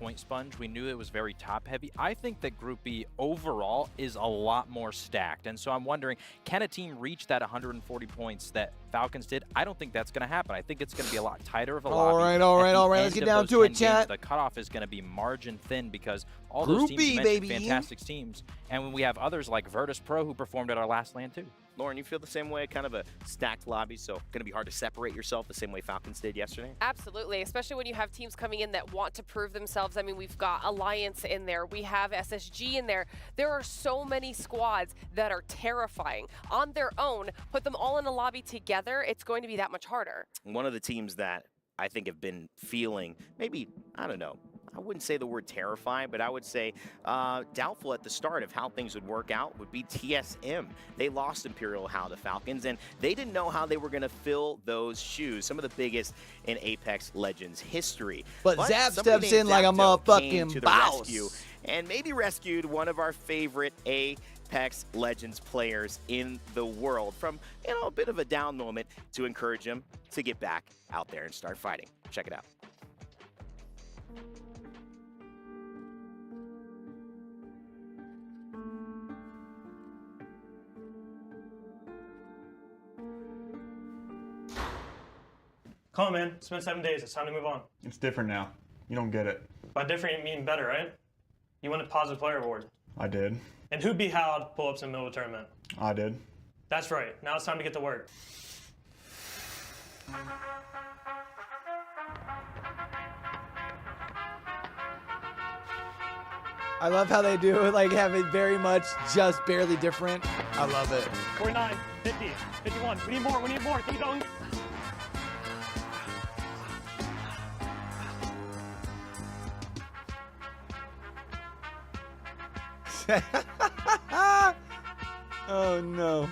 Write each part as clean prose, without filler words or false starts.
point sponge. We knew it was very top heavy. I think that Group B overall is a lot more stacked. And so I'm wondering, can a team reach that 140 points that Falcons did? I don't think that's going to happen. I think it's going to be a lot tighter of a lobby. All right. Let's get down to it, chat. The cutoff is going to be margin thin because all Group those teams B, you mentioned, baby. fantastic teams. And when we have others like Virtus Pro who performed at our last LAN too. Lauren, you feel the same way? Kind of a stacked lobby, so going to be hard to separate yourself the same way Falcons did yesterday? Absolutely, especially when you have teams coming in that want to prove themselves. I mean, we've got Alliance in there. We have SSG in there. There are so many squads that are terrifying. On their own, put them all in a lobby together, it's going to be that much harder. One of the teams that I think have been feeling maybe, I don't know, I wouldn't say the word terrifying, but I would say doubtful at the start of how things would work out would be TSM. They lost Imperial How to Falcons, and they didn't know how they were going to fill those shoes. Some of the biggest in Apex Legends history. But Zap steps in like a motherfucking boss. Rescue, and maybe rescued one of our favorite Apex Legends players in the world from, you know, a bit of a down moment to encourage him to get back out there and start fighting. Check it out. Come on, man. It's been 7 days. It's time to move on. It's different now. You don't get it. By different, you mean better, right? You won a positive player award. I did. And who beat Howd pull-ups in the middle of the tournament? I did. That's right. Now it's time to get to work. I love how they do it, like have it very much just barely different. I love it. 49, 50, 51. We need more. We need more. Keep going. Oh no.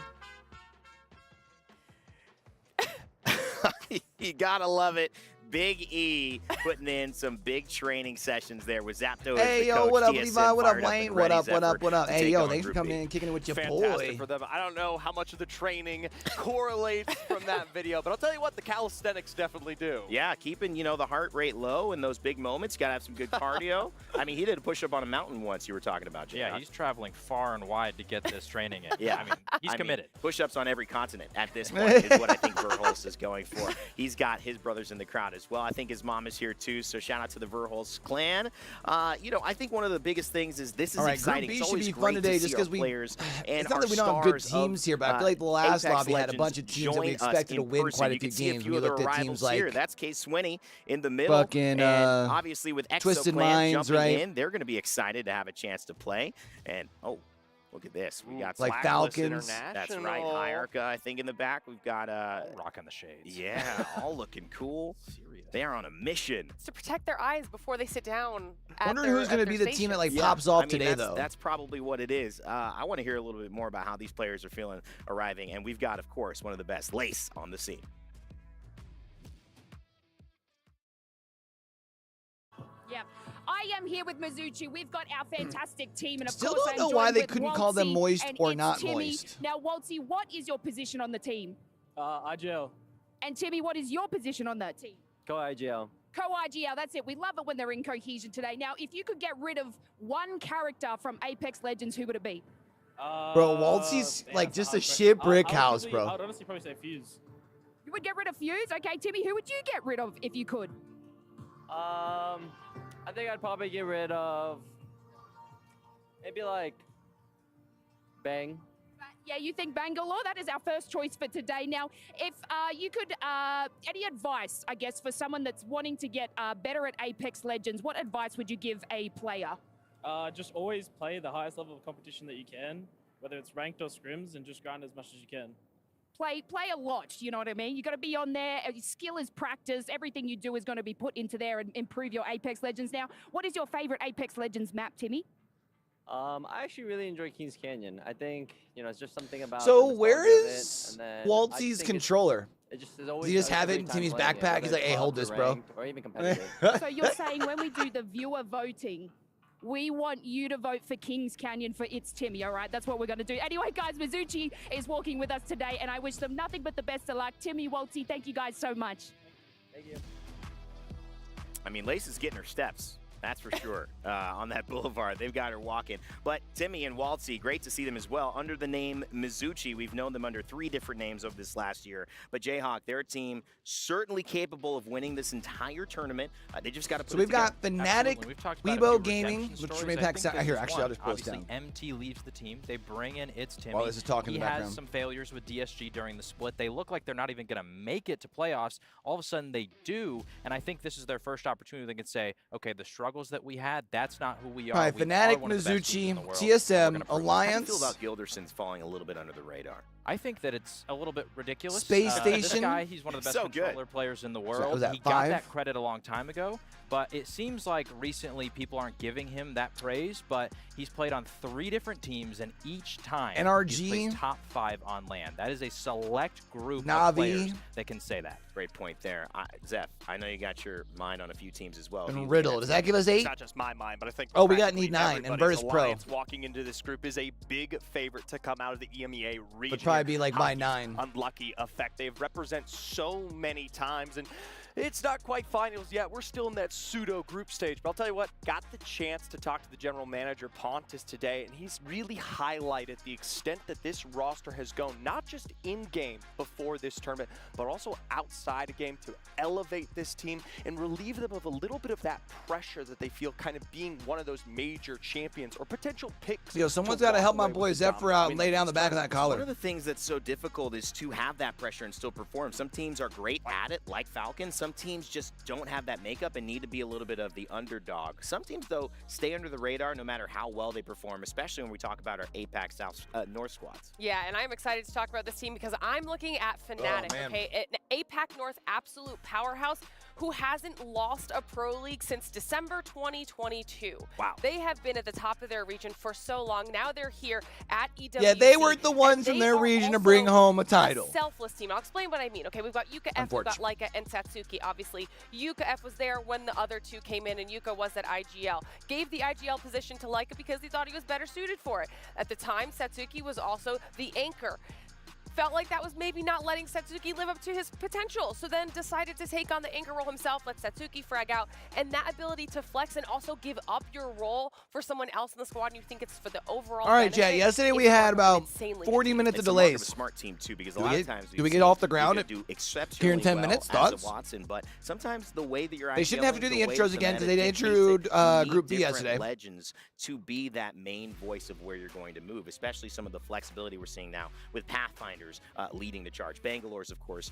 You gotta love it. Big E putting in some big training sessions there with Zapdos. Hey, yo, what up, Levi? What up, Wayne? What up? Hey, yo, thanks for coming in and kicking it with your Fantastic boy. for them. I don't know how much of the training correlates from that video, but I'll tell you what, the calisthenics definitely do. Yeah, keeping, you know, the heart rate low in those big moments. Got to have some good cardio. I mean, he did a push-up on a mountain once you were talking about, Jay. Yeah, he's traveling far and wide to get this training in. Yeah. I mean, he's committed. Push-ups on every continent at this point is what I think Verholst is going for. He's got his brothers in the crowd as well. I think his mom is here too, so shout out to the Verholst clan. You know, I think one of the biggest things is this is exciting. Group B it's always should be great fun today to just see because our we players and it's not our that we don't have good stars teams here, but I feel like the last Apex lobby had a Legends bunch of teams that we join us expected to in win person. quite a You few can see games. few We of the looked at rivals teams like here. That's K-Swinney in the middle, fucking, and obviously with Twisted Exoclan Minds, jumping right? in, they're going to be excited to have a chance to play. And look at this. We got like Falcons. That's right. Hierarcha, I think, in the back. We've got rocking the shades. Yeah, all looking cool. Serious. They are on a mission. It's to protect their eyes before they sit down. Wondering who's going to be the team that like pops off today, though. That's probably what it is. I want to hear a little bit more about how these players are feeling arriving. And we've got, of course, one of the best, Lace, on the scene. Yeah, I am here with Mizuchi. We've got our fantastic team, and of Still course, don't I'm know joined why they with couldn't call them Waltzy, moist and or it's not Timmy. moist. Now, Waltzy, what is your position on the team? IGL. And Timmy, what is your position on the team? Co-IGL. Co-IGL, that's it. We love it when they're in cohesion today. Now, if you could get rid of one character from Apex Legends, who would it be? Bro, Waltzy's like just a shit brick house, bro. I would honestly probably say Fuse. You would get rid of Fuse? Okay, Timmy, who would you get rid of if you could? I think I'd probably get rid of maybe like Bang. Yeah, you think Bangalore? That is our first choice for today. Now, if you could, any advice, I guess, for someone that's wanting to get better at Apex Legends, what advice would you give a player? Just always play the highest level of competition that you can, whether it's ranked or scrims, and just grind as much as you can. Play a lot, you know what I mean? You got to be on there. Your skill is practice. Everything you do is going to be put into there and improve your Apex Legends. Now, what is your favorite Apex Legends map, Timmy? I actually really enjoy Kings Canyon. I think, you know, it's just something about. So where is Waltzy's controller? Does he just have it in Timmy's backpack? He's like, hey, hold this, bro. Or even competitive. So you're saying when we do the viewer voting, we want you to vote for Kings Canyon for It's Timmy, all right? That's what we're going to do. Anyway, guys, Mizuchi is walking with us today, and I wish them nothing but the best of luck. Timmy, Waltzy, thank you guys so much. Thank you. I mean, Lace is getting her steps. That's for sure. On that boulevard, they've got her walking. But Timmy and Waltzy, great to see them as well. Under the name Mizuchi, we've known them under 3 different names over this last year. But Jayhawk, their team, certainly capable of winning this entire tournament. They just got to put So it we've together. got Fnatic, Weibo Gaming, which may pack here. Actually, I'll just pull this Obviously, down. MT leaves the team. They bring in It's Timmy. While this is talking in the He has background. some failures with DSG during the split. They look like they're not even going to make it to playoffs. All of a sudden, they do. And I think this is their first opportunity. They can say, okay, the struggles that we had, that's not who we are. All right, We Fnatic, are one of the best teams in the Mizuchi, world. TSM, How do you Alliance. feel about Gilderson's falling a little bit under the radar? I think that it's a little bit ridiculous. Space This Station. guy, he's one of the best So good. controller players in the was world. that He got 5? that credit a long time ago, but it seems like recently people aren't giving him that praise, but he's played on 3 different teams, and each time NRG. he's placed top 5 on LAN. That is a select group Navi. of players that can say that. Great point there. Zeph, I know you got your mind on a few teams as well. And You- Riddle. Does that give us 8? It's not just my mind, but I think Oh, we got practically need 9, and everybody's Virtus Pro. Alliance walking into this group is a big favorite to come out of the EMEA region. Would probably be like my Hockey's 9. Unlucky effect. They've represent so many times, and it's not quite finals yet. We're still in that pseudo group stage. But I'll tell you what, got the chance to talk to the general manager, Pontus, today, and he's really highlighted the extent that this roster has gone, not just in-game before this tournament, but also outside of game to elevate this team and relieve them of a little bit of that pressure that they feel kind of being one of those major champions or potential picks. Yo, someone's got to help my boy Zephyr out and lay down the back of that One collar. of the things that's so difficult is to have that pressure and still perform. Some teams are great at it, like Falcons. Some teams just don't have that makeup and need to be a little bit of the underdog. Some teams, though, stay under the radar no matter how well they perform, especially when we talk about our APAC South North squads. Yeah, and I'm excited to talk about this team because I'm looking at Fnatic, man. okay? An APAC North absolute powerhouse who hasn't lost a Pro League since December 2022. Wow. They have been at the top of their region for so long. Now they're here at EWC. Yeah, they weren't the ones and in they their are region to also bring home a title. A selfless team. I'll explain what I mean. Okay, we've got Yuka F, we've got Leica and Satsuki, obviously. Yuka F was there when the other 2 came in, and Yuka was at IGL. Gave the IGL position to Leica because he thought he was better suited for it. At the time, Satsuki was also the anchor. Felt like that was maybe not letting Satsuki live up to his potential, so then decided to take on the anchor role himself, let Satsuki frag out, and that ability to flex and also give up your role for someone else in the squad, and you think it's for the overall All right, Jay, benefit, yesterday we is had about insanely 40 good. minutes of It's a mark delays. a smart team too, because Do a we lot get- of times do we get off the ground you do exceptionally here in 10 well minutes? as a Thoughts? Watson, but sometimes the way that you're They shouldn't have to do the intros again because they makes introed it, you Group need B different yesterday. legends to be that main voice of where you're going to move, especially some of the flexibility we're seeing now with Pathfinders leading the charge. Bangalore's, of course,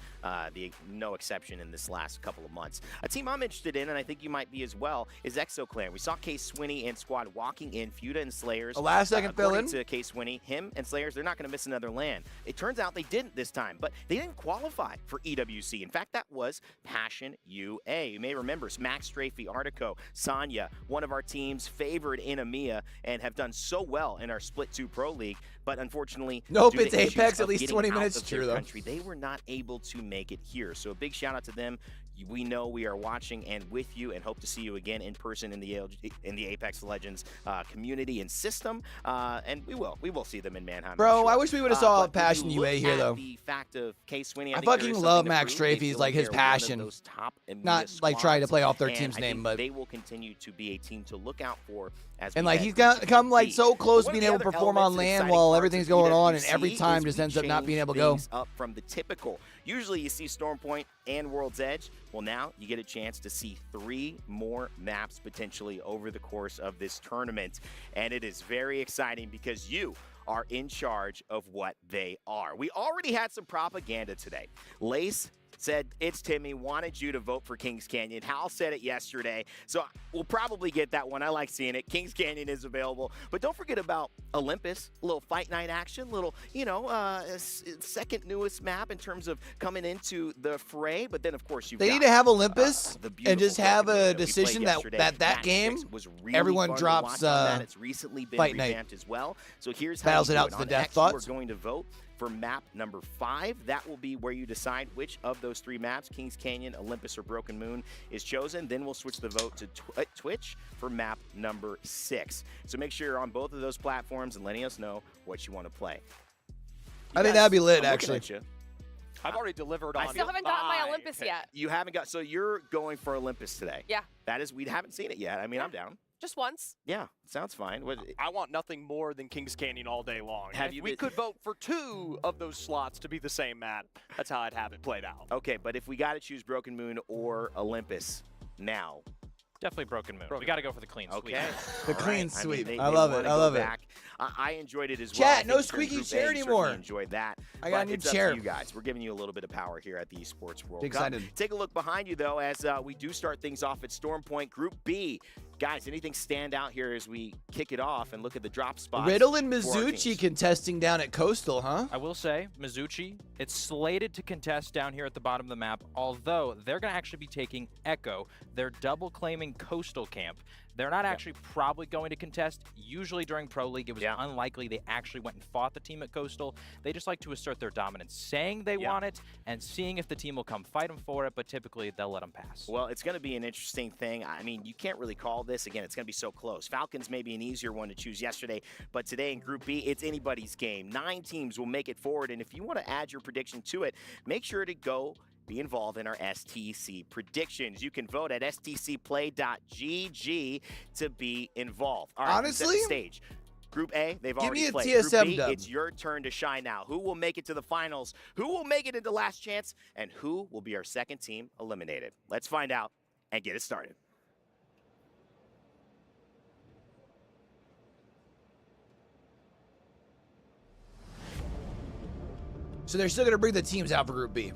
no exception in this last couple of months. A team I'm interested in, and I think you might be as well, is ExoClan. We saw Case Swinney and squad walking in, Fuda and Slayers. A last-second fill-in. According to Case Swinney, him and Slayers, they're not going to miss another LAN. It turns out they didn't this time, but they didn't qualify for EWC. In fact, that was Passion UA. You may remember Max Strafey, Artico, Sanya, one of our teams favored in EMEA and have done so well in our Split 2 Pro League, but unfortunately, Nope, due to it's issues Apex, at of least getting 20 out minutes. of True, their though. country, they were not able to make it here. So a big shout out to them. We know we are watching and with you, and hope to see you again in person in the Apex Legends community and system. And we will see them in Mannheim. Bro, I'm sure. I wish we would have saw but when Passion you look UA here, at though. The fact of Case Swinney, I think there fucking is love something to Max prove. They Strafey's, feel like, his they're one of passion. those top EMEA Not like trying to squads, play off their and team's I name, think but they will continue to be a team to look out for. As and we like head he's into come like Group so B. close to One of being the able to other perform on elements and LAN exciting while parts everything's of going on, and EWC every time is just we ends up not being change able to go. things up from the typical. Usually you see Stormpoint and World's Edge. Well, now you get a chance to see 3 more maps potentially over the course of this tournament, and it is very exciting because you are in charge of what they are. We already had some propaganda today. Lace said, "It's Timmy, wanted you to vote for Kings Canyon." Hal said it yesterday, so we'll probably get that one. I like seeing it. Kings Canyon is available. But don't forget about Olympus, a little fight night action, little, second newest map in terms of coming into the fray. But then, of course, you've They got, need to have Olympus the and just beautiful have Broken a Window we played decision yesterday. that Match game, 6 was really everyone fun to drops, watch on that. It's recently been Fight Night. revamped as well. So here's how battles you it do out to the On death X, you are thoughts. going to vote for map number 5. That will be where you decide which of those 3 maps, Kings Canyon, Olympus, or Broken Moon, is chosen. Then we'll switch the vote to Twitch for map number 6. So make sure you're on both of those platforms and letting us know what you want to play. I think that'd be lit, I'm looking actually. at you. I've already delivered on. I still haven't gotten my Olympus yet. You haven't got, so you're going for Olympus today. Yeah. That is, we haven't seen it yet. I mean, I'm down. Just once. Yeah, sounds fine. I want nothing more than Kings Canyon all day long. We could vote for 2 of those slots to be the same, Matt. That's how I'd have it played out. Okay, but if we got to choose Broken Moon or Olympus now. Definitely Broken Moon. We got to go for the clean sweep. Okay. The clean sweep. I mean, I love it. I love it. I enjoyed it as well. Chat, no squeaky chair anymore. Enjoyed that. I got a new it's chair. Up to you guys, we're giving you a little bit of power here at the Esports World Cup. Excited. Take a look behind you though, as we do start things off at Storm Point Group B. Guys, anything stand out here as we kick it off and look at the drop spots? Riddle and Mizuchi contesting down at Coastal, huh? I will say, Mizuchi, it's slated to contest down here at the bottom of the map, although they're going to actually be taking Echo. They're double claiming Coastal Camp. They're not actually probably going to contest. Usually during Pro League, it was unlikely they actually went and fought the team at Coastal. They just like to assert their dominance, saying they want it and seeing if the team will come fight them for it, but typically they'll let them pass. Well, it's going to be an interesting thing. I mean, you can't really call this. Again, it's going to be so close. Falcons may be an easier one to choose yesterday, but today in Group B, it's anybody's game. 9 teams will make it forward, and if you want to add your prediction to it, make sure to be involved in our STC predictions. You can vote at stcplay.gg to be involved. All right, honestly, set the stage. Group A, they've already played. TSM Group B, dub. it's your turn to shine now. Who will make it to the finals? Who will make it into last chance? And who will be our second team eliminated? Let's find out and get it started. So they're still going to bring the teams out for Group B.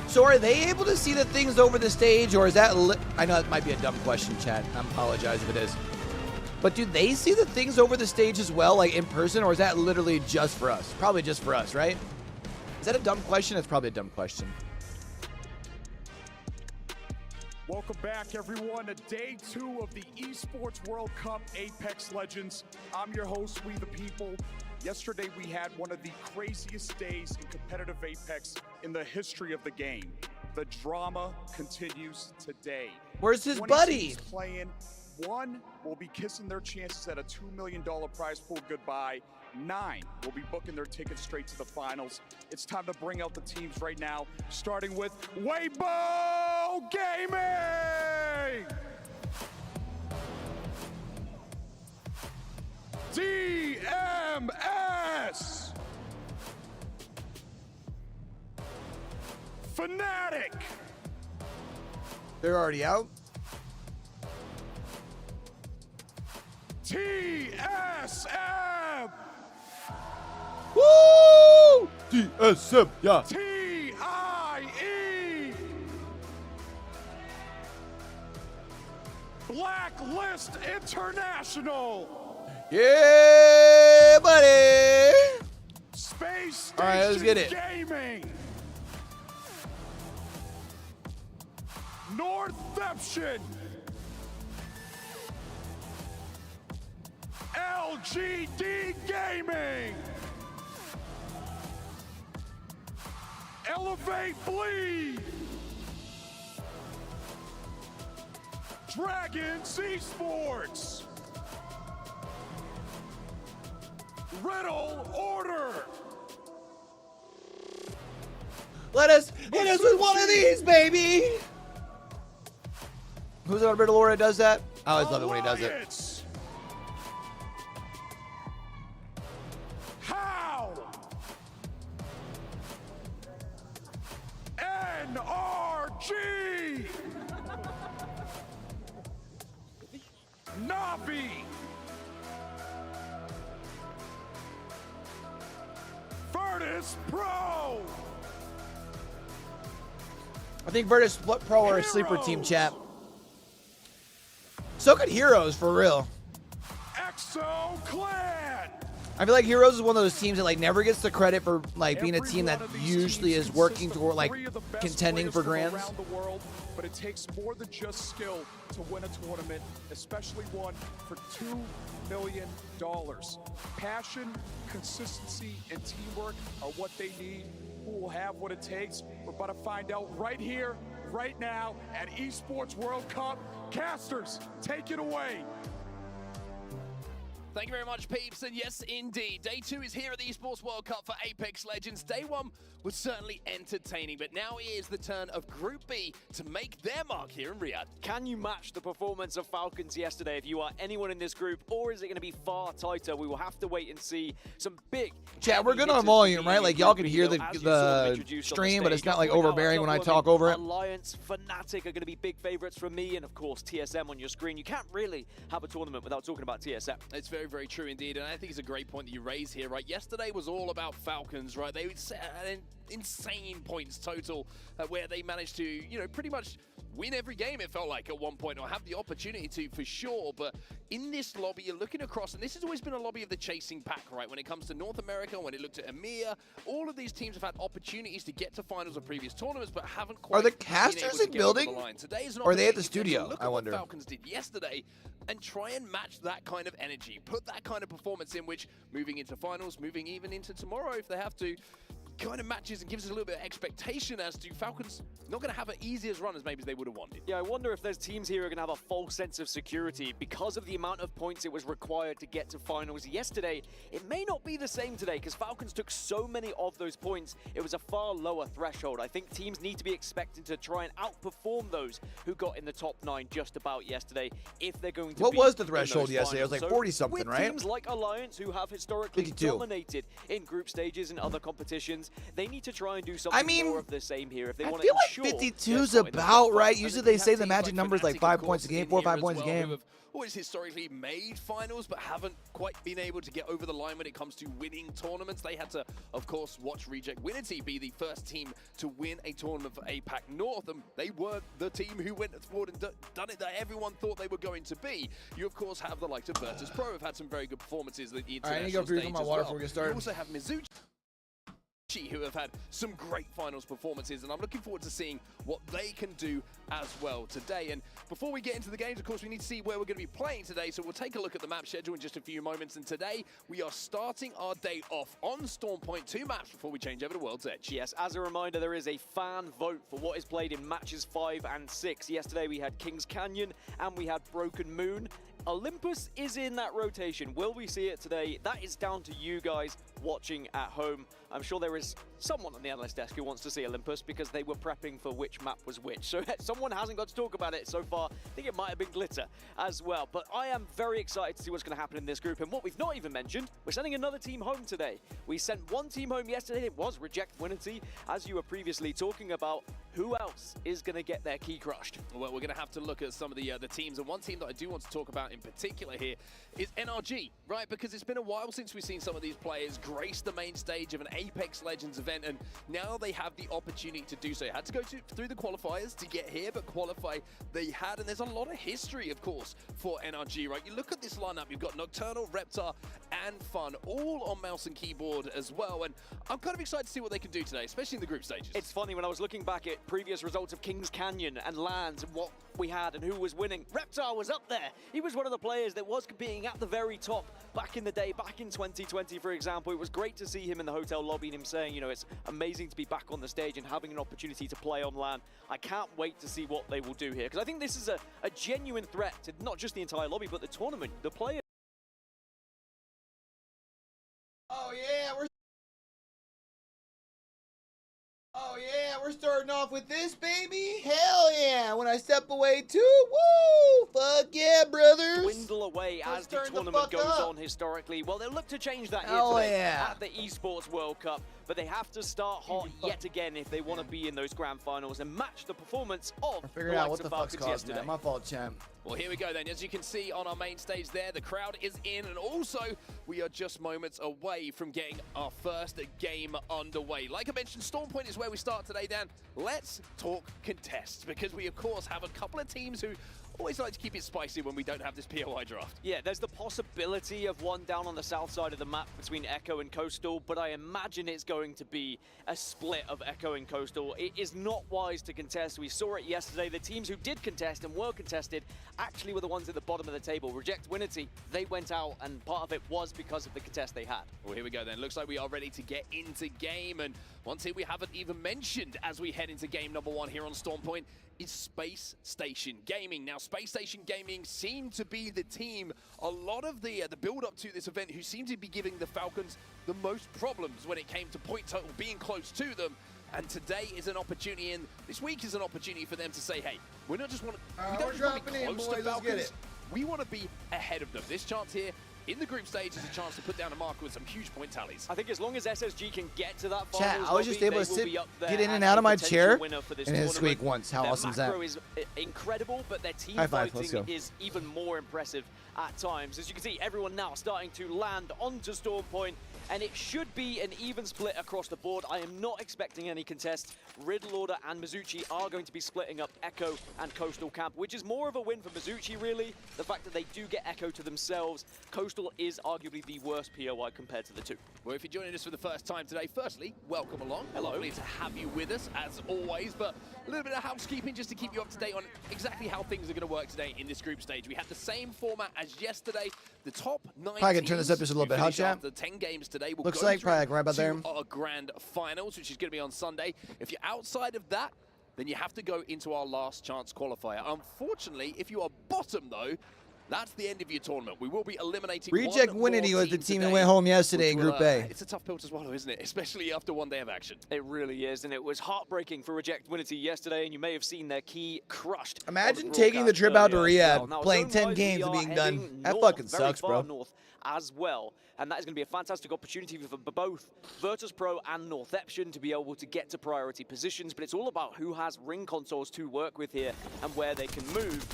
So are they able to see the things over the stage, or is that... I know it might be a dumb question, chat. I apologize if it is. But do they see the things over the stage as well, like in person, or is that literally just for us? Probably just for us, right? Is that a dumb question? That's probably a dumb question. Welcome back, everyone, to Day 2 of the Esports World Cup Apex Legends. I'm your host, We the People. Yesterday, we had one of the craziest days in competitive Apex in the history of the game. The drama continues today. Where's his 20 buddy? teams playing. 1 will be kissing their chances at a $2 million prize pool goodbye. 9 will be booking their tickets straight to the finals. It's time to bring out the teams right now, starting with Weibo Gaming! DMS! Fnatic! They're already out. TSM! Woo! TSM, yeah. TIE! Blacklist International! Yeah, buddy! Space Station All right, let's get it. Gaming! Northception! LGD Gaming! Elevate Bleed! Dragons Esports! Riddle Order! Let us hit us with one of these, baby! Who's on Riddle Aura does that? I always love it when he does it. Alliance. How? NRG! Navi! Virtus Pro! I think Virtus Pro are a sleeper team, chat. So could Heroes, for real. Exo Clan! I feel like Heroes is one of those teams that like never gets the credit for like being a team that usually is working toward like contending for grands. Around the world, but it takes more than just skill to win a tournament, especially one for $2 million. Passion, consistency, and teamwork are what they need. Who will have what it takes? We're about to find out right here, right now at Esports World Cup. Casters, take it away. Thank you very much, peeps, and yes, indeed. Day 2 is here at the Esports World Cup for Apex Legends. Day 1 was certainly entertaining, but now it is the turn of Group B to make their mark here in Riyadh. Can you match the performance of Falcons yesterday if you are anyone in this group, or is it going to be far tighter? We will have to wait and see. Some big... Chat, we're good on volume, right? Like, y'all can hear the stream, but it's not, like, overbearing when I talk over it. Alliance, Fnatic are going to be big favorites from me, and, of course, TSM on your screen. You can't really have a tournament without talking about TSM. It's very, very true indeed, and I think it's a great point that you raise here, right? Yesterday was all about Falcons, right? They set an insane points total where they managed to, you know, pretty much win every game, it felt like, at one point, or have the opportunity to, for sure. But in this lobby, you're looking across, and this has always been a lobby of the chasing pack, right? When it comes to North America, when it looked at EMEA, all of these teams have had opportunities to get to finals of previous tournaments, but haven't quite. Are the casters in building? Or are they at the studio? I wonder. What Falcons did yesterday, and try and match that kind of energy, put that kind of performance in, which moving into finals, moving even into tomorrow if they have to, kind of matches and gives us a little bit of expectation as to Falcons not going to have an easy as run as maybe they would have wanted. Yeah, I wonder if there's teams here who are going to have a false sense of security because of the amount of points it was required to get to finals yesterday. It may not be the same today because Falcons took so many of those points. It was a far lower threshold. I think teams need to be expected to try and outperform those who got in the top 9 just about yesterday if they're going to What be was the threshold yesterday? Finals. It was like So 40-something, right? With teams like Alliance who have historically 52. dominated in group stages and other competitions, they need to try and do something more of the same here if they want to feel ensure like 52 is about right. Usually they say the magic number is like 5 points a game, 4 or 5 points a game. Always historically made finals, but haven't quite been able to get over the line when it comes to winning tournaments. They had to, of course, watch Reject Winity be the first team to win a tournament for APAC North, and they were the team who went forward and done it that everyone thought they were going to be. You, of course, have the likes of Virtus Pro, have had some very good performances at the international stage as well. You also have Mizuchi, who have had some great finals performances, and I'm looking forward to seeing what they can do as well today. And before we get into the games, of course, we need to see where we're going to be playing today, so we'll take a look at the map schedule in just a few moments. And today, we are starting our day off on Storm Point, 2 maps before we change over to World's Edge. Yes, as a reminder, there is a fan vote for what is played in matches 5 and 6. Yesterday, we had Kings Canyon and we had Broken Moon. Olympus is in that rotation. Will we see it today? That is down to you guys watching at home. I'm sure there is someone on the analyst desk who wants to see Olympus because they were prepping for which map was which. So someone hasn't got to talk about it so far. I think it might have been Glitter as well. But I am very excited to see what's going to happen in this group. And what we've not even mentioned, we're sending another team home today. We sent one team home yesterday. It was Reject Winity. As you were previously talking about, who else is going to get their key crushed? Well, we're going to have to look at some of the teams. And one team that I do want to talk about in particular here is NRG, right? Because it's been a while since we've seen some of these players grace the main stage of an Apex Legends event, and now they have the opportunity to do so. Had to go through the qualifiers to get here, but qualify they had, and there's a lot of history, of course, for NRG, right? You look at this lineup, you've got Nocturnal, Reptar, and Fun, all on mouse and keyboard as well, and I'm kind of excited to see what they can do today, especially in the group stages. It's funny, when I was looking back at previous results of Kings Canyon and LANs and what we had and who was winning, Reptar was up there. He was one of the players that was competing at the very top back in the day, back in 2020, for example. It was great to see him in the hotel lobby and him saying, you know, it's amazing to be back on the stage and having an opportunity to play on LAN. I can't wait to see what they will do here, because I think this is a genuine threat to not just the entire lobby, but the tournament, the players. Oh yeah, we're starting off with this, baby. Hell yeah! When I step away too, woo! Fuck yeah, brothers! Dwindle away as the tournament goes on historically. Well, they'll look to change that here today at the Esports World Cup, but they have to start hot yet again if they want to be in those grand finals and match the performance of figure out what the fuck's caused yesterday. My fault, champ. Well, here we go then. As you can see on our main stage there, the crowd is in, and also we are just moments away from getting our first game underway. Like I mentioned, Storm Point is where we start today, Dan. Let's talk contests, because we, of course, have a couple of teams who always like to keep it spicy when we don't have this POI draft. Yeah, there's the possibility of one down on the south side of the map between Echo and Coastal, but I imagine it's going to be a split of Echo and Coastal. It is not wise to contest. We saw it yesterday. The teams who did contest and were contested actually were the ones at the bottom of the table. Reject Winity, they went out, and part of it was because of the contest they had. Well, here we go then. Looks like we are ready to get into game, and one team we haven't even mentioned as we head into game number 1 here on Storm Point is Space Station Gaming. Now, Space Station Gaming seem to be the team, a lot of the build-up to this event, who seem to be giving the Falcons the most problems when it came to point total, being close to them. And today is an opportunity, and this week is an opportunity for them to say, hey, we don't just want to, we don't just want to be close to Falcons, we want to be ahead of them. This chance here in the group stage is a chance to put down a mark with some huge point tallies. I think as long as SSG can get to that Chat, finals I was just lobby, able to they will be up there get in and as out a of my potential chair winner for this and hit a tournament. squeak once. How Their awesome is that? macro is incredible, but their team High five, let's fighting go. is even more impressive at times. As you can see, everyone now starting to land onto Storm Point, and it should be an even split across the board. I am not expecting any contests. Riddle Order and Mizuchi are going to be splitting up Echo and Coastal Camp, which is more of a win for Mizuchi, really. The fact that they do get Echo to themselves. Coastal is arguably the worst POI compared to the two. Well, if you're joining us for the first time today, firstly, welcome along. Hello. Lovely to have you with us, as always, but a little bit of housekeeping just to keep you up to date on exactly how things are going to work today in this group stage. We had the same format as yesterday. The top 9 Probably can turn this up just a little bit, huh, chat? The 10 games today will Looks go like through probably like right about to there. our grand finals, which is going to be on Sunday. If you're outside of that, then you have to go into our last chance qualifier. Unfortunately, if you are bottom, though, that's the end of your tournament. We will be eliminating Reject one Winity more was the team today, that went home yesterday in which will, Group A. It's a tough pill to swallow, isn't it? Especially after one day of action. It really is, and it was heartbreaking for Reject Winity yesterday, and you may have seen their key crushed. Imagine taking the trip out to Riyadh, Now, playing 10 zone-wise, games we and being are done. heading That north, fucking very sucks, far bro. north as well, and that is going to be a fantastic opportunity for both Virtus Pro and Northeption to be able to get to priority positions, but it's all about who has ring consoles to work with here and where they can move.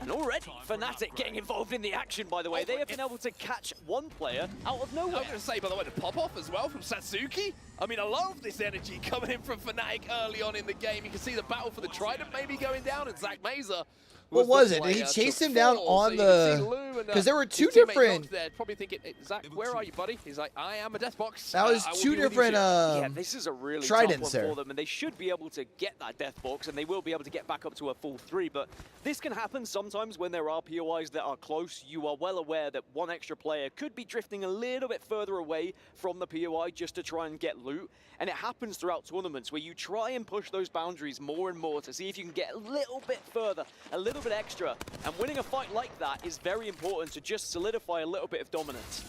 And already, Fnatic getting involved in the action, by the way. They have been able to catch one player out of nowhere. I was going to say, by the way, the pop-off as well from Satsuki. I mean, I love this energy coming in from Fnatic early on in the game. You can see the battle for the Trident maybe going down, and Zach Mazer. What was it? Did he chase him down on the... Because there were two different... There, probably thinking, Zach, where are you, buddy? He's like, I am a death box. That was two different yeah, this is a really tough one Tridents there for them, and they should be able to get that death box, and they will be able to get back up to a full 3, but this can happen sometimes when there are POIs that are close. You are well aware that one extra player could be drifting a little bit further away from the POI just to try and get loot, and it happens throughout tournaments where you try and push those boundaries more and more to see if you can get a little bit further, a little bit extra, and winning a fight like that is very important to just solidify a little bit of dominance.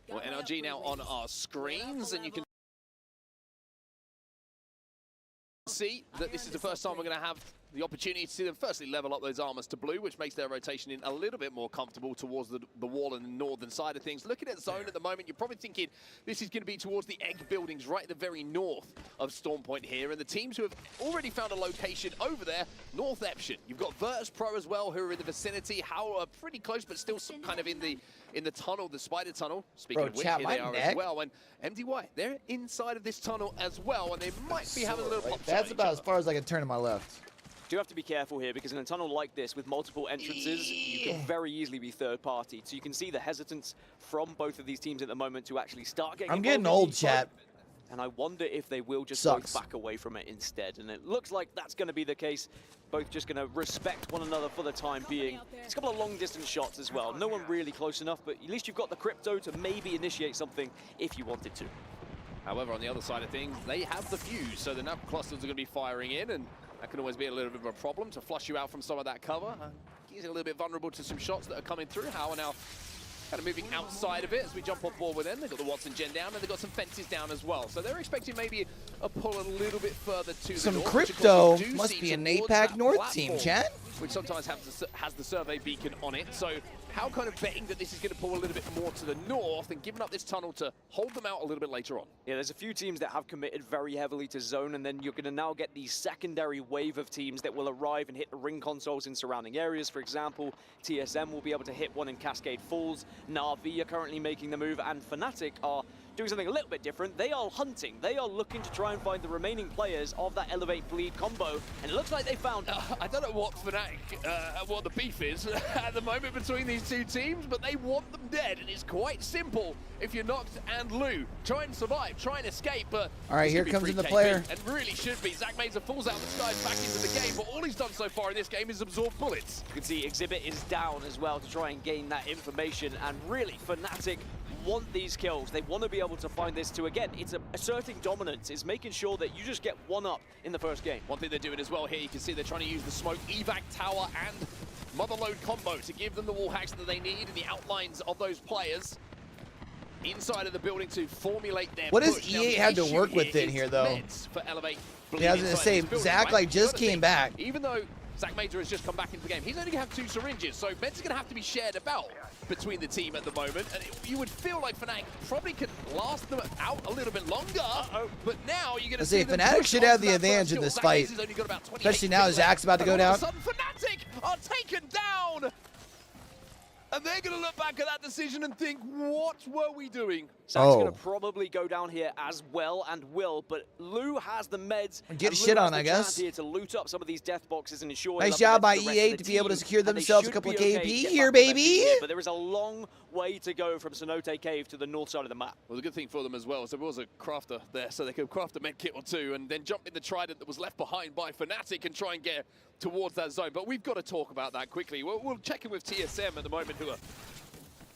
Well, NRG now on our screens, and you can see that this is the first time we're going to have the opportunity to see them firstly level up those armors to blue, which makes their rotation in a little bit more comfortable towards the wall and the northern side of things. Looking at zone at the moment, you're probably thinking this is going to be towards the egg buildings right at the very north of Storm Point here. And the teams who have already found a location over there, Northeption. You've got Virtus Pro as well, who are in the vicinity. How are pretty close, but still kind of in the tunnel, the spider tunnel. Speaking of which, here they are as well. And MDY, they're inside of this tunnel as well, and they might be having a little pop. That's about as far as I can turn to my left. Do have to be careful here, because in a tunnel like this with multiple entrances, you can very easily be third party. So you can see the hesitance from both of these teams at the moment to actually start getting I'm involved getting in old, these chat. And I wonder if they will just Sucks. both back away from it instead. And it looks like that's going to be the case. Both just going to respect one another for the time being. It's a couple of long distance shots as well. No one really close enough, but at least you've got the crypto to maybe initiate something if you wanted to. However, on the other side of things, they have the fuse, so the nav clusters are going to be firing in, and that can always be a little bit of a problem to flush you out from some of that cover. He's a little bit vulnerable to some shots that are coming through. How are now kind of moving outside of it as we jump on board with them. They've got the Watson gen down, and they've got some fences down as well. So they're expecting maybe a pull a little bit further to Some the north. crypto must be an APAC North team, chat. Which sometimes has the survey beacon on it. So How kind of betting that this is going to pull a little bit more to the north and giving up this tunnel to hold them out a little bit later on? Yeah, there's a few teams that have committed very heavily to zone, and then you're going to now get the secondary wave of teams that will arrive and hit the ring consoles in surrounding areas. For example, TSM will be able to hit one in Cascade Falls. Na'Vi are currently making the move, and Fnatic are doing something a little bit different. They are hunting. They are looking to try and find the remaining players of that Elevate Bleed combo, and it looks like they found it. I don't know what Fnatic, what the beef is at the moment between these two teams, but they want them dead, and it's quite simple. If you're Nox and Lou, try and survive, try and escape, but all right, here comes in the player. And really should be. Zach Mazer falls out of the skies back into the game, but all he's done so far in this game is absorb bullets. You can see Exhibit is down as well to try and gain that information, and really, Fnatic want these kills. They want to be able to find this to, again, it's asserting dominance. It's making sure that you just get one up in the first game. One thing they're doing as well here, you can see they're trying to use the smoke evac tower and motherload combo to give them the wall hacks that they need and the outlines of those players inside of the building to formulate their What push. does E8 have to work with in here, though? For Elevate. Yeah, I was going to say, Zach, like, just came back. Even though Zach Mater has just come back into the game, he's only going to have 2 syringes, so Meds is going to have to be shared about between the team at the moment, and you would feel like Fnatic probably could last them out a little bit longer, but now you're going to see them Fnatic should have the advantage in this fight, especially now Zach's about to go down. All of a sudden, Fnatic are taken down! And they're going to look back at that decision and think, what were we doing? Zach's going to probably go down here as well and will, but Lou has the meds. Get shit on, I guess. Here to loot up some of these death boxes and ensure. Nice job by E8 to be able to secure themselves a couple of KP here, baby. But there is a long way to go from Cenote Cave to the north side of the map. Well, the good thing for them as well is there was a crafter there, so they could craft a med kit or two and then jump in the trident that was left behind by Fnatic and try and get towards that zone. But we've got to talk about that quickly. We'll check in with TSM at the moment, who are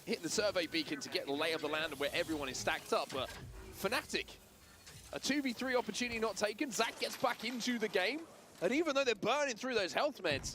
hitting the survey beacon to get the lay of the land where everyone is stacked up. But Fnatic, a 2v3 opportunity not taken. Zach gets back into the game. And even though they're burning through those health meds,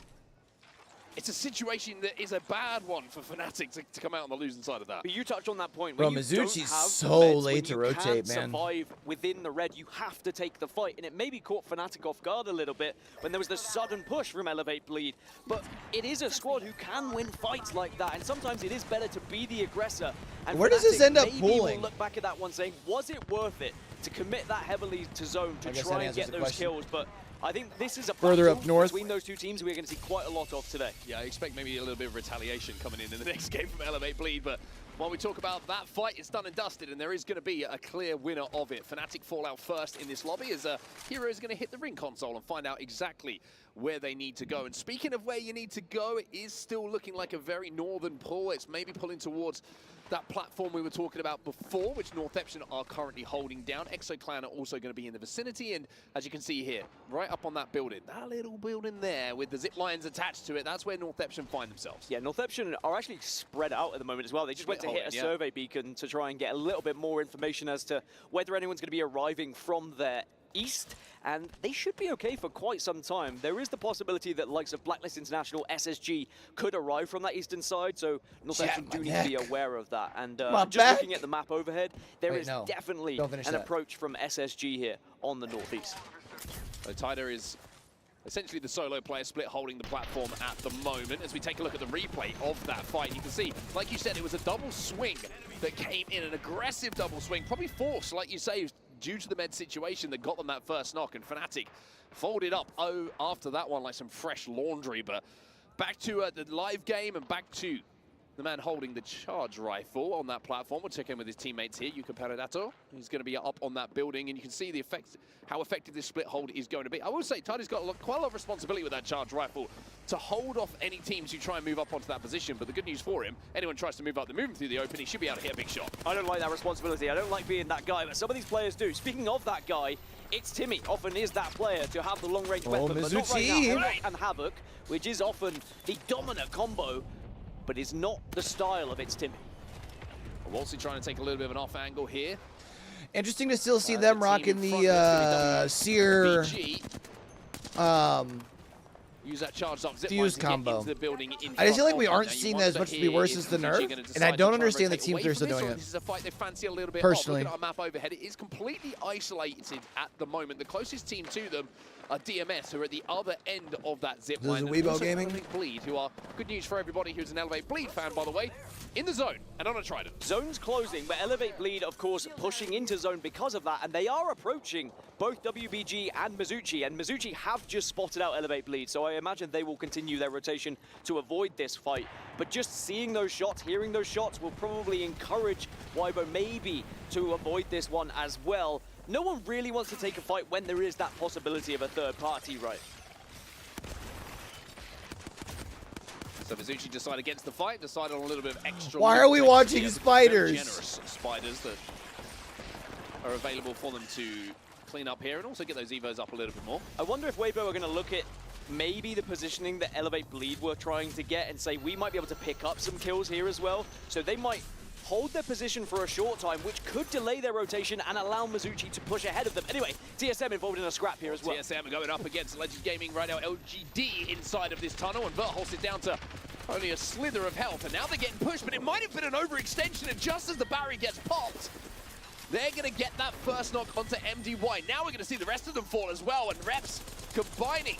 it's a situation that is a bad one for Fnatic to come out on the losing side of that. But you touched on that point. Bro, Mizuchi's so late to rotate, man. Survive within the red, you have to take the fight, and it maybe caught Fnatic off guard a little bit when there was the sudden push from Elevate Bleed. But it is a squad who can win fights like that, and sometimes it is better to be the aggressor. And where does this end up pulling? We'll look back at that one saying, was it worth it to commit that heavily to zone to try and get those kills? But I think this is a further up north between those two teams we're going to see quite a lot of today. Yeah, I expect maybe a little bit of retaliation coming in the next game from Elevate Bleed, but while we talk about that fight, it's done and dusted, and there is going to be a clear winner of it. Fnatic fall out first in this lobby as Hero is going to hit the ring console and find out exactly where they need to go. And speaking of where you need to go, it is still looking like a very northern pull. It's maybe pulling towards that platform we were talking about before, which Northeption are currently holding down. ExoClan are also going to be in the vicinity, and as you can see here, right up on that building, that little building there with the zip lines attached to it, that's where Northeption find themselves. Yeah, Northeption are actually spread out at the moment as well. They just went to hit a survey beacon to try and get a little bit more information as to whether anyone's going to be arriving from their east, and they should be okay for quite some time. There is the possibility that likes of Blacklist International, SSG could arrive from that eastern side, so Northeption do need to be aware of that. And just looking at the map overhead, there is definitely an approach from SSG here on the northeast. So Tyder is essentially the solo player split holding the platform at the moment. As we take a look at the replay of that fight, you can see, like you said, it was a double swing that came in, an aggressive double swing, probably forced, like you say, due to the med situation that got them that first knock, and Fnatic folded up after that one like some fresh laundry. But back to the live game and back to the man holding the charge rifle on that platform. We'll check in with his teammates here. Yuka Peredato, he's going to be up on that building, and you can see the effect, how effective this split hold is going to be. I will say, Tidy's got quite a lot of responsibility with that charge rifle to hold off any teams who try and move up onto that position. But the good news for him, anyone tries to move up, they move him through the open, he should be able to hit a big shot. I don't like that responsibility. I don't like being that guy, but some of these players do. Speaking of that guy, it's Timmy often is that player to have the long-range weapon, but not right now. Havoc and Havoc, which is often the dominant combo, but is not the style of It's Timmy. Wolsey trying to take a little bit of an off angle here. Interesting to still see them rocking the Seer Use that charged up zip line Fuse to get combo. into the building in I just feel like front we of you. aren't Now, you seeing that as wonder much as we here were if since the PG nerf, gonna and decide I to don't try and understand the rotate teams away that are from still this, doing or it. This is a fight they fancy a little bit Personally. of. Looking at our map overhead, it is completely isolated at the moment. The closest team to them are DMS, who are at the other end of that zip This is line. Weibo Also Gaming. Elevate Bleed, who are good news for everybody who's an Elevate Bleed fan, by the way, in the zone and on a Trident. Zone's closing, but Elevate Bleed, of course, pushing into zone because of that, and they are approaching both WBG and Mizuchi, and Mizuchi have just spotted out Elevate Bleed, so I imagine they will continue their rotation to avoid this fight. But just seeing those shots, hearing those shots will probably encourage Weibo maybe to avoid this one as well. No one really wants to take a fight when there is that possibility of a third party, right? So Mizuchi decided against the fight, decided on a little bit of extra. Why are we loot watching here, spiders? very generous spiders that are available for them to clean up here and also get those evos up a little bit more. I wonder if Weibo are going to look at maybe the positioning that Elevate Bleed were trying to get and say we might be able to pick up some kills here as well. So they might hold their position for a short time, which could delay their rotation and allow Mizuchi to push ahead of them. Anyway, TSM involved in a scrap here as well. TSM going up against Legend Gaming right now. LGD inside of this tunnel, and Verholst it down to only a slither of health. And now they're getting pushed, but it might have been an overextension, and just as the barrier gets popped, they're going to get that first knock onto MDY. Now we're going to see the rest of them fall as well, and Reps combining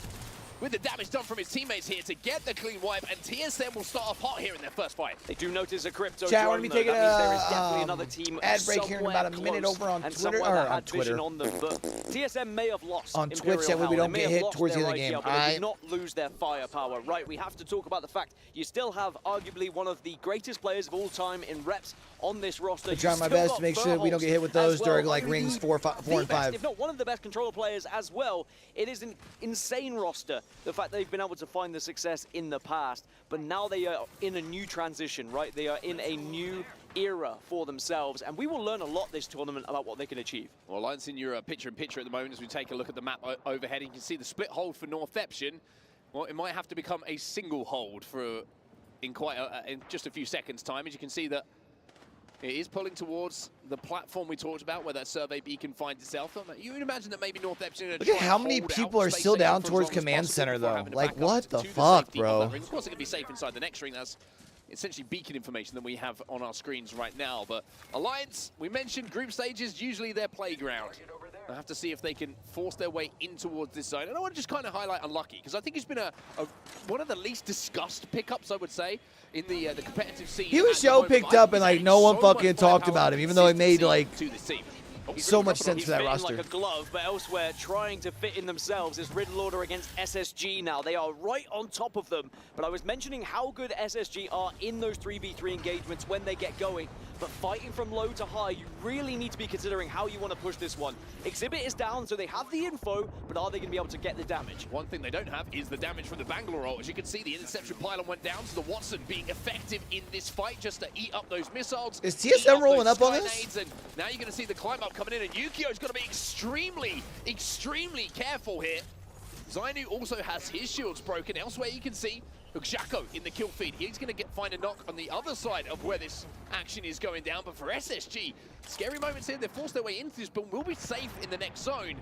with the damage done from his teammates here to get the clean wipe, and TSM will start off hot here in their first fight. They do notice a crypto Chat, drone, we're gonna be though. taking That means there is definitely another team ad break here in about a somewhere minute close over on and Twitter, somewhere or that on had vision on them, but TSM may have lost on Twitch, Imperial that way we Hell. don't They may get have hit lost towards the their end of the game. IGL, but they did not lose their firepower. Right, we have to talk about the fact you still have arguably one of the greatest players of all time in reps on this roster. I'm trying my best to make sure we don't get hit with those during like rings 4 and 5. If not one of the best controller players as well. It is an insane roster, the fact they've been able to find the success in the past, but now they are in a new transition, right? They are in a new era for themselves, and we will learn a lot this tournament about what they can achieve. Well, Alliance in your picture-in-picture at the moment as we take a look at the map overhead. You can see the split hold for Northception. Well, it might have to become a single hold for in just a few seconds' time. As you can see that it is pulling towards the platform we talked about, where that survey beacon finds itself. You would imagine that maybe Northception. Look at how many people are still down towards command center, though. Like, what the fuck, bro? Of course, it can be safe inside the next ring. That's essentially beacon information that we have on our screens right now. But Alliance, we mentioned group stages, usually their playground. I have to see if they can force their way in towards this zone. And I want to just kind of highlight Unlucky, because I think he's been one of the least discussed pickups, I would say, in the competitive scene. He was show picked up and like no one fucking talked about him, even though it made like so much sense for that roster. Like a glove, but elsewhere trying to fit in themselves is Riddle Order against SSG now. They are right on top of them, but I was mentioning how good SSG are in those 3v3 engagements when they get going. But fighting from low to high, you really need to be considering how you want to push this one. Exhibit is down, so they have the info, but are they going to be able to get the damage? One thing they don't have is the damage from the Bangalore ult. As you can see, the interception pylon went down, so the Watson being effective in this fight just to eat up those missiles. Is TSM rolling up on this? And now you're going to see the climb up coming in, and Yukio's going to be extremely careful here. Zainu also has his shields broken. Elsewhere you can see Uxako in the kill feed. He's going to find a knock on the other side of where this action is going down. But for SSG, scary moments here. They've forced their way into this, but will be safe in the next zone.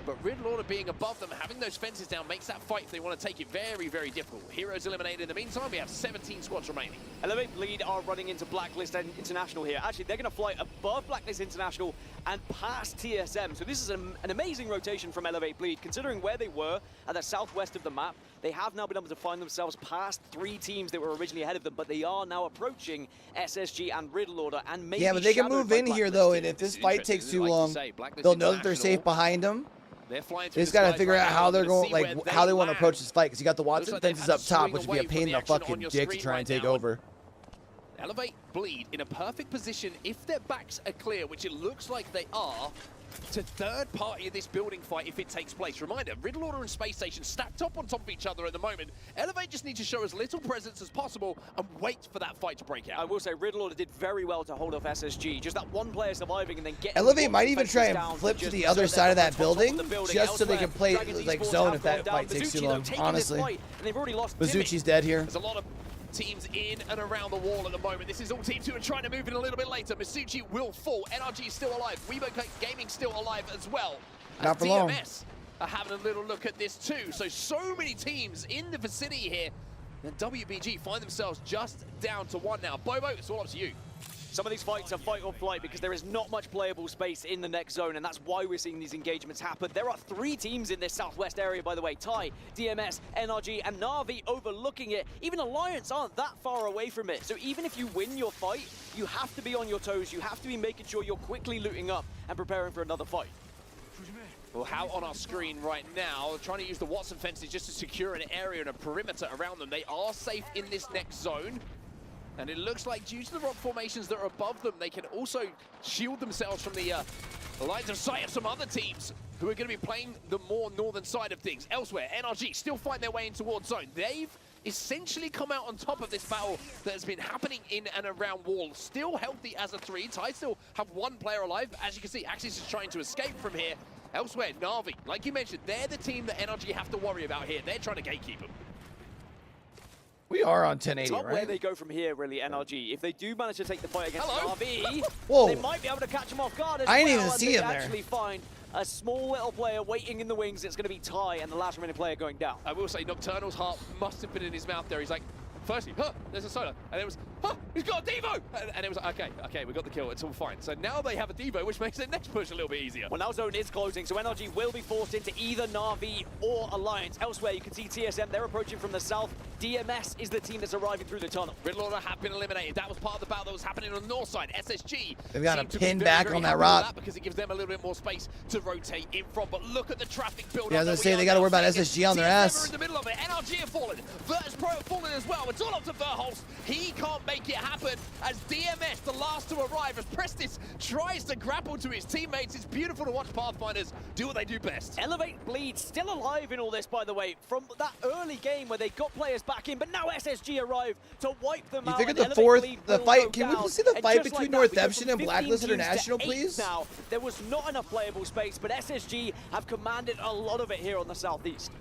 But Riddle Order being above them, having those fences down, makes that fight, if they want to take it, very difficult. Heroes eliminated. In the meantime, we have 17 squads remaining. Elevate Bleed are running into Blacklist International here. Actually, they're going to fly above Blacklist International and past TSM. So this is an amazing rotation from Elevate Bleed, considering where they were at the southwest of the map. They have now been able to find themselves past 3 teams that were originally ahead of them, but they are now approaching SSG and Riddle Order, and maybe yeah, but they can move in here, though, and if this fight takes too long, they'll know that they're safe behind them. They just got to figure out how they're going, like how they want to approach this fight, because you got the Watson fences up top, which would be a pain in the fucking dick to try and take over. Elevate Bleed in a perfect position if their backs are clear, which it looks like they are, to third party of this building fight if it takes place. Reminder, Riddle Order and Space Station stacked up on top of each other at the moment. Elevate just need to show as little presence as possible and wait for that fight to break out. I will say Riddle Order did very well to hold off SSG. Just that one player surviving and then get... Elevate might even try and flip to the other side of that building, just so they can play like zone if that fight takes too long, honestly. Mizuchi's dead here. There's a lot of teams in and around the wall at the moment. This is all Team 2 and trying to move in a little bit later. Mizuchi will fall. NRG is still alive. Weibo Gaming still alive as well. Not for long. DMS are having a little look at this too. So many teams in the vicinity here. And WBG find themselves just down to 1 now. Bobo, it's all up to you. Some of these fights are fight or flight because there is not much playable space in the next zone, and that's why we're seeing these engagements happen. There are 3 teams in this southwest area, by the way. TIE, DMS, NRG, and Na'Vi overlooking it. Even Alliance aren't that far away from it. So even if you win your fight, you have to be on your toes. You have to be making sure you're quickly looting up and preparing for another fight. Well, how on our screen right now, trying to use the Watson fences just to secure an area and a perimeter around them. They are safe in this next zone. And it looks like due to the rock formations that are above them, they can also shield themselves from the lines of sight of some other teams who are going to be playing the more northern side of things. Elsewhere, NRG still find their way in towards zone. They've essentially come out on top of this battle that has been happening in and around wall. Still healthy as a 3. TIE still have 1 player alive. As you can see, Axis is trying to escape from here. Elsewhere, Na'Vi, like you mentioned, they're the team that NRG have to worry about here. They're trying to gatekeep them. We are on It's 1080, not right? where they go from here, really, NRG. If they do manage to take the fight against Na'Vi, Whoa. they might be able to catch them off guard as I didn't well, even and see they him there. actually find a small little player waiting in the wings. It's going to be TIE and the last remaining player going down. I will say Nocturnal's heart must have been in his mouth there. He's like, firstly, there's a solar. And it was, he's got a Devo! And it was like, okay, we got the kill, it's all fine. So now they have a Devo, which makes their next push a little bit easier. Well, now zone is closing, so NRG will be forced into either Na'Vi or Alliance. Elsewhere, you can see TSM, they're approaching from the south. DMS is the team that's arriving through the tunnel. Riddle Order have been eliminated. That was part of the battle that was happening on the north side. SSG. They've got seem a to be pin very, back very on that happy with rock. because it gives them a little bit more space to rotate in front. But look at the traffic build Yeah, I was gonna say, they got to worry about SSG on their ass. in the middle of it. NRG have fallen. Virtus Pro have fallen as well. It's all up to Verholst. He can't make it happen as DMS, the last to arrive, as Prestis tries to grapple to his teammates. It's beautiful to watch Pathfinders do what they do best. Elevate Bleed still alive in all this, by the way, from that early game where they got players back in, but now SSG arrive to wipe them out. You think and of the Elevate fourth, Bleed the will fight, go can we down. see the And fight just between like that, we go Northemption from and 15 Blacklist teams to International, 8 please? Now, there was not enough playable space, but SSG have commanded a lot of it here on the southeast.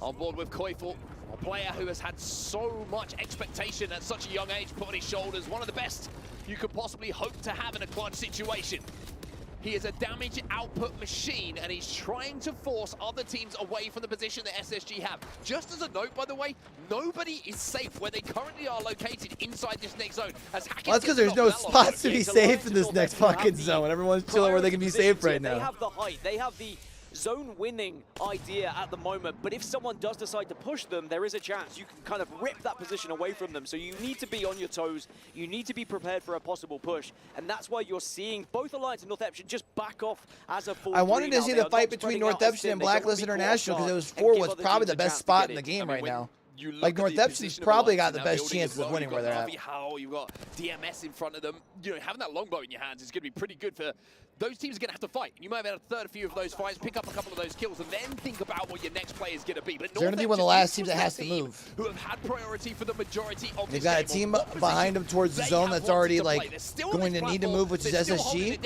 On board with Koifel, a player who has had so much expectation at such a young age put on his shoulders. One of the best you could possibly hope to have in a clutch situation. He is a damage output machine, and he's trying to force other teams away from the position that SSG have. Just as a note, by the way, nobody is safe where they currently are located inside this next zone. Well, that's because there's no spots to be safe in this next fucking zone. Everyone's chilling where they can be safe right They now. have the height, they have the zone-winning idea at the moment, but if someone does decide to push them, there is a chance you can kind of rip that position away from them. So you need to be on your toes, you need to be prepared for a possible push, and that's why you're seeing both Alliance and Northemption just back off as a full I wanted to now. see They the are fight not between spreading out as Northemption thin. and They don't wanna Blacklist be caught off International because guard it was and 4 give was other probably teams the a best chance to spot get in the in. game I mean, right when now. you look Like at the Northemption's position of probably Alliance got the in that best building chances as of well. winning You've where they're got at. Na'Vi Howell, you've got DMS in front of them. You know, having that longbow in your hands is going to be pretty good for those teams are going to have to fight. You might have had a third a few of those fights, pick up a couple of those kills, and then think about what your next play is going to be. But They're going to be one of the last teams that has to move. Who have had priority for the majority of They've this got a game. team behind them towards the zone that's already like going to need to move, which is SSG.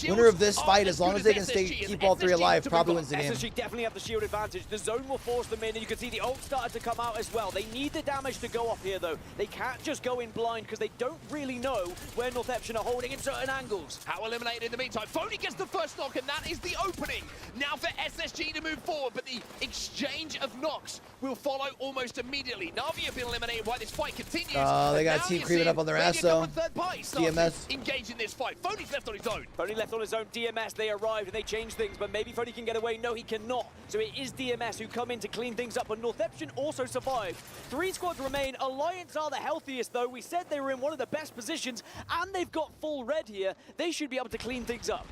Winner of this fight, as long as they can keep all 3 alive, probably wins the game. SSG definitely have the shield advantage. The zone will force them in, and you can see the ult started to come out as well. They need the damage to go off here, though. They can't just go in blind because they don't really know where Northemption are holding in certain angles. How eliminated in the meantime. Phony gets the first knock, and that is the opening. Now for SSG to move forward, but the exchange of knocks will follow almost immediately. Na'Vi have been eliminated while this fight continues. They got a team creeping up on their ass, though. DMS. Engage in this fight. Phony's left on his own. Phony left on his own. DMS, they arrived and they changed things, but maybe Phony can get away. No, he cannot. So it is DMS who come in to clean things up, and Northemption also survived. 3 squads remain. Alliance are the healthiest, though. We said they were in one of the best positions, and they've got full red here. They should be able to clean things up.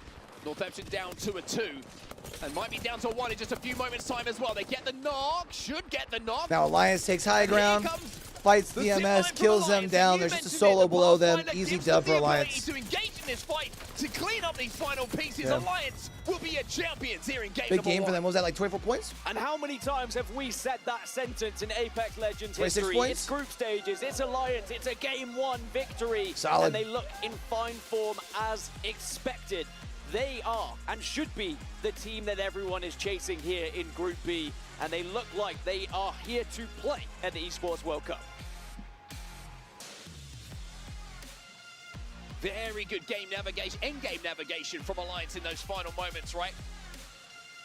Northemption down to a 2, and might be down to 1 in just a few moments' time as well. They get the knock, should get the knock. Now Alliance takes high ground, fights DMS, kills them down. There's just a solo below them. Easy dub for Alliance. To engage in this fight, to clean up these final pieces, Yeah. Alliance will be a champions here in game Big number game for 1. them. What was that, like 24 points? And how many times have we said that sentence in Apex Legends 26 history? points? It's group stages, it's Alliance, it's a game 1 victory. Solid. And they look in fine form as expected. They are and should be the team that everyone is chasing here in Group B. And they look like they are here to play at the Esports World Cup. Very good game navigation, end-game navigation from Alliance in those final moments, right?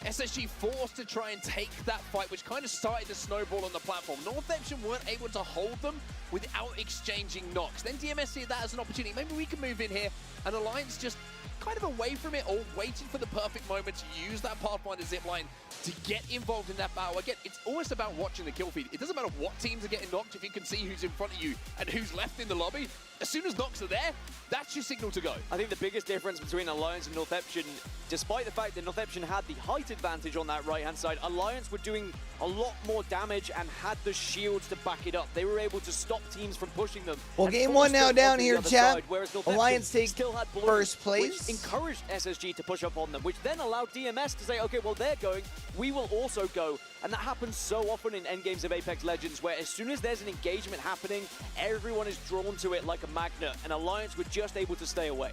SSG forced to try and take that fight, which kind of started the snowball on the platform. Northampton weren't able to hold them without exchanging knocks. Then DMS see that as an opportunity. Maybe we can move in here, and Alliance just kind of away from it all, waiting for the perfect moment to use that Pathfinder zipline to get involved in that battle. Again, it's always about watching the kill feed. It doesn't matter what teams are getting knocked if you can see who's in front of you and who's left in the lobby. As soon as knocks are there, that's your signal to go. I think the biggest difference between Alliance and Northampton, despite the fact that Northampton had the height advantage on that right-hand side, Alliance were doing a lot more damage and had the shields to back it up. They were able to stop teams from pushing them. Well, game one now down here, chat. Alliance takes first place. Which encouraged SSG to push up on them, which then allowed DMS to say, okay, well, they're going, we will also go. And that happens so often in endgames of Apex Legends, where as soon as there's an engagement happening, everyone is drawn to it like a magnet, and Alliance were just able to stay away.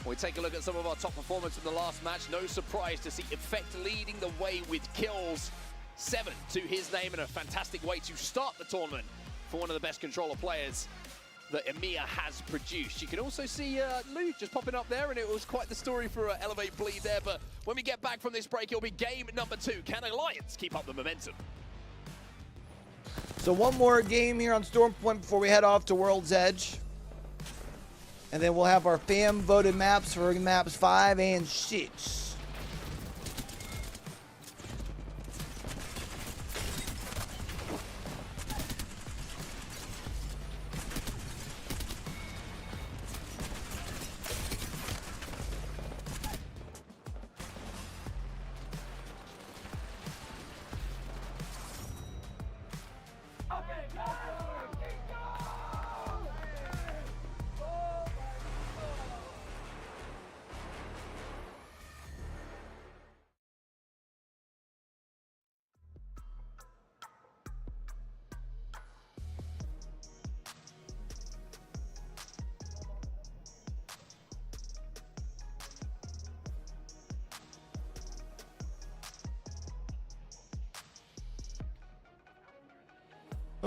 We take a look at some of our top performance in the last match. No surprise to see Effect leading the way with kills. 7 to his name, and a fantastic way to start the tournament for one of the best controller players that EMEA has produced. You can also see Lou just popping up there, and it was quite the story for Elevate Bleed there. But when we get back from this break, it'll be game number 2. Can Alliance keep up the momentum? So one more game here on Stormpoint before we head off to World's Edge. And then we'll have our fan-voted maps for maps 5 and 6.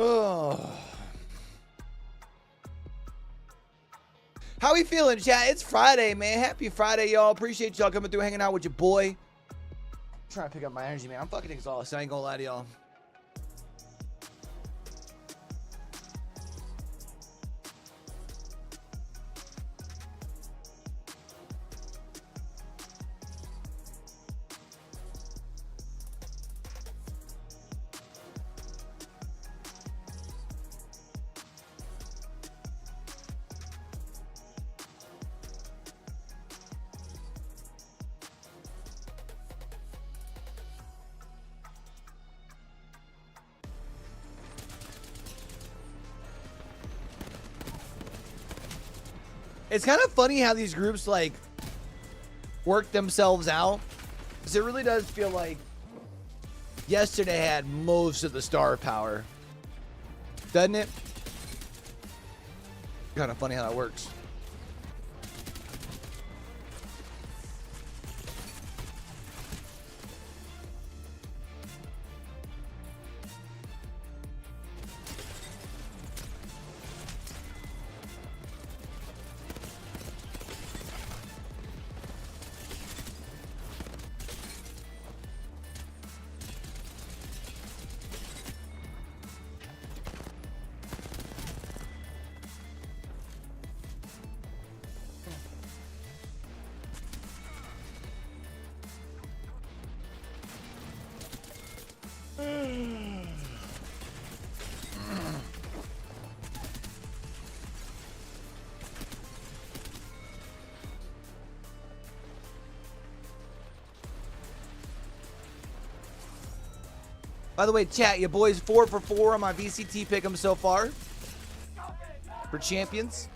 Oh. How we feeling, chat? It's Friday, man. Happy Friday, y'all. Appreciate y'all coming through, hanging out with your boy. Trying to pick up my energy, man. I'm fucking exhausted. I ain't gonna lie to y'all. It's kind of funny how these groups like work themselves out, because it really does feel like yesterday had most of the star power, doesn't it? Kind of funny how that works. By the way, chat, your boy's 4 for 4 on my VCT pick'em so far for champions.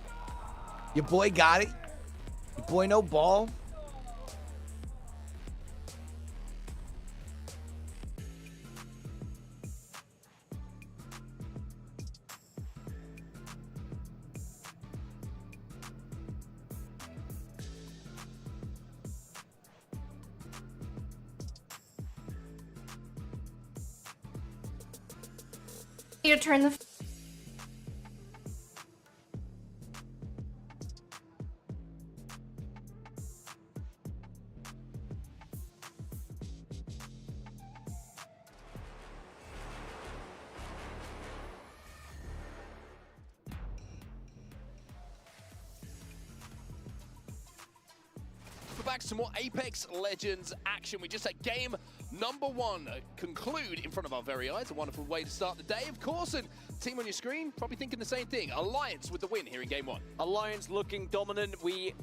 Your boy got it. Your boy no ball. You turn the back to some more Apex Legends action. We just had game number 1 conclude in front of our very eyes. A wonderful way to start the day, of course. And team on your screen probably thinking the same thing. Alliance with the win here in game 1. Alliance looking dominant. We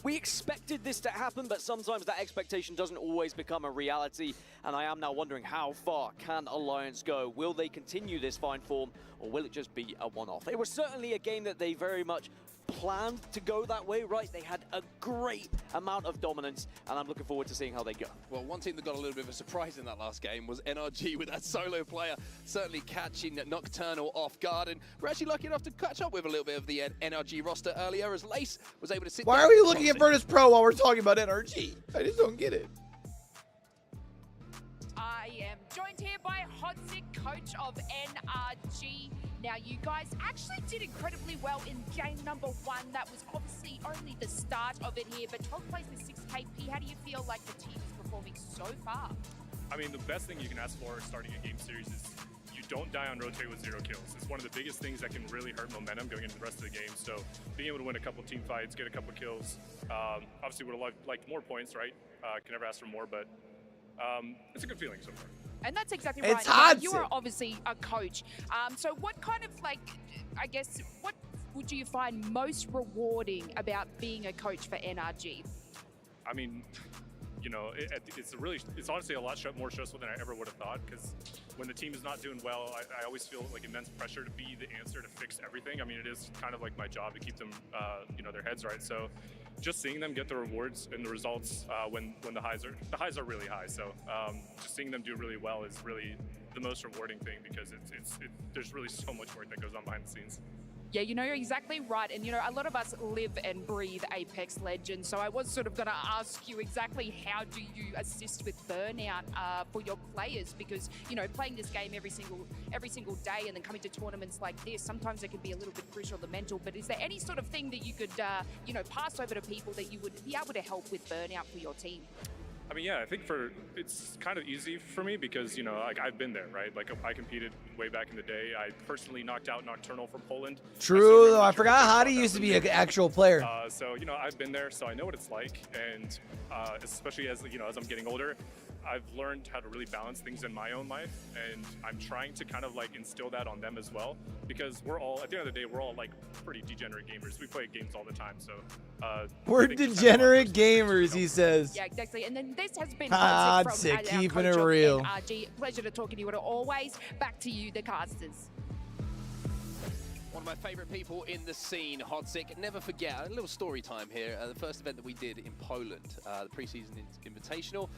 expected this to happen, but sometimes that expectation doesn't always become a reality. And I am now wondering, how far can Alliance go? Will they continue this fine form, or will it just be a one-off? It was certainly a game that they very much planned to go that way, right? They had a great amount of dominance, and I'm looking forward to seeing how they go. Well, one team that got a little bit of a surprise in that last game was NRG with that solo player certainly catching Nocturnal off guard, and we're actually lucky enough to catch up with a little bit of the NRG roster earlier as Lace was able to sit Why down. are we looking at Virtus Pro while we're talking about NRG? I just don't get it. I am joined here by Hodzik, coach of NRG. Now, you guys actually did incredibly well in game number 1. That was obviously only the start of it here, but 12 plays with 6 KP. How do you feel like the team is performing so far? I mean, the best thing you can ask for starting a game series is you don't die on rotate with 0 kills. It's one of the biggest things that can really hurt momentum going into the rest of the game. So being able to win a couple team fights, get a couple kills, obviously would have liked more points, right? Can never ask for more, but it's a good feeling so far. And that's exactly It's right. Now, hard you to- are obviously a coach. So what kind of, like, I guess, what would you find most rewarding about being a coach for NRG? I mean, you know, it's honestly a lot more stressful than I ever would have thought, because when the team is not doing well, I always feel like immense pressure to be the answer to fix everything. I mean, it is kind of like my job to keep them, you know, their heads right. So just seeing them get the rewards and the results when the highs are really high. So just seeing them do really well is really the most rewarding thing, because there's really so much work that goes on behind the scenes. Yeah, you know, you're exactly right. And, you know, a lot of us live and breathe Apex Legends. So I was sort of going to ask you exactly how do you assist with burnout for your players? Because, you know, playing this game every single day and then coming to tournaments like this, sometimes it can be a little bit crucial, the mental. But is there any sort of thing that you could, you know, pass over to people that you would be able to help with burnout for your team? I mean, yeah, I think it's kind of easy for me because, you know, like I've been there, right? Like I competed way back in the day. I personally knocked out Nocturnal for Poland. True, though. I forgot Hadi used to be an actual player. So, you know, I've been there, so I know what it's like. And especially as, you know, as I'm getting older, I've learned how to really balance things in my own life. And I'm trying to kind of like instill that on them as well, because we're all, at the end of the day, we're all like pretty degenerate gamers. We play games all the time. So we're degenerate gamers, he says. Yeah, exactly. And then this has been Hodzik, from keeping our it coach of real. NRG. Pleasure to talking to you as always. Back to you, the casters. One of my favorite people in the scene, Hodzik. Never forget, a little story time here. The first event that we did in Poland, the preseason invitational.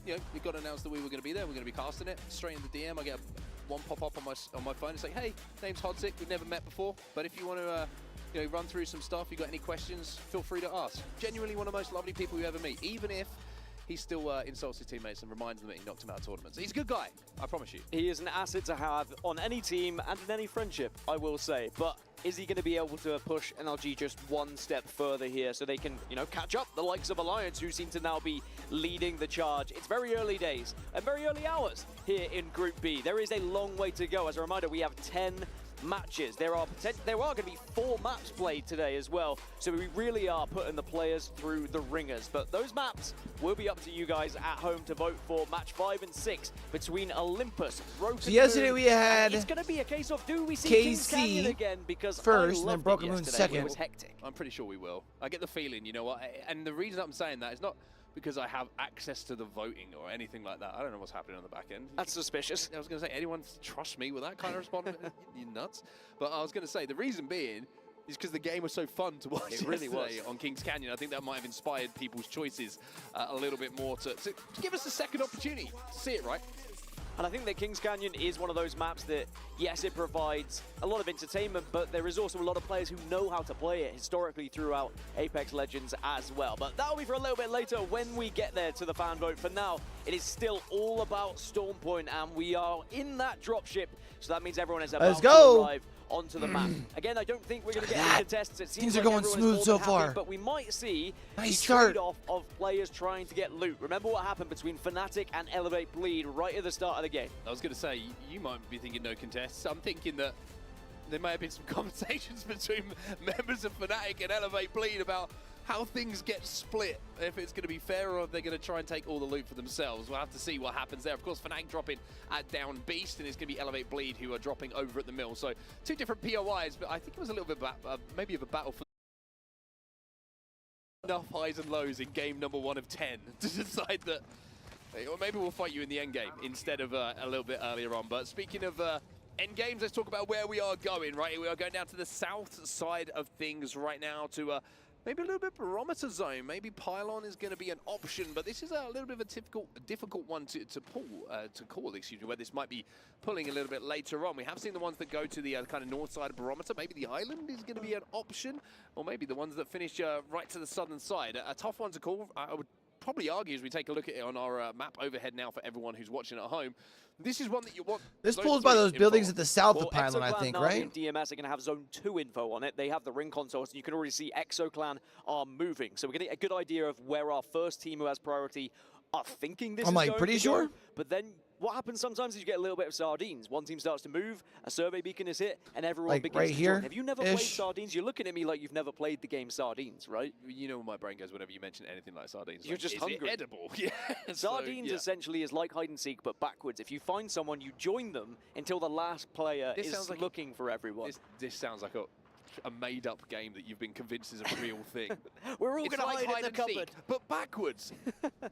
You know, we got announced that we were going to be there. We're going to be casting it. Straight in the DM, I get one pop up on my phone. It's like, hey, name's Hodzik. We've never met before, but if you want to, you know, run through some stuff, you got any questions, feel free to ask. Genuinely one of the most lovely people you ever meet, even if he still insults his teammates and reminds them that he knocked him out of tournaments. He's a good guy, I promise you. He is an asset to have on any team and in any friendship, I will say. But is he going to be able to push NRG just one step further here so they can, you know, catch up the likes of Alliance, who seem to now be leading the charge? It's very early days and very early hours here in Group B. There is a long way to go. As a reminder, we have 10 matches. There are going to be 4 maps played today as well, so we really are putting the players through the ringers. But those maps will be up to you guys at home to vote for. Match 5 and 6 between Olympus, Broken So yesterday Moon, we had and it's going to be a case of, do we see Kings KC Canyon again? Because first, I and then loved Broken it Moon yesterday. second. It was hectic. I'm pretty sure we will. I get the feeling, you know what, and the reason I'm saying that is not because I have access to the voting or anything like that. I don't know what's happening on the back end. That's suspicious. I was going to say, anyone trust me with that kind of response? You nuts? But I was going to say, the reason being is because the game was so fun to watch. It really was. On Kings Canyon. I think that might have inspired people's choices a little bit more to give us a second opportunity to see it, right? And I think that Kings Canyon is one of those maps that, yes, it provides a lot of entertainment, but there is also a lot of players who know how to play it historically throughout Apex Legends as well. But that'll be for a little bit later when we get there to the fan vote. For now, it is still all about Storm Point, and we are in that dropship, so that means everyone is about to arrive onto the map. Again, I don't think we're going to get any contests. It seems Things like are going everyone is smooth more so than happy, far. but we might see Nice the start. trade-off of players trying to get loot. Remember what happened between Fnatic and Elevate Bleed right at the start of the game? I was going to say, you might be thinking no contests. I'm thinking that there may have been some conversations between members of Fnatic and Elevate Bleed about how things get split, if it's going to be fair or if they're going to try and take all the loot for themselves. We'll have to see what happens there. Of course, Fnatic dropping at Down Beast, and it's going to be Elevate Bleed who are dropping over at the mill. So 2 different POIs, but I think it was a little bit maybe of a battle for enough highs and lows in game number 1 of 10 to decide that, or maybe we'll fight you in the end game instead of a little bit earlier on. But speaking of end games, let's talk about where we are going, right? We are going down to the south side of things right now to maybe a little bit barometer zone. Maybe Pylon is going to be an option, but this is a little bit of a difficult one to call, excuse me, where this might be pulling a little bit later on. We have seen the ones that go to the kind of north side of barometer. Maybe the island is going to be an option, or maybe the ones that finish right to the southern side. A tough one to call. I would probably argue as we take a look at it on our map overhead now for everyone who's watching at home. This is one that you want. This pulls by those buildings at the south of Pylon, I think, right? And DMS are going to have Zone 2 info on it. They have the ring consoles, and you can already see ExoClan are moving. So we're getting a good idea of where our first team who has priority are thinking this is going pretty to sure. Go. But then what happens sometimes is you get a little bit of sardines. One team starts to move, a survey beacon is hit, and everyone begins right to here. join. Have you never played Sardines? You're looking at me like you've never played the game Sardines, right? You know where my brain goes whenever you mention anything like Sardines. You're just hungry. Is it edible? Yeah. Sardines essentially is like hide and seek, but backwards. If you find someone, you join them until the last player is looking for everyone. This sounds like a made-up game that you've been convinced is a real thing. We're all going to hide in the cupboard. Seek, but backwards,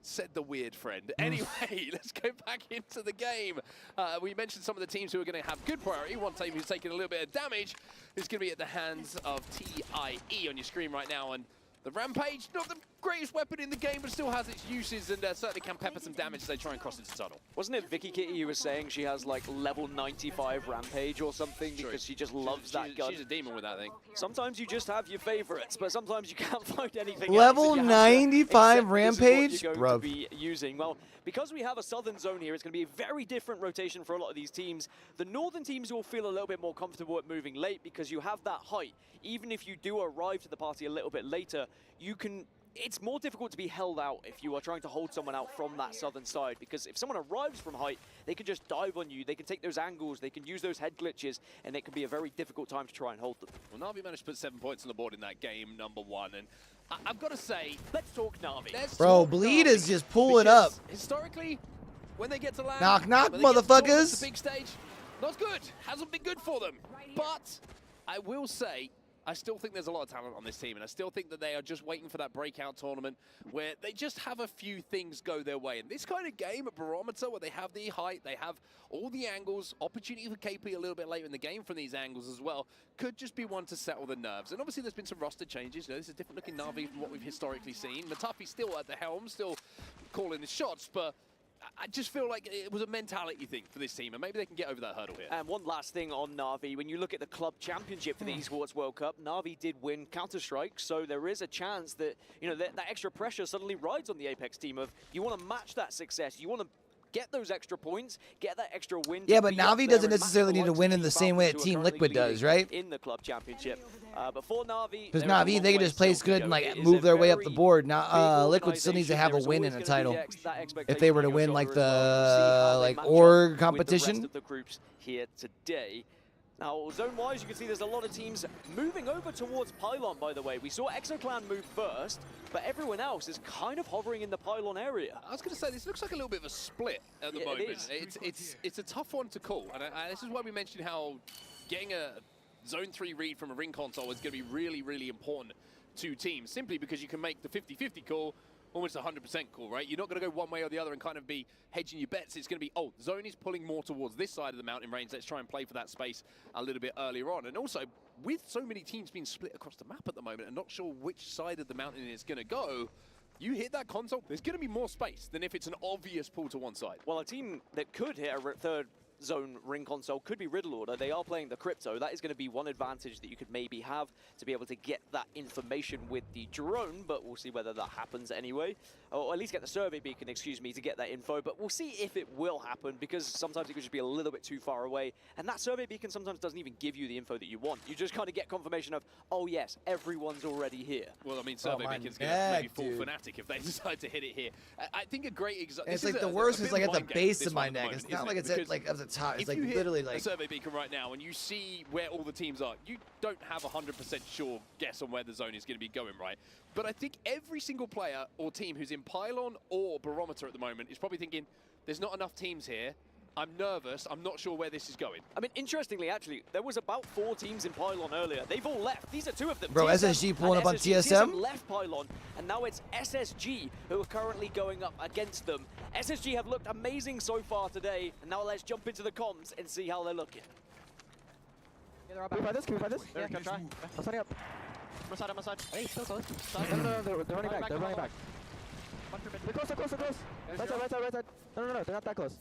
said the weird friend. Anyway, let's go back into the game. We mentioned some of the teams who are going to have good priority. One team who's taking a little bit of damage is going to be at the hands of TIE on your screen right now. And the Rampage, not the greatest weapon in the game, but still has its uses and certainly can pepper some damage as they try and cross into tunnel. Wasn't it Vicky Kitty who was saying she has like level 95 Rampage or something because she just loves that gun? She's a demon with that thing. Sometimes you just have your favorites, but sometimes you can't find anything level else 95 Rampage, bro. You're going to be using. Well, because we have a southern zone here, it's going to be a very different rotation for a lot of these teams. The northern teams will feel a little bit more comfortable at moving late because you have that height. Even if you do arrive to the party a little bit later, you can... It's more difficult to be held out if you are trying to hold someone out from that southern side, because if someone arrives from height, they can just dive on you, they can take those angles, they can use those head glitches, and it can be a very difficult time to try and hold them. Well, Na'Vi managed to put 7 points on the board in that game, number 1, and I've got to say, let's talk Na'Vi. Bro, Bleed is just pulling up. Historically, when they get to land, knock, knock, motherfuckers. The big stage, not good. Hasn't been good for them. But I will say, I still think there's a lot of talent on this team, and I still think that they are just waiting for that breakout tournament where they just have a few things go their way. And this kind of game at Barometer, where they have the height, they have all the angles, opportunity for KP a little bit later in the game from these angles as well, could just be one to settle the nerves. And obviously there's been some roster changes. You know, this is different looking Na'Vi from what we've historically seen. Matafi's still at the helm, still calling the shots, but I just feel like it was a mentality thing for this team, and maybe they can get over that hurdle here. And one last thing on Na'Vi, when you look at the club championship for the Esports World Cup, Na'Vi did win Counter-Strike, so there is a chance that, you know, that extra pressure suddenly rides on the Apex team of, you want to match that success, you want to get those extra points, get that extra win. Yeah, but Na'Vi doesn't necessarily need to win in the same way that Team Liquid does, right? In the club championship. But for Na'Vi, because Na'Vi, they can just place good and like move their way up the board. Now, Liquid still needs to have a win in a title if they were to win like the org competition. The groups here today. Now, zone-wise, you can see there's a lot of teams moving over towards Pylon, by the way. We saw ExoClan move first, but everyone else is kind of hovering in the Pylon area. I was going to say, this looks like a little bit of a split at the moment. It's a tough one to call, and this is why we mentioned how getting a Zone 3 read from a ring console is going to be really, really important to teams, simply because you can make the 50-50 call almost 100% call, right? You're not going to go one way or the other and kind of be hedging your bets. It's going to be, oh, Zone is pulling more towards this side of the mountain range. Let's try and play for that space a little bit earlier on. And also, with so many teams being split across the map at the moment and not sure which side of the mountain it's going to go, you hit that console, there's going to be more space than if it's an obvious pull to one side. Well, a team that could hit a third zone ring console could be Riddle Order. They are playing the crypto. That is going to be one advantage that you could maybe have to be able to get that information with the drone, but we'll see whether that happens anyway. Or at least get the survey beacon, excuse me, to get that info. But we'll see if it will happen, because sometimes it could just be a little bit too far away. And that survey beacon sometimes doesn't even give you the info that you want. You just kind of get confirmation of, oh yes, everyone's already here. Well, I mean, survey beacon's going to maybe fall Fnatic if they decide to hit it here. I think a great example. It's like the worst is like at the base of my neck. It's not like it's at like it's hot. It's if like you hit literally a like. survey beacon right now and you see where all the teams are, you don't have a 100% sure guess on where the zone is going to be going, right? But I think every single player or team who's in Pylon or Barometer at the moment is probably thinking, there's not enough teams here. I'm nervous. I'm not sure where this is going. I mean, interestingly, actually, there was about 4 teams in Pylon earlier. They've all left. These are 2 of them. Bro, TSM SSG pulling and up on SSG. TSM? TSM left Pylon, and now it's SSG who are currently going up against them. SSG have looked amazing so far today, and now let's jump into the comms and see how they're looking. Yeah, they're all back. Can we fight this? Yeah, can try. I'm setting up. I'm on side. Hey, still close. No, they're running back. They're running back. They're close, they're close, they're close. Right side, right side. No, they're not that close.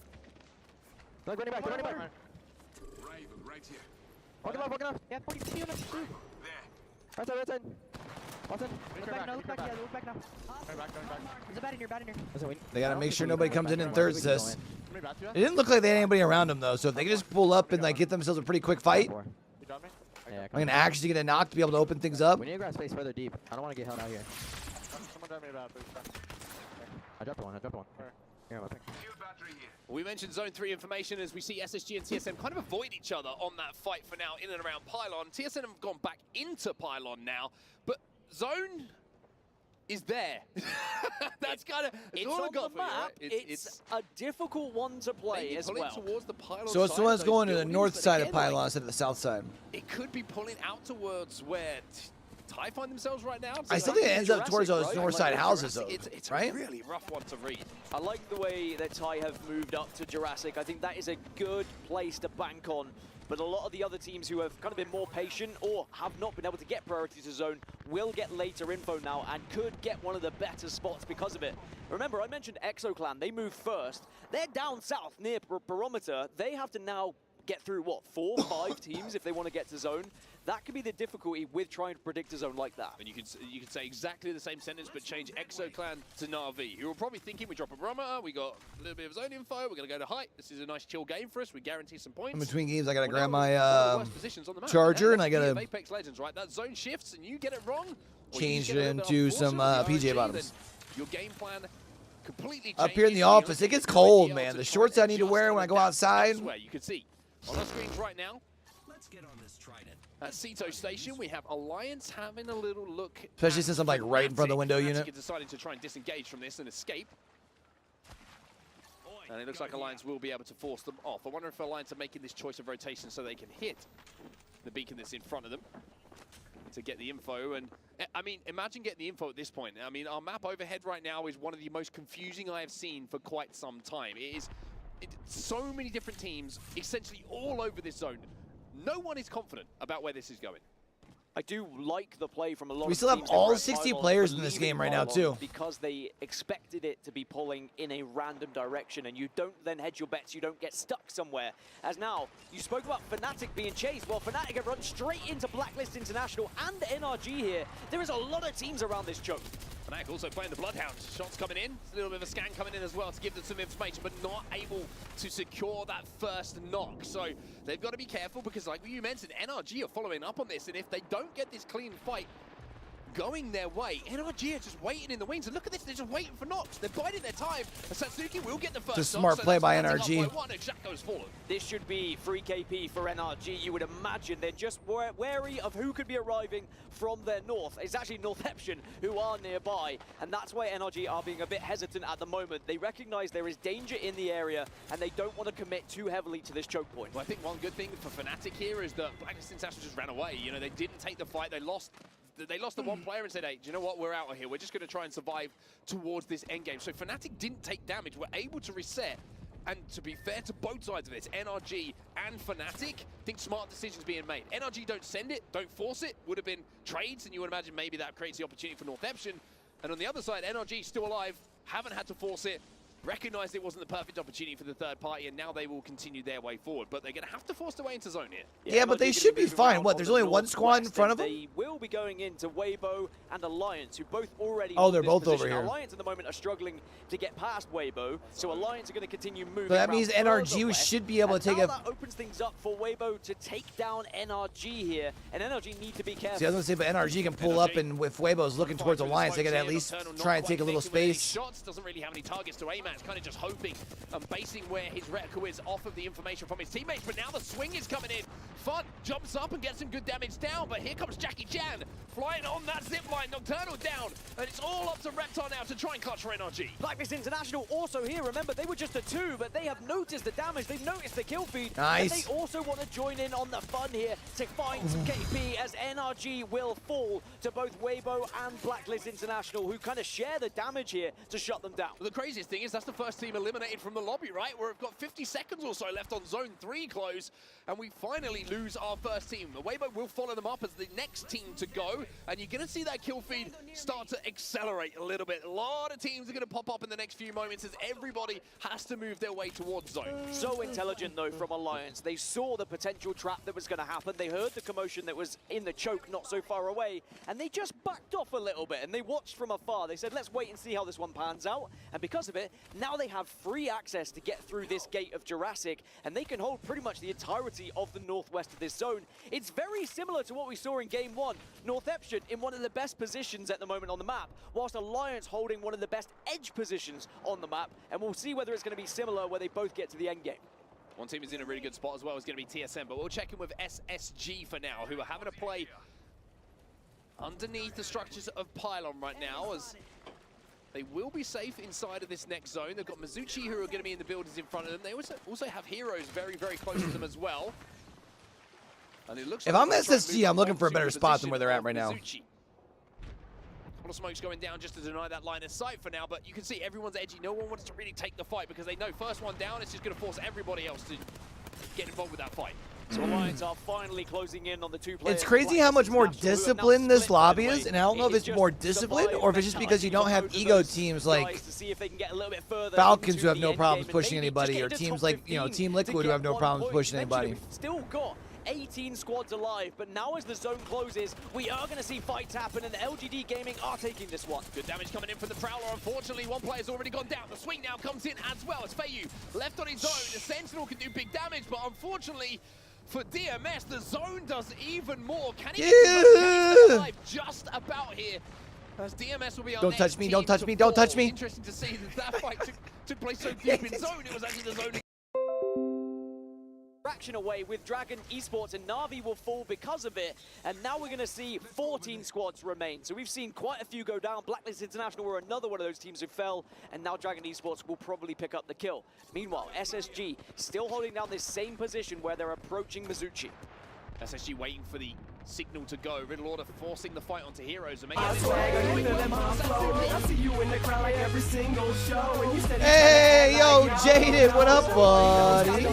They're running back, they're running back. Raven, right here. Walking off. Yeah, fucking see him. There. Right side. Watson. Look back now, look back. Yeah, look back now. Going back. There's a bat in here, They gotta make sure nobody comes in third, sis. It didn't look like they had anybody around them though, so if they can just pull up and like get themselves a pretty quick fight, Yeah, I'm gonna actually get a knock to be able to open things up. We need to grab space further deep. I don't want to get held out here. Someone drive me about, please. I dropped one. Here, I'm up here. We mentioned Zone 3 information as we see SSG and TSM kind of avoid each other on that fight for now in and around Pylon. TSM have gone back into Pylon now, but Zone is there. That's kind of It's on the map. It's a difficult one to play as well. Towards the Pylon So it's the side, one that's those going to the buildings, north but side of again, like, Pylon instead of the south side. it could be pulling out towards where TIE find themselves right now. I still think it ends up towards those north side houses though, It's right? a really rough one to read. I like the way that TIE have moved up to Jurassic. I think that is a good place to bank on. But a lot of the other teams who have kind of been more patient or have not been able to get priority to zone will get later info now and could get one of the better spots because of it. Remember, I mentioned ExoClan. They move first. They're down south near Barometer. They have to now get through, what, 4 or 5 teams if they want to get to zone. That could be the difficulty with trying to predict a zone like that. And you could say exactly the same sentence, but change ExoClan to Na'Vi. You were probably thinking, we drop a barometer, we got a little bit of zone info, we're going to go to height. This is a nice chill game for us. We guarantee some points. In between games, I gotta grab my charger and I gotta Apex Legends, right? That zone shifts and you get it wrong. change it into some PJ bottoms. Your game plan completely Up here in the office, it gets cold, man. The shorts I need to wear when I go outside. You can see on our screens right now. Let's get on this Trident. At Ceto Station, we have Alliance having a little look. Especially since I'm like right in front of the window unit. Deciding to try and disengage from this and escape. And it looks like Alliance will be able to force them off. I wonder if Alliance are making this choice of rotation so they can hit the beacon that's in front of them to get the info. And I mean, imagine getting the info at this point. I mean, our map overhead right now is one of the most confusing I have seen for quite some time. It is so many different teams essentially all over this zone. No one is confident about where this is going. I do like the play from a lot of We still have teams all that were at 60 Pylon, players in this believing game right now, Pylon too. Because they expected it to be pulling in a random direction, and you don't then hedge your bets, you don't get stuck somewhere. As now, you spoke about Fnatic being chased. Well, Fnatic have run straight into Blacklist International and NRG here. There is a lot of teams around this choke. Fnatic also playing the Bloodhounds. Shots coming in. A little bit of a scan coming in as well to give them some information, but not able to secure that first knock. So they've got to be careful because, like you mentioned, NRG are following up on this, and if they don't get this clean fight going their way, NRG are just waiting in the wings. And look at this, they're just waiting for knocks. They're biding their time. And Satsuki will get the first It's a knock, smart so play that's by Fnatic up NRG. by 1, and Jacko's fallen. This should be free KP for NRG. You would imagine they're just wary of who could be arriving from their north. It's actually Northeption who are nearby, and that's why NRG are being a bit hesitant at the moment. They recognize there is danger in the area, and they don't want to commit too heavily to this choke point. Well, I think one good thing for Fnatic here is that Blacklist International just ran away. You know, they didn't take the fight. They lost the one player and said, hey, do you know what? We're out of here. We're just going to try and survive towards this endgame. So Fnatic didn't take damage. We're able to reset. And to be fair to both sides of this, NRG and Fnatic, think smart decisions being made. NRG don't send it, don't force it. Would have been trades, and you would imagine maybe that creates the opportunity for Northeption. And on the other side, NRG still alive, haven't had to force it. Recognized it wasn't the perfect opportunity for the third party, and now they will continue their way forward. But they're going to have to force their way into zone here. Yeah, but they should be fine. What, there's only one squad in front of them? They will be going into Weibo and Alliance, who both already Oh, hold they're this both position. over here. Alliance at the moment are struggling to get past Weibo, so Alliance are going to continue moving. So that around means further NRG west, should be able to and take now a... that opens things up for Weibo to take down NRG here, and NRG need to be careful. See, I was going to say, but NRG can pull up, and if Weibo's looking towards Alliance, they can at least try and take a little space. Shots doesn't really have any targets to aim match, kind of just hoping and basing where his reticle is off of the information from his teammates. But now the swing is coming in. Fun jumps up and gets some good damage down, but here comes Jackie Chan flying on that zipline. Nocturnal down, and it's all up to Reptar now to try and clutch for NRG. Blacklist International also here. Remember, they were just a 2, but they have noticed the damage. They've noticed the kill feed. Nice. And they also want to join in on the fun here to find some KP as NRG will fall to both Weibo and Blacklist International, who kind of share the damage here to shut them down. Well, the craziest thing is that's the first team eliminated from the lobby, right? Where we've got 50 seconds or so left on Zone 3 close, and we finally lose our first team. Weibo will follow them up as the next team to go, and you're going to see that kill feed start to accelerate a little bit. A lot of teams are going to pop up in the next few moments as everybody has to move their way towards Zone. So intelligent, though, from Alliance. They saw the potential trap that was going to happen. They heard the commotion that was in the choke not so far away, and they just backed off a little bit, and they watched from afar. They said, let's wait and see how this one pans out, and because of it, now they have free access to get through this gate of Jurassic, and they can hold pretty much the entirety of the northwest of this zone. It's very similar to what we saw in Game 1. Northeption in one of the best positions at the moment on the map, whilst Alliance holding one of the best edge positions on the map, and we'll see whether it's going to be similar where they both get to the end game. One team is in a really good spot as well, is going to be TSM, but we'll check in with SSG for now, who are having to play underneath the structures of Pylon right now, as they will be safe inside of this next zone. They've got Mizuchi, who are going to be in the buildings in front of them. They also have Heroes very, very close to them as well. And it looks If like I'm SSG, I'm looking for a better spot than where they're at right now. Mizuchi. A lot of smoke's going down just to deny that line of sight for now, but you can see everyone's edgy. No one wants to really take the fight because they know first one down, it's just going to force everybody else to get involved with that fight. So Alliance are finally closing in on the two players. It's crazy how much more disciplined this lobby is, and I don't know if it's more disciplined or if it's just because you don't have ego teams like Falcons who have no problems pushing anybody, or teams like, you know, Team Liquid who have no problems pushing anybody. We've still got 18 squads alive, but now as the zone closes, we are going to see fights happen, and the LGD Gaming are taking this one. Good damage coming in from the Prowler. Unfortunately, one player's already gone down. The swing now comes in as well as Feiyu left on his own. The Sentinel can do big damage, but unfortunately for DMS, the zone does even more. Can he get alive just about here? As DMS will be on. Don't touch me, don't touch me, don't touch me. Interesting to see that fight took place so deep in zone. It was actually the zone. Fraction away with Dragon Esports, and Na'Vi will fall because of it, and now we're going to see 14 squads remain. So we've seen quite a few go down. Blacklist International were another one of those teams who fell, and now Dragon Esports will probably pick up the kill. Meanwhile, SSG still holding down this same position where they're approaching Mizuchi. SSG waiting for the signal to go. Riddle Order forcing the fight onto Heroes. Hey, yo, Jaded, what up, buddy?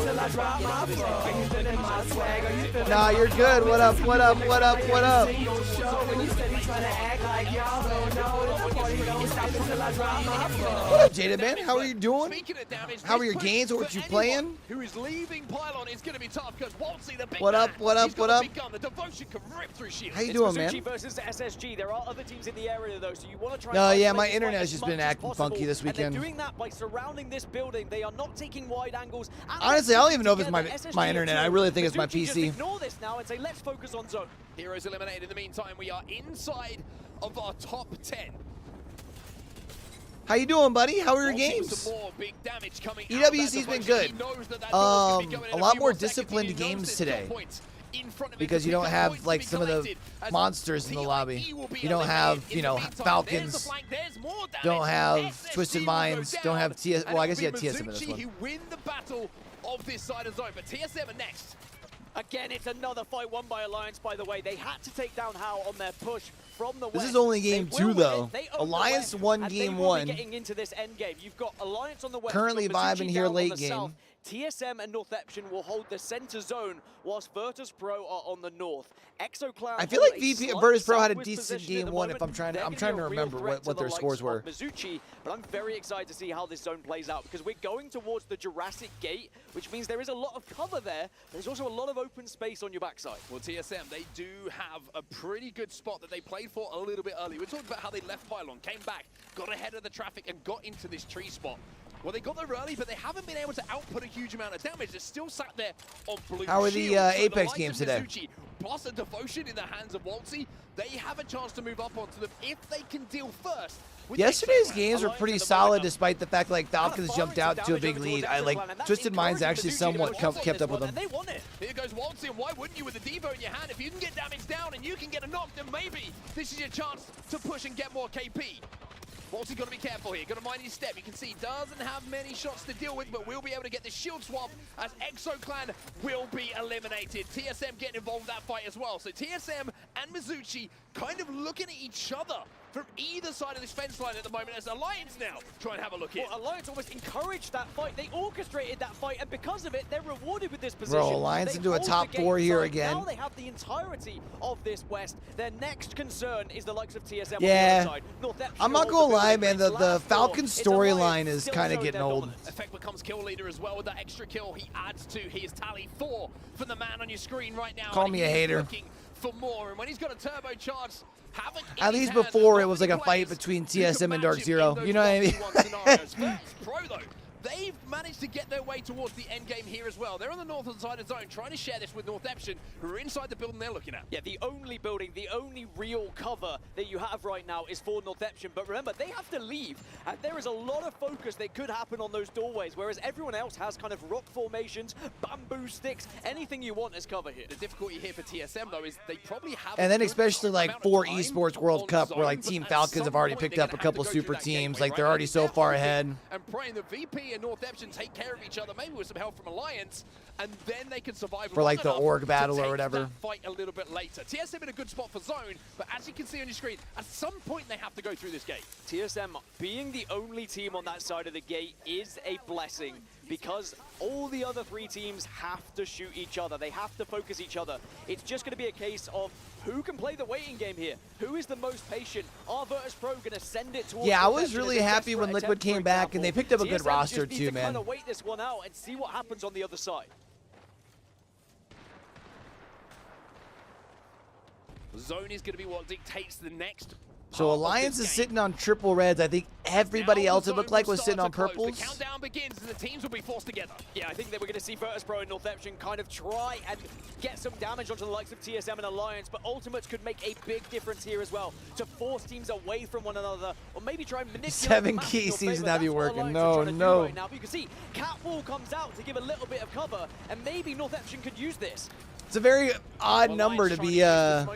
Nah, you're good. What up, what up, what up, what up? What up, Jaded, man? How are you doing? How are your games? What you playing? Who is leaving Pylon is going to be tough because Waltzy, the big what up, what up, what up? The devotion can rip through shields. How you doing, man? Mizuchi versus SSG. There are other teams in the area though, so you want to try. No, yeah, my internet has just been acting funky this weekend. And they're doing that by surrounding this building. They are not taking wide angles. Honestly, I don't even know if it's my internet. I really think it's my PC. Just ignore this now and say, let's focus on zone. Heroes eliminated. In the meantime, we are inside of our top 10. How you doing, buddy? How are your games? EWC's been good. A lot more disciplined games today. Because you don't have like some of the monsters in the lobby. You don't have, you know, Falcons. Don't have Twisted Minds. Don't have TS. Well, I guess you had TSM in this one. Who win the battle of this side of zone, but TSM are next. Again, it's another fight won by Alliance, by the way. They had to take down Hao on their push from the west. This is only game 2, though. Alliance won game 1. Getting into this end game. You've got Alliance on the west. Currently vibing here late game. South. TSM and Northeption will hold the center zone, whilst Virtus Pro are on the north. Exocloud. I feel like Virtus Pro had a decent game 1. If I'm trying to remember what their scores were. Mizuchi, but I'm very excited to see how this zone plays out because we're going towards the Jurassic Gate, which means there is a lot of cover there. But there's also a lot of open space on your backside. Well, TSM, they do have a pretty good spot that they played for a little bit early. We talked about how they left Pylon, came back, got ahead of the traffic, and got into this tree spot. Well, they got there early, but they haven't been able to output a huge amount of damage. They're still sat there on blue How are the shields. So Apex likes games of today? Mizuchi, plus a devotion in the hands of Waltzy, they have a chance to move up onto them if they can deal first. Yesterday's games were pretty solid despite the fact like Falcons jumped out to a big lead. I like Twisted Minds actually somewhat kept up with them. They want it. Here goes Waltzy, and why wouldn't you with the Devo in your hand? If you can get damage down and you can get a knock, then maybe this is your chance to push and get more KP. Waltzy got to be careful here, got to mind his step. You can see doesn't have many shots to deal with, but will be able to get the shield swap as Exo Clan will be eliminated. TSM getting involved in that fight as well. So TSM and Mizuchi kind of looking at each other from either side of this fence line at the moment as Alliance now try and have a look in. Well, Alliance almost encouraged that fight. They orchestrated that fight, and because of it, they're rewarded with this position. Bro, Alliance They into a hold top the 4 game here tight. again. Now they have the entirety of this West. Their next concern is the likes of TSM Yeah. on the other side. I'm not gonna lie, man. The Falcons storyline is kind of getting old. Effect becomes kill leader as well with that extra kill he adds to his tally. 4 for the man on your screen right now. Call me a hater. Looking for more, and when he's got a turbocharged Havoc in At his least hands, before there's it was like a not fight many between players who TSM can and Dark match him Zero. in You know what I mean? those 1v1 scenarios. Virtus Pro though, they've managed to get their way towards the end game here as well. They're on the northern side of zone, trying to share this with North Epson, who are inside the building they're looking at. Yeah, the only building, the only real cover that you have right now is for North Epson. But remember, they have to leave. And there is a lot of focus that could happen on those doorways, whereas everyone else has kind of rock formations, bamboo sticks, anything you want is cover here. The difficulty here for TSM, though, is they probably have... And then especially like for Esports World Cup, where like Team Falcons have already picked up a couple super teams. Like they're already so far ahead. And praying that VP and North Epson take care of each other, maybe with some help from Alliance, and then they can survive For like the long org enough battle to or take whatever. that fight a little bit later. TSM in a good spot for zone, but as you can see on your screen, at some point they have to go through this gate. TSM being the only team on that side of the gate is a blessing because all the other 3 teams have to shoot each other. They have to focus each other. It's just going to be a case of who can play the waiting game here? Who is the most patient? Are Virtus Pro going to send it towards Yeah, I North was Epson really as a happy when desperate Liquid attempt, came for back and they example? picked up a good TSM roster just need too, to man. kind of wait this one out and see what happens on the other side. Zone is going to be what dictates the next. So Alliance is sitting on triple reds. I think everybody else it looked like was sitting on The purples. countdown begins and the teams will be forced together. Yeah, I think that we're going to see Virtus Pro and North Epson kind of try and get some damage onto the likes of TSM and Alliance, but Ultimates could make a big difference here as well to force teams away from one another, or maybe try and manipulate 7 the map in keys your seems favor. to not be That's what working. Alliance No, are trying to do no. right now. But you can see Catwall comes out to give a little bit of cover, and maybe North Epson could use this. It's a very odd number to be the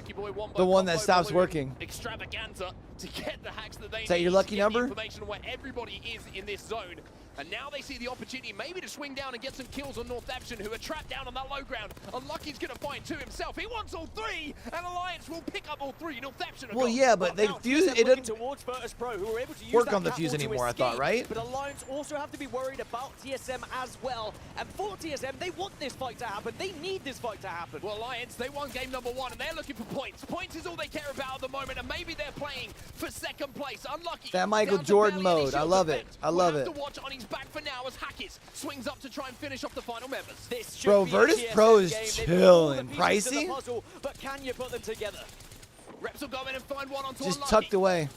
one that stops working. Extravaganza to get the hacks that they Is that need your lucky to get number? the information where everybody is in this zone. And now they see the opportunity maybe to swing down and get some kills on North Epson, who are trapped down on that low ground. Unlucky's going to find 2 himself. He wants all 3, and Alliance will pick up all 3. North Epson are Well, gone. yeah, but they fuse it. Doesn't Towards Virtus Pro, who were able to use work that on the Catwall fuse to anymore, I thought, escape, right? But Alliance also have to be worried about TSM as well. And for TSM, they want this fight to happen. They need this fight to happen. Well, Alliance, they won game number 1, and they're looking for points. Points is all they care about at the moment, and maybe they're playing for 2nd place. Unlucky. That Michael Down to Jordan barely any mode. I shield love it. effect. I love we'll it. have to watch on his back for now as Hackett swings up to try and finish off the final members. This should Bro, be a Virtus TSM Pro is game. They've got all the chilling. pieces to the Pricey? puzzle, but can you put them together? Reps will go in and find one onto Just Unlucky. tucked away.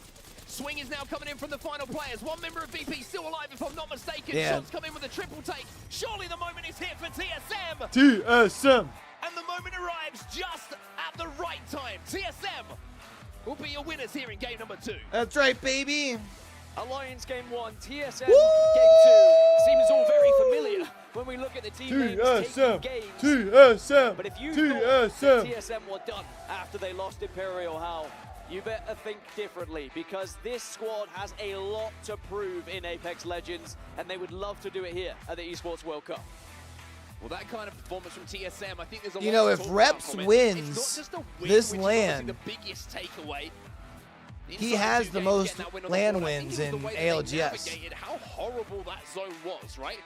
Swing is now coming in from the final players. One member of VP still alive, if I'm not mistaken. Yeah. Shots come in with a triple take. Surely the moment is here for TSM. TSM. And the moment arrives just at the right time. TSM will be your winners here in game number 2. That's right, baby. Alliance game 1, TSM Woo! game 2. Seems all very familiar when we look at the team names taking games. TSM. But if you thought that TSM were done after they lost Imperial Hal, you better think differently, because this squad has a lot to prove in Apex Legends, and they would love to do it here at the Esports World Cup. Well, that kind of performance from TSM, I think there's a You lot know, to if talk Reps about from it. wins It's not just a win, this which is LAN, obviously the biggest takeaway. he Inside has 2 the games, most getting that win on the LAN board, I think wins it was in the way that they ALGS. navigated how horrible that zone was, right?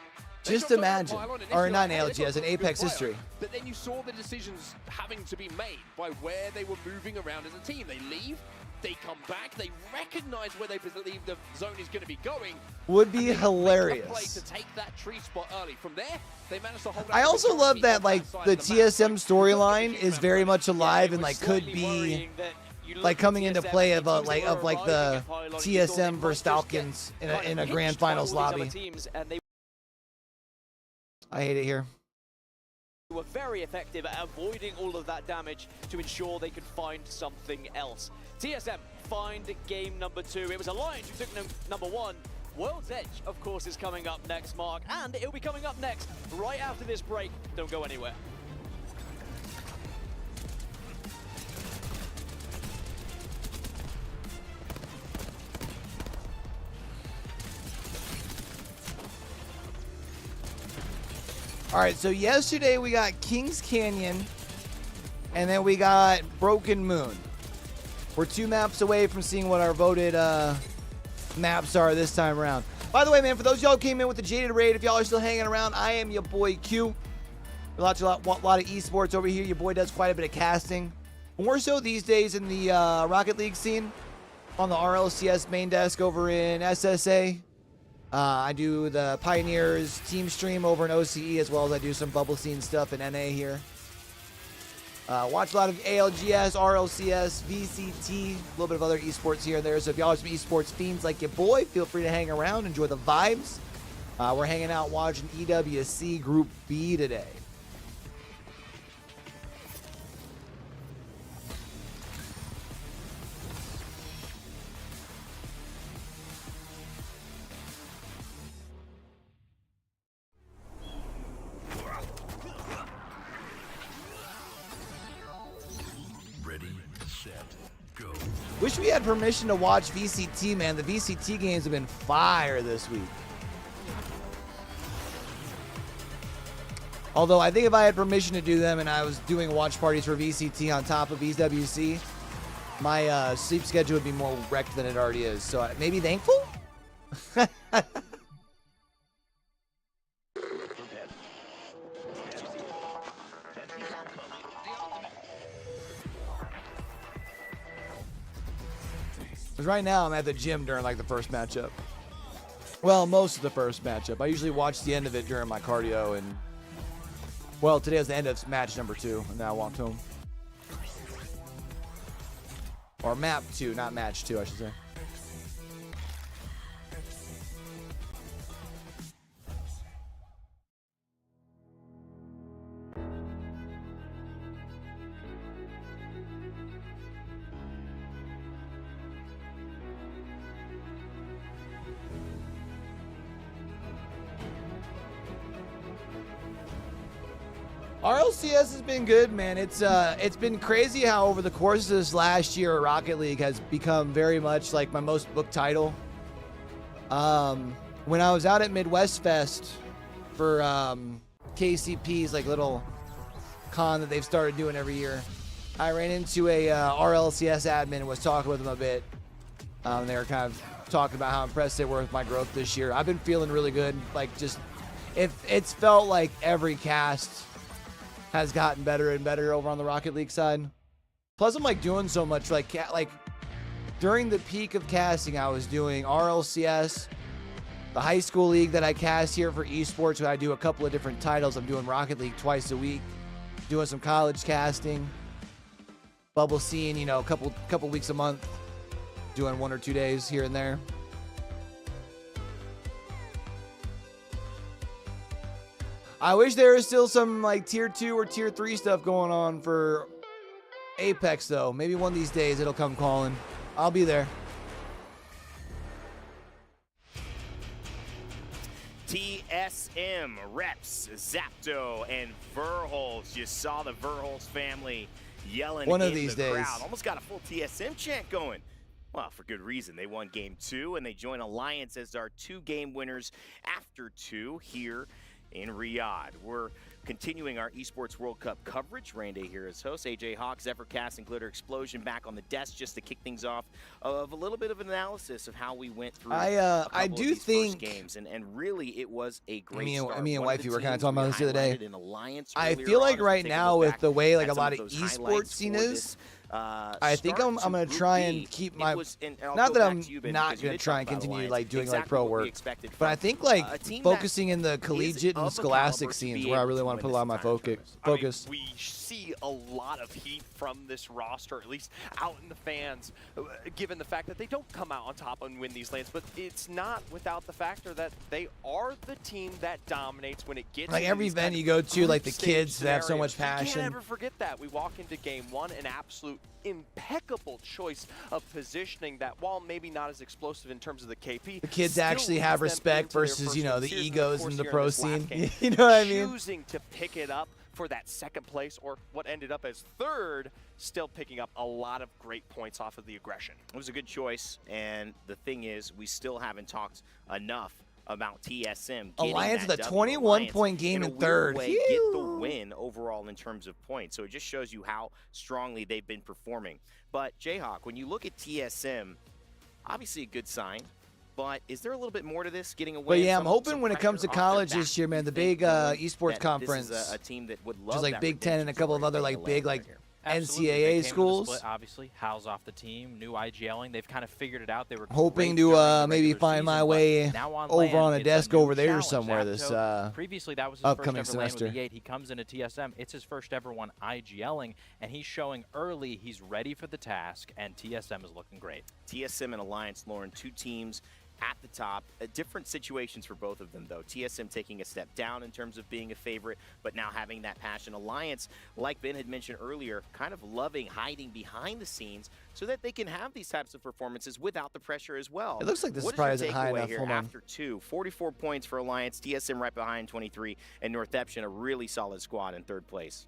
They Just dropped over the imagine. pylon and Or initially, not hey, they've got ALGS, in some good Apex player. history. But then you saw the decisions having to be made by where they were moving around as a team. They leave, they come back, they recognize where they believe the zone is going to be going. Would be and they make a play hilarious. to take that tree spot early. From there, they managed to hold I out also the love majority that of like side the of the map. TSM storyline is very much alive and like could Slightly be worrying that like coming into play of like the TSM versus Falcons in a grand finals lobby. I hate it here. Were very effective at avoiding all of that damage to ensure they could find something else. TSM find game number 2. It was Alliance who took number 1. World's Edge, of course, is coming up next, Mark, and it'll be coming up next right after this break. Don't go anywhere. All right, so yesterday we got Kings Canyon, and then we got Broken Moon. We're 2 maps away from seeing what our voted maps are this time around. By the way, man, for those of y'all who came in with the Jaded Raid, if y'all are still hanging around, I am your boy Q. A lot of esports over here. Your boy does quite a bit of casting. More so these days in the Rocket League scene, on the RLCS main desk over in SSA. I do the Pioneers team stream over in OCE, as well as I do some bubble scene stuff in NA here. Watch a lot of ALGS, RLCS, VCT, a little bit of other esports here and there. So if y'all are some esports fiends like your boy, feel free to hang around, enjoy the vibes. We're hanging out watching EWC Group B today. Wish we had permission to watch VCT, man. The VCT games have been fire this week. Although I think if I had permission to do them and I was doing watch parties for VCT on top of EWC, my sleep schedule would be more wrecked than it already is. So maybe thankful? Because right now I'm at the gym during like the first matchup. Well, most of the first matchup. I usually watch the end of it during my cardio, and well, today was the end of match number 2, and now I walked home. Or map 2, not match 2, I should say. RLCS has been good, man. It's been crazy how over the course of this last year, Rocket League has become very much like my most booked title. When I was out at Midwest Fest for KCP's like little con that they've started doing every year, I ran into a RLCS admin and was talking with them a bit. They were kind of talking about how impressed they were with my growth this year. I've been feeling really good. Like it's felt like every cast has gotten better and better over on the Rocket League side. Plus, I'm like doing so much. Like during the peak of casting, I was doing RLCS, the high school league that I cast here for esports, where I do a couple of different titles. I'm doing Rocket League twice a week, doing some college casting, bubble scene, you know, a couple weeks a month, doing 1 or 2 days here and there. I wish there was still some like tier 2 or tier 3 stuff going on for Apex though. Maybe one of these days it'll come calling. I'll be there. TSM, Reps, Zapdo, and Verholz. You saw the Verholz family yelling one of in these the days. crowd. Almost got a full TSM chant going. Well, for good reason. They won game 2, and they join Alliance as our 2-game winners after 2 here in Riyadh. We're continuing our Esports World Cup coverage. Randy here as host. AJ Hawk, Zephyrcast, and Glitter Explosion back on the desk just to kick things off of a little bit of an analysis of how we went through I do think first games. And really, it was a great start. Me and One of Wifey the were kind of teams talking about we this the other day. highlighted in Alliance I earlier feel like on, right take a now look with back the way like at a some lot of of those esports highlights scene for is, this I think I'm gonna try and keep my. Not that I'm not gonna try and continue like doing like pro work, but I think like focusing in the collegiate and scholastic scenes where I really want to put a lot of my focus. I mean, we see a lot of heat from this roster, at least out in the fans, given the fact that they don't come out on top and win these lanes. But it's not without the factor that they are the team that dominates when it gets like every event you go to, like the kids that have so much passion. You can't ever forget that. We walk into game one, an absolute impeccable choice of positioning that, while maybe not as explosive in terms of the KP, the kids actually have respect versus, you know, the egos in the pro scene. You know what I mean? Choosing to pick it up for that second place, or what ended up as third, still picking up a lot of great points off of the aggression. It was a good choice, and the thing is, we still haven't talked enough about TSM. Alliance with a 21-point game in third. Get the win overall in terms of points. So it just shows you how strongly they've been performing. But Jayhawk, when you look at TSM, obviously a good sign. But is there a little bit more to this getting away? But yeah, I'm hoping when it comes to college this year, man, the big esports conference, this is a team that would love just like Big Ten and a couple of other like big like Absolutely. NCAA schools. Split, obviously, Hal's off the team, new IGLing. They've kind of figured it out. They were hoping to maybe find my way over on a desk over there challenge. somewhere this previously that was his upcoming first ever lane semester. with the 8. He comes into TSM. It's his first ever one IGLing, and he's showing early he's ready for the task, and TSM is looking great. TSM and Alliance, Lauren, two teams at the top. Different situations for both of them, though. TSM taking a step down in terms of being a favorite, but now having that passion. Alliance, like Ben had mentioned earlier, kind of loving hiding behind the scenes so that they can have these types of performances without the pressure as well. It looks like this what probably is your isn't high takeaway enough. here Hold on. after 44 points for Alliance, TSM right behind 23, and Northeption, a really solid squad in third place.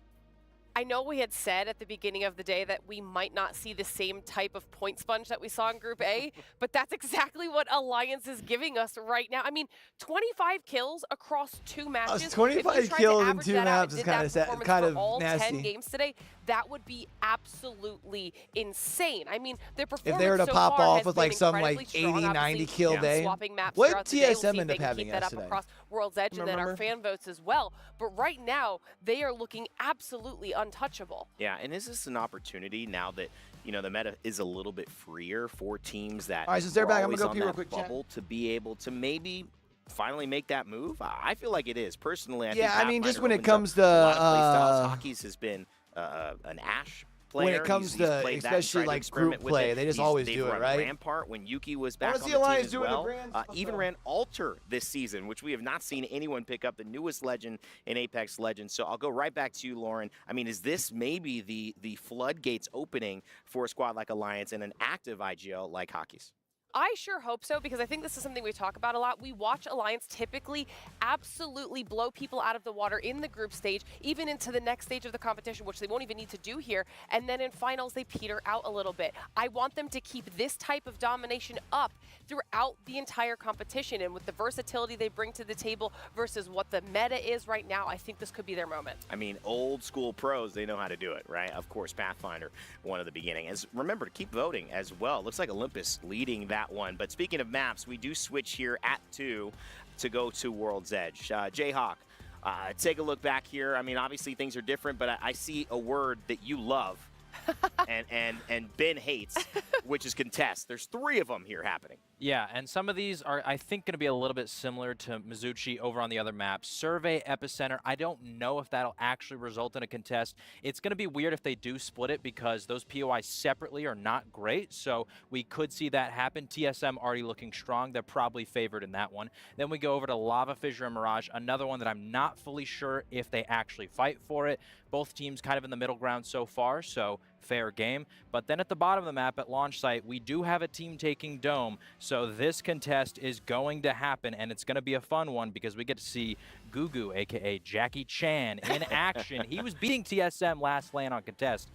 I know we had said at the beginning of the day that we might not see the same type of point sponge that we saw in Group A, but that's exactly what Alliance is giving us right now. I mean, 25 kills across 2 matches. 25 kills in 2 maps is kind of all nasty. 10 games today, that would be absolutely insane. I mean, their performance If they were to so pop far off has with been like some incredibly like strong. 80, 90 Obviously, kill day. swapping maps What throughout the day. We'll see TSM if end they up can having keep that up yesterday? across World's Edge and then our fan votes as well. But right now, they are looking absolutely untouchable. Yeah, and is this an opportunity now that, you know, the meta is a little bit freer for teams that All right, since they're back, I'm always gonna go on pee real that quick, chat. bubble to be able to maybe finally make that move? I feel like it is. Personally, I Yeah, think I mean, just Pathfinder when it opens comes up to, a lot of playstyles. Hockey's has been an Ash player. When it comes he's to played that, especially tried to like experiment group with play, it. they just They've always do it, run right? Rampart when Yuki was I back wanna on see the team Alliance as doing the well. grand Even ran Alter this season, which we have not seen anyone pick up, the newest legend in Apex Legends. So I'll go right back to you, Lauren. I mean, is this maybe the floodgates opening for a squad like Alliance and an active IGL like Hockey's? I sure hope so, because I think this is something we talk about a lot. We watch Alliance typically absolutely blow people out of the water in the group stage, even into the next stage of the competition, which they won't even need to do here. And then in finals, they peter out a little bit. I want them to keep this type of domination up throughout the entire competition. And with the versatility they bring to the table versus what the meta is right now, I think this could be their moment. I mean, old school pros, they know how to do it, right? Of course, Pathfinder, one of the beginning. As remember to keep voting as well. Looks like Olympus leading that one. But speaking of maps, we do switch here at 2 to go to World's Edge. Jayhawk, take a look back here. I mean, obviously things are different, but I see a word that you love and Ben hates, which is contest. There's 3 of them here happening. Yeah, and some of these are, I think, going to be a little bit similar to Mizuchi over on the other maps. Survey, Epicenter, I don't know if that'll actually result in a contest. It's going to be weird if they do split it because those POIs separately are not great, so we could see that happen. TSM already looking strong. They're probably favored in that one. Then we go over to Lava Fissure and Mirage, another one that I'm not fully sure if they actually fight for it. Both teams kind of in the middle ground so far, so fair game. But then at the bottom of the map at launch site, we do have a team taking Dome. So this contest is going to happen, and it's going to be a fun one because we get to see Gugu, a.k.a. Jackie Chan, in action. He was beating TSM last LAN on contest.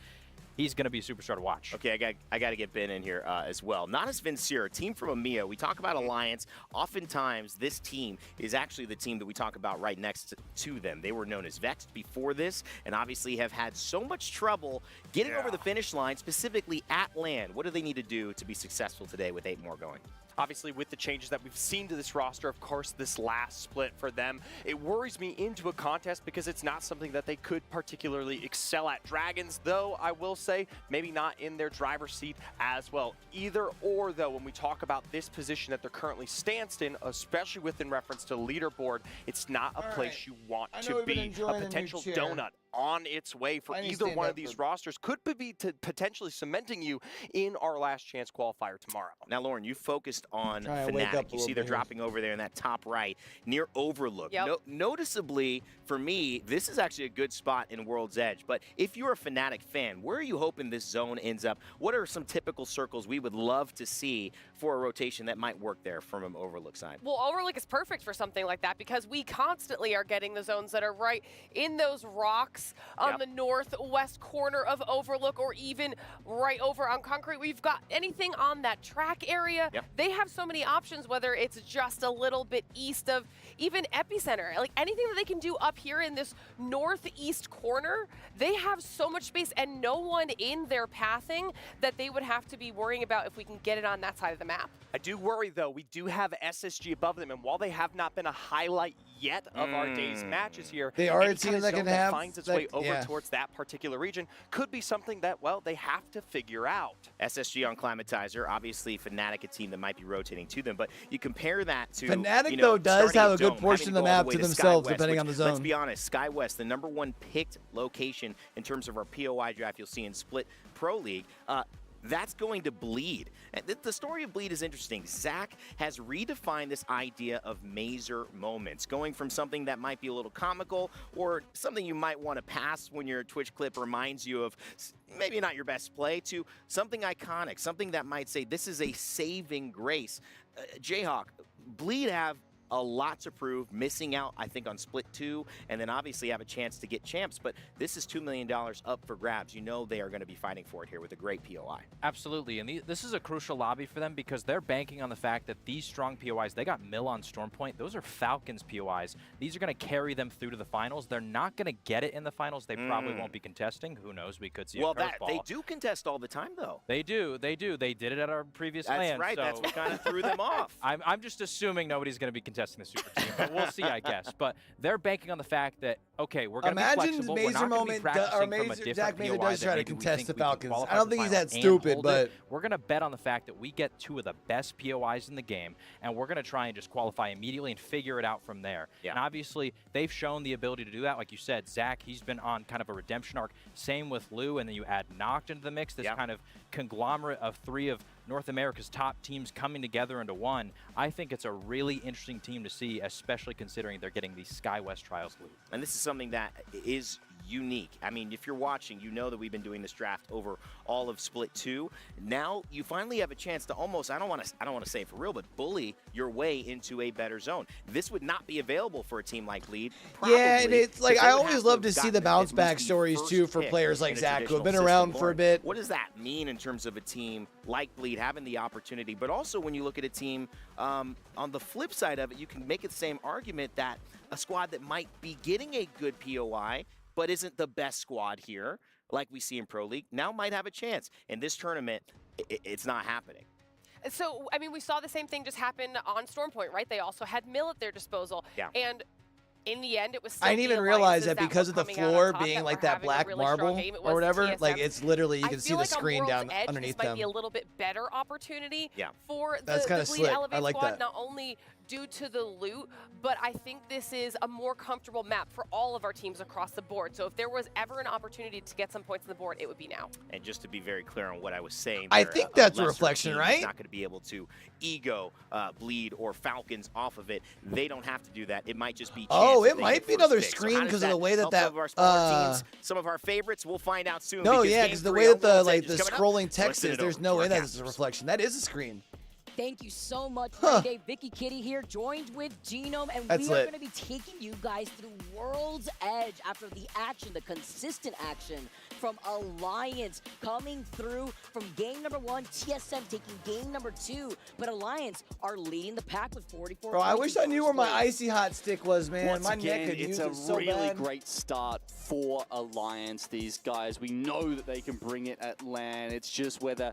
He's going to be a superstar to watch. Okay, I got to get Ben in here as well. Not as Vincere, team from EMEA. We talk about Alliance. Oftentimes, this team is actually the team that we talk about right next to them. They were known as Vexed before this, and obviously have had so much trouble getting over the finish line, specifically at LAN. What do they need to do to be successful today with 8 more going? Obviously, with the changes that we've seen to this roster, of course, this last split for them, it worries me into a contest because it's not something that they could particularly excel at. Dragons, though, I will say, maybe not in their driver's seat as well. Either or, though, when we talk about this position that they're currently stanced in, especially within reference to leaderboard, it's not a place you want to be. A potential donut on its way for either one of these rosters could be potentially cementing you in our last chance qualifier tomorrow. Now, Lauren, you focused on Fnatic. You see they're dropping over there in that top right near Overlook. Yep. Noticeably, for me, this is actually a good spot in World's Edge. But if you're a Fnatic fan, where are you hoping this zone ends up? What are some typical circles we would love to see for a rotation that might work there from an Overlook side? Well, Overlook is perfect for something like that because we constantly are getting the zones that are right in those rocks on the northwest corner of Overlook, or even right over on concrete. We've got anything on that track area. They have so many options, whether it's just a little bit east of even Epicenter, like anything that they can do up here in this northeast corner. They have so much space and no one in their pathing that they would have to be worrying about if we can get it on that side of the map. I do worry, though. We do have SSG above them, and while they have not been a highlight yet of our day's matches here, they are a team that can have finds its way over towards that particular region could be something that, well, they have to figure out. SSG on Climatizer, obviously Fnatic, a team that might be rotating to them, but you compare that to Fnatic, though, does have a good portion of the map to themselves, depending on the zone. Let's be honest, Sky West, the #1 picked location in terms of our POI draft you'll see in Split Pro League, that's going to bleed. And the story of bleed is interesting. Zach has redefined this idea of Mazer moments, going from something that might be a little comical or something you might want to pass when your Twitch clip reminds you of maybe not your best play, to something iconic, something that might say this is a saving grace. Jayhawk, bleed have a lot to prove, missing out, I think, on Split 2, and then obviously have a chance to get champs, but this is $2 million up for grabs. You know they are going to be fighting for it here with a great POI. Absolutely, and this is a crucial lobby for them because they're banking on the fact that these strong POIs, they got Mill on Stormpoint, those are Falcons POIs. These are going to carry them through to the finals. They're not going to get it in the finals. They probably won't be contesting. Who knows? We could see a curveball. They do contest all the time, though. They do. They did it at our previous LAN. That's right. So that's what kind of threw them off. I'm just assuming nobody's going to be contesting the super team, but we'll see, I guess. But they're banking on the fact that, okay, we're going to be flexible. We're not going to be practicing from a different Zach Mazer POI does try to that maybe we contest think the we can Falcons. qualify I don't for think he's finals that and stupid, hold but it. We're going to bet on the fact that we get 2 of the best POIs in the game, and we're going to try and just qualify immediately and figure it out from there. And obviously, they've shown the ability to do that. Like you said, Zach, he's been on kind of a redemption arc. Same with Lou, and then you add Noct into the mix, this kind of conglomerate of 3 of North America's top teams coming together into one. I think it's a really interesting team to see, especially considering they're getting the Sky West Trials lead. And this is something that is unique. I mean, if you're watching, you know that we've been doing this draft over all of Split 2. Now you finally have a chance to almost, I don't want to say it for real, but bully your way into a better zone. This would not be available for a team like Bleed. Yeah, and it's like I always love to see the bounce back stories too for players like Zach who have been around for a bit. What does that mean in terms of a team like Bleed having the opportunity? But also when you look at a team on the flip side of it, you can make it the same argument that a squad that might be getting a good POI but isn't the best squad here, like we see in Pro League, now might have a chance. In this tournament, it's not happening. So, I mean, we saw the same thing just happen on Stormpoint, right? They also had Mill at their disposal. And in the end, it was still I didn't even realize that because of the floor being like that black marble or whatever, like it's literally, you can see the screen down underneath them. This might be a little bit better opportunity for the That's Bleed Elevate I like squad, that. not only due to the loot, but I think this is a more comfortable map for all of our teams across the board. So if there was ever an opportunity to get some points on the board, it would be now. And just to be very clear on what I was saying, I think that's a reflection, right? Not going to be able to ego Bleed or Falcons off of it. They don't have to do that. It might just be. Oh, it might be another screen because of the way that some of our smaller teams, some of our favorites, we'll find out soon. No, yeah, because the way that the scrolling text is, there's no way that's a reflection. That is a screen. Thank you so much, Friday. Vicky Kitty here, joined with Genome, and we are going to be taking you guys through World's Edge after the action, the consistent action from Alliance coming through from game number 1, TSM taking game number 2, but Alliance are leading the pack with 44 Bro, I wish I knew where my icy hot stick was, man. Once my again, neck could use it's a it so really bad. great start for Alliance. These guys, we know that they can bring it at LAN. It's just whether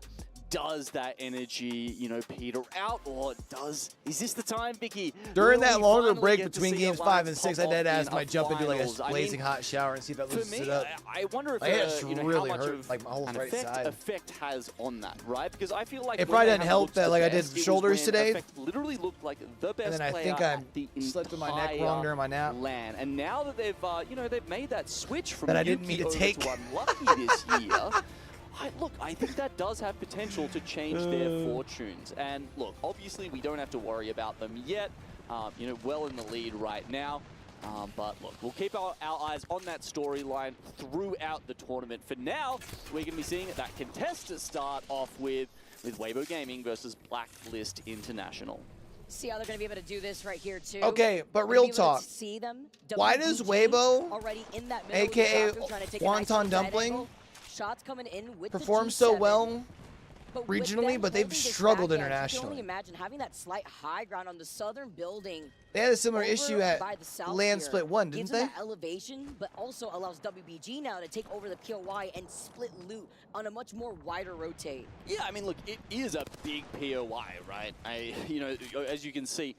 does that energy, you know, peter out, or is this the time, Vicky? During Will that we longer finally break get to between see games Alliance 5 and 6, I pop did off ask in my a jump into like finals? a I blazing mean, hot shower and see if that for loosens me, it up. I wonder if Like, it just you know, really how much hurt, of like my whole an right side. effect has on that, right? Because I feel like It when probably they didn't have help looked that the like I did best, it was shoulders when today. Effect literally looked like the best And then I player think I at the slipped in my neck entire wrong during my nap. LAN. And now that they've, you know, they've made that switch from That I didn't Yuki mean to over take. to Unlucky this year. Look, I think that does have potential to change their fortunes. And look, obviously we don't have to worry about them yet. You know, well in the lead right now. But look, we'll keep our eyes on that storyline throughout the tournament. For now, we're going to be seeing that contest start off with Weibo Gaming versus Blacklist International. See how they're going to be able to do this right here, too. Okay, but We're gonna real be able to talk. see them. Why does WBG Weibo, already in that middle aka of the trying to take a nice Wonton little Dumpling, angle. Shots coming in with perform the so G7. well But with regionally, them but they've holding this struggled back edge, you can only internationally? imagine having that slight high ground on the southern building. They had a similar over issue at by the south Land here. Split 1, didn't Gives they? them that elevation, but also allows WBG now to take over the POI and split loot on a much more wider rotate. Yeah, I mean, look, it is a big POI, right? You know, as you can see,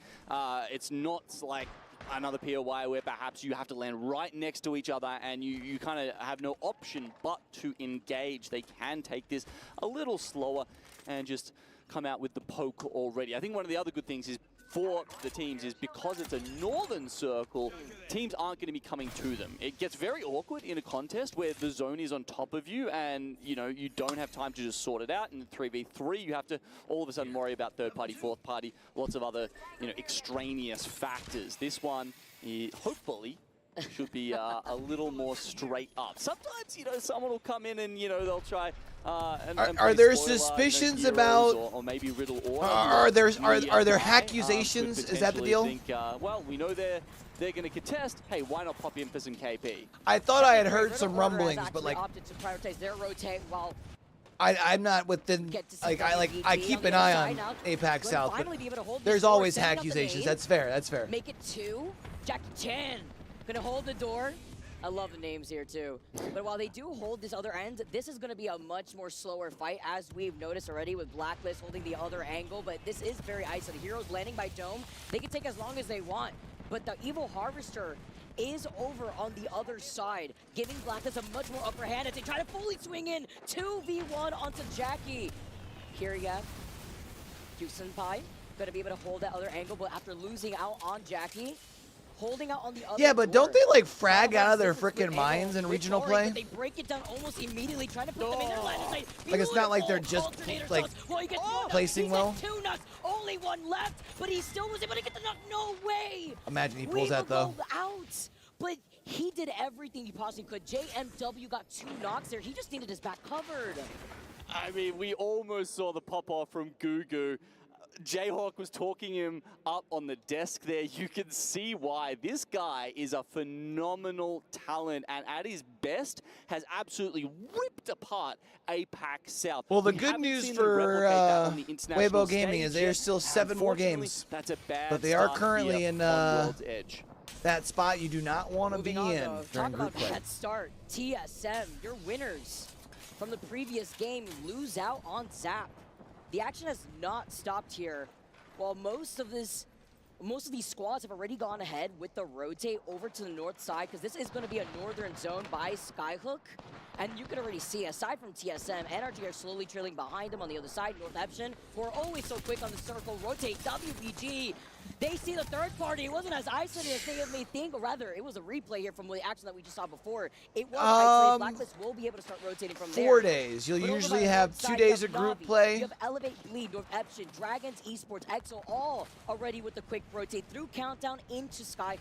it's not like another POI where perhaps you have to land right next to each other and you kind of have no option but to engage. They can take this a little slower and just come out with the poke already. I think one of the other good things is for the teams is because it's a northern circle, teams aren't going to be coming to them. It gets very awkward in a contest where the zone is on top of you and, you know, you don't have time to just sort it out. In 3v3, you have to all of a sudden worry about third party, fourth party, lots of other, you know, extraneous factors. This one, hopefully, should be a little more straight up. Sometimes, you know, someone will come in and, you know, they'll try are there suspicions you know, about or maybe Riddle or are there accusations? Is that the deal? Think, well, we know they're going to contest. Hey, why not pop in for some KP? I thought I had heard Riddle some Order has rumblings, but actually like opted to prioritize their rotate while I'm not within, like I keep an eye on APAC South, but there's always accusations. That's fair. That's fair. Make it 2. Jackie Chan gonna hold the door. I love the names here too. But while they do hold this other end, this is gonna be a much more slower fight, as we've noticed already with Blacklist holding the other angle. But this is very isolated. Heroes landing by Dome, they can take as long as they want. But the Evil Harvester is over on the other side, giving Blacklist a much more upper hand as they try to fully swing in 2v1 onto Jackie. Kiriev, Senpai, gonna be able to hold that other angle, but after losing out on Jackie, holding out on the other. Yeah, but don't they like frag out of their freaking freaking minds in regional play? They break it down almost immediately, trying to put them in their line. Like it's not like they're just like placing well. 2 knocks, only 1 left, but he still was able to get the knock. No way. Imagine he pulls that though. Out, but he did everything he possibly could. JMW got 2 knocks there. He just needed his back covered. I mean, we almost saw the pop-off from Gugu. Jayhawk was talking him up on the desk there. You can see why. This guy is a phenomenal talent, and at his best has absolutely ripped apart APAC South. Well, the good news for Weibo Gaming is there's still 7 more games. That's a bad but they are start currently here in on World's Edge. that spot you do not want to be in Talk during about group play. head start. TSM, your winners from the previous game lose out on Zap. The action has not stopped here. While most of these squads have already gone ahead with the rotate over to the north side, because this is going to be a northern zone by Skyhook. And you can already see, aside from TSM, NRG are slowly trailing behind them on the other side. North Epson, who are always so quick on the circle, rotate. WBG, they see the third party. It wasn't as isolated as they may think, or rather, it was a replay here from the action that we just saw before. It was isolated. Blacklist will be able to start rotating from there. 4 days. You'll usually have 2 days of group play. You have Elevate, Bleed, North Epson, Dragons, Esports, EXO, all already with the quick rotate through Countdown into Skyhook.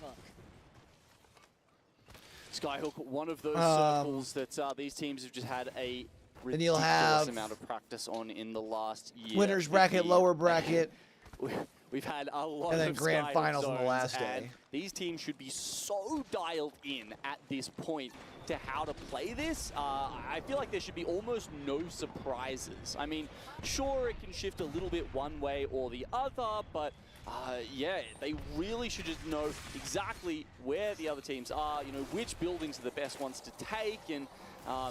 Skyhook, one of those circles that these teams have just had a ridiculous amount of practice on in the last year. Winners bracket, lower bracket. We've had a lot and then of grand Skyhook finals on the zones, last day. and these teams should be so dialed in at this point to how to play this. I feel like there should be almost no surprises. I mean, sure, it can shift a little bit one way or the other, but yeah, they really should just know exactly where the other teams are, you know, which buildings are the best ones to take, and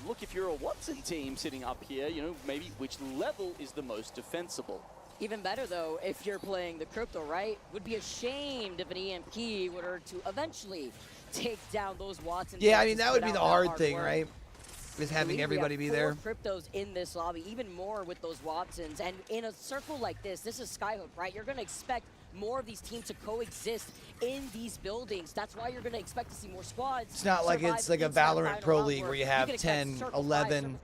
Look, if you're a Watson team sitting up here, you know, maybe which level is the most defensible? Even better, though, if you're playing the Crypto, right? Would be ashamed if an EMP were to eventually take down those Watsons. Yeah, I mean, that would be the hard thing, right? Is having everybody be there. Cryptos in this lobby, even more with those Watsons. And in a circle like this is Skyhook, right? You're going to expect more of these teams to coexist in these buildings. That's why you're going to expect to see more squads. It's not like it's like a Valorant Pro League where you have 10, 11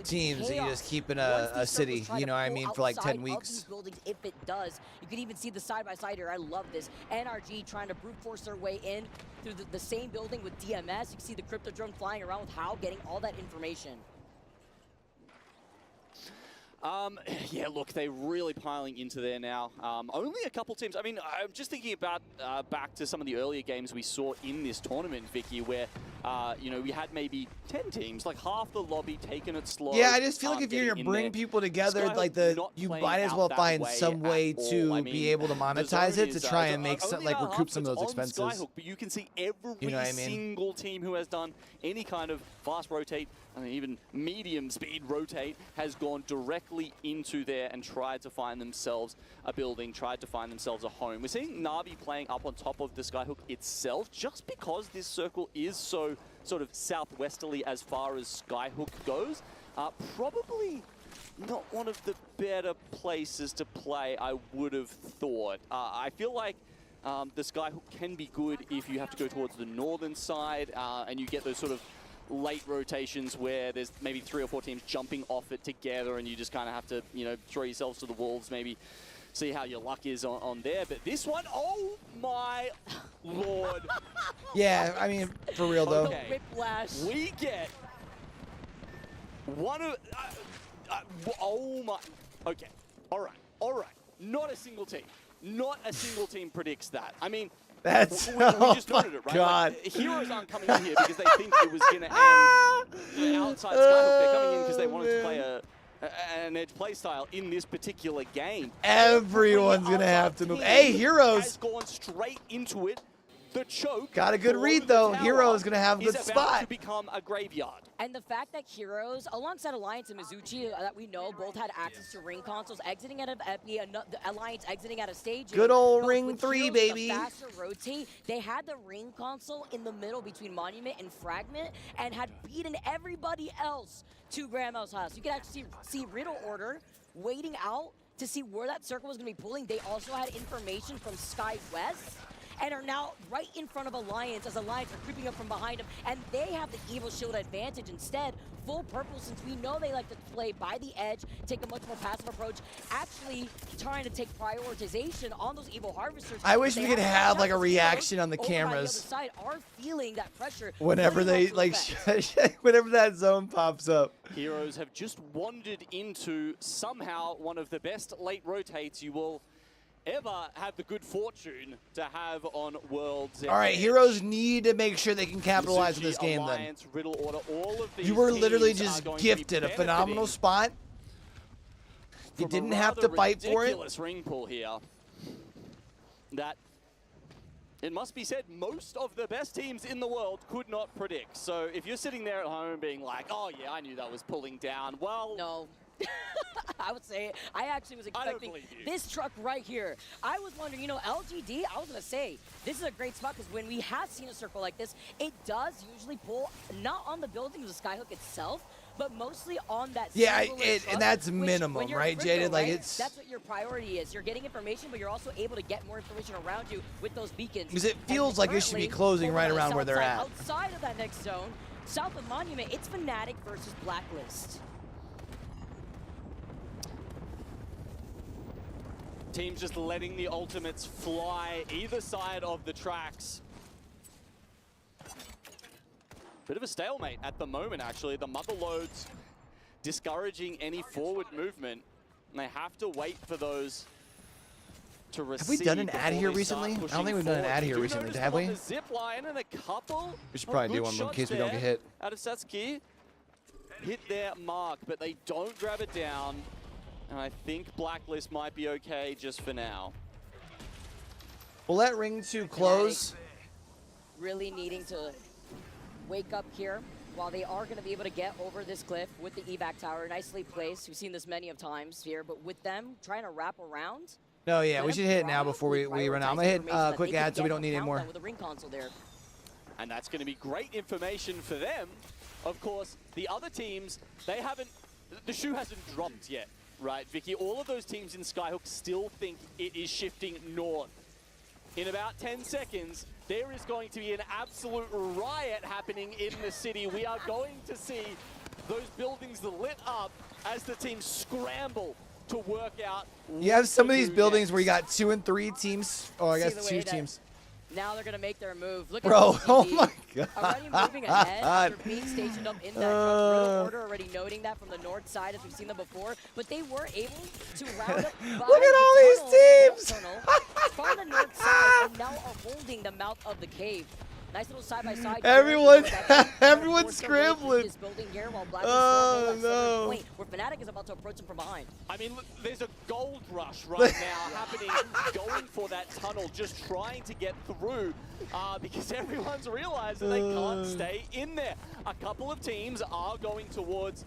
teams that you just keep in a city, you know what I mean, for like 10 weeks. These buildings, if it does, you can even see the side-by-side here. I love this. NRG trying to brute force their way in through the same building with DMS. You can see the Crypto drone flying around with How getting all that information. Yeah, look, they're really piling into there now. Only a couple teams. I mean, I'm just thinking about back to some of the earlier games we saw in this tournament, Vicky, where, you know, we had maybe 10 teams, like half the lobby taking it slow. Yeah, I just feel like if you're going to bring people together, like you might as well find some way to be able to monetize it to try and make some, like recoup some of those expenses. Skyhook, but you can see every single team who has done any kind of fast rotate, I mean, even medium speed rotate, has gone directly into there and tried to find themselves a building, tried to find themselves a home. We're seeing Na'Vi playing up on top of the Skyhook itself, just because this circle is so sort of southwesterly as far as Skyhook goes. Probably not one of the better places to play, I would have thought. I feel like the Skyhook can be good if you have to go towards the northern side and you get those sort of late rotations where there's maybe 3 or 4 teams jumping off it together and you just kind of have to, you know, throw yourselves to the wolves, maybe see how your luck is on there. But this one, oh my lord. Yeah, I mean, for real though. Okay. Whiplash. We get one of, oh my, okay, all right. Not a single team predicts that. I mean, that's, we oh just my noted it, right? God. Like, heroes aren't coming in here because they think it was going to end outside Skyhook. They're coming in because they wanted to play an edge play style in this particular game. Everyone's going to have to move. Hey, Heroes has gone straight into it. The choke. Got a good read, though. Heroes going to have a good spot. To become a graveyard. And the fact that Heroes, alongside Alliance and Mizuchi, that we know both had access to ring consoles, exiting out of Epi, the Alliance exiting out of Stage. Good old Ring 3, baby. The faster rotate, they had the ring console in the middle between Monument and Fragment and had beaten everybody else to Grandma's house. You can actually see Riddle Order waiting out to see where that circle was going to be pulling. They also had information from Sky West and are now right in front of Alliance as Alliance are creeping up from behind them, and they have the Evil Shield advantage instead. Full purple, since we know they like to play by the edge, take a much more passive approach, actually trying to take prioritization on those Evil Harvesters. I wish we could have like a reaction on the cameras. The other side are feeling that pressure whenever they like, whenever that zone pops up. Heroes have just wandered into somehow one of the best late rotates you will ever have the good fortune to have on Worlds. All right, Heroes need to make sure they can capitalize on this game Alliance, then. Riddle Order, all of these you were literally teams just are gifted a phenomenal spot. You didn't have to fight for it. Ridiculous ring pull here. That, it must be said, most of the best teams in the world could not predict. So if you're sitting there at home being like, oh yeah, I knew that was pulling down, well... No. I would say I actually was expecting this truck right here. I was wondering, you know, LGD, I was going to say, this is a great spot because when we have seen a circle like this, it does usually pull not on the building of the Skyhook itself, but mostly on that and that's minimum, right, Jaded? Like, it's... That's what your priority is. You're getting information, but you're also able to get more information around you with those beacons. Because it feels like it should be closing right around where they're at. Outside of that next zone, south of Monument, it's Fnatic versus Blacklist. Teams just letting the ultimates fly either side of the tracks. Bit of a stalemate at the moment, actually. The mother loads discouraging any forward movement. And they have to wait for those to receive. Have we done an ad here recently? I don't think we've done an ad here recently, have we? Zip line and a couple. We should probably do one in case we don't get hit. Out of Satsuki. Hit their mark, but they don't grab it down. And I think Blacklist might be okay just for now. We'll let Ring 2 close. Really needing to wake up here. while they are going to be able to get over this cliff with the evac tower, nicely placed. We've seen this many of times here, but with them trying to wrap around. No, yeah, we should hit it now before we run out. I'm going to hit quick ad so we don't need any more. With a ring console there. And that's going to be great information for them. Of course, the other teams, they haven't, the shoe hasn't dropped yet, right, Vicky? All of those teams in Skyhook still think it is shifting north. In about 10 seconds, there is going to be an absolute riot happening in the city. We are going to see those buildings lit up as the teams scramble to work out. You have some of these buildings where you got 2 and 3 teams. Oh, I guess 2 teams. Now they're going to make their move. Look Bro, at oh my God. Already moving ahead after being stationed up in that Riddle order, already noting that from the north side as we've seen them before. But they were able to round up Look at all these teams! From the north side and now are holding the mouth of the cave. Nice little side-by-side. Everyone's scrambling. Oh, no. Point where Fnatic is about to approach him from behind. I mean, look, there's a gold rush right now happening, going for that tunnel, just trying to get through because everyone's realizing they can't stay in there. A couple of teams are going towards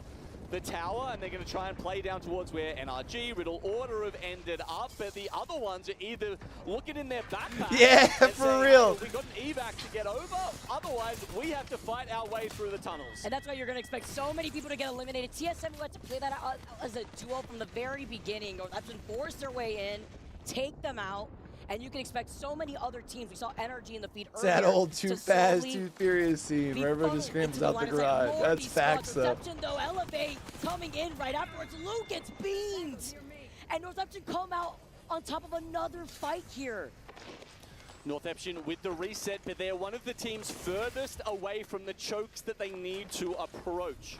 the tower, and they're going to try and play down towards where NRG, Riddle Order have ended up, but the other ones are either looking in their backpack. Yeah, for real. Hey, we got an evac to get over, otherwise we have to fight our way through the tunnels. And that's why you're going to expect so many people to get eliminated. TSM who had to play that out as a duo from the very beginning. Northampton forced their way in, take them out, and you can expect so many other teams. We saw NRG in the feed earlier. It's that old Too Fast, Too Furious scene where everyone just screams out the garage. That's facts, though. Northampton, though, elevate, coming in right afterwards. Luke gets beamed. And Northampton come out on top of another fight here. Northampton with the reset, but they're one of the teams furthest away from the chokes that they need to approach.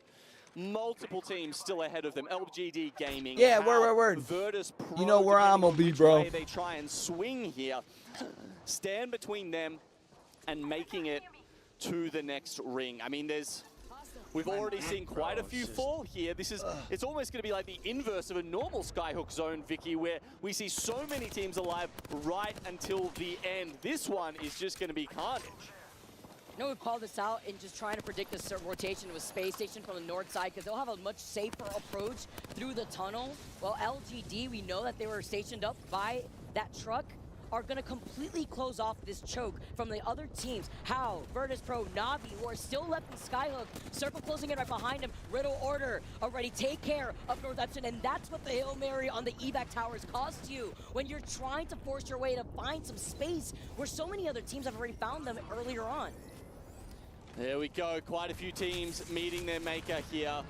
Multiple teams still ahead of them. LGD Gaming. Yeah, word. Virtus Pro, you know where I'm gonna be, bro. They try and swing here. Stand between them and making it to the next ring. I mean, we've already seen quite a few fall here. It's almost going to be like the inverse of a normal Skyhook zone, Vicky, where we see so many teams alive right until the end. This one is just going to be carnage. You know, we've called this out in just trying to predict this rotation with Space Station from the north side because they'll have a much safer approach through the tunnel. Well, LGD, we know that they were stationed up by that truck, are going to completely close off this choke from the other teams. How? Virtus Pro, Navi, who are still left in Skyhook. Circle closing in right behind him. Riddle Order already take care of Northampton, and that's what the Hail Mary on the evac towers costs you when you're trying to force your way to find some space where so many other teams have already found them earlier on. There we go, quite a few teams meeting their maker here.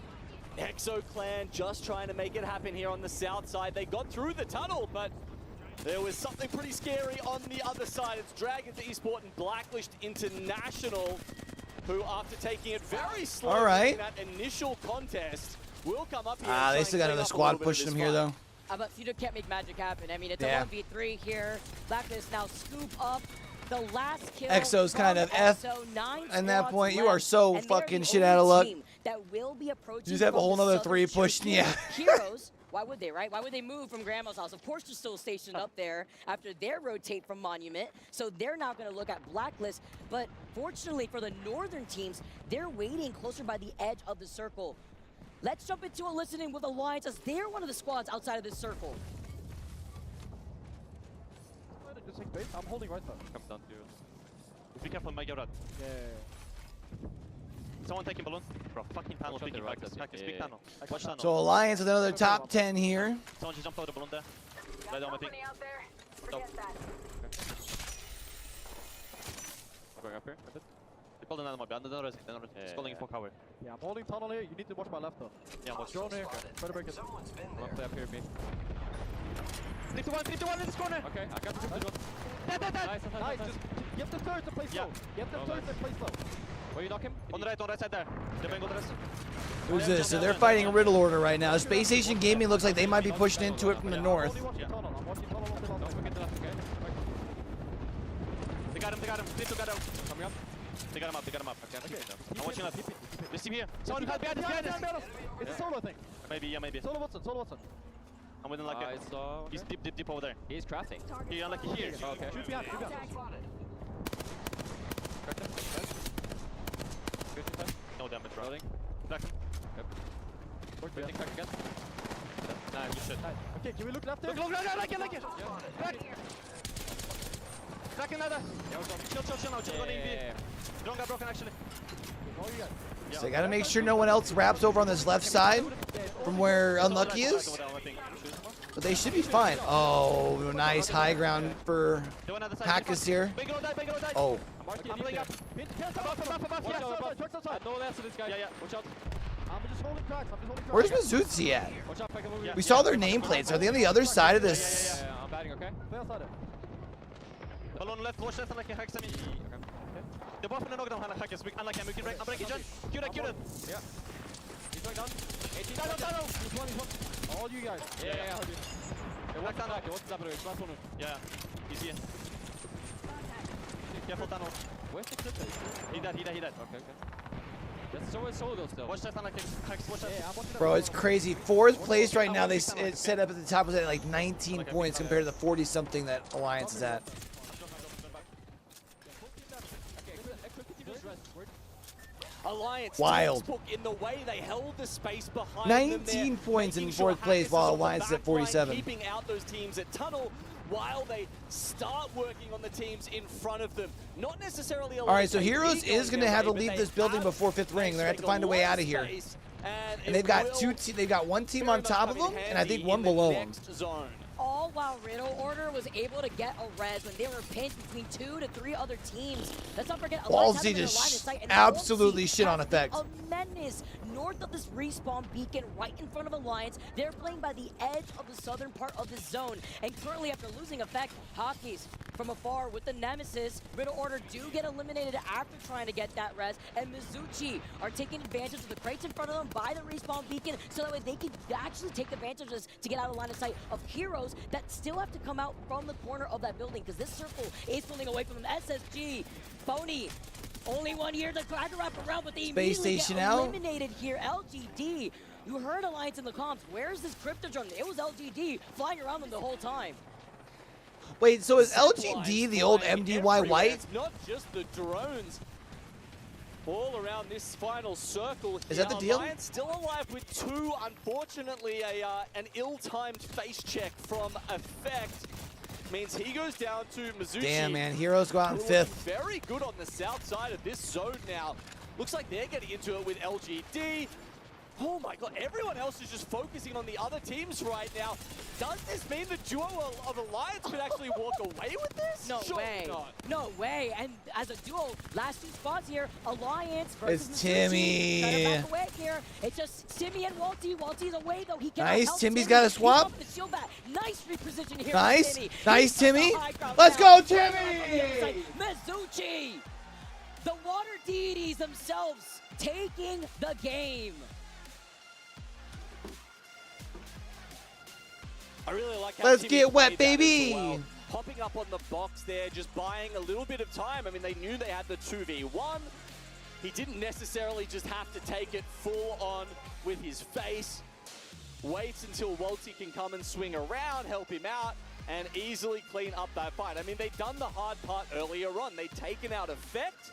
Exo Clan just trying to make it happen here on the south side. They got through the tunnel, but there was something pretty scary on the other side. It's Dragons Esports and Blacklist International, who after taking it very slowly in that initial contest, will come up here. They still got another squad pushing them here, though. But Fudo can't make magic happen. I mean, it's a 1v3 here. Blacklist now scoop up the last kill. Exo's kind of F. At that point, you are so fucking shit out of luck. That will be approaching. You just have a whole nother 3 pushing you. Heroes. Why would they, right? Why would they move from Grandma's house? Of course, they're still stationed up there after their rotate from Monument, so they're not going to look at Blacklist. But fortunately for the northern teams, they're waiting closer by the edge of the circle. Let's jump into a listening with Alliance as they're one of the squads outside of this circle. I'm holding right though. Come down to you. Be careful, my god. Yeah. Someone taking balloon. Bro, fucking panel picking back. Big panel. Watch tunnel. So Alliance with another top 10 here. Someone just jumped over the balloon there. Right on my ping. Stop. Going up here a bit. They pulled an animal behind the door. He's calling for cover. Yeah, I'm holding tunnel here. You need to watch my left though. Yeah, I'm watching. Drone here. Try to break it. I'm gonna play up here, B. 3 to 1 in this corner. Okay, I got the drone. Dead. Nice. Just get the third to play slow. Get the third to play slow. Where you knock him? On the right side there. Who's this? So they're fighting Riddle Order right now. Space Station Gaming looks like they might be pushing into it from the north. They got him. They got him. Coming up. They got him up. Okay. I'm watching up. This team here. Someone behind us. It's a solo thing. Maybe. Solo Watson. I'm within like he's deep over there. He's crafting. He's like here. Okay. Shoot behind. No damage, bro. Loading. Back. Work Waiting, back again. Nah, good shit. Okay, can we look left there? Look, like it. Back in ladder. Chill now. Chill on EV. Drone got broken, actually. So they got to make sure no one else wraps over on this left side from where Unlucky is. But they should be fine. Oh, nice high ground for Packus here. Oh. I'm playing up. No less to this guy. Yeah. Watch out. I'm just holding cracks. Where's Mizuzi at? Watch out, Pekka. We saw their nameplates. Are they on the other side of this? Yeah, I'm batting, okay? Play outside it. Ballon left, watch left, like a hack semi. The buff and knockdown, Hannah Hackers. Unlike him, we can break. I'm breaking Jen. Cue that. Yeah. He's going down. 18. Down. He's one. All you guys. Yeah. Okay, what's that? What's that? Last one. Yeah. He's here. Careful, Tano. Where's the clip? He dead. Okay. That's so solo still. Watch that, like hacks. Watch that. Yeah, I'm watching that. Bro, it's crazy. Fourth place right now. It's set up at the top of like 19 points compared to the 40-something that Alliance is at. Alliance Wild. in the way they held the space behind 19 points in fourth place while Alliance is at 47. Keeping out those teams at tunnel while they start working on the teams in front of them. Not necessarily. All right, so Heroes is going to have to leave this building before 5th ring. They're going to have to find a way out of here. And they've got they've got one team on top of them, and I think one below them. All while Riddle Order was able to get a res when they were pinned between 2 to 3 other teams. Let's not forget, Ballsy just absolutely shit on effect. A menace north of this respawn beacon right in front of Alliance. They're playing by the edge of the southern part of the zone. And currently after losing effect, Hockeys from afar with the Nemesis. Riddle Order do get eliminated after trying to get that res. And Mizuchi are taking advantage of the crates in front of them by the respawn beacon so that way they can actually take advantage of this to get out of line of sight of Heroes that still have to come out from the corner of that building because this circle is pulling away from them. SSG, Phony, only 1 year to try to wrap around, but they immediately get eliminated here. LGD, you heard Alliance in the comms. Where's this crypto drone? It was LGD flying around them the whole time. Wait, so is LGD the old MDY White? It's not just the drones. All around this final circle here. Is that the deal? Alliance still alive with 2. Unfortunately, an ill-timed face check from Effect means he goes down to Mizuchi. Damn, man. Heroes go out in 5th. Very good on the south side of this zone now. Looks like they're getting into it with LGD. Oh my god, everyone else is just focusing on the other teams right now. Does this mean the duo of Alliance could actually walk away with this? No way. Not. No way. And as a duo, last 2 spots here, Alliance versus It's Timmy. Trying to back away here. It's just Timmy and Walty. Walty's away though. He cannot Nice. help Timmy's Timmy. got a swap. Nice reposition here. Nice. Timmy. Nice, Timmy. Let's Let's go, Timmy. Mizuchi. The water deities themselves taking the game. I really like how Let's Timmy get wet, played that as baby. well. Hopping up on the box there, just buying a little bit of time. I mean, they knew they had the 2v1. He didn't necessarily just have to take it full on with his face. Waits until Walty can come and swing around, help him out, and easily clean up that fight. I mean, they'd done the hard part earlier on. They'd taken out Effect.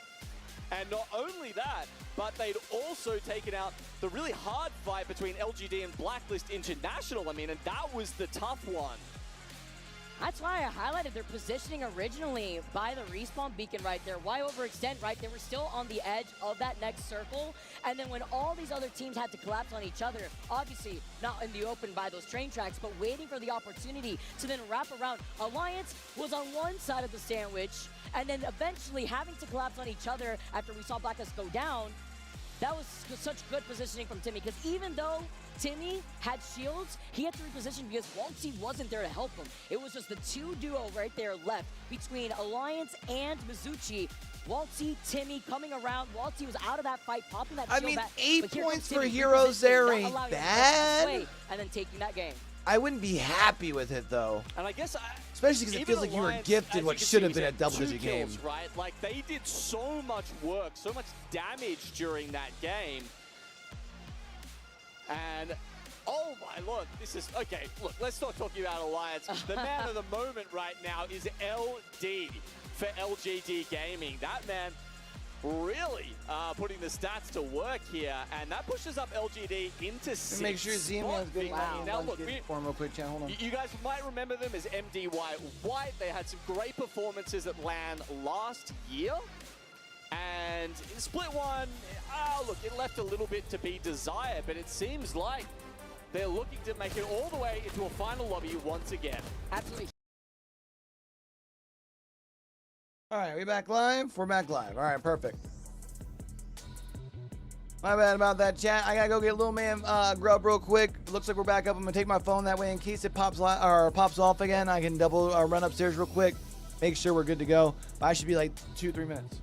And not only that, but they'd also taken out the really hard fight between LGD and Blacklist International. I mean, and that was the tough one. That's why I highlighted their positioning originally by the respawn beacon right there. Why overextend, right? They were still on the edge of that next circle. And then when all these other teams had to collapse on each other, obviously not in the open by those train tracks, but waiting for the opportunity to then wrap around. Alliance was on one side of the sandwich, and then eventually having to collapse on each other after we saw Blacklist go down. That was such good positioning from Timmy, because even though Timmy had shields, he had to reposition because Walty wasn't there to help him. It was just the 2 duo right there left between Alliance and Mizuchi. Walty, Timmy coming around. Walty was out of that fight, popping that shield I mean, back. 8 points for Heroes there ain't bad. And then taking that game. I wouldn't be happy with it, though. And I guess especially because it feels like you were gifted what should have been a double-digit game. Right? Like, they did so much work, so much damage during that game. And, oh my lord, this is, okay, look, let's start talking about Alliance. The man of the moment right now is LD for LGD Gaming. That man really putting the stats to work here, and that pushes up LGD into 6th. Make sure Zemia's getting Now look, form real quick, chat. Hold on. you guys might remember them as MD White. They had some great performances at LAN last year. And in Split 1, look, it left a little bit to be desired, but it seems like they're looking to make it all the way into a final lobby once again. Absolutely. All right, we back live? We're back live. All right, perfect. My bad about that, chat. I gotta go get little man grub real quick. Looks like we're back up. I'm gonna take my phone that way in case it pops off again. I can double run upstairs real quick, make sure we're good to go. But I should be like 2-3 minutes.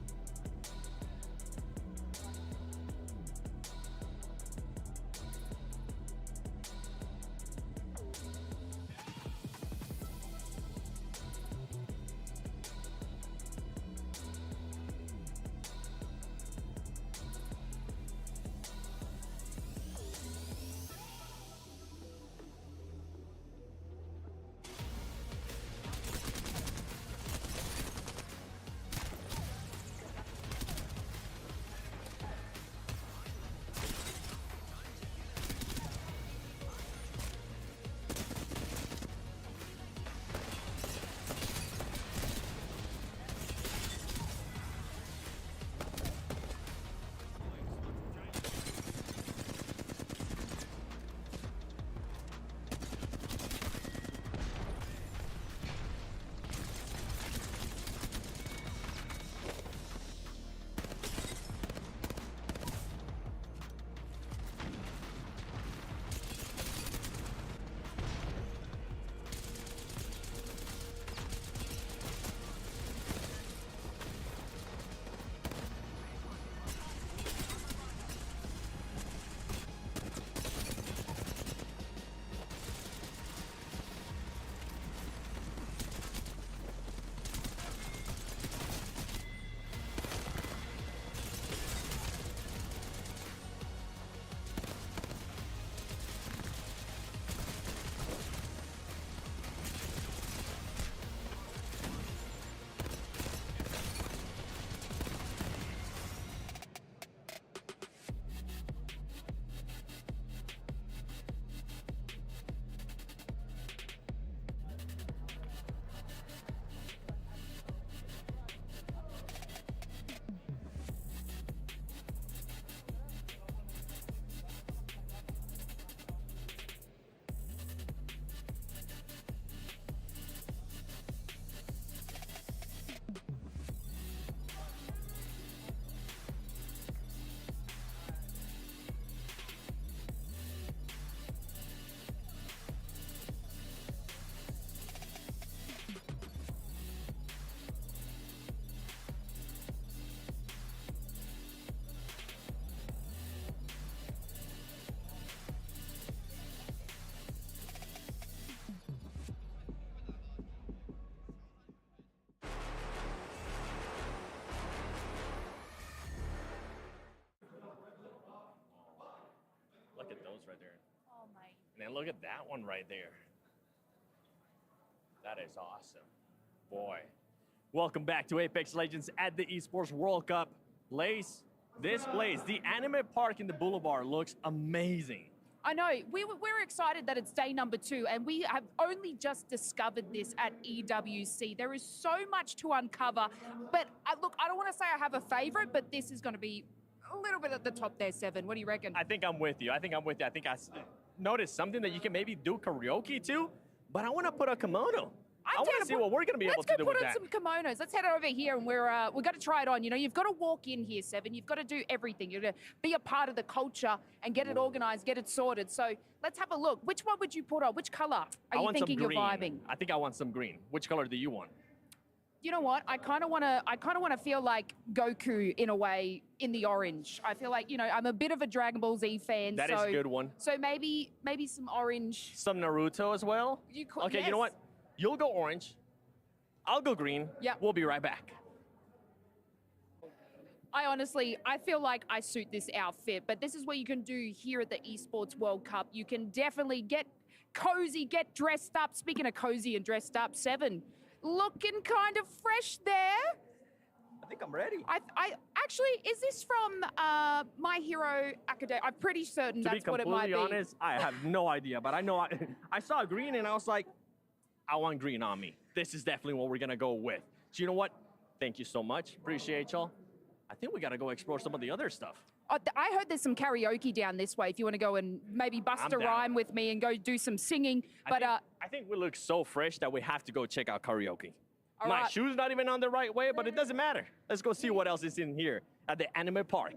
Look at those right there. Oh my. And then look at that one right there. That is awesome. Boy. Welcome back to Apex Legends at the Esports World Cup. Lace, this place, the anime park in the Boulevard looks amazing. I know. We're excited that it's day number 2, and we have only just discovered this at EWC. There is so much to uncover, but look, I don't want to say I have a favorite, but this is going to be a little bit at the top there, Seven. What do you reckon? I think I'm with you. I think I noticed something that you can maybe do karaoke to, but I want to put a kimono. I want to see what we're going to be able to do with that. Let's go put on some kimonos. Let's head over here, and we've got to try it on. You know, you've got to walk in here, Seven. You've got to do everything. You've got to be a part of the culture and get it organized, get it sorted. So let's have a look. Which one would you put on? Which color are you thinking you're vibing? I think I want some green. Which color do you want? You know what? I kind of want to feel like Goku in a way in the orange. I feel like, you know, I'm a bit of a Dragon Ball Z fan. That is a good one. So maybe some orange. Some Naruto as well. Okay, yes. You know what? You'll go orange. I'll go green. Yeah. We'll be right back. I feel like I suit this outfit, but this is what you can do here at the Esports World Cup. You can definitely get cozy, get dressed up. Speaking of cozy and dressed up, Seven, looking kind of fresh there. I think I'm ready. I actually, is this from My Hero Academia? I'm pretty certain that's what it might be. To be completely honest, I have no idea, but I know I saw green and I was like, I want green on me. This is definitely what we're gonna go with. So you know what? Thank you so much. Appreciate y'all. I think we gotta go explore some of the other stuff. I heard there's some karaoke down this way if you want to go and maybe bust I'm a down. rhyme with me and go do some singing. But I think we look so fresh that we have to go check out karaoke. All My right. shoe's not even on the right way, but it doesn't matter. Let's go see what else is in here at the anime park.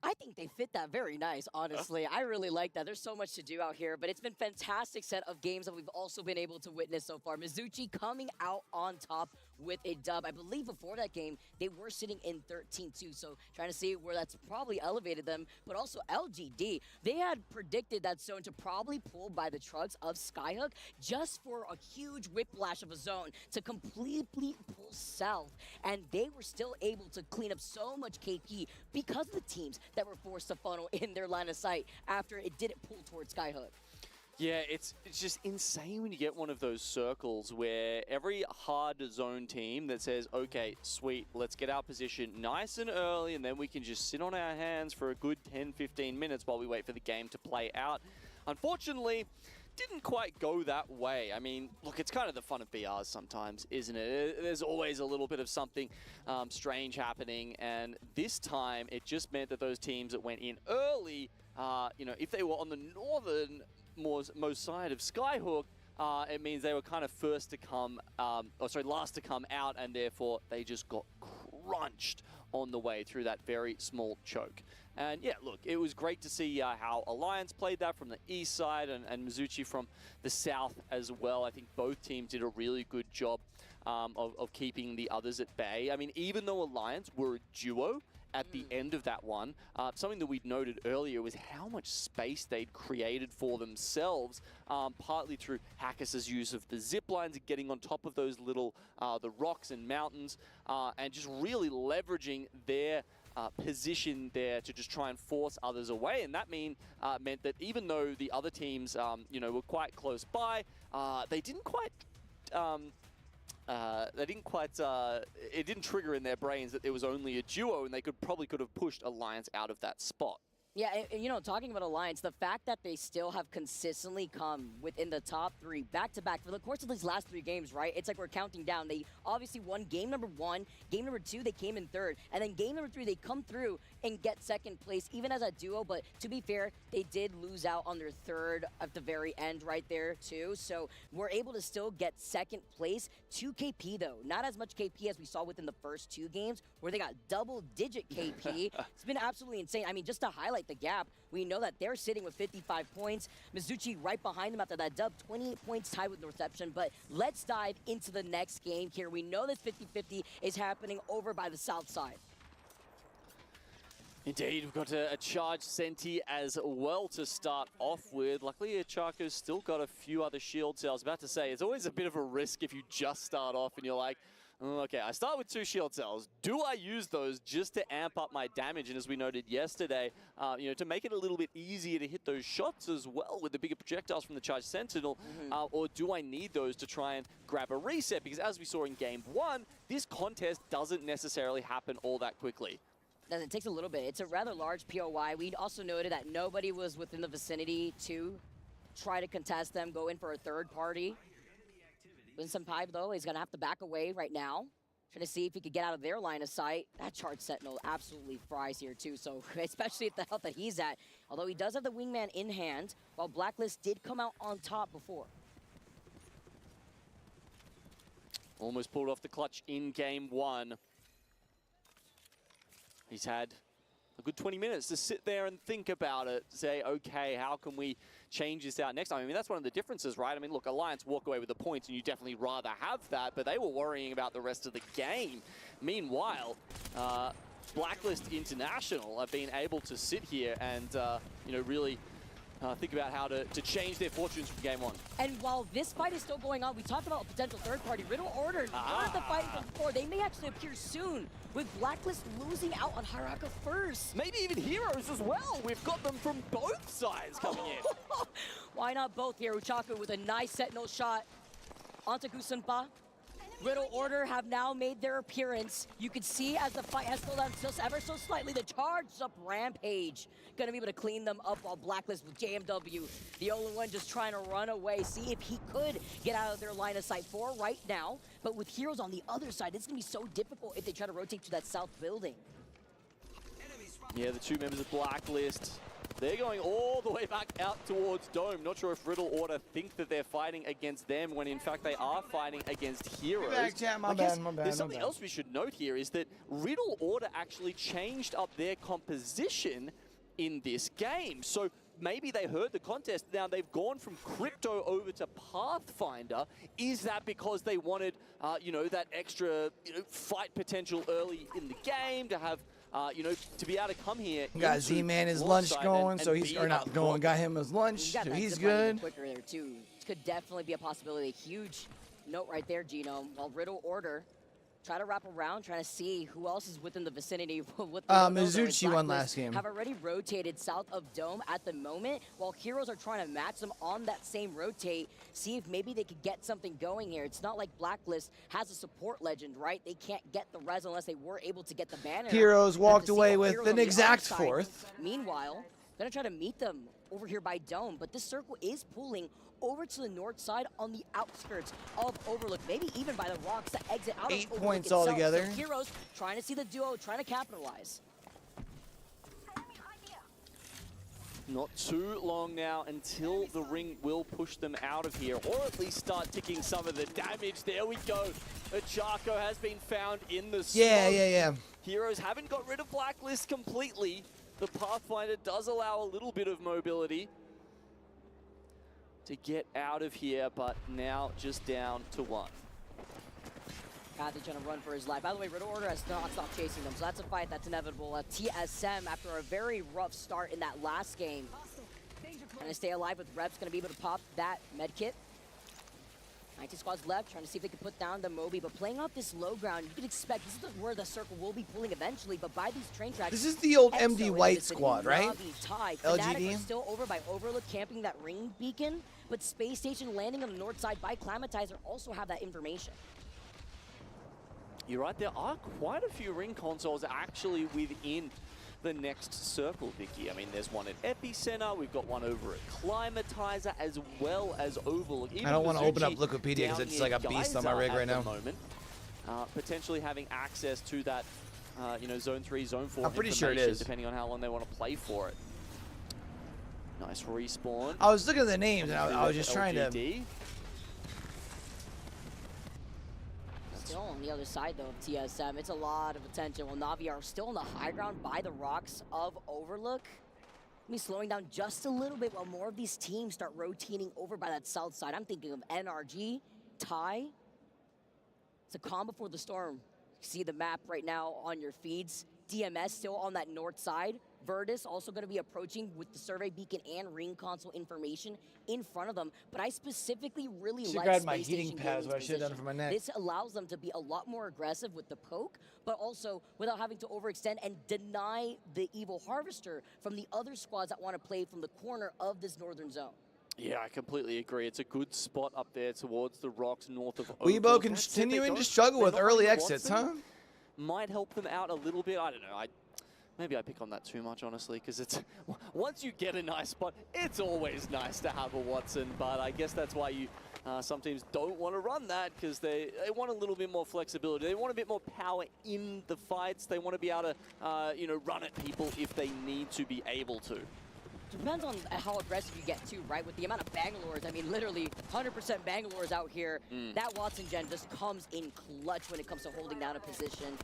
I think they fit that very nice, honestly. I really like that. There's so much to do out here, but it's been a fantastic set of games that we've also been able to witness so far. Mizuchi coming out on top with a dub. I believe before that game, they were sitting in 13-2, so trying to see where that's probably elevated them. But also LGD, they had predicted that zone to probably pull by the trucks of Skyhook just for a huge whiplash of a zone to completely pull south. And they were still able to clean up so much KP because of the teams that were forced to funnel in their line of sight after it didn't pull towards Skyhook. Yeah, it's just insane when you get one of those circles where every hard zone team that says, okay, sweet, let's get our position nice and early and then we can just sit on our hands for a good 10-15 minutes while we wait for the game to play out. Unfortunately, didn't quite go that way. I mean, look, it's kind of the fun of BRs sometimes, isn't it? There's always a little bit of something strange happening, and this time it just meant that those teams that went in early, you know, if they were on the northern most side of Skyhook, it means they were kind of last to come out, and therefore they just got crunched on the way through that very small choke. And yeah, look, it was great to see how Alliance played that from the east side and Mizuchi from the south as well. I think both teams did a really good job of keeping the others at bay. I mean, even though Alliance were a duo at the end of that one, something that we'd noted earlier was how much space they'd created for themselves, partly through Hackus' use of the zip lines and getting on top of those little the rocks and mountains, and just really leveraging their position there to just try and force others away. And that meant that even though the other teams, you know, were quite close by, it didn't trigger in their brains that there was only a duo, and they probably could have pushed Alliance out of that spot. Yeah, and, you know, talking about Alliance, the fact that they still have consistently come within the top three back-to-back for the course of these last 3 games, right? It's like we're counting down. They obviously won game number 1, game number 2, they came in 3rd, and then game number 3, they come through and get 2nd place, even as a duo. But to be fair, they did lose out on their 3rd at the very end right there, too. So we're able to still get 2nd place. 2 KP, though. Not as much KP as we saw within the first 2 games, where they got double-digit KP. It's been absolutely insane. I mean, just to highlight the gap, we know that they're sitting with 55 points. Mizuchi right behind them after that dub, 28 points tied with Northception. But let's dive into the next game here. We know this 50-50 is happening over by the south side. Indeed, we've got a charged Senti as well to start off with. Luckily, Chaco's still got a few other shield cells. About to say, it's always a bit of a risk if you just start off and you're like, okay, I start with 2 shield cells. Do I use those just to amp up my damage? And as we noted yesterday, you know, to make it a little bit easier to hit those shots as well with the bigger projectiles from the Charged Sentinel, or do I need those to try and grab a reset? Because as we saw in Game 1, this contest doesn't necessarily happen all that quickly. It takes a little bit. It's a rather large POI. We also noted that nobody was within the vicinity to try to contest them, go in for a 3rd party. Senpai, though, is going to have to back away right now, trying to see if he could get out of their line of sight. That Charged Sentinel absolutely fries here, too, so especially at the health that he's at. Although he does have the wingman in hand, while Blacklist did come out on top before. Almost pulled off the clutch in Game 1. He's had a good 20 minutes to sit there and think about it, say, okay, how can we change this out next time? I mean, that's one of the differences, right? I mean, look, Alliance walk away with the points, and you definitely rather have that, but they were worrying about the rest of the game. Meanwhile, Blacklist International have been able to sit here and, you know, really think about how to change their fortunes from Game 1. And while this fight is still going on, we talked about a potential 3rd party. Riddle ordered the fight before. They may actually appear soon, with Blacklist losing out on Haraka first. Maybe even Heroes as well. We've got them from both sides coming in. Why not both here? Uchaku with a nice Sentinel shot onto Gusenpa. Riddle Order have now made their appearance. You can see as the fight has slowed down just ever so slightly, the charged up Rampage gonna be able to clean them up, while Blacklist with JMW, the only one just trying to run away, see if he could get out of their line of sight for right now. But with Heroes on the other side, it's gonna be so difficult if they try to rotate to that south building. Yeah, the two members of Blacklist, they're going all the way back out towards Dome. Not sure if Riddle Order think that they're fighting against them when in fact they are fighting against Heroes. My bad. There's something else we should note here is that Riddle Order actually changed up their composition in this game. So maybe they heard the contest. Now they've gone from Crypto over to Pathfinder. Is that because they wanted, you know, that extra fight potential early in the game to have, you know, to be able to come here? Got Z-Man his lunch going, so he's not going. Got him his lunch, so he's good. Quicker there too. Could definitely be a possibility. Huge note right there, Genome. While Riddle Order try to wrap around, trying to see who else is within the vicinity. Mizuchi won last game. Have already rotated south of Dome at the moment, while Heroes are trying to match them on that same rotate, see if maybe they could get something going here. It's not like Blacklist has a support legend, right? They can't get the res unless they were able to get the banner. Heroes walked away with an exact fourth. Meanwhile, gonna try to meet them over here by Dome, but this circle is pulling over to the north side on the outskirts of Overlook, maybe even by the rocks to exit out 8 of Overlook points itself. altogether. So Heroes trying to see the duo, trying to capitalize. Not too long now until the ring will push them out of here, or at least start ticking some of the damage. There we go. A Charco has been found in the smoke. Yeah. Heroes haven't got rid of Blacklist completely. The Pathfinder does allow a little bit of mobility to get out of here, but now just down to one. They're trying to run for his life. By the way, Riddle Order has not stopped chasing them, so that's a fight that's inevitable. TSM, after a very rough start in that last game, trying to stay alive with Reps, going to be able to pop that med kit. 19 squads left, trying to see if they can put down the Moby, but playing off this low ground, you can expect this is where the circle will be pulling eventually, but by these train tracks... This is the old MD White squad, right? LGD? Are still over by Overlook, camping that ring beacon, but Space Station landing on the north side by Climatizer also have that information. You're right, there are quite a few ring consoles actually within the next circle, Vicky. I mean, there's one at Epicenter, we've got one over at Climatizer, as well as Overlook. Even I don't want to open up Mizuchi Wikipedia because it's like a beast on my rig right now. Moment, potentially having access to that, you know, Zone 3, Zone 4 I'm pretty sure it is, depending on how long they want to play for it. Nice respawn. I was looking at the names and I was just trying to... Still on the other side, though, of TSM. It's a lot of attention. While Na'Vi are still on the high ground by the rocks of Overlook. Me slowing down just a little bit while more of these teams start rotating over by that south side. I'm thinking of NRG, Tai. It's a calm before the storm. You see the map right now on your feeds. DMS still on that north side. Virtus also going to be approaching with the survey beacon and ring console information in front of them. But I specifically really like my heating pad, what I should have done for my neck. This allows them to be a lot more aggressive with the poke, but also without having to overextend and deny the Evil Harvester from the other squads that want to play from the corner of this northern zone. Yeah, I completely agree. It's a good spot up there towards the rocks north of Weibo continuing to struggle with early exits, huh? Might help them out a little bit. I don't know. Maybe I pick on that too much, honestly, because it's once you get a nice spot, it's always nice to have a Watson. But I guess that's why you some teams don't want to run that, because they want a little bit more flexibility. They want a bit more power in the fights. They want to be able to you know, run at people if they need to be able to. Depends on how aggressive you get too, right? With the amount of Bangalores, I mean, literally 100% Bangalores out here. That Watson gen just comes in clutch when it comes to holding down a position.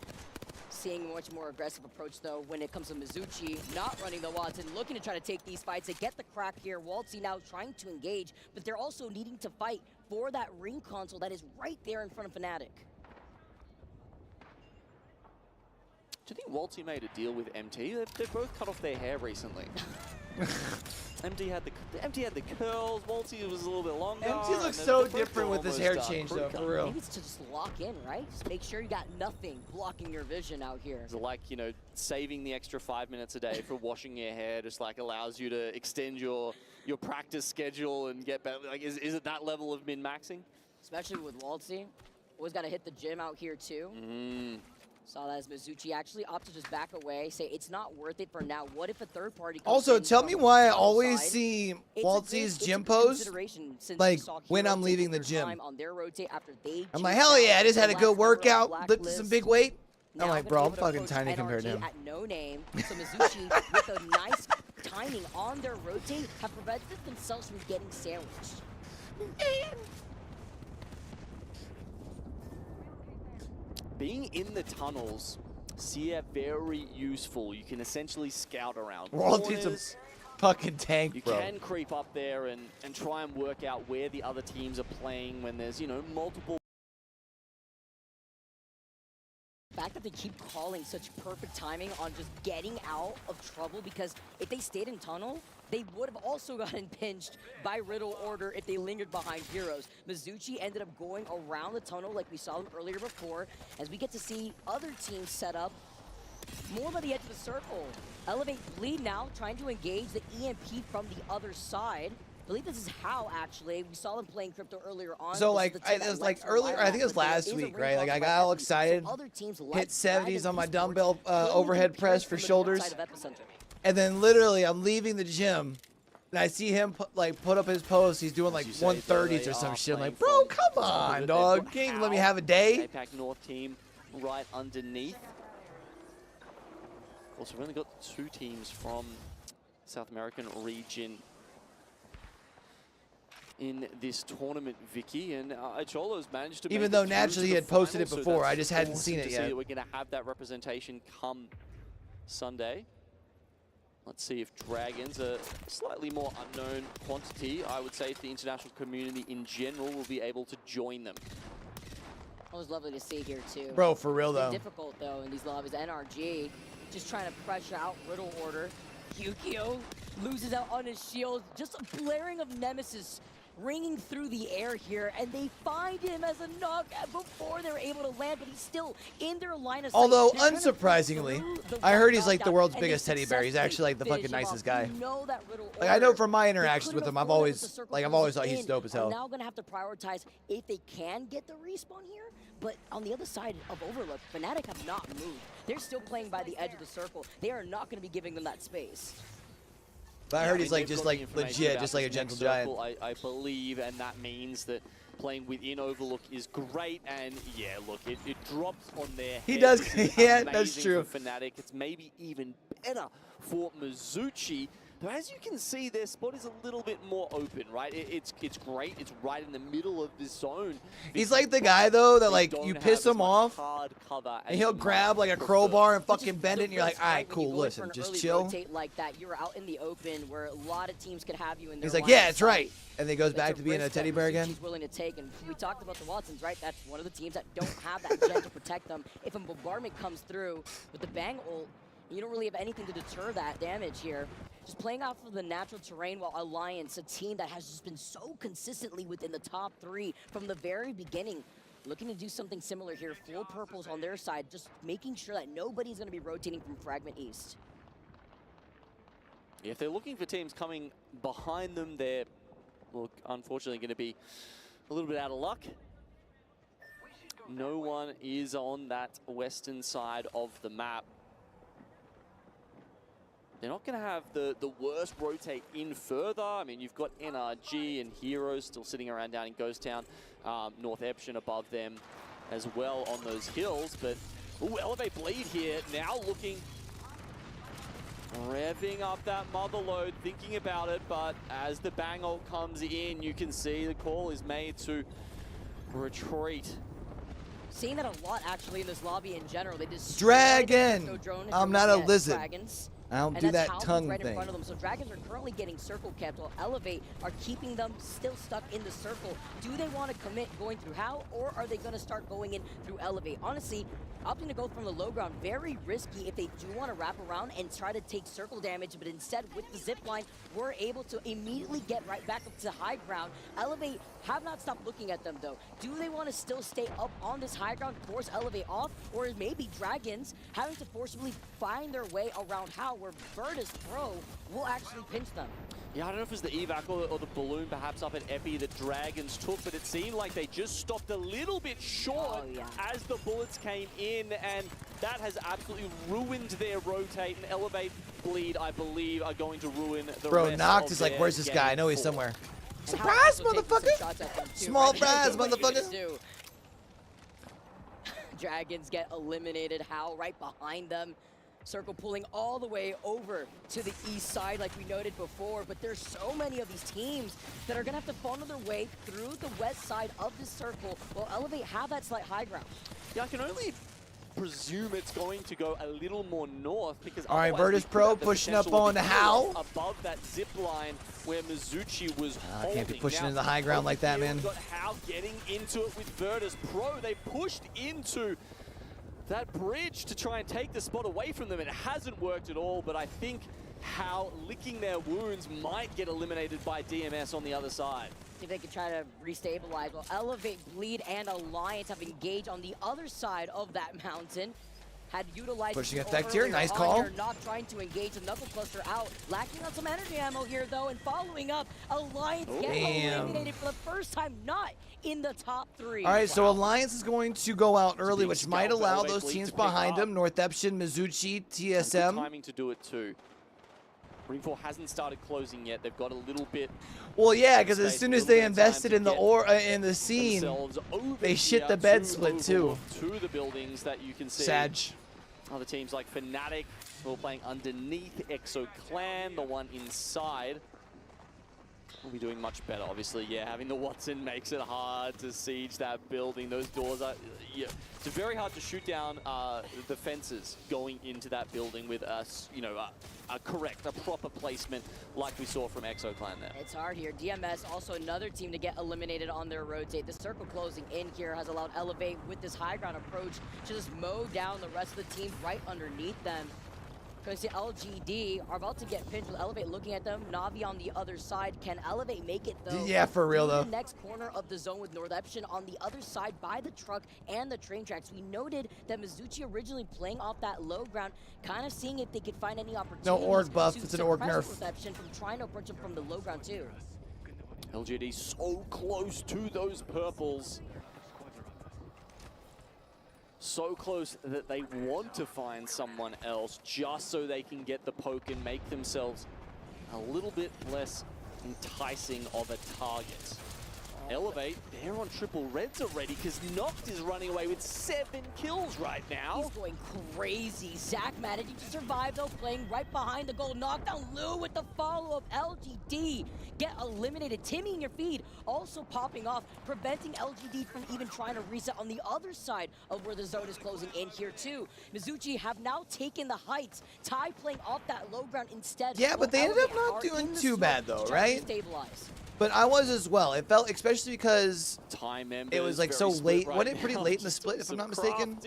Seeing a much more aggressive approach, though, when it comes to Mizuchi, not running the Watson, looking to try to take these fights. They get the crack here. Waltzy now trying to engage, but they're also needing to fight for that ring console that is right there in front of Fnatic. Do you think Waltzy made a deal with MT? They've both cut off their hair recently. MT had the curls, Waltzy was a little bit longer. MT looks so different with his hair change, though, for real. Maybe it's to just lock in, right? Just make sure you got nothing blocking your vision out here. It's like, you know, saving the extra 5 minutes a day for washing your hair just like allows you to extend your practice schedule and get better. Like, is it that level of min-maxing? Especially with Waltzy. Always got to hit the gym out here, too. Saw that as Mizuchi actually opted to just back away, say it's not worth it for now. What if a third party comes Also, in tell from me why I the always side? see It's Waltzy's it's a gym good post consideration since like we saw when Hero I'm taking leaving the their gym. time on their rotate after they I'm like, juiced hell out yeah, I just had a the good last number of workout, lifted some Blacklist. big weight. I'm Now like, gonna bro, be I'm able to fucking approach tiny compared to NRG him. at no name. So Mizuchi, with a nice timing on their rotate, have prevented themselves from getting sandwiched. Being in the tunnels, Seer very useful. You can essentially scout around Waltzy's corners. a fucking tank, You bro. can creep up there and try and work out where the other teams are playing when there's, you know, multiple. The fact that they keep calling such perfect timing on just getting out of trouble, because if they stayed in tunnel, they would have also gotten pinched by Riddle Order if they lingered behind Heroes. Mizuchi ended up going around the tunnel like we saw them earlier before, as we get to see other teams set up more by the edge of the circle. Elevate Bleed now, trying to engage the EMP from the other side. I believe this is how, actually. We saw them playing Crypto earlier on. So, This like, is the team it that was likes like to earlier, rely I on think it was that, but there last is a week, ring right? Like, cross I by got all Epi. excited, So other teams hit like 70s on my Dragon dumbbell Esports overhead couldn't press for from the shoulders. outside of Epicenter. And then literally, I'm leaving the gym, and I see him put up his post. He's doing like 130s or some shit. I'm like, bro, come on, dog. Can't even let me have a day. APAC North team right underneath. Also, we've only got 2 teams from South American region in this tournament, Vicky, and Cholo's managed to Even make though it through naturally to he the had posted it final, so before, that's I just hadn't awesome seen it to yet. see that we're going to have that representation come Sunday. Let's see if Dragons, a slightly more unknown quantity, I would say, to the international community in general, will be able to join them. It was lovely to see here, too. Bro, for real, It's been though. difficult, though, in these lobbies. NRG just trying to pressure out Riddle Order. Yukio loses out on his shield. Just a blaring of Nemesis ringing through the air here, and they find him as a knock before they're able to land, but he's still in their line of sight. Although, They're trying to push unsurprisingly, through the I heard he's one like the knockdown, world's and they biggest teddy bear. He's actually like the successfully fucking finish him nicest off. guy. We know that Riddle Like, I know Order, from my they interactions couldn't with him, I've afford it with the always, circle like, I've closing always thought he's in. dope as Are hell. now going to have to prioritize if they can get the respawn here, but on the other side of Overlook, Fnatic have not moved. They're still playing by the edge of the circle. They are not going to be giving them that space. But I heard he's like they've just got the like information legit, about just like a this gentle next giant. circle, I believe, and that means that playing within Overlook is great, and yeah, look, it drops on their He head. does- This is yeah, that's amazing true. for Fnatic. It's maybe even better for Mizuchi. Though as you can see, their spot is a little bit more open, right? It's great. It's right in the middle of this zone. He's like the guy, though, that like don't you have piss as him much off, hard cover and as he'll you grab might like a prefer. crowbar and Which fucking is bend the it, and you're like, risk, all right, right, when you cool, go in for listen, an just early chill. rotate like that, you're out in the open where a lot of teams could have you in their He's like, line yeah, of it's sight. right. And then he goes It's back to being a risk teddy that bear again. Mizuchi's willing to take, and we talked about the Watsons, right? That's one of the teams that don't have that gen to protect them. If a bombardment comes through with the bang ult, you don't really have anything to deter that damage here. Just playing off of the natural terrain, while Alliance, a team that has just been so consistently within the top 3 from the very beginning, looking to do something similar here. Full purples on their side, just making sure that nobody's going to be rotating from Fragment East. If they're looking for teams coming behind them, they're, look, unfortunately going to be a little bit out of luck. No one is on that western side of the map. They're not going to have the worst rotate in further. I mean, you've got NRG and Heroes still sitting around down in Ghost Town. North Eption above them as well on those hills. But, ooh, Elevate Bleed here, now looking, revving up that mother load, thinking about it. But as the bang ult comes in, you can see the call is made to retreat. Seeing that a lot, actually, in this lobby in general. They just Dragon! I'm not a lizard. Dragons. I don't And do that's that Halberd's tongue right in thing. front of them. So Dragons are currently getting circle capped, while Elevate are keeping them still stuck in the circle. Do they want to commit going through How, or are they going to start going in through Elevate? Honestly, opting to go from the low ground, very risky if they do want to wrap around and try to take circle damage, but instead with the zip line, we're able to immediately get right back up to high ground. Elevate have not stopped looking at them, though. Do they want to still stay up on this high ground, force Elevate off, or maybe Dragons having to forcibly find their way around How, where Virtus Pro will actually pinch them? Yeah, I don't know if it was the evac or the balloon perhaps up at Epi that Dragons took, but it seemed like they just stopped a little bit short as the bullets came in, and that has absolutely ruined their rotate, and Elevate, Bleed, I believe, are going to ruin the Bro, rest Noct of is like, their where's this guy? I know he's game somewhere. four. Surprise, motherfucker! Small fries, motherfucker! Dragons get eliminated. How right behind them. Circle pulling all the way over to the east side like we noted before, but there's so many of these teams that are gonna have to funnel their way through the west side of the circle while Elevate have that slight high ground. Yeah, I can only presume it's going to go a little more north because all right, Virtus Pro pushing up on Hal. Above that zip line where Mizuchi was holding. Can't be pushing into the high ground like that, man. We've got Hal getting into it with Virtus Pro. They pushed into that bridge to try and take the spot away from them. It hasn't worked at all, but I think Hal licking their wounds might get eliminated by DMS on the other side. See if they can try to restabilize. Well, Elevate, Bleed, and Alliance have engaged on the other side of that mountain. Had utilized pushing effect here, nice call. Not trying to engage the knuckle cluster out. Lacking on some energy ammo here though, and following up, Alliance get eliminated for the first time, not in the top 3. All right, so Alliance is going to go out early, which might allow those teams behind them, Northeption, Mizuchi, TSM. Timing to do it too. Greenfall hasn't started closing yet. They've got a little bit. Well, yeah, because as soon as they invested in the scene, they shit the bed split too. To the buildings that you can see. Sag. Other teams like Fnatic, who are playing underneath Exo Clan, the one inside, will be doing much better. Obviously, yeah, having the Watson makes it hard to siege that building. Those doors are, yeah, it's very hard to shoot down the fences going into that building with us, you know, a proper placement like we saw from Exo Clan there. It's hard here. DMS also another team to get eliminated on their rotate. The circle closing in here has allowed Elevate with this high ground approach to just mow down the rest of the team right underneath them. Going to see LGD are about to get pinched with Elevate looking at them. Navi on the other side. Can Elevate make it though? Yeah, for real though. The next corner of the zone with Northeption on the other side by the truck and the train tracks. We noted that Mizuchi originally playing off that low ground, kind of seeing if they could find any opportunities. No org buff, it's an org nerf. Northeption from trying to approach him from the low ground too. LGD so close to those purples. So close that they want to find someone else just so they can get the poke and make themselves a little bit less enticing of a target. Elevate, they're on triple reds already because Noct is running away with 7 kills right now. He's going crazy. Zach managing to survive though, playing right behind the goal. Knockdown Lou with the follow-up. LGD get eliminated. Timmy in your feed also popping off, preventing LGD from even trying to reset on the other side of where the zone is closing in here too. Mizuchi have now taken the heights. Ty playing off that low ground instead. Yeah, but they ended up not doing too bad though, right? Stabilize. But I was as well. It felt, especially because time it was like so late. Wasn't it pretty late in the split, if I'm not mistaken?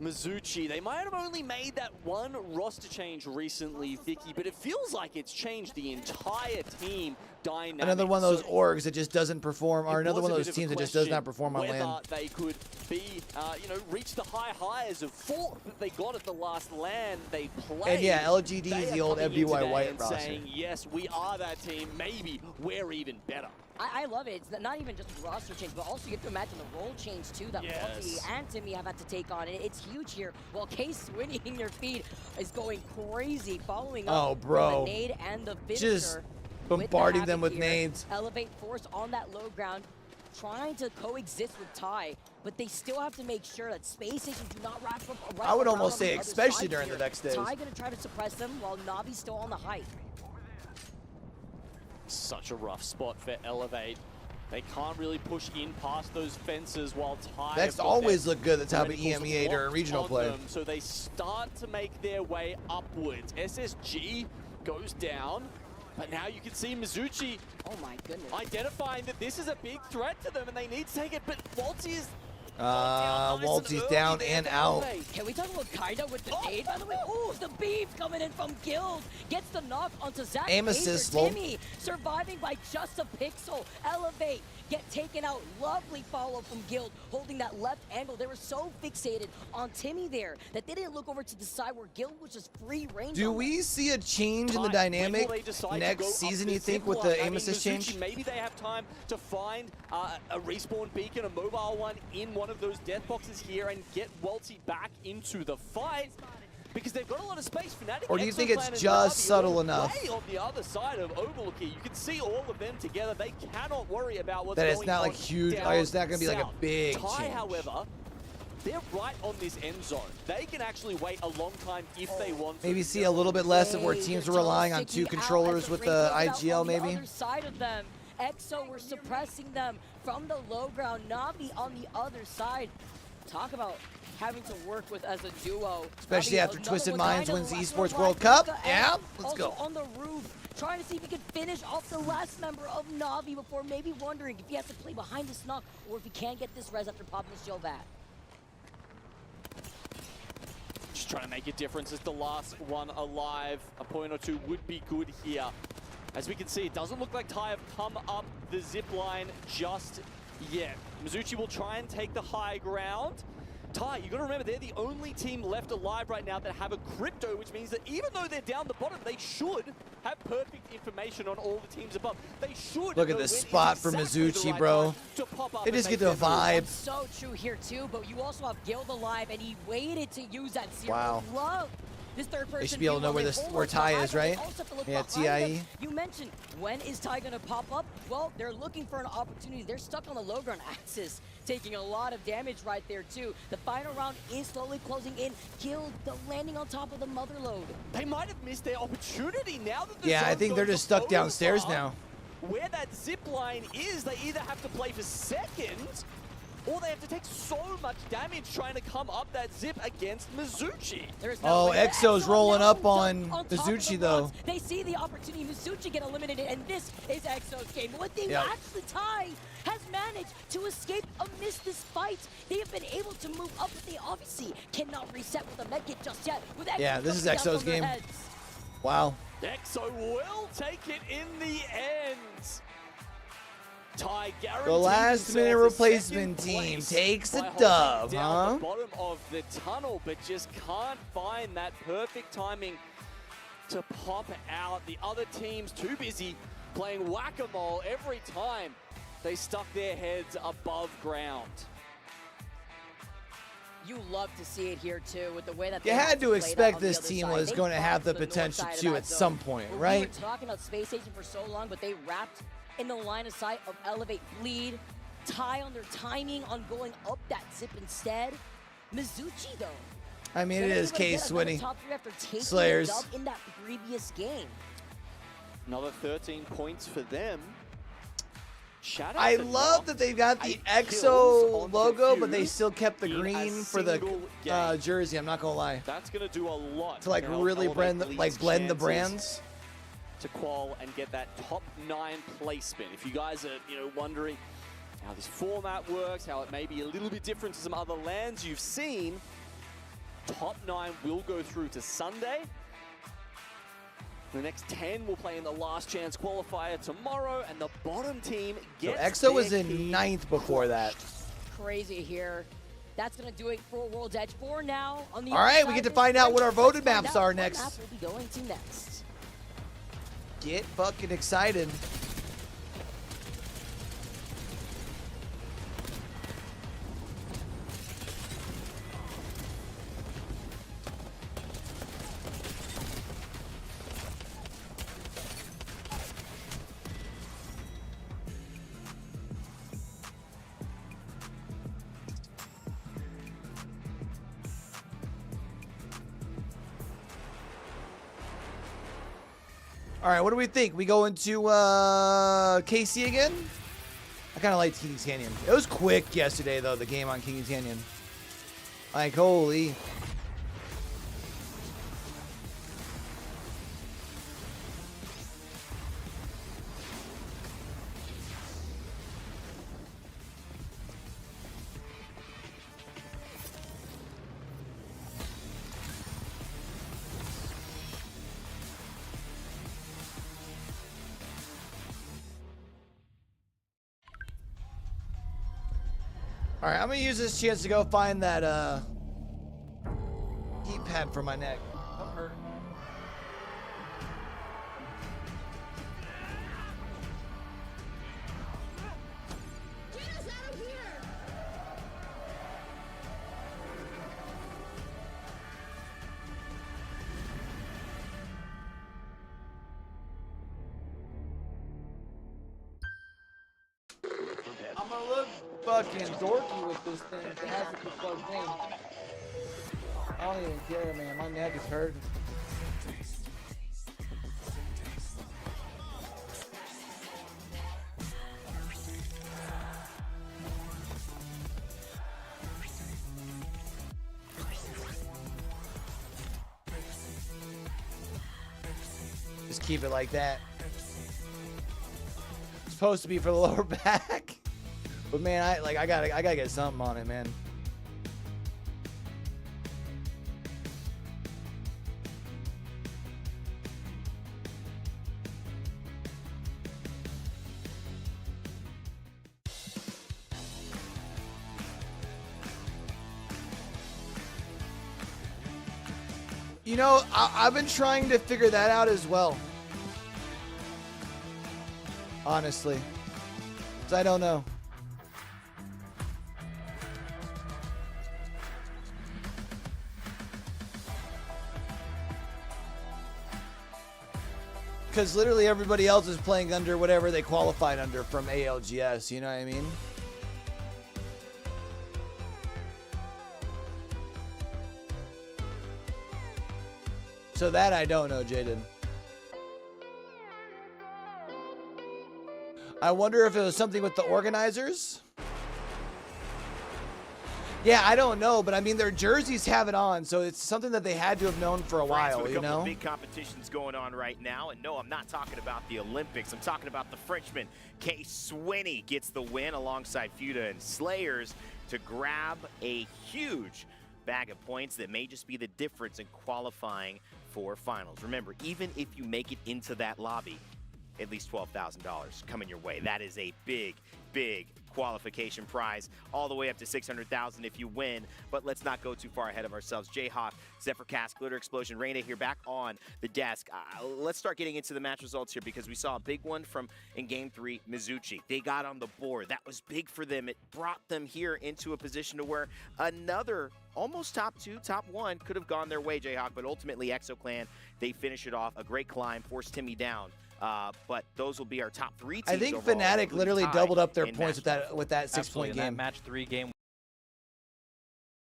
Mizuchi, they might have only made that one roster change recently, Vicky, but it feels like it's changed the entire team dynamic. Another one of those orgs that just doesn't perform, or another one of those teams that just does not perform on land. They could be, you know, reach the high highs of 4th that they got at the last land they played. And yeah, LGD is the old FBY White roster. Saying, yes, we are that team. Maybe we're even better. I love it. It's not even just a roster change, but also you have to imagine the role change too that Monty and Timmy have had to take on. And it's huge here. While Case winning in your feed is going crazy, following up the nade and the finisher. Just bombarding them with nades. Elevate Force on that low ground, trying to coexist with Ty, but they still have to make sure that space stations do not wrap up. I would almost say, especially during the next days. Ty gonna try to suppress them while Navi's still on the height. Such a rough spot for Elevate. They can't really push in past those fences while Ty. Next always look good at the type of EMEA during regional play. So they start to make their way upwards. SSG goes down, but now you can see Mizuchi oh my goodness, identifying that this is a big threat to them and they need to take it, but Walty is Waltzy's down and out. Can we talk about Kaida with the nade, by the way? Ooh, the beef coming in from Guild. Gets the knock onto Zach. Aim assist, lol. Timmy surviving by just a pixel. Elevate. Get taken out. Lovely follow from Guild, holding that left angle. They were so fixated on Timmy there that they didn't look over to the side where Guild was just free range. Do we see a change in the dynamic next season, you think, with the aim assist change? Maybe they have time to find a respawn beacon, a mobile one, in one of those death boxes here and get Waltzy back into the fight. Because they've got a lot of space. Fnatic, or do you think it's just subtle enough? Way on the other side of Overlook here. You can see all of them together. They cannot worry about what's that going it's not on like huge. It's not going to be like a big Ty, change. however, they're right on this end zone. They can actually wait a long time if they want to. Maybe see a little bit less of where teams are relying on 2 controllers with the IGL, maybe. On the other side of them, EXO were suppressing them from the low ground. Navi on the other side. Talk about having to work with as a duo. Especially Navi, after Twisted Minds wins the Esports right, World Cup. and Yeah, let's also go. on the roof, trying to see if he can finish off the last member of Navi before maybe wondering if he has to play behind this knock or if he can get this res after popping the shield back. Just trying to make a difference as the last one alive. A point or two would be good here. As we can see, it doesn't look like Ty have come up the zip line just yet. Mizuchi will try and take the high ground. Ty, you got to remember, they're the only team left alive right now that have a crypto, which means that even though they're down the bottom, they should have perfect information on all the teams above. They should. Look at this spot for Mizuchi, bro. They just get the vibe. So true here too, but you also have Guild alive, and he waited to use that zero Wow. love. This third person They should be able to know where Ty is, right? Yeah, TIE. You mentioned, when is Ty going to pop up? Well, they're looking for an opportunity. They're stuck on the low ground axis, taking a lot of damage right there, too. The final round is slowly closing in. Guild, the landing on top of the mother load. They might have missed their opportunity now that the Yeah, I zone think they're goes just stuck over. downstairs now. Where that zip line is, they either have to play for second, or they have to take so much damage trying to come up that zip against Mizuchi. Oh, EXO's rolling up on Mizuchi, though. They see the opportunity. Mizuchi get eliminated, and this is EXO's game. One thing actually Ty has managed to escape amidst this fight. They have been able to move up, but they obviously cannot reset with a medkit just yet. With EXO Yeah, this is coming down EXO's from their game. heads. Wow. EXO will take it in the end. Ty The last minute replacement team takes a dub, huh? The bottom of the tunnel, but just can't find that perfect timing to pop out. The other team's too busy playing whack-a-mole every time they stuck their heads above ground. You love to see it here too, with the way that You they had to played expect out on the this other team side. was They going to have the boxed north potential side of to that at zone. some point, We right? were talking about Space Station for so long, but they wrapped in the line of sight of Elevate Bleed. Ty on their timing on going up that zip instead. Mizuchi though. I mean, it is Case Swinny. Slayers. Slayers. In that previous game. Another 13 points for them. Shout out I to love that they've got the EXO logo, but they still kept the green for the jersey. I'm not gonna lie. That's gonna do a lot To like help really elevate blend Lee's the chances brands. to qual and get that top 9 placement. If you guys are, wondering how this format works, how it may be a little bit different to some other lands you've seen, top 9 will go through to Sunday. The next 10 will play in the last chance qualifier tomorrow, and the bottom team So gets EXO was their in key 9th before that. Crazy here. That's going to do it for World's Edge for now. On the All right, we other get to side, find out what our let's voted find maps out are what next. map we'll be going to next. Get fucking excited. All right, what do we think? We go into KC again? I kind of liked Kings Canyon. It was quick yesterday, though, the game on Kings Canyon. Like, holy. All right, I'm gonna use this chance to go find that heat pad for my neck. I'm hurt. I'm gonna look fucking dorky with this thing if it hasn't been plugged in. I don't even care, man. My neck is hurting. Just keep it like that. It's supposed to be for the lower back. But man, I gotta get something on it, man. You know, I've been trying to figure that out as well. Honestly. 'Cause I don't know. Because literally everybody else is playing under whatever they qualified under from ALGS, you know what I mean? So that I don't know, Jaden. I wonder if it was something with the organizers. Yeah, I don't know, but I mean their jerseys have it on, so it's something that they had to have known for a while, with a you couple know? of big competitions going on right now, and no, I'm not talking about the Olympics. I'm talking about the Frenchman. K. Swinney gets the win alongside Fuda and Slayers to grab a huge bag of points that may just be the difference in qualifying for finals. Remember, even if you make it into that lobby, at least $12,000 coming your way. That is a big, big qualification prize, all the way up to $600,000 if you win. But let's not go too far ahead of ourselves. Jayhawk, Zephyr Cast, Glitter Explosion, Reyna here back on the desk. Let's start getting into the match results here because we saw a big one from in Game 3, Mizuchi. They got on the board. That was big for them. It brought them here into a position to where another almost top 2, top 1 could have gone their way, Jayhawk, but ultimately ExoClan, they finish it off. A great climb, forced Timmy down. But those will be our top 3 teams. I think overall, Fnatic literally doubled up their in points with that 6-point game. That match 3 game.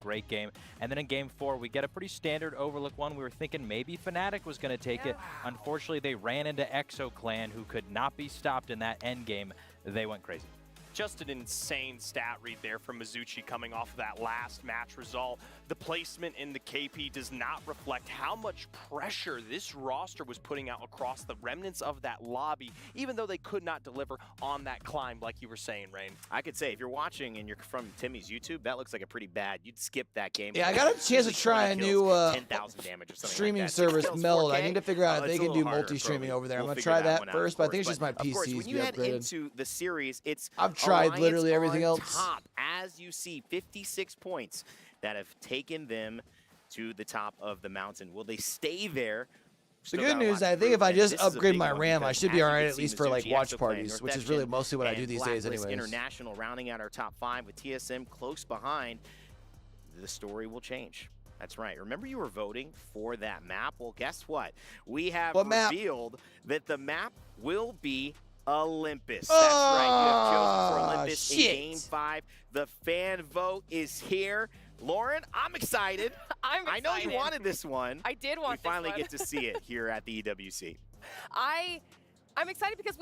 Great game. And then in game 4, we get a pretty standard overlook one. We were thinking maybe Fnatic was going to take it. Unfortunately, they ran into ExoClan, who could not be stopped in that end game. They went crazy. Just an insane stat read there from Mizuchi coming off of that last match result. The placement in the KP does not reflect how much pressure this roster was putting out across the remnants of that lobby, even though they could not deliver on that climb like you were saying, Rain. I could say, if you're watching and you're from Timmy's YouTube, that looks like a pretty bad. You'd skip that game. Yeah, I got a chance to try a new 10,000 damage or something streaming like that. service, 6 kills, Meld. 4K. I need to figure out if It's they a can do little harder, multi-streaming bro. over there. I'm We'll going to figure try that that one out, first, of but I think it's course. just my Of course, PCs when be you head upgraded. into the series, it's I've tried Alliance literally everything on else. top, as you see, 56 points that have taken them to the top of the mountain. Will they stay there? The Still good got a lot news, to I think prove, if I and just this is a upgrade big my one RAM, I because should be as you alright can at see, least for like Mizuchi, watch ExoClan, parties, which is really mostly what I do these days Blacklist anyways. International rounding out our top 5 with TSM close behind. The story will change. That's right. Remember you were voting for that map? Well, guess what? We have revealed that the map will be Olympus. That's right. You have chosen for Olympus in Game 5. The fan vote is here. Lauren, I'm excited. I'm excited. I know you wanted this one. I did want this one. We finally get to see it here at the EWC. I'm excited because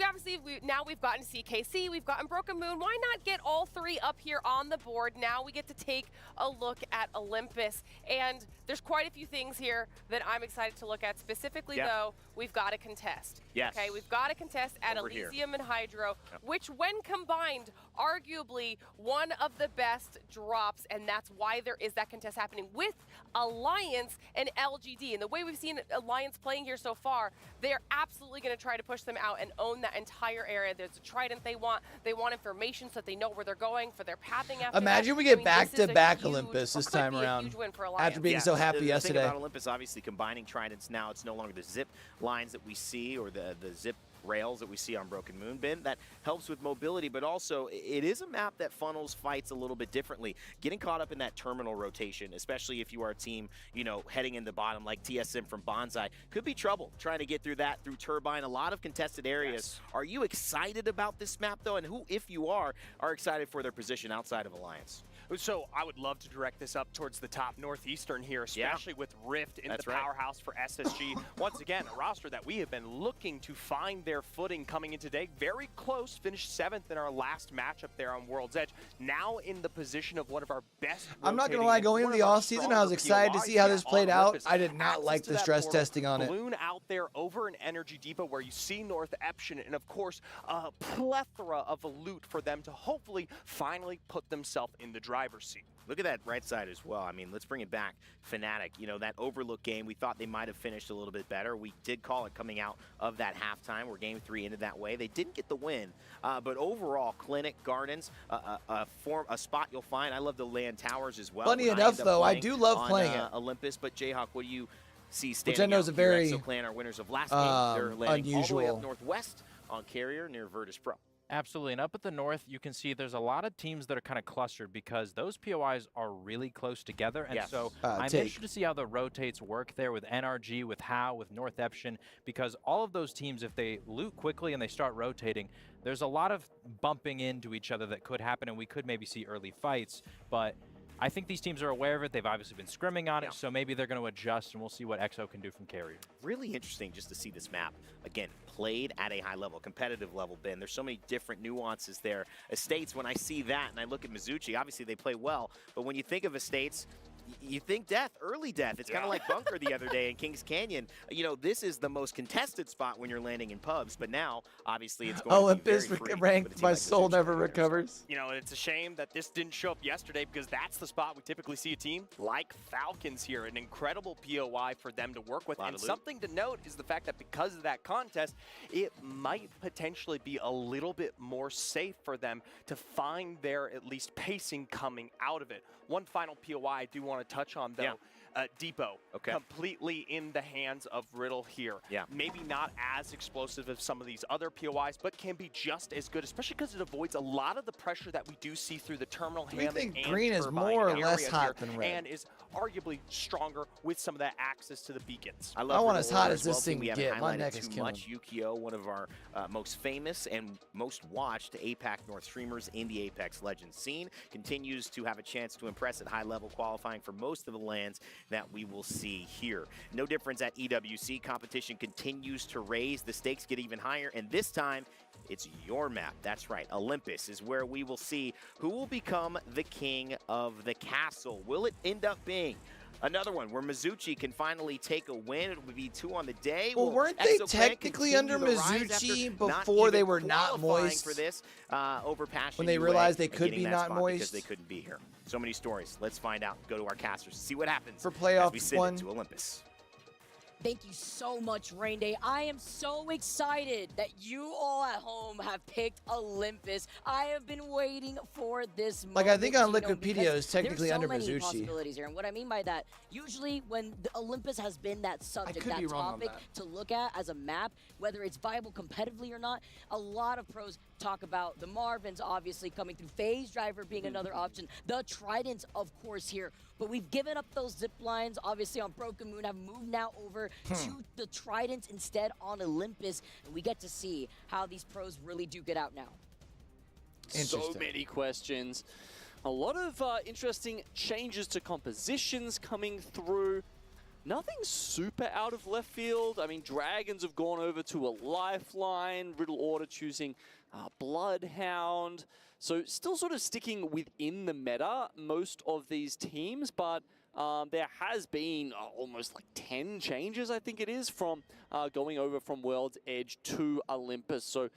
now we've gotten CKC, we've gotten Broken Moon. Why not get all 3 up here on the board? Now we get to take a look at Olympus. And there's quite a few things here that I'm excited to look at. Specifically, though, we've got to contest. Yes. Okay, we've got to contest at Over here. Elysium and Hydro, which when combined, arguably one of the best drops, and that's why there is that contest happening with Alliance and LGD. And the way we've seen Alliance playing here so far, they're absolutely going to try to push them out and own that entire area. There's a Trident they want. They want information so that they know where they're going for their pathing after Imagine that. we get I mean, this is a back-to-back huge- Olympus or this could time be a around. huge win for After Alliance. being so happy the yesterday. thing about Olympus, obviously combining Tridents now, it's no longer the zip lines that we see or the zip rails that we see on Broken Moonbin. That helps with mobility, but also it is a map that funnels fights a little bit differently. Getting caught up in that terminal rotation, especially if you are a team, you know, heading in the bottom like TSM from Bonsai, could be trouble trying to get through that through Turbine. A lot of contested areas. Yes. Are you excited about this map though? And who, if you are excited for their position outside of Alliance? So I would love to direct this up towards the top northeastern here, especially with Rift in the powerhouse for SSG. Once again, a roster that we have been looking to find their footing coming in today. Very close, finished 7th in our last matchup there on World's Edge. Now in the position of one of our best. I'm not going to lie, going into the offseason, I was excited to see how this played out. I did not like the stress testing on it. Balloon out there over an Energy Depot where you see North Eption, and of course, a plethora of loot for them to hopefully finally put themselves in the driver's seat. Look at that right side as well. I mean, let's bring it back. Fnatic, you know, that Overlook game, we thought they might have finished a little bit better. We did call it coming out of that halftime where Game 3 ended that way. They didn't get the win, but overall, Clinic, Gardens, a spot you'll find. I love the land towers as well. Funny enough, though, I do love playing it. Olympus, but Jayhawk, what do you see standing Which I know is a very Exoclan are winners of last game. They're landing unusual. all the way up northwest on Carrier near Virtus Pro. Absolutely, and up at the north, you can see there's a lot of teams that are kind of clustered because those POIs are really close together, and so I'm interested to see how the rotates work there with NRG, with How, with North Eption, because all of those teams, if they loot quickly and they start rotating, there's a lot of bumping into each other that could happen, and we could maybe see early fights, but I think these teams are aware of it. They've obviously been scrimming on it, so maybe they're going to adjust, and we'll see what EXO can do from Carrier. Really interesting just to see this map, again, played at a high level, competitive level, Ben. There's so many different nuances there. Estates, when I see that and I look at Mizuchi, obviously they play well, but when you think of Estates, you think death, early death. It's kind of like Bunker the other day in Kings Canyon. You know, this is the most contested spot when you're landing in pubs, but now, obviously, it's going Olympus to be very ranked, my soul never recovers. You know, and it's a shame that this didn't show up yesterday because that's the spot we typically see a team like Falcons here. An incredible POI for them to work with. And something to note is the fact that because of that contest, it might potentially be a little bit more safe for them to find their at least pacing coming out of it. One final POI I do want to touch on, though. Depot, completely in the hands of Riddle here. Maybe not as explosive as some of these other POIs, but can be just as good, especially because it avoids a lot of the pressure that we do see through the terminal ham. I think green is more or less hot than red. And is arguably stronger with some of that access to the beacons. I want as hot as this thing can get. My neck is killing. Yukio, one of our most famous and most watched APAC North streamers in the Apex Legends scene, continues to have a chance to impress at high level, qualifying for most of the lands that we will see here. No difference at EWC. Competition continues to raise. The stakes get even higher, and this time it's your map. That's right. Olympus is where we will see who will become the king of the castle. Will it end up being another one where Mizuchi can finally take a win? It would be 2 on the day. Well, weren't they technically under Mizuchi before they were not moist? For this, over Passion when they realized they could be not moist? Because they couldn't be here. So many stories. Let's find out. Go to our casters. See what happens for playoff as we send it to Olympus. Thank you so much, Rain Day. I am so excited that you all at home have picked Olympus. I have been waiting for this moment. Like, I think on Liquipedia is technically under There's so many Mizuchi. possibilities here, and what I mean by that, usually when the Olympus has been that subject, that topic to look at as a map, whether it's viable competitively or not, a lot of pros talk about the Marvins obviously coming through, Phase Driver being another option, the Tridents, of course, here. But we've given up those zip lines, obviously, on Broken Moon, have moved now over to the Tridents instead on Olympus, and we get to see how these pros really do get out now. So many questions. A lot of interesting changes to compositions coming through. Nothing super out of left field. I mean, Dragons have gone over to a Lifeline, Riddle Order choosing Bloodhound. So still sort of sticking within the meta, most of these teams, but there has been almost like 10 changes, I think it is, from going over from World's Edge to Olympus. So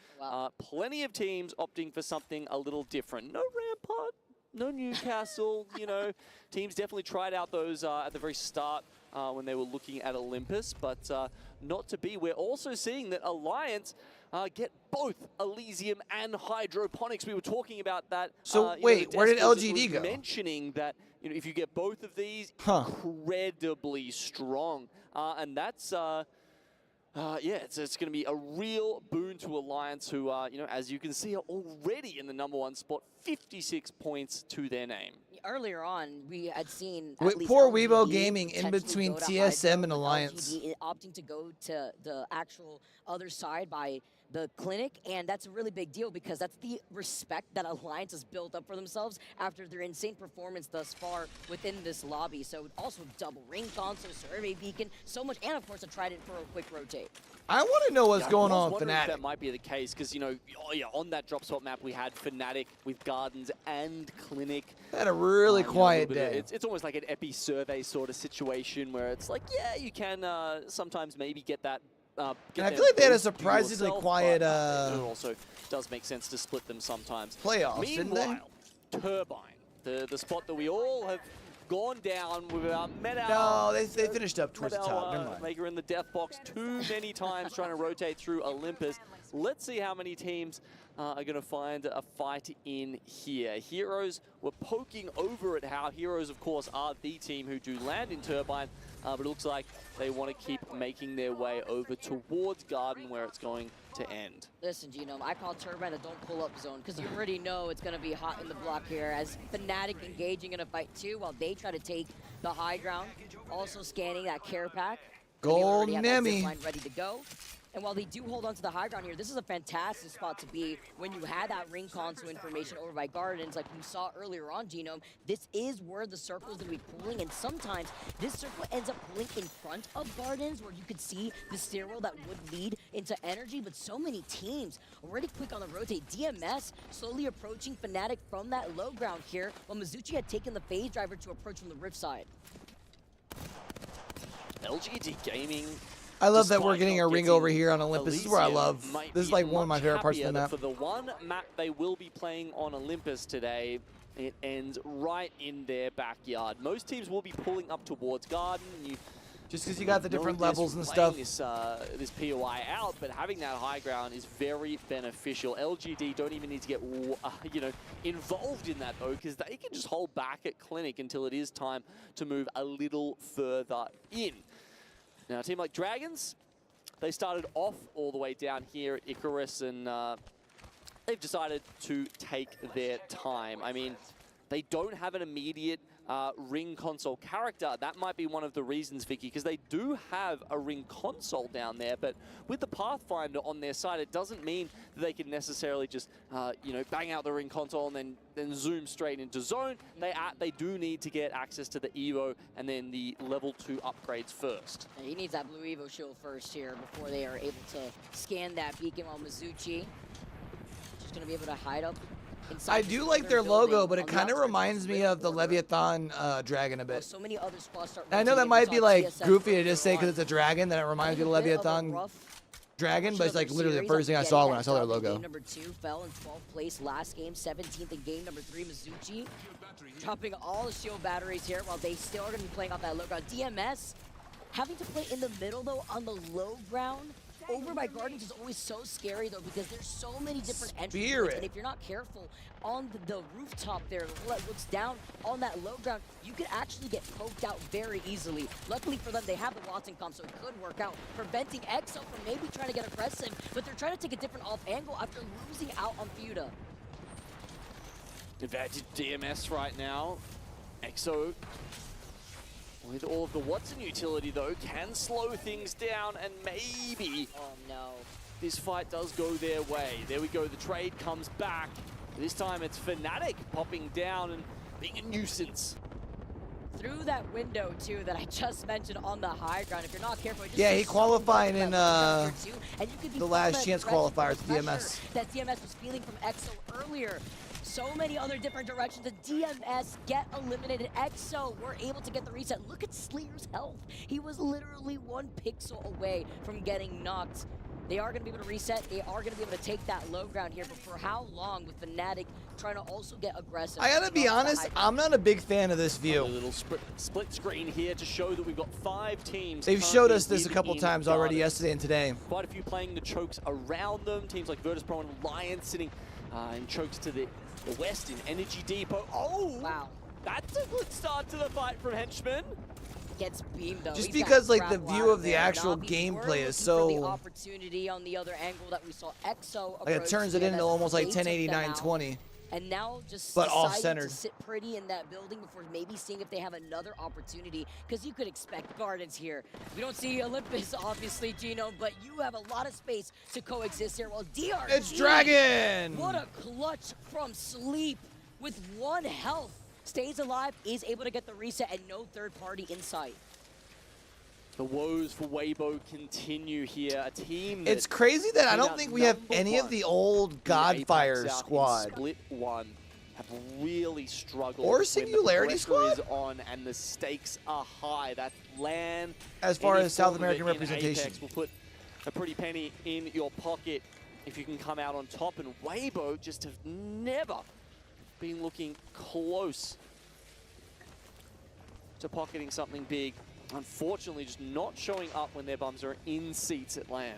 plenty of teams opting for something a little different. No Rampart, no Newcastle, you know. Teams definitely tried out those at the very start when they were looking at Olympus, but not to be. We're also seeing that Alliance get both Elysium and Hydroponics. We were talking about that. So wait, where did LGD go? Mentioning that, you know, if you get both of these, incredibly strong, and that's yeah, it's going to be a real boon to Alliance, who you know, as you can see, are already in the #1 spot, 56 points to their name. Earlier on, we had seen poor Weibo Gaming in between TSM and Alliance. LGD opting to go to the actual other side by the clinic, and that's a really big deal because that's the respect that Alliance has built up for themselves after their insane performance thus far within this lobby. So also double ring console, survey beacon, so much, and of course a trident for a quick rotate. I want to know what's going on with Fnatic. That might be the case because, you know, on that drop spot map we had Fnatic with Gardens and Clinic. They had a really quiet day. It's almost like an epi survey sort of situation where it's like, yeah, you can sometimes maybe get that. And I feel like they had a surprisingly quiet. It also does make sense to split them sometimes. Playoffs, didn't they? Meanwhile, Turbine, the spot that we all have gone down with Medal. No, they finished up towards the top. Never mind. Maker in the death box too many times trying to rotate through Olympus. Let's see how many teams are going to find a fight in here. Heroes were poking over at how Heroes, of course, are the team who do land in Turbine, but it looks like they want to keep making their way over towards Garden, where it's going to end. Listen, Genome, I call Turbine a don't pull up zone because you already know it's going to be hot in the block here as Fnatic engaging in a fight too while they try to take the high ground. Also scanning that care pack. Gold Nemi. Ready to go. And while they do hold on to the high ground here, this is a fantastic spot to be when you had that ring console information over by Gardens like we saw earlier on, Genome. This is where the circle is going to be pulling, and sometimes this circle ends up pulling in front of Gardens where you could see the stairwell that would lead into energy, but so many teams already quick on the rotate. DMS slowly approaching Fnatic from that low ground here, while Mizuchi had taken the phase driver to approach from the rift side. LGD Gaming. I love that we're getting a ring over here on Olympus. This is where I love. This is like one of my favorite parts of the map. For the one map they will be playing on Olympus today, it ends right in their backyard. Most teams will be pulling up towards Garden. Just because you got the different levels and stuff. This POI out, but having that high ground is very beneficial. LGD don't even need to get you know, involved in that though, because they can just hold back at Clinic until it is time to move a little further in. Now, a team like Dragons, they started off all the way down here at Icarus, and they've decided to take their time. I mean, they don't have an immediate ring console character. That might be one of the reasons, Vicky, because they do have a ring console down there, but with the Pathfinder on their side, it doesn't mean that they can necessarily just, you know, bang out the ring console and then zoom straight into zone. They do need to get access to the Evo and then the level 2 upgrades first. Yeah, he needs that blue Evo shield first here before they are able to scan that beacon, while Mizuchi just going to be able to hide up. I do like their logo, but it kind of reminds me of the Leviathan dragon a bit. So many other squads start I know that might be like goofy to just say because it's a dragon that it reminds me of the Leviathan dragon, but it's like literally the first thing I saw when I saw their logo. Game number 2 fell in 12th place last game, 17th in game number 3. Mizuchi dropping all the shield batteries here while they still are going to be playing off that low ground. DMS having to play in the middle though on the low ground. Over by Gardens is always so scary though because there's so many different entry points, and if you're not careful on the rooftop there that looks down on that low ground, you could actually get poked out very easily. Luckily for them, they have the Watson comp, so it could work out, preventing EXO from maybe trying to get aggressive, but they're trying to take a different off angle after losing out on Fuda. Advantage DMS right now. EXO, with all of the Watson utility though, can slow things down, and maybe this fight does go their way. There we go, the trade comes back. This time it's Fnatic popping down and being a nuisance. Through that window too that I just mentioned on the high ground, if you're not careful, yeah, he qualified in the last chance qualifiers, DMS. That DMS was feeling from EXO earlier. so many other different directions. The DMS get eliminated. EXO were able to get the reset. Look at Sleer's health. He was literally 1 pixel away from getting knocked. They are going to be able to reset. They are going to be able to take that low ground here. But for how long with Fnatic trying to also get aggressive? I gotta be honest, I'm not a big fan of this view. A little split screen here to show that we've got 5 teams. They've showed us this a couple times already yesterday and today. Quite a few playing the chokes around them. Teams like Virtus Pro and Alliance sitting in chokes to the west in Energy Depot. Oh! Wow. That's a good start to the fight from Henchman. Gets beamed though. Just He's because like got the view of the actual gameplay is so the opportunity on the other angle that we saw EXO like it turns it into almost like 1080-920. And now just but deciding off-centered to sit pretty in that building before maybe seeing if they have another opportunity, because you could expect Gardens here. We don't see Olympus obviously, Gino, but you have a lot of space to coexist here. Well, DRG, it's Dragon. What a clutch from Sleep with 1 health. Stays alive, is able to get the reset, and no third party in sight. The woes for Weibo continue here. A team that it's crazy that I don't think we have any of the old Godfire squad. Split 1 have really struggled. Or Singularity squad? Is on and the stakes are high. That LAN, as far as South American representation, Apex will put a pretty penny in your pocket if you can come out on top. And Weibo just have never been looking close to pocketing something big. Unfortunately, just not showing up when their bums are in seats at LAN.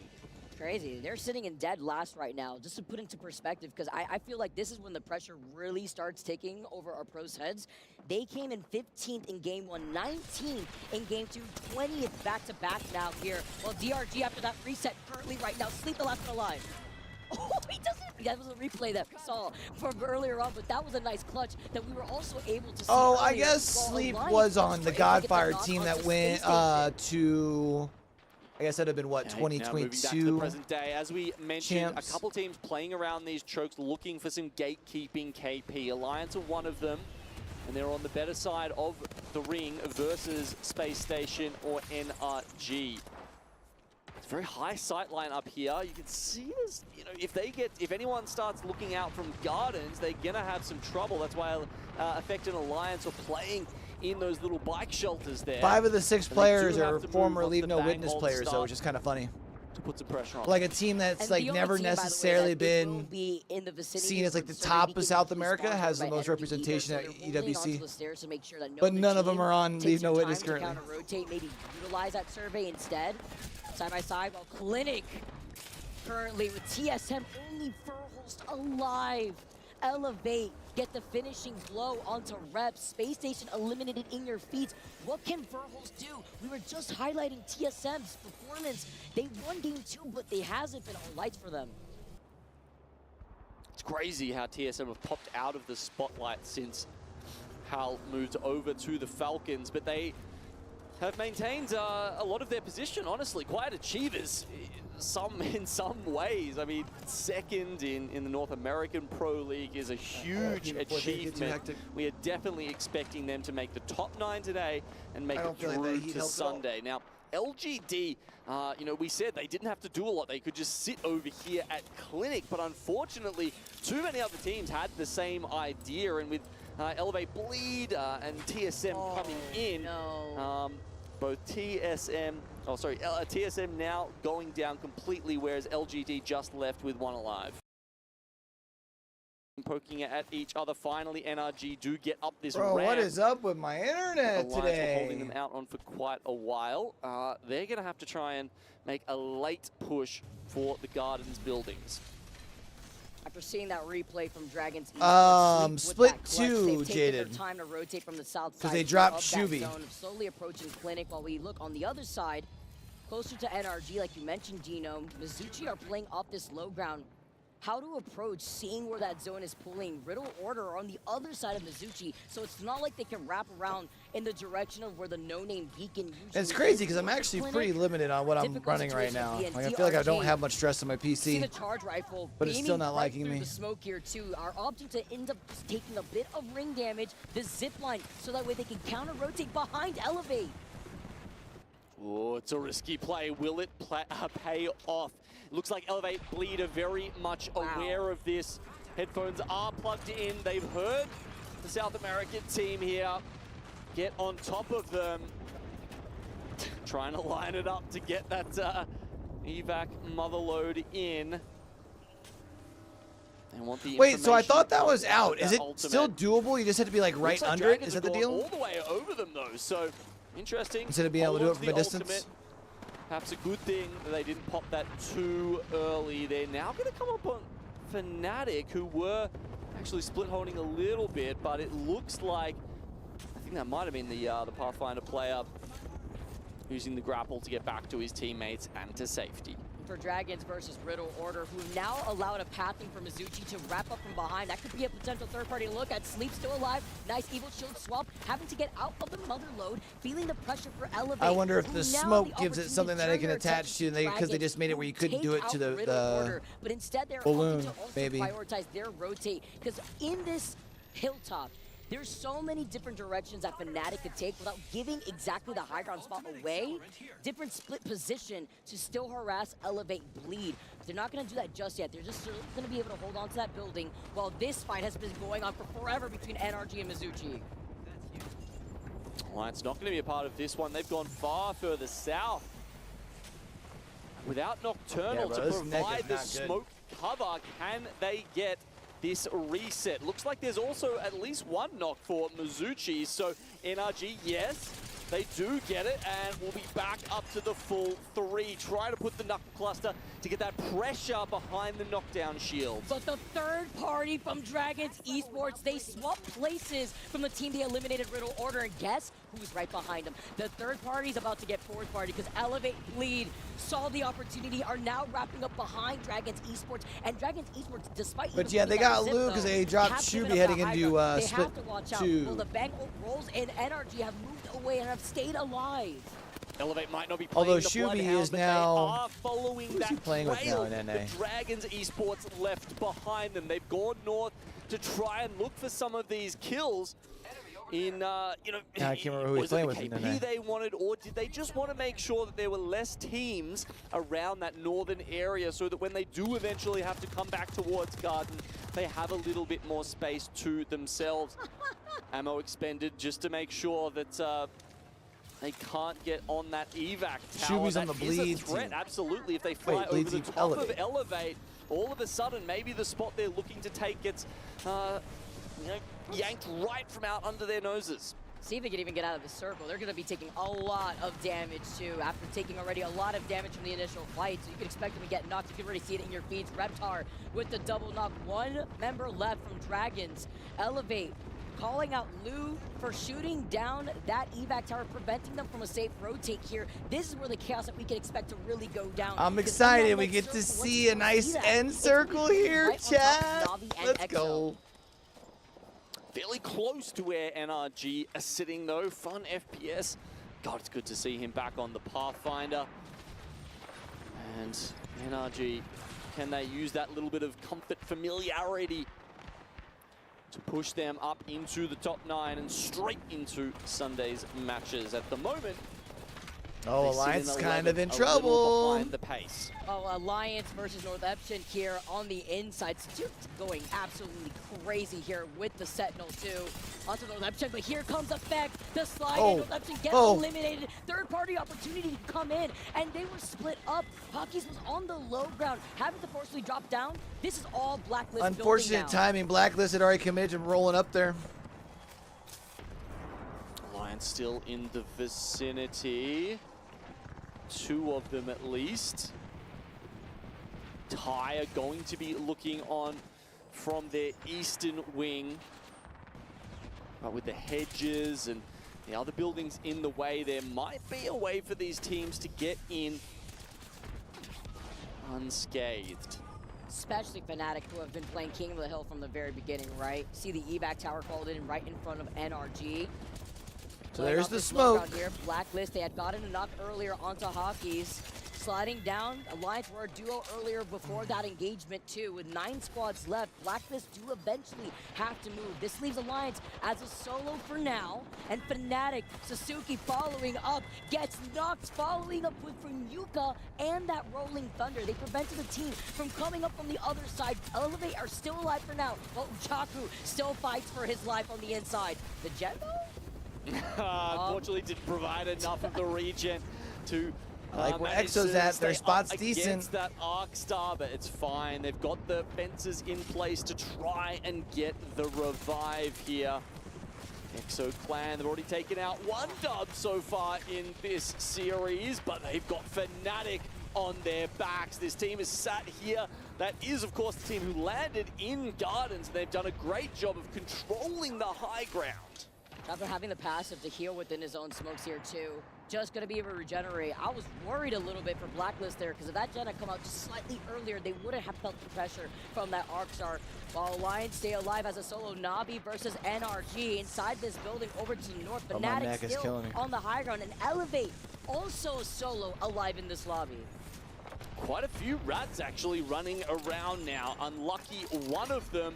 Crazy. They're sitting in dead last right now, just to put into perspective, because I feel like this is when the pressure really starts taking over our pros' heads. They came in 15th in game 1, 19th in game 2, 20th back-to-back now here. Well, DRG after that reset currently right now, Sleep the last one alive. Oh, he doesn't. That was a replay that we saw from earlier on, but that was a nice clutch that we were also able to see. Oh, I earlier. guess Sleep was on the Godfire team that went to, I guess that'd have been what, 2022. Present day, as we mentioned, a couple teams playing around these chokes, looking for some gatekeeping KP. Alliance are one of them, and they're on the better side of the ring versus Space Station or NRG. Very high sight line up here. You can see this, you know, if anyone starts looking out from Gardens, they're gonna have some trouble. That's why Effect and Alliance are playing in those little bike shelters there. 5 of the 6 players are former Leave No Witness players, though, which is kind of funny. To put some pressure on. Like a team that's like never necessarily been seen as like the top of South America has the most representation at EWC. But none of them are on Leave No Witness currently. Rotate, maybe utilize that survey instead. Side by side, while Clinic currently with TSM only Furholst alive. Elevate, get the finishing blow onto Reps. Space Station eliminated in your feet. What can Furholst do? We were just highlighting TSM's performance. They won game 2, but they hasn't been all lights for them. It's crazy how TSM have popped out of the spotlight since Hal moved over to the Falcons, but they have maintained a lot of their position, honestly. Quite achievers in some ways. I mean, second in the North American Pro League is a huge achievement. We are definitely expecting them to make the top 9 today and make it through to Sunday. Now, LGD, you know, we said they didn't have to do a lot. They could just sit over here at Clinic, but unfortunately, too many other teams had the same idea, and with Elevate Bleed and TSM coming in, both TSM now going down completely, whereas LGD just left with 1 alive. Poking at each other. Finally, NRG do get up this ramp. What is up with my internet Alliance today? were holding them out on for quite a while. They're going to have to try and make a late push for the Gardens buildings. After seeing that replay from Dragons, split 2, Jaded. Time to rotate from the south side. Because they dropped Shubi. Slowly approaching Clinic while we look on the other side, closer to NRG, like you mentioned, Gino. Mizuchi are playing off this low ground. How to approach, seeing where that zone is pulling. Riddle Order are on the other side of Mizuchi, so it's not like they can wrap around in the direction of where the no-name beacon usually It's crazy because I'm actually pretty limited on what I'm running right now. Like, I feel like I don't have much stress on my PC, the charge rifle but it's still not liking me. The smoke here too are opting to end up taking a bit of ring damage, the zip line, so that way they can counter-rotate behind Elevate. Oh, it's a risky play. Will it pay off? Looks like Elevate Bleed are very much aware of this. Headphones are plugged in. They've heard the South American team here get on top of them. Trying to line it up to get that evac mother load in. They want the Wait, so I thought that was information out. of Is that it ultimate. still doable? You just have to be like right Looks like under it? Dragons Is have that the gone deal? all the way over them though, so interesting. Instead of being able to do it Hold from on a the distance? ultimate. Perhaps a good thing that they didn't pop that too early. They're now going to come up on Fnatic, who were actually split holding a little bit, but it looks like, I think that might have been the Pathfinder player using the grapple to get back to his teammates and to safety. For Dragons versus Riddle Order, who now allowed a pathing for Mizuchi to wrap up from behind. That could be a potential third party to look at. Sleep still alive. Nice Evil Shield swap. Having to get out of the mother load. Feeling the pressure for Elevate. I wonder if the Now smoke gives it opportunity something that turn they can their attach to, attention because they Dragons, just made it where you who couldn't do take it to out Riddle Order, but instead they're balloon, opting to also maybe. prioritize their rotate. Because in this hilltop, there's so many different directions that Fnatic could take without giving exactly the high ground spot away. Different split position to still harass, elevate, bleed. But they're not going to do that just yet. They're just still going to be able to hold on to that building while this fight has been going on for forever between NRG and Mizuchi. Well, it's not going to be a part of this one. They've gone far further south. Without Nocturnal to provide the smoke cover, can they get this reset? Looks like there's also at least one knock for Mizuchi, so NRG, yes, they do get it, and we'll be back up to the full 3. Try to put the knuckle cluster to get that pressure behind the knockdown shield. But the third party from Dragons Esports, they swapped places from the team they eliminated Riddle Order, and guess who's right behind them? The third party's about to get fourth party because Elevate, Bleed saw the opportunity, are now wrapping up behind Dragons Esports, and Dragons Esports, despite But yeah, they got Lou because they dropped Shubi heading into they split have to watch out. 2. Well, the Bang rolls and NRG have moved away and have stayed alive. Elevate might not be playing Although the Shubi Bloodhound, is but now, they are following who's that he playing with now trail in NA? that Dragons Esports left behind them. They've gone north to try and look for some of these kills. In, I can't remember who he's was playing it the with in KP NA. they wanted, or did they just want to make sure that there were less teams around that northern area so that when they do eventually have to come back towards Garden, they have a little bit more space to themselves. Ammo expended just to make sure that they can't get on that evac tower. Shubi's on the That is bleed a threat, team. absolutely. If they fly Bleed over the team top Elevate. of Elevate, all of a sudden, maybe the spot they're looking to take gets yanked right from out under their noses. See if they can even get out of the circle. They're going to be taking a lot of damage, too, after taking already a lot of damage from the initial fight. So you can expect them to get knocked. You can already see it in your feeds. Reptar with the double knock. One member left from Dragons. Elevate calling out Lou for shooting down that evac tower, preventing them from a safe rotate here. This is where the chaos that we can expect to really go down. I'm excited. We get to see a nice end circle here, chat. Let's go. Fairly close to where NRG are sitting, though. Fun FPS. God, it's good to see him back on the Pathfinder. And NRG, can they use that little bit of comfort, familiarity to push them up into the top 9 and straight into Sunday's matches? At the moment, Oh, Alliance is kind of in trouble. Behind the pace. Oh, Alliance versus North Epson here on the inside. Just going absolutely crazy here with the Sentinel too. Onto North Epson, but here comes Effect. The slide in. North Epson gets eliminated. Third party opportunity to come in, and they were split up. Hawkeyes was on the low ground, having to forcibly drop down. This is all Blacklist. Unfortunate timing. Blacklist had already committed to rolling up there. Alliance still in the vicinity. 2 of them at least. Tai are going to be looking on from their eastern wing. But with the hedges and the other buildings in the way, there might be a way for these teams to get in unscathed. Especially Fnatic, who have been playing King of the Hill from the very beginning, right? See the evac tower called in right in front of NRG. So there's the smoke. Here. Blacklist, they had gotten a knock earlier onto Hawkeyes. sliding down. Alliance were a duo earlier before that engagement too. With 9 squads left, Blacklist do eventually have to move. This leaves Alliance as a solo for now. And Fnatic, Sasuke following up, gets knocked, following up with Yuka and that Rolling Thunder. They prevented the team from coming up from the other side. Elevate are still alive for now, but Chaku still fights for his life on the inside. The Jet though? Unfortunately, didn't provide enough of the regen to I like where Exo's at. Their spot's decent. Against that Arc Star, but it's fine. They've got the fences in place to try and get the revive here. Exo Clan, they've already taken out 1 dub so far in this series, but they've got Fnatic on their backs. This team is sat here. That is, of course, the team who landed in Gardens. They've done a great job of controlling the high ground. After having the passive to heal within his own smokes here too. Just gonna be able to regenerate. I was worried a little bit for Blacklist there, because if that gen had come out just slightly earlier, they wouldn't have felt the pressure from that Arc Star. While Alliance stay alive as a solo, Navi versus NRG inside this building over to the north. Fnatic still on the high ground, and Elevate also solo alive in this lobby. Quite a few rats actually running around now. Unlucky one of them.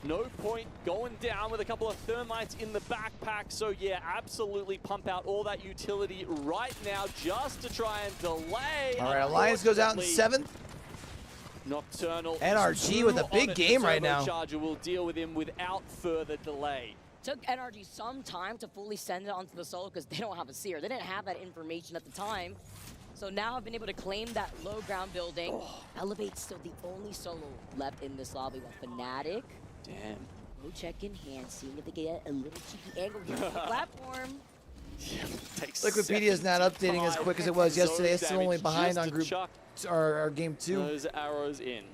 No point going down with a couple of thermites in the backpack. So yeah, absolutely pump out all that utility right now just to try and delay. All right, Alliance goes out in 7th. Nocturnal. NRG with a big game right now. Charger will deal with him without further delay. Took NRG some time to fully send it onto the solo because they don't have a seer. They didn't have that information at the time. So now I've been able to claim that low ground building. Elevate's still the only solo left in this lobby, while Fnatic. Damn. Go check in hand, seeing if they get a little cheeky angle here on the platform. Wikipedia's not updating as quick as it was yesterday. It's still only behind on group or game 2. Those arrows in.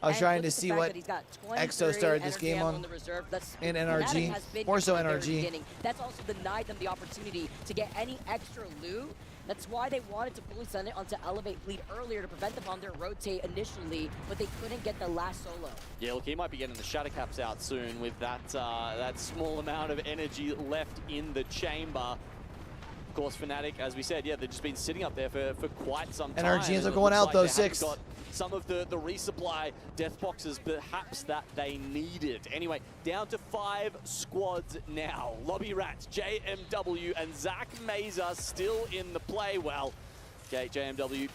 I was trying to see what Exo started this game on, and NRG, more so NRG. That's also denied them the opportunity to get any extra loot. That's why they wanted to fully send it onto Elevate Fleet earlier to prevent them on their rotate initially, but they couldn't get the last solo. Yeah, look, he might be getting the shatter caps out soon with that that small amount of energy left in the chamber. Of course, Fnatic, as we said, yeah, they've just been sitting up there for quite some time. NRG ends up going out though, 6th. Got some of the resupply death boxes perhaps that they needed. Anyway, down to 5 squads now. Lobby Rats, JMW, and Zach Mazer still in the play. Well, okay, JMW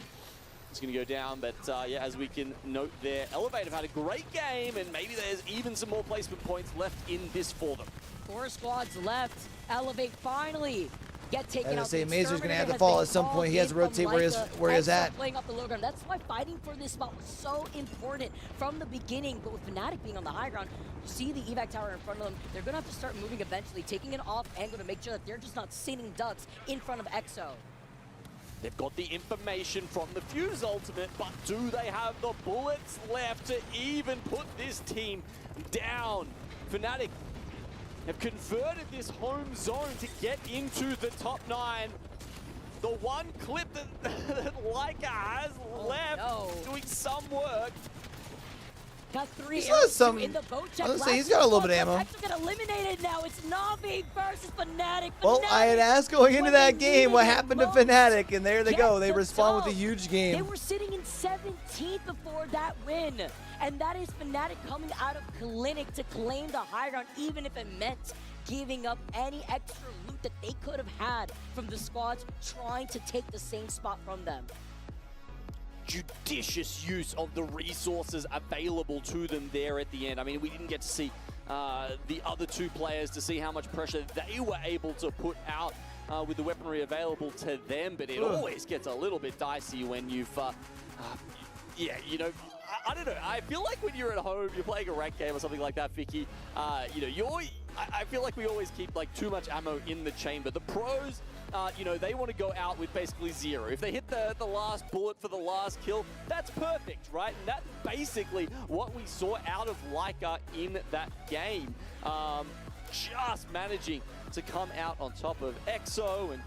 is going to go down, but yeah, as we can note there, Elevate have had a great game, and maybe there's even some more placement points left in this for them. 4 squads left. Elevate finally get taken out. Say Mazer's gonna have to fall at some point. He has to rotate where he's at. Playing up the low ground. That's why fighting for this spot was so important from the beginning. But with Fnatic being on the high ground, you see the evac tower in front of them. They're gonna have to start moving eventually, taking an off angle to make sure that they're just not sitting ducks in front of Exo. They've got the information from the Fuse ultimate, but do they have the bullets left to even put this team down? Fnatic have converted this home zone to get into the top 9. The one clip that Leica has left doing some work. Got 3 he's got some, in the boat check. I was gonna say, he's got a little bit of ammo. Exo get eliminated now. It's Navi versus Fnatic. Well, I had asked going into that game what happened to Fnatic, and there they go. They respond with a huge game. They were sitting in 17th before that win. And that is Fnatic coming out of Clinic to claim the high ground, even if it meant giving up any extra loot that they could have had from the squads trying to take the same spot from them. Judicious use of the resources available to them there at the end. I mean, we didn't get to see the other 2 players to see how much pressure they were able to put out with the weaponry available to them, but it always gets a little bit dicey when you've, yeah, you know, I don't know. I feel like when you're at home, you're playing a ranked game or something like that, Vicky, you know, I feel like we always keep like too much ammo in the chamber. The pros, you know, they want to go out with basically 0. If they hit the last bullet for the last kill, that's perfect, right? And that's basically what we saw out of Leica in that game. Just managing to come out on top of Exo, and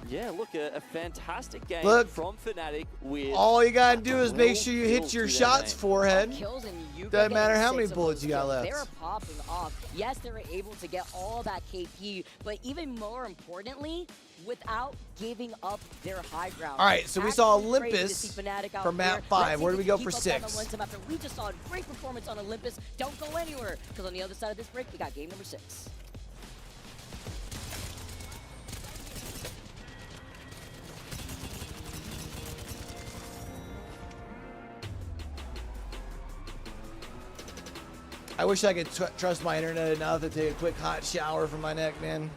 Yeah, look, a fantastic game Look, from Fnatic with all you gotta do is make real sure you feel hit your to their shots, name. forehead. Kills and you Doesn't matter getting how 6 many of bullets those you got kills. left. They're popping off. Yes, they were able to get all that KP, but even more importantly, without giving up their high ground. All right, so we saw Absolutely crazy to Olympus see Fnatic out for map here. 5. Let's see Where do if we they go can for keep up that 6? momentum after we just saw a great performance on Olympus. Don't go anywhere, because on the other side of this break, we got game number 6. I wish I could trust my internet enough to take a quick hot shower from my neck, man.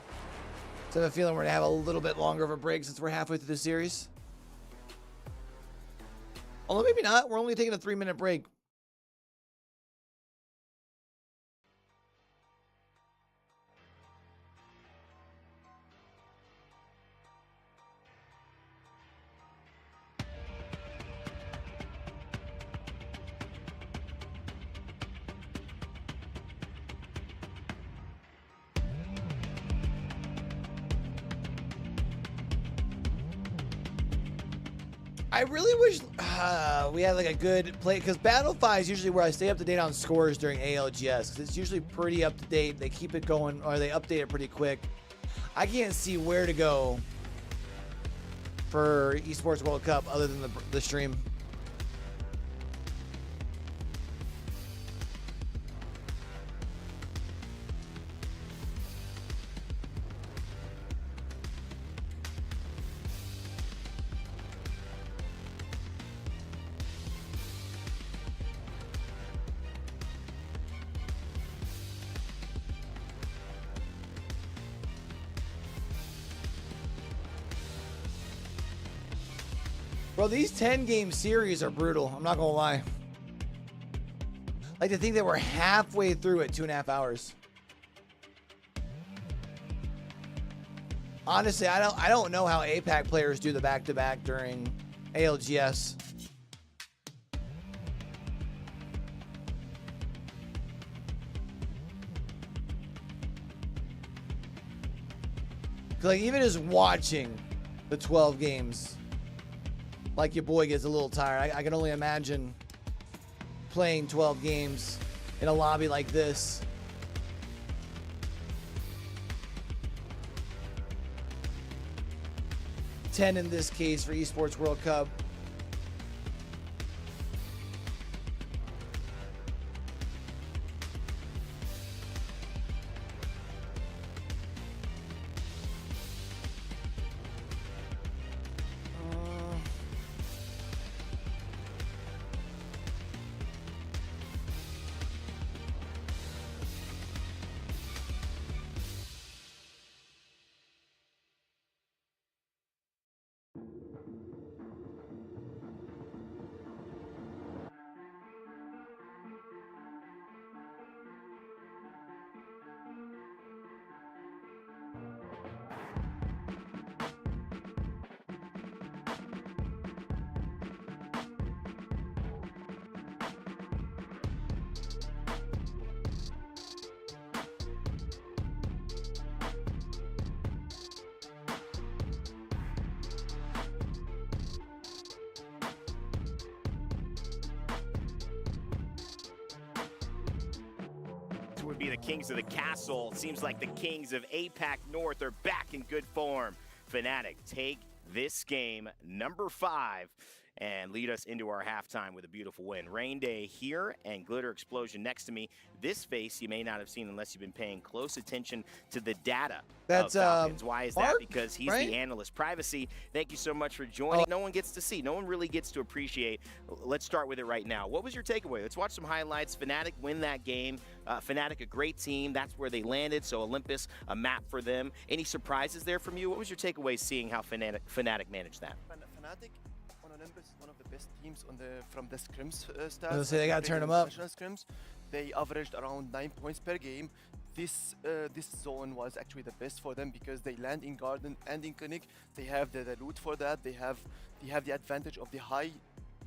So I have a feeling we're gonna have a little bit longer of a break since we're halfway through the series. Although maybe not. We're only taking a 3-minute break. I really wish we had like a good play, because Battle 5 is usually where I stay up to date on scores during ALGS, because it's usually pretty up to date. They keep it going, or they update it pretty quick. I can't see where to go for Esports World Cup other than the stream. Bro, these 10-game series are brutal. I'm not gonna lie. Like to think that we're halfway through at 2.5 hours. Honestly, I don't know how APAC players do the back-to-back during ALGS. Like even just watching the 12 games. Like your boy gets a little tired. I can only imagine playing 12 games in a lobby like this. Ten in this case for Esports World Cup. Would be the Kings of the Castle. Seems like the Kings of APAC North are back in good form. Fnatic take this game, number 5, and lead us into our halftime with a beautiful win. Rain Day here and Glitter Explosion next to me. This face you may not have seen unless you've been paying close attention to the data. That's of Falcons. Why is Mark, that? Because he's right? the analyst. Privacy, thank you so much for joining. No one gets to see. No one really gets to appreciate. Let's start with it right now. What was your takeaway? Let's watch some highlights. Fnatic win that game. Fnatic, a great team. That's where they landed. So Olympus, a map for them. Any surprises there from you? What was your takeaway seeing how Fnatic managed that? Fnatic on Olympus is one of the best teams on from the scrims stats. So they got to turn them up. Scrims. They averaged around 9 points per game. This zone was actually the best for them because they land in Garden and in Clinic. They have the loot for that. They have the advantage of the high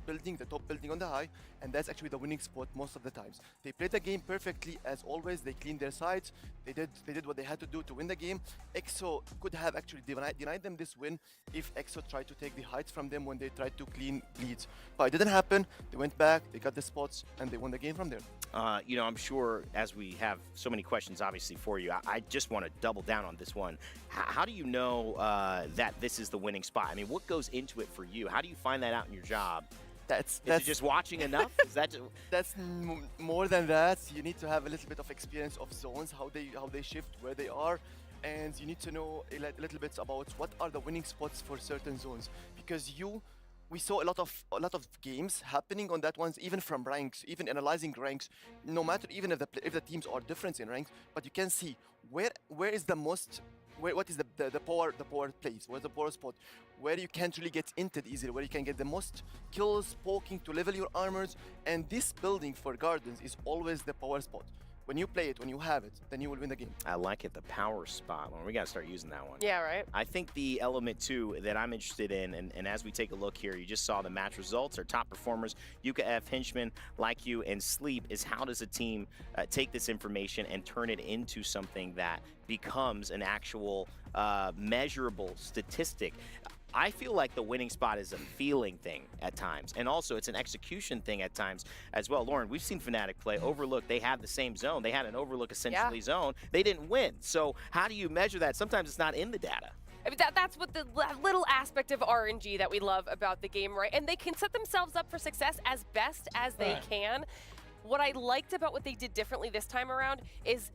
building, the top building on the high, and that's actually the winning spot most of the times. They played the game perfectly as always. They cleaned their sides. They did what they had to do to win the game. EXO could have actually denied them this win if EXO tried to take the heights from them when they tried to clean bleeds. But it didn't happen. They went back, they got the spots, and they won the game from there. You know, I'm sure as we have so many questions, obviously, for you, I just want to double down on this one. How do you know that this is the winning spot? I mean, what goes into it for you? How do you find that out in your job? Is it just watching enough? Is that just... That's more than that. You need to have a little bit of experience of zones, how they shift, where they are, and you need to know a little bit about what are the winning spots for certain zones, because we saw a lot of games happening on that ones, even from ranks, even analyzing ranks, no matter even if the teams are different in ranks, but you can see where is the most, what is the power place, where's the power spot, where you can't really get inted easily, where you can get the most kills, poking to level your armors, and this building for Gardens is always the power spot. When you play it, when you have it, then you will win the game. I like it, the power spot. Well, we got to start using that one. Yeah, right. I think the element, too, that I'm interested in, and as we take a look here, you just saw the match results, our top performers, Yuka F, Hinchman, Like You, and Sleep, is how does a team take this information and turn it into something that becomes an actual measurable statistic? I feel like the winning spot is a feeling thing at times, and also it's an execution thing at times as well. Lauren, we've seen Fnatic play Overlook. They had the same zone. They had an Overlook essentially zone. They didn't win. So how do you measure that? Sometimes it's not in the data. I mean, that's what the little aspect of RNG that we love about the game, right? And they can set themselves up for success as best as they can. What I liked about what they did differently this time around is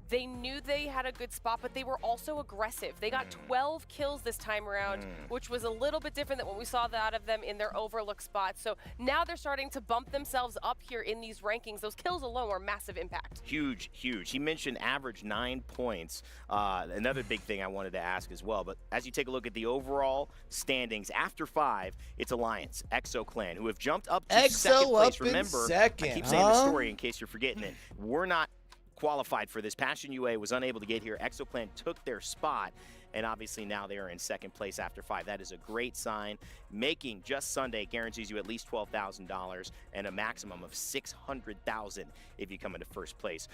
they knew they had a good spot, but they were also aggressive. They got 12 kills this time around, which was a little bit different than what we saw out of them in their Overlook spots. So now they're starting to bump themselves up here in these rankings. Those kills alone were massive impact. Huge, huge. He mentioned average 9 points. Another big thing I wanted to ask as well, but as you take a look at the overall standings, after 5, it's Alliance, EXO Clan, who have jumped up to second place. Remember, I keep saying the story in case you're forgetting it. We're not qualified for this. Passion UA was unable to get here. EXO Clan took their spot, and obviously now they are in second place after 5. That is a great sign. Making just Sunday guarantees you at least $12,000 and a maximum of $600,000 if you come into first place.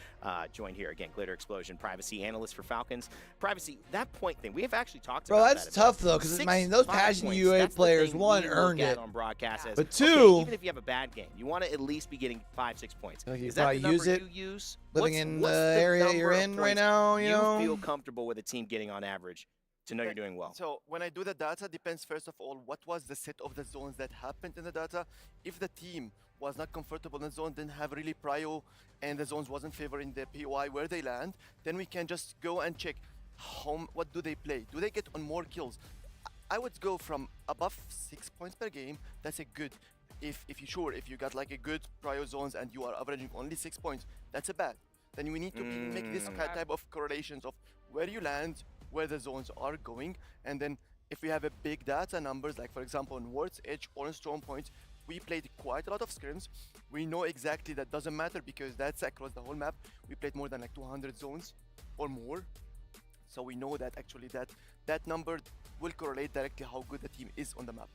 Joined here again, Glitter Explosion, Privacy Analyst for Falcons. Privacy, that point thing, we have actually talked about that. Bro, that's tough though, because I mean, those Passion UA players, one, earned it, on broadcast as, but two, okay, even if you have a bad game, you want to at least be getting 5-6 points. You is that the number you use? Living in the area you're in right now, you know? feel comfortable with a team getting on average to know you're doing well? So when I do the data, depends first of all, what was the set of the zones that happened in the data. If the team was not comfortable in the zone, didn't have really prio, and the zones wasn't favoring the POI where they land, then we can just go and check what do they play? Do they get on more kills? I would go from above 6 points per game. That's a good. If you got like a good prio zones and you are averaging only 6 points, that's a bad. Then we need to make this type of correlations of where you land, where the zones are going, and then if we have a big data numbers, like for example in Ward's Edge or in Storm Point, we played quite a lot of scrims. We know exactly that doesn't matter because that's across the whole map. We played more than like 200 zones or more. So we know that actually that number will correlate directly how good the team is on the map.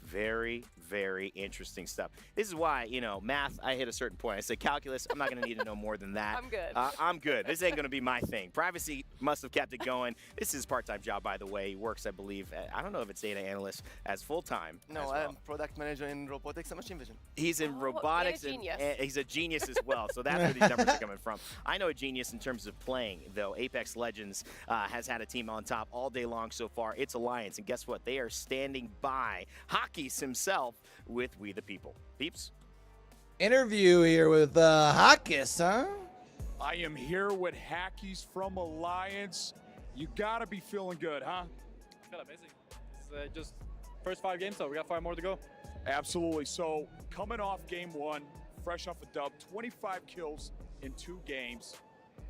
Very, very interesting stuff. This is why, you know, math, I hit a certain point. I say calculus, I'm not going to need to know more than that. I'm good. I'm good. This ain't going to be my thing. Privacy must have kept it going. This is his part-time job, by the way. He works, I believe, I don't know if it's data analyst, as full-time. No, I am product manager in robotics and machine vision. He's in robotics, and he's a genius as well. So that's where these numbers are coming from. I know a genius in terms of playing, though. Apex Legends has had a team on top all day long so far. It's Alliance, and guess what? They are standing by Hockey himself with We the People. Peeps? Interview here with Hakis, huh? I am here with Hackies from Alliance. You gotta be feeling good, huh? I feel amazing. It's just first 5 games, so we got 5 more to go. Absolutely. So coming off game 1, fresh off a dub, 25 kills in 2 games.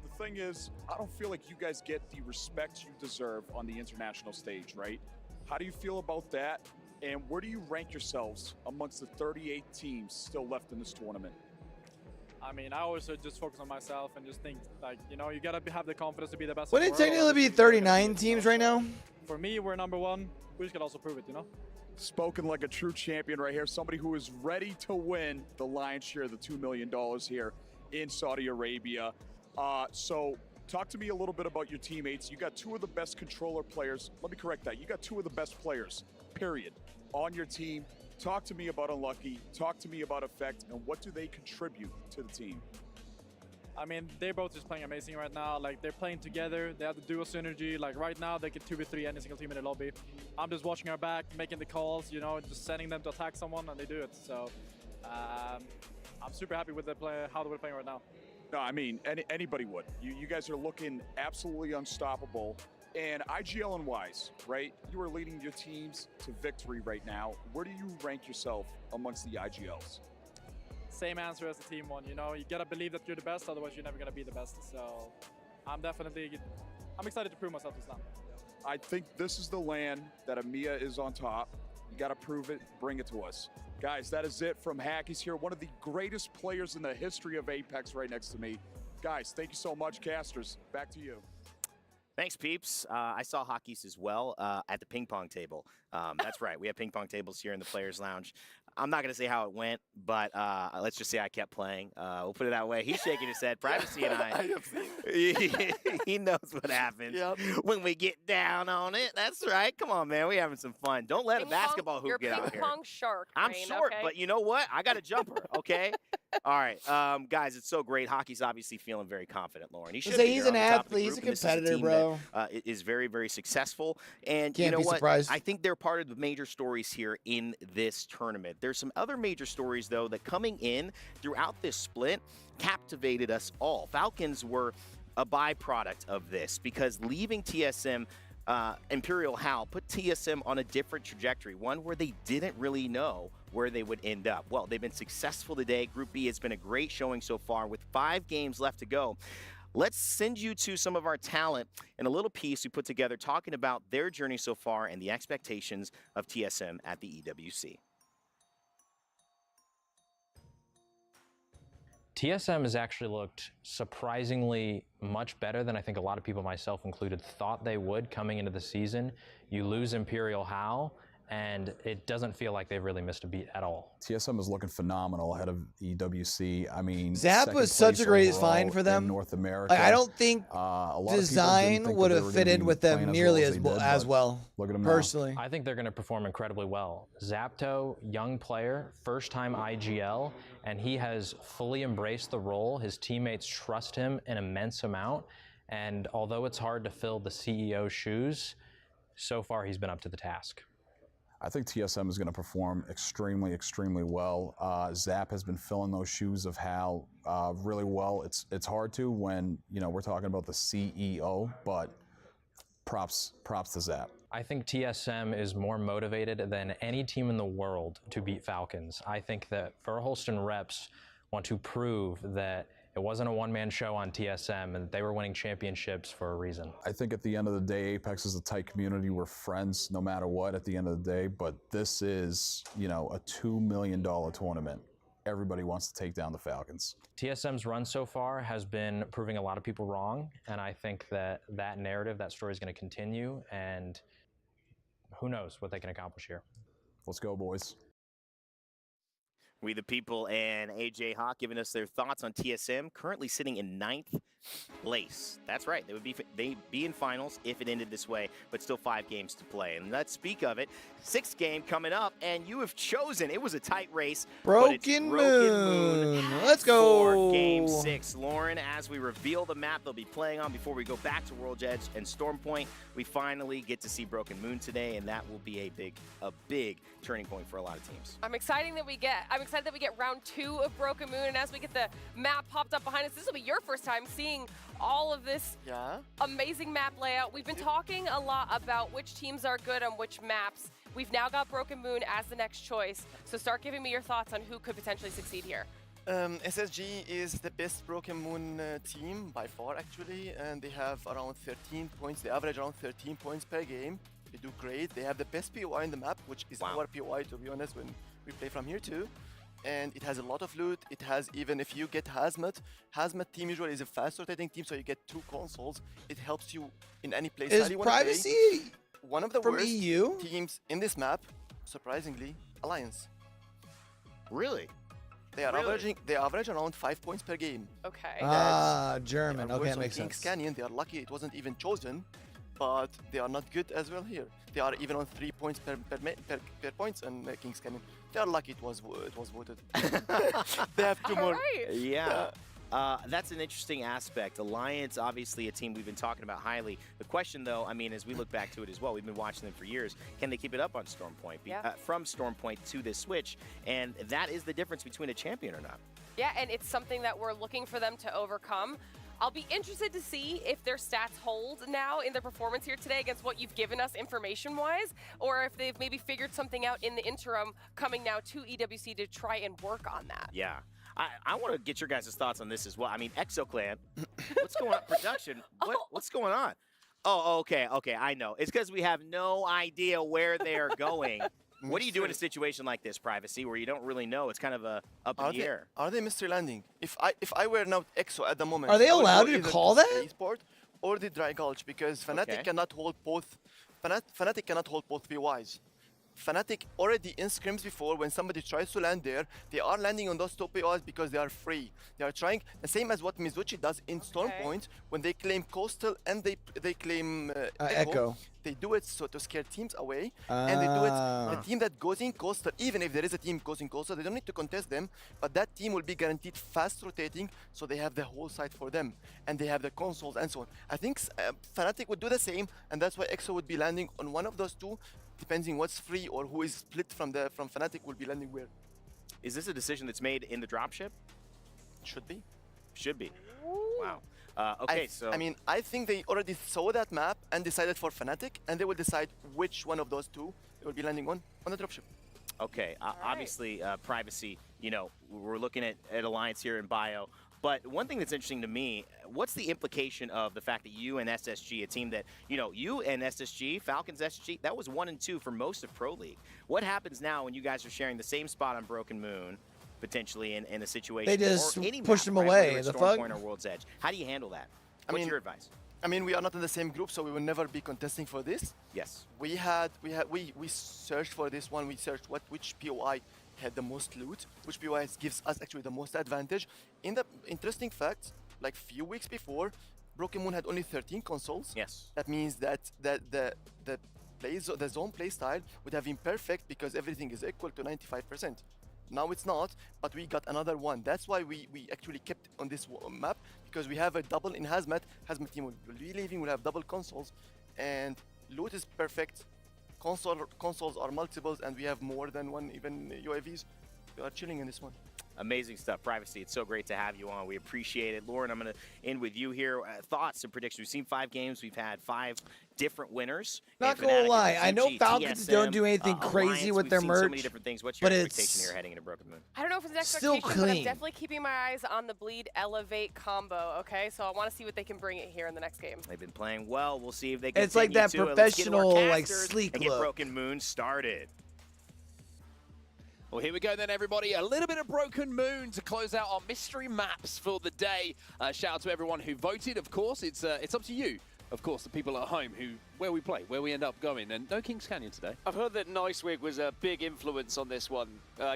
The thing is, I don't feel like you guys get the respect you deserve on the international stage, right? How do you feel about that? And where do you rank yourselves amongst the 38 teams still left in this tournament? I mean, I always just focus on myself and just think, like, you know, you gotta have the confidence to be the best. Wouldn't it technically be 39 teams right now? For me, we're number 1. We just gotta also prove it, you know? Spoken like a true champion right here. Somebody who is ready to win the lion's share of the $2 million here in Saudi Arabia. So talk to me a little bit about your teammates. You got two of the best controller players. Let me correct that. You got two of the best players, period, on your team. Talk to me about Unlucky. Talk to me about Effect, and what do they contribute to the team? I mean, they're both just playing amazing right now. Like, they're playing together. They have the dual synergy. Like, right now, they can 2v3 any single team in the lobby. I'm just watching our back, making the calls, you know, just sending them to attack someone, and they do it. So, I'm super happy with how they're playing right now. No, I mean, anybody would. You guys are looking absolutely unstoppable. And IGL and Wise, right? You are leading your teams to victory right now. Where do you rank yourself amongst the IGLs? Same answer as the team one, you know, you gotta believe that you're the best, otherwise you're never gonna be the best. So I'm excited to prove myself this time. I think this is the land that EMEA is on top. You gotta prove it, bring it to us. Guys, that is it from Hacky's here, one of the greatest players in the history of Apex right next to me. Guys, thank you so much. Casters, back to you. Thanks, peeps. I saw Hockeys as well at the ping pong table. That's right. We have ping pong tables here in the Players Lounge. I'm not going to say how it went, but let's just say I kept playing. We'll put it that way. He's shaking his head. Privacy and I he knows what happens when we get down on it. That's right. Come on, man. We're having some fun. Don't let a basketball hoop get out here. You're ping pong shark. I'm Rain, short, okay? but you know what? I got a jumper, okay? All right, guys, it's so great. Hockey's obviously feeling very confident, Lauren. He should be He's here an on the top of the athlete. He's a group, and this is competitor, team bro. That, is very, very successful. And Can't you know be what? surprised. I think they're part of the major stories here in this tournament. There's some other major stories, though, that coming in throughout this split captivated us all. Falcons were a byproduct of this because leaving TSM, Imperial Hal put TSM on a different trajectory, one where they didn't really know where they would end up. Well, they've been successful today. Group B has been a great showing so far with 5 games left to go. Let's send you to some of our talent in a little piece we put together talking about their journey so far and the expectations of TSM at the EWC. TSM has actually looked surprisingly much better than I think a lot of people, myself included, thought they would coming into the season. You lose Imperial Hal, and it doesn't feel like they've really missed a beat at all. TSM is looking phenomenal ahead of EWC. I mean, Zap was such a great find for them. In North America. Like, I don't think design would have fit in with them nearly as well. Look at them personally. I think they're going to perform incredibly well. Zapto, young player, first-time IGL, and he has fully embraced the role. His teammates trust him an immense amount, and although it's hard to fill the CEO's shoes, so far he's been up to the task. I think TSM is going to perform extremely, extremely well. Zap has been filling those shoes of Hal really well. It's hard to when, you know, we're talking about the CEO, but props to Zap. I think TSM is more motivated than any team in the world to beat Falcons. I think that Verholst reps want to prove that it wasn't a one-man show on TSM and they were winning championships for a reason. I think at the end of the day, Apex is a tight community. We're friends no matter what at the end of the day, but this is, you know, a $2 million tournament. Everybody wants to take down the Falcons. TSM's run so far has been proving a lot of people wrong, and I think that that narrative, that story is going to continue, and who knows what they can accomplish here. Let's go, boys. We the People and AJ Hawk giving us their thoughts on TSM, currently sitting in 9th place. That's right. They'd be in finals if it ended this way, but still 5 games to play. And let's speak of it. 6th game coming up, and you have chosen. It was a tight race. Broken Moon. Let's go. For Game 6. Lauren, as we reveal the map they'll be playing on before we go back to World's Edge and Stormpoint, we finally get to see Broken Moon today, and that will be a big turning point for a lot of teams. I'm excited that we get round 2 of Broken Moon, and as we get the map popped up behind us, this will be your first time seeing all of this amazing map layout. We've been talking a lot about which teams are good on which maps. We've now got Broken Moon as the next choice, so start giving me your thoughts on who could potentially succeed here. SSG is the best Broken Moon team by far, actually, and they have around 13 points. They average around 13 points per game. They do great. They have the best POI in the map, which is our POI, to be honest, when we play from here too. And it has a lot of loot. It has, even if you get Hazmat team usually is a fast rotating team, so you get 2 consoles. It helps you in any place. Is Privacy one of the from worst EU? teams in this map surprisingly, Alliance. Really? They are Really? they average around 5 points per game. Okay. German. Okay, that makes Kings sense. Canyon, they are lucky it wasn't even chosen, but they are not good as well here. They are even on 3 points per points in Kings Canyon. They are lucky it was voted. They have 2 more. Yeah. That's an interesting aspect. Alliance, obviously a team we've been talking about highly. The question, though, I mean, as we look back to it as well, we've been watching them for years. Can they keep it up on Stormpoint? From Stormpoint to this switch, and that is the difference between a champion or not. Yeah, and it's something that we're looking for them to overcome. I'll be interested to see if their stats hold now in their performance here today against what you've given us information-wise, or if they've maybe figured something out in the interim coming now to EWC to try and work on that. Yeah. I want to get your guys' thoughts on this as well. I mean, ExoClan, what's going on? Production, what's going on? Oh, okay, I know. It's because we have no idea where they're going. What do you do in a situation like this, Privacy, where you don't really know? It's kind of up in the air. Are they mystery landing? If I were now Exo at the moment, Are they I would allowed go to either call that? Esport or the Dry Gulch, because Fnatic cannot hold both. Fnatic cannot hold both POIs. Fnatic already in scrims before, when somebody tries to land there, they are landing on those top POIs because they are free. They are trying the same as what Mizuchi does in Stormpoint when they claim Coastal and they claim Echo. They do it so to scare teams away, and they do it. The team that goes in Coastal, even if there is a team goes in Coastal, they don't need to contest them, but that team will be guaranteed fast rotating, so they have the whole site for them, and they have the consoles and so on. I think Fnatic would do the same, and that's why EXO would be landing on one of those two, depending what's free or who is split from Fnatic will be landing where. Is this a decision that's made in the dropship? Should be. Should be. Wow. Okay, I mean, I think they already saw that map and decided for Fnatic, and they will decide which one of those two they will be landing on the dropship. Okay, obviously, Privacy, you know, we're looking at Alliance here in bio. But one thing that's interesting to me, what's the implication of the fact that you and SSG, a team that, you know, you and SSG, Falcons SSG, that was 1 and 2 for most of Pro League. What happens now when you guys are sharing the same spot on Broken Moon, potentially in a situation? They just or any pushed map, them right, away. whether it's The fuck? Stormpoint or World's Edge. How do you handle that? What's your advice? I mean, we are not in the same group, so we will never be contesting for this. Yes. We searched for this one. We searched which POI had the most loot, which POI gives us actually the most advantage. In the interesting fact, like few weeks before, Broken Moon had only 13 consoles. Yes. That means that the zone play style would have been perfect because everything is equal to 95%. Now it's not, but we got another one. That's why we actually kept on this map, because we have a double in Hazmat. Hazmat team will be leaving, we'll have double consoles, and loot is perfect. Consoles are multiples, and we have more than one even UAVs. We are chilling in this one. Amazing stuff. Privacy, it's so great to have you on. We appreciate it. Lauren, I'm going to end with you here. Thoughts and predictions. We've seen 5 games. We've had 5 different winners. Not gonna lie, I know Falcons don't do anything crazy with their merch, so many different things. What's your but expectation here heading into Broken Moon? I don't know if it's an Still expectation, but I'm clean. definitely keeping my eyes on the Bleed Elevate combo, okay? So I want to see what they can bring it here in the next game. They've been playing well. We'll see if they can It's like that professional, like, sleek and get look. Broken Moon started. Well, here we go then, everybody. A little bit of Broken Moon to close out our mystery maps for the day. Shout out to everyone who voted. Of course, it's up to you. Of course, the people at home where we play, where we end up going. And no Kings Canyon today. I've heard that Nicewig was a big influence on this one.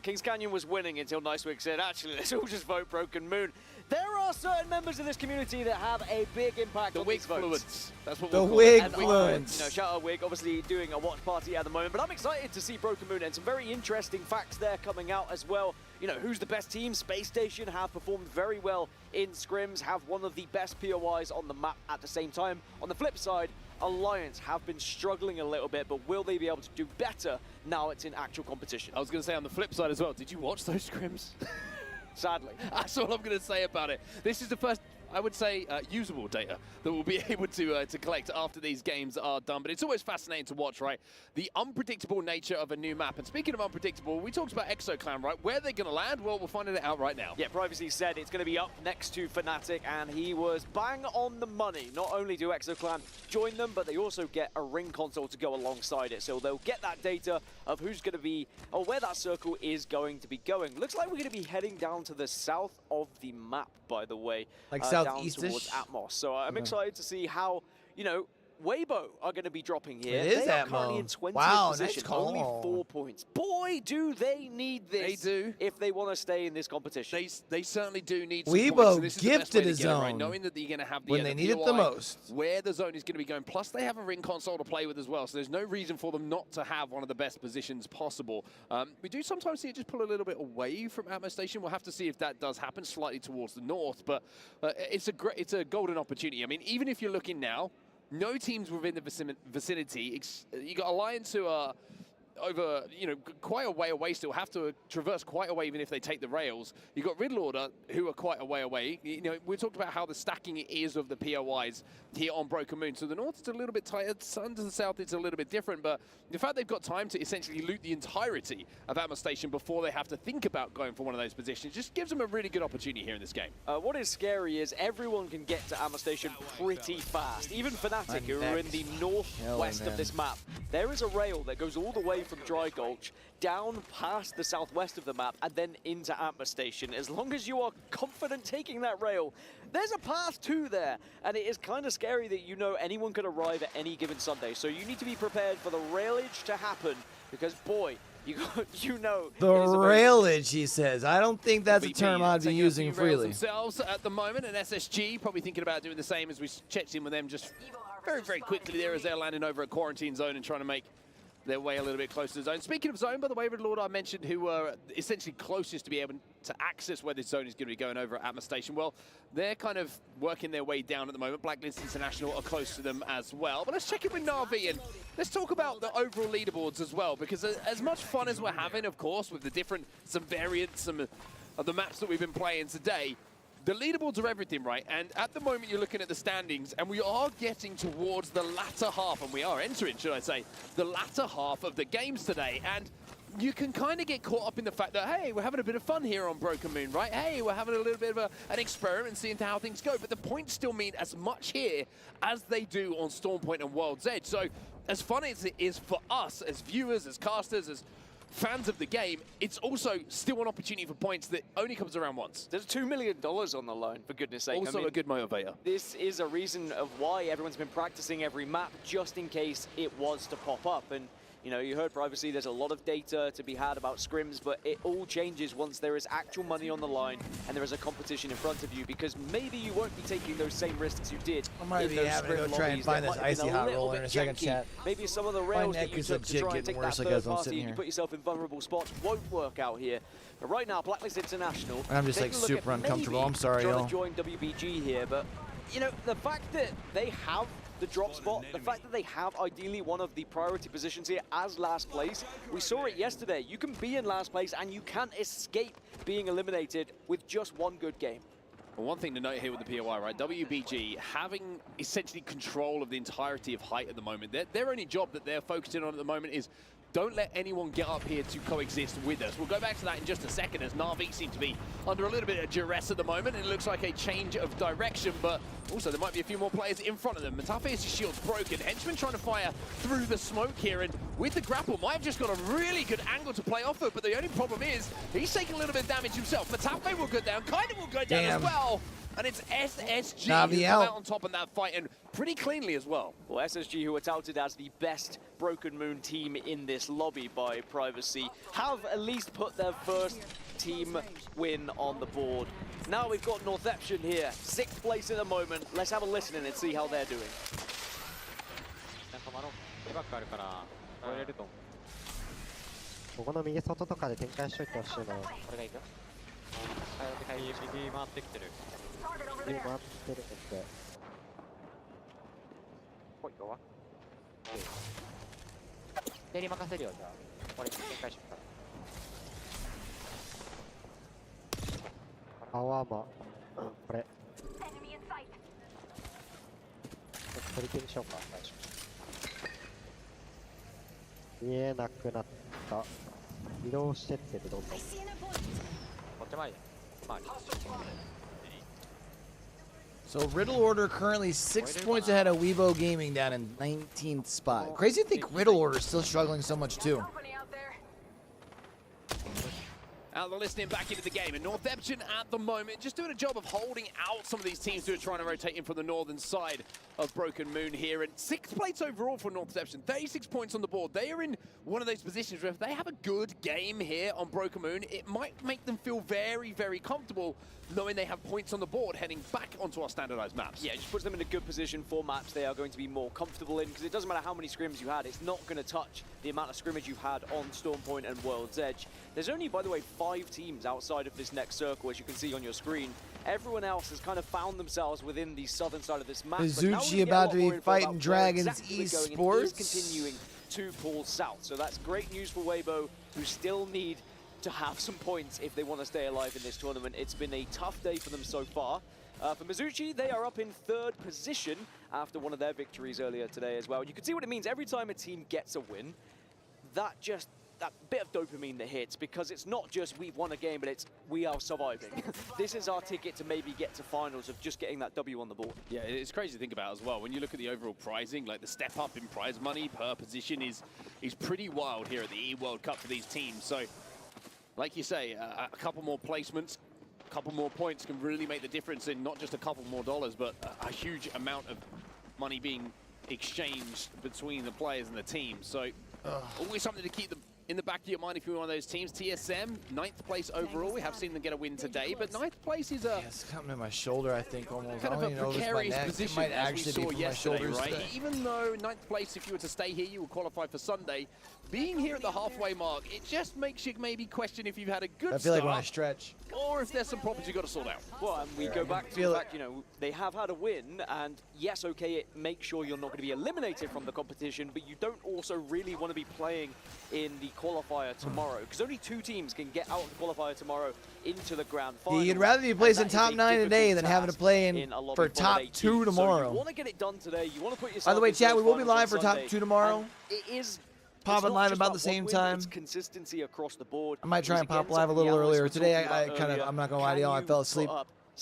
Kings Canyon was winning until Nicewig said, actually, let's all just vote Broken Moon. There are certain members of this community that have a big impact on these votes. That's what The we'll call it. Wigfluence. You know, shout out Wig, obviously doing a watch party at the moment, but I'm excited to see Broken Moon and some very interesting facts there coming out as well. You know, who's the best team? Space Station have performed very well in scrims, have one of the best POIs on the map at the same time. On the flip side, Alliance have been struggling a little bit, but will they be able to do better now it's in actual competition? I was going to say on the flip side as well, did you watch those scrims? Sadly. That's all I'm going to say about it. This is the first, I would say, usable data that we'll be able to collect after these games are done. But it's always fascinating to watch, right? The unpredictable nature of a new map. And speaking of unpredictable, we talked about ExoClan, right? Where they're going to land? Well, we're finding it out right now. Yeah, Privacy said it's going to be up next to Fnatic, and he was bang on the money. Not only do ExoClan join them, but they also get a ring console to go alongside it. So they'll get that data of who's going to be, or where that circle is going to be going. Looks like we're going to be heading down to the south of the map, by the way. Like down southeast-ish? towards Atmos. So I'm excited to see how, you know, Weibo are going to be dropping here. It is they are currently Atmo. in 20th Wow, position, nice call. only 4 points. Boy, do they need this. They do. If they want to stay in this competition. They certainly do need some Weibo points, and this is the best way gifted to his get it, right? zone Knowing that you're going to have the, when they need it the POI, most. where the zone is going to be going. Plus, they have a ring console to play with as well, so there's no reason for them not to have one of the best positions possible. We do sometimes see it just pull a little bit away from Atmo Station. We'll have to see if that does happen slightly towards the north, but it's a golden opportunity. I mean, even if you're looking now, no teams within the vicinity. You got Alliance who are over, quite a way away still, have to traverse quite a way even if they take the rails. You've got Riddle Order, who are quite a way away. We talked about how the stacking is of the POIs here on Broken Moon. So the north is a little bit tighter, to the south it's a little bit different, but the fact they've got time to essentially loot the entirety of Atmo Station before they have to think about going for one of those positions just gives them a really good opportunity here in this game. What is scary is everyone can get to Atmo Station pretty fast. Even Fnatic, who are in the northwest of this map. There is a rail that goes all the way from Dry Gulch down past the southwest of the map and then into Atmo Station. As long as you are confident taking that rail, there's a path to there, and it is kind of scary that anyone could arrive at any given Sunday. So you need to be prepared for the railage to happen, because boy, the railage, he says. I don't think that's a term I'd be using freely. Themselves at the moment, and SSG probably thinking about doing the same as we checked in with them just very, very quickly there as they're landing over a quarantine zone and trying to make their way a little bit closer to the zone. Speaking of zone, by the way, Riddle Order I mentioned, who were essentially closest to be able to access where this zone is going to be going over at Atmo Station. Well, they're kind of working their way down at the moment. Blacklist International are close to them as well. But let's check in with Na'Vi and let's talk about the overall leaderboards as well, because as much fun as we're having, of course, with some variants, some of the maps that we've been playing today, the leaderboards are everything, right? And at the moment, you're looking at the standings, and we are getting towards the latter half, and we are entering, should I say, the latter half of the games today. And you can kind of get caught up in the fact that, hey, we're having a bit of fun here on Broken Moon, right? Hey, we're having a little bit of an experiment, seeing how things go. But the points still mean as much here as they do on Stormpoint and World's Edge. So as fun as it is for us, as viewers, as casters, as fans of the game, it's also still an opportunity for points that only comes around once. There's $2 million on the line, for goodness sake. Also a good motivator. This is a reason of why everyone's been practicing every map, just in case it was to pop up. And you heard privacy, there's a lot of data to be had about scrims, but it all changes once there is actual money on the line and there is a competition in front of you, because maybe you won't be taking those same risks you did I might be having to go try and find this icy hot roller in a second, chat. Maybe some of the rails that you took to try and take that third party and you put yourself in vulnerable spots won't work out here. But right now, Blacklist International, I'm just like super uncomfortable. I'm sorry, y'all. Trying to join WBG here, but the fact that they have the drop spot, the fact that they have ideally one of the priority positions here as last place, we saw it yesterday. You can be in last place and you can't escape being eliminated with just one good game. Well, one thing to note here with the POI, right? WBG having essentially control of the entirety of height at the moment. Their only job that they're focusing on at the moment is don't let anyone get up here to coexist with us. We'll go back to that in just a second, as Na'Vi seem to be under a little bit of duress at the moment. It looks like a change of direction, but also there might be a few more players in front of them. Matafi's shield's broken. Henchman trying to fire through the smoke here, and with the grapple, might have just got a really good angle to play off of, but the only problem is he's taking a little bit of damage himself. Matafi will go down, Kaiden will go down as well. And it's SSG who come out on top in that fight, and pretty cleanly as well. Well, SSG, who are touted as the best Broken Moon team in this lobby by privacy, have at least put their first team win on the board. Now we've got Northeption here, 6th place in the moment. Let's have a listen in and see how they're doing. So Riddle Order currently 6 points ahead of Weibo Gaming down in 19th spot. Crazy to think Riddle Order is still struggling so much too. Out the listening back into the game, and Northampton at the moment just doing a job of holding out some of these teams who are trying to rotate in from the northern side of Broken Moon here. And 6 plates overall for Northampton, 36 points on the board. They are in one of those positions where if they have a good game here on Broken Moon, it might make them feel very, very comfortable knowing they have points on the board heading back onto our standardized maps. Yeah, it just puts them in a good position for maps they are going to be more comfortable in, because it doesn't matter how many scrims you had, it's not going to touch the amount of scrimmage you've had on Stormpoint and World's Edge. There's only, by the way, 5 teams outside of this next circle, as you can see on your screen. Everyone else has kind of found themselves within the southern side of this map. Mizuchi about to be fighting Dragons Esports. Continuing to pull south, so that's great news for Weibo, who still need to have some points if they want to stay alive in this tournament. It's been a tough day for them so far. For Mizuchi, they are up in 3rd position after one of their victories earlier today as well. You can see what it means every time a team gets a win. That bit of dopamine that hits, because it's not just we've won a game, but it's we are surviving. This is our ticket to maybe get to finals of just getting that W on the board. Yeah, it's crazy to think about as well. When you look at the overall pricing, like the step up in prize money per position is pretty wild here at the E-World Cup for these teams. So, like you say, a couple more placements, a couple more points can really make the difference in not just a couple more dollars, but a huge amount of money being exchanged between the players and the team. So, always something to keep them in the back of your mind if you're one of those teams. TSM, 9th place overall. We have seen them get a win today, but 9th place is a... It's coming to my shoulder, I think, almost. Kind of a precarious position, might as actually we saw be yesterday, right? today. Even though 9th place, if you were to stay here, you will qualify for Sunday. Being here at the halfway mark, it just makes you maybe question if you've had a good start. I feel like when I stretch. Or if there's some problems you've got to sort out. Well, and we go back to the fact, you know, they have had a win, and yes, okay, it makes sure you're not going to be eliminated from the competition, but you don't also really want to be playing in the qualifier tomorrow, because only 2 teams can get out of the qualifier tomorrow into the grand final. You'd rather be placing top 9 today than having to play in for top 2 tomorrow. So you want to get it done today. You want to put yourself. By the way, into chat, those we will be finals live for on top Sunday, 2 tomorrow. and it is Popping live about the same time. It's consistency across the board. I might try and pop live a little earlier. Today, I'm not gonna lie to y'all, I fell asleep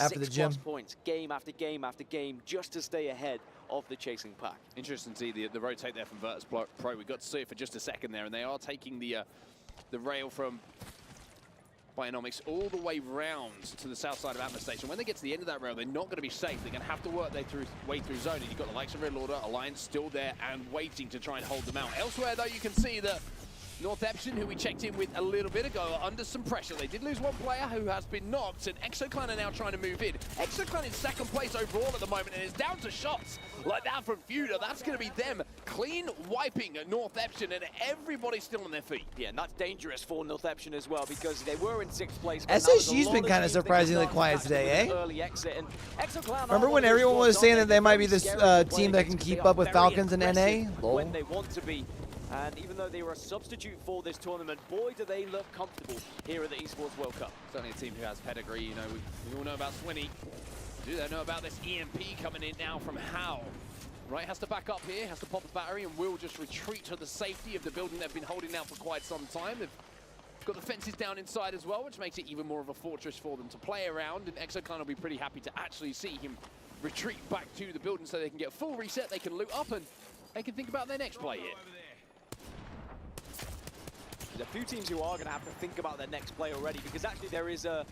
after the gym. 6+ points, game after game after game, just to stay ahead of the chasing pack. Interesting to see the rotate there from Virtus Pro. We got to see it for just a second there, and they are taking the rail from Bionomics all the way round to the south side of Atmos Station. When they get to the end of that rail, they're not going to be safe. They're going to have to work their way through zone. And you've got the likes of Red Order, Alliance still there and waiting to try and hold them out. Elsewhere, though, you can see that Northampton, who we checked in with a little bit ago, are under some pressure. They did lose one player who has been knocked, and Exoclan are now trying to move in. Exoclan in 2nd place overall at the moment, and it's down to shots like that from Fuda. That's going to be them clean wiping Northampton, and everybody's still on their feet. Yeah, and that's dangerous for Northampton as well, because they were in 6th place. SSG's been kind of surprisingly quiet today, eh? Early exit, and Remember when everyone was saying that they might be this team that can keep up with Falcons and NA? When they want to be. And even though they were a substitute for this tournament, boy, do they look comfortable here at the Esports World Cup. Certainly a team who has pedigree. You know, we all know about Swinny. Do they know about this EMP coming in now from Hal? Right, has to back up here, has to pop a battery, and will just retreat to the safety of the building they've been holding now for quite some time. They've got the fences down inside as well, which makes it even more of a fortress for them to play around. And Exoclan will be pretty happy to actually see him retreat back to the building so they can get a full reset, they can loot up, and they can think about their next play here. There's a few teams who are going to have to think about their next play already, because actually there is a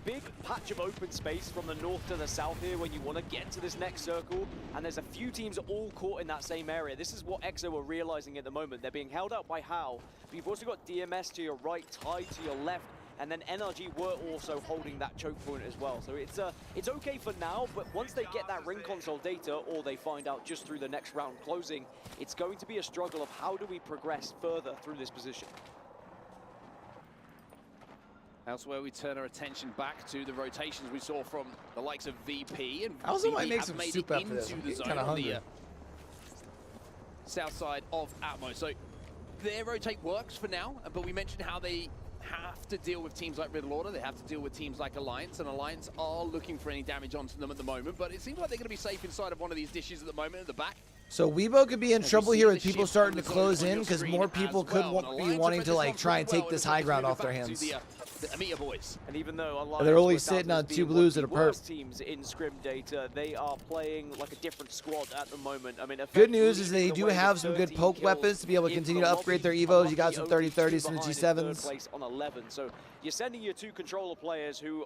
big patch of open space from the north to the south here when you want to get to this next circle, and there's a few teams all caught in that same area. This is what EXO are realizing at the moment. They're being held out by Hal, but you've also got DMS to your right, Tide to your left, and then NRG were also holding that choke point as well. So it's okay for now, but once they get that ring console data, or they find out just through the next round closing, it's going to be a struggle of how do we progress further through this position. Elsewhere, we turn our attention back to the rotations we saw from the likes of VP, and I also might VP make have some made soup it after this. into I'm the zone kind of on hungry. the south side of Atmos. So their rotate works for now, but we mentioned how they have to deal with teams like Riddle Order, they have to deal with teams like Alliance, and Alliance are looking for any damage onto them at the moment, but it seems like they're going to be safe inside of one of these dishes at the moment at the back. So Weibo could be in trouble here with people starting to close in, because more people could be wanting to like try and take this high ground off their hands. the Amita boys. And even though they're only sitting on 2 blues and a perp. Teams in scrim data, they are playing like a different squad at the moment. I mean, good news is they do have some good poke weapons to be able to continue to upgrade their evos. You got some 30-30s, some G7s. Place on 11, so you're sending your 2 controller players who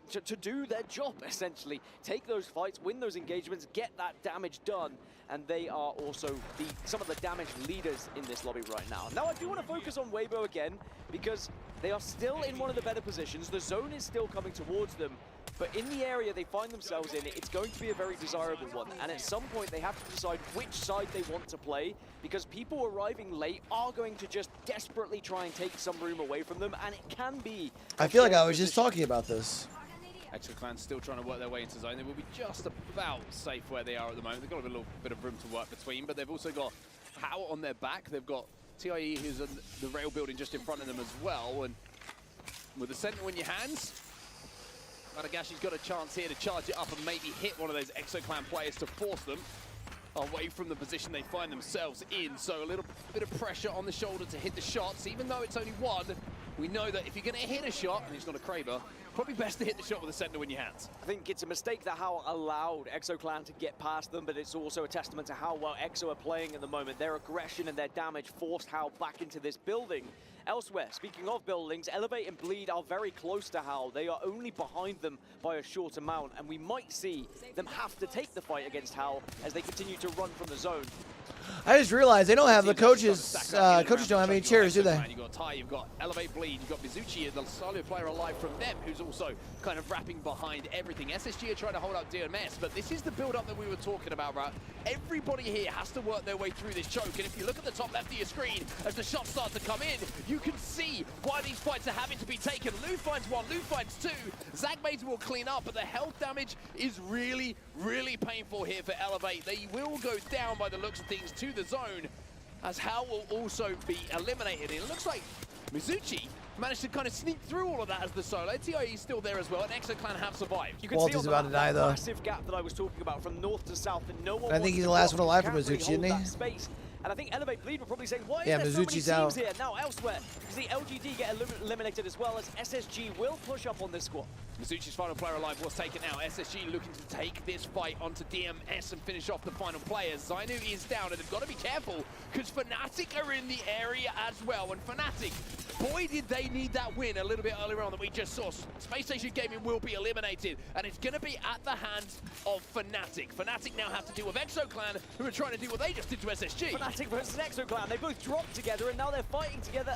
to do their job, essentially. Take those fights, win those engagements, get that damage done, and they are also some of the damage leaders in this lobby right now. Now, I do want to focus on Weibo again, because they are still in one of the better positions. The zone is still coming towards them, but in the area they find themselves in, it's going to be a very desirable one. And at some point, they have to decide which side they want to play, because people arriving late are going to just desperately try and take some room away from them, and it can be... I feel like I was just talking about this. Exoclan still trying to work their way into zone. They will be just about safe where they are at the moment. They've got a little bit of room to work between, but they've also got How on their back. They've got TIE, who's in the rail building just in front of them as well. And with the Sentinel in your hands, Madagashi's got a chance here to charge it up and maybe hit one of those Exoclan players to force them away from the position they find themselves in. So a little bit of pressure on the shoulder to hit the shots, even though it's only one. We know that if you're going to hit a shot, and it's not a Kraber, probably best to hit the shot with a Sentinel in your hands. I think it's a mistake that How allowed Exoclan to get past them, but it's also a testament to how well Exo are playing at the moment. Their aggression and their damage forced How back into this building. Elsewhere, speaking of buildings, Elevate and Bleed are very close to How. They are only behind them by a short amount, and we might see them have to take the fight against How as they continue to run from the zone. I just realized they don't have the coaches. Coaches don't have any chairs, do they? You've got Ty, you've got Elevate Bleed, you've got Mizuchi, the solo player alive from them, who's also kind of wrapping behind everything. SSG are trying to hold up DMS, but this is the build-up that we were talking about, right? Everybody here has to work their way through this choke, and if you look at the top left of your screen, as the shots start to come in, you can see why these fights are having to be taken. Lou finds one, Lou finds two. Zagmaze will clean up, but the health damage is really, really painful here for Elevate. They will go down by the looks of things to the zone, as How will also be eliminated. It looks like Mizuchi managed to kind of sneak through all of that as the solo. TIE is still there as well, and Exoclan have survived. You can Walter's see about to die, though. Massive gap that I was talking about from north to south, and no one I think he's the last one alive for Mizuchi, isn't he? Space. And I think Elevate Bleed will probably say, why is yeah, there Mizuchi's so many out. teams here? Now elsewhere, because the LGD get eliminated as well, as SSG will push up on this squad. Mizuchi's final player alive was taken out. SSG looking to take this fight onto DMS and finish off the final player. Zainu is down, and they've got to be careful, because Fnatic are in the area as well. And Fnatic, boy, did they need that win a little bit earlier on that we just saw. Space Station Gaming will be eliminated, and it's going to be at the hands of Fnatic. Fnatic now have to deal with Exoclan, who are trying to do what they just did to SSG. Fnatic versus Exoclan, they both dropped together, and now they're fighting together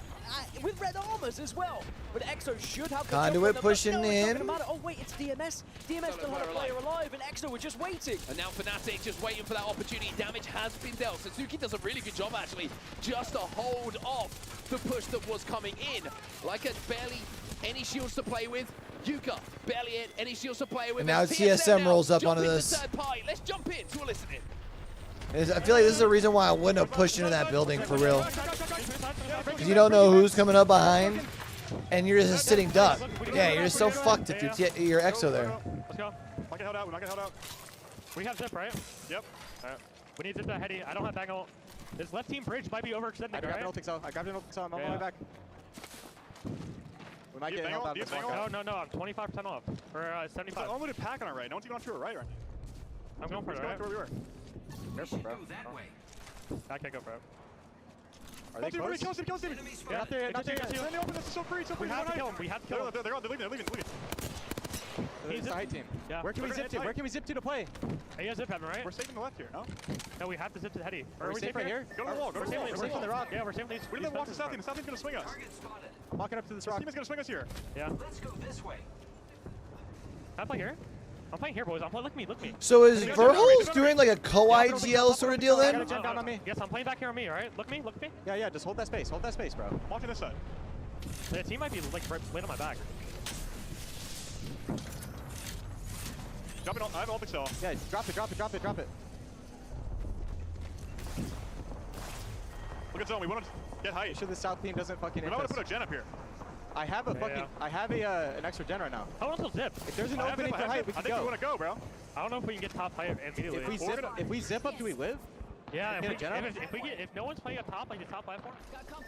with red armors as well. But Exo should have the Conduit pushing in. Oh wait, it's DMS. DMS still had a player alive, and Exo were just waiting. And now Fnatic just waiting for that opportunity. Damage has been dealt. Suzuki does a really good job, actually, just to hold off the push that was coming in. Like barely any shields to play with. Yuka, barely any shields to play with. And now TSM rolls up onto this. Let's jump in to a listening. I feel like this is the reason why I wouldn't have pushed into that building for real. Because you don't know who's coming up behind, and you're just sitting duck. Yeah, you're just so fucked if you're Exo there. Let's go. Not get held out. We're not get held out. We have zip, right? Yep. We need zip to heady. I don't have bang ult. This left team bridge might be overextending. I grabbed an ult so. I grabbed an ult so. I'm on my way back. We might get held out. No, I'm 25% off. Or 75. It's an unlimited pack on our right. No one's even on to our right. I'm going for it. Right? Where we were. Careful, bro. I can't go for it. Are they close? Kill him. Yeah, not there. This is so free. We have to kill him. We have to kill him. They're leaving. He's the high team. Yeah. Where can we zip to? Where can we zip to play? Hey, you guys zip heaven, right? We're safe in the left here, no? No, we have to zip to the heady. Are we safe right here? Go to the wall. Go to the wall. We're safe on the rock. Yeah, we're safe on these. We didn't walk the south team. The south team's gonna swing us. I'm walking up to this rock. This team is gonna swing us here. Yeah. Let's go this way. Can I play here? I'm playing here, boys. Look at me. So is Verholz doing like a co-IGL sort of deal then? Yes, I'm playing back here on me, alright? Look at me. Yeah, just hold that space. Hold that space, bro. Watching this side. The team might be like right on my back. Dropping I have all cell. Yeah, drop it. Look at zone. We want to get height. Make sure the south team doesn't fucking. We might want to put a gen up here. I have a I have an extra gen right now. How long till zip? If there's an opening for height, we can go. I think we want to go, bro. I don't know if we can get top height immediately. If we zip up, do we live? Yeah, if no one's playing up top, like the top platform.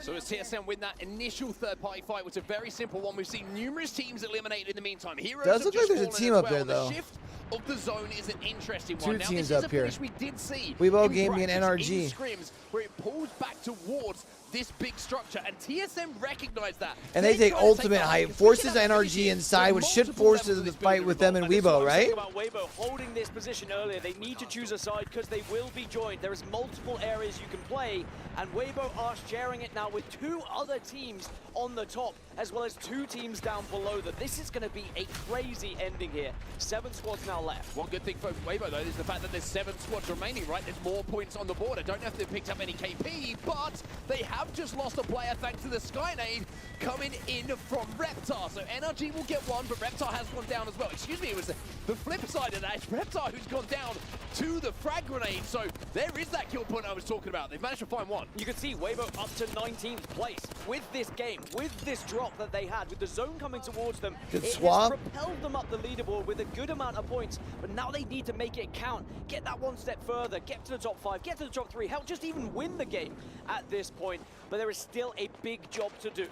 So as TSM win that initial third-party fight, which is a very simple one, we've seen numerous teams eliminated in the meantime. Heroes Does have look like just there's a fallen team as up well. there, though. The shift of the zone is an interesting Two one. Now, teams this is up a here. finish we did see Weebo in Gaming and practice NRG. in scrims, where it pulls back towards this big structure, and TSM recognized that. And they take try to ultimate the height, height, forces NRG inside, which should force them to fight with them and Weebo, right? About Weibo holding this position earlier, they need to choose a side because they will be joined. There is multiple areas you can play, and Weibo are sharing it now with 2 other teams on the top, as well as 2 teams down below them. This is going to be a crazy ending here. 7 squads now left. One good thing for Weibo, though, is the fact that there's 7 squads remaining, right? There's more points on the board. I don't know if they've picked up any KP, but they have just lost a player thanks to the Skynade coming in from Reptar. So NRG will get one, but Reptar has gone down as well. Excuse me, it was the flip side of that. It's Reptar who's gone down to the frag grenade. So there is that kill point I was talking about. They've managed to find one. You can see Weibo up to 19th place with this game, with this drop that they had, with the zone coming towards them. Good it swap. has propelled them up the leaderboard with a good amount of points, but now they need to make it count. Get that one step further, get to the top 5, get to the top 3, hell, just even win the game at this point. But there is still a big job to do.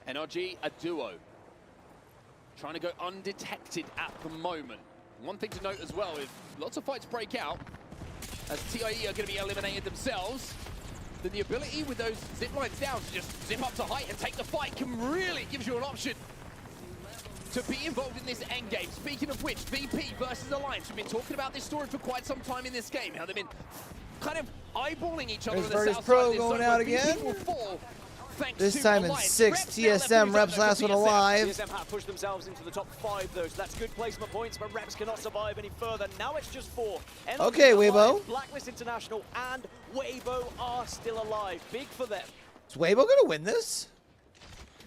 NRG, a duo. Trying to go undetected at the moment. One thing to note as well, if lots of fights break out, as TIE are going to be eliminated themselves, then the ability with those zip lines down to just zip up to height and take the fight can really give you an option to be involved in this end game. Speaking of which, VP versus Alliance, we've been talking about this story for quite some time in this game, how they've been kind of eyeballing each other on the Virtus south Pro side of this going zone, out where VP again. will fall thanks This to time in Alliance. 6, TSM, Reps last one alive. TSM have pushed themselves into the top 5 though, so that's good placement points, but Reps cannot survive any further. Now it's just 4. Okay, Weibo. Blacklist International and Weibo are still alive. Big for them. Is Weibo gonna win this?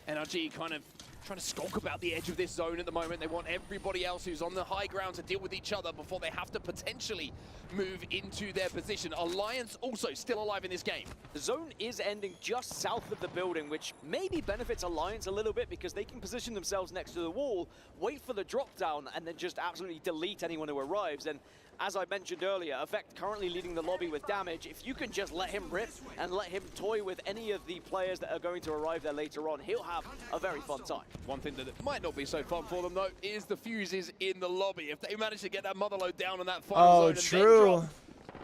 NRG kind of trying to skulk about the edge of this zone at the moment. They want everybody else who's on the high ground to deal with each other before they have to potentially move into their position. Alliance also still alive in this game. The zone is ending just south of the building, which maybe benefits Alliance a little bit because they can position themselves next to the wall, wait for the drop down, and then just absolutely delete anyone who arrives. And as I mentioned earlier, Effect currently leading the lobby with damage. If you can just let him rip and let him toy with any of the players that are going to arrive there later on, he'll have a very fun time. One thing that might not be so fun for them, though, is the fuses in the lobby. If they manage to get that motherload down on that final zone and then drop,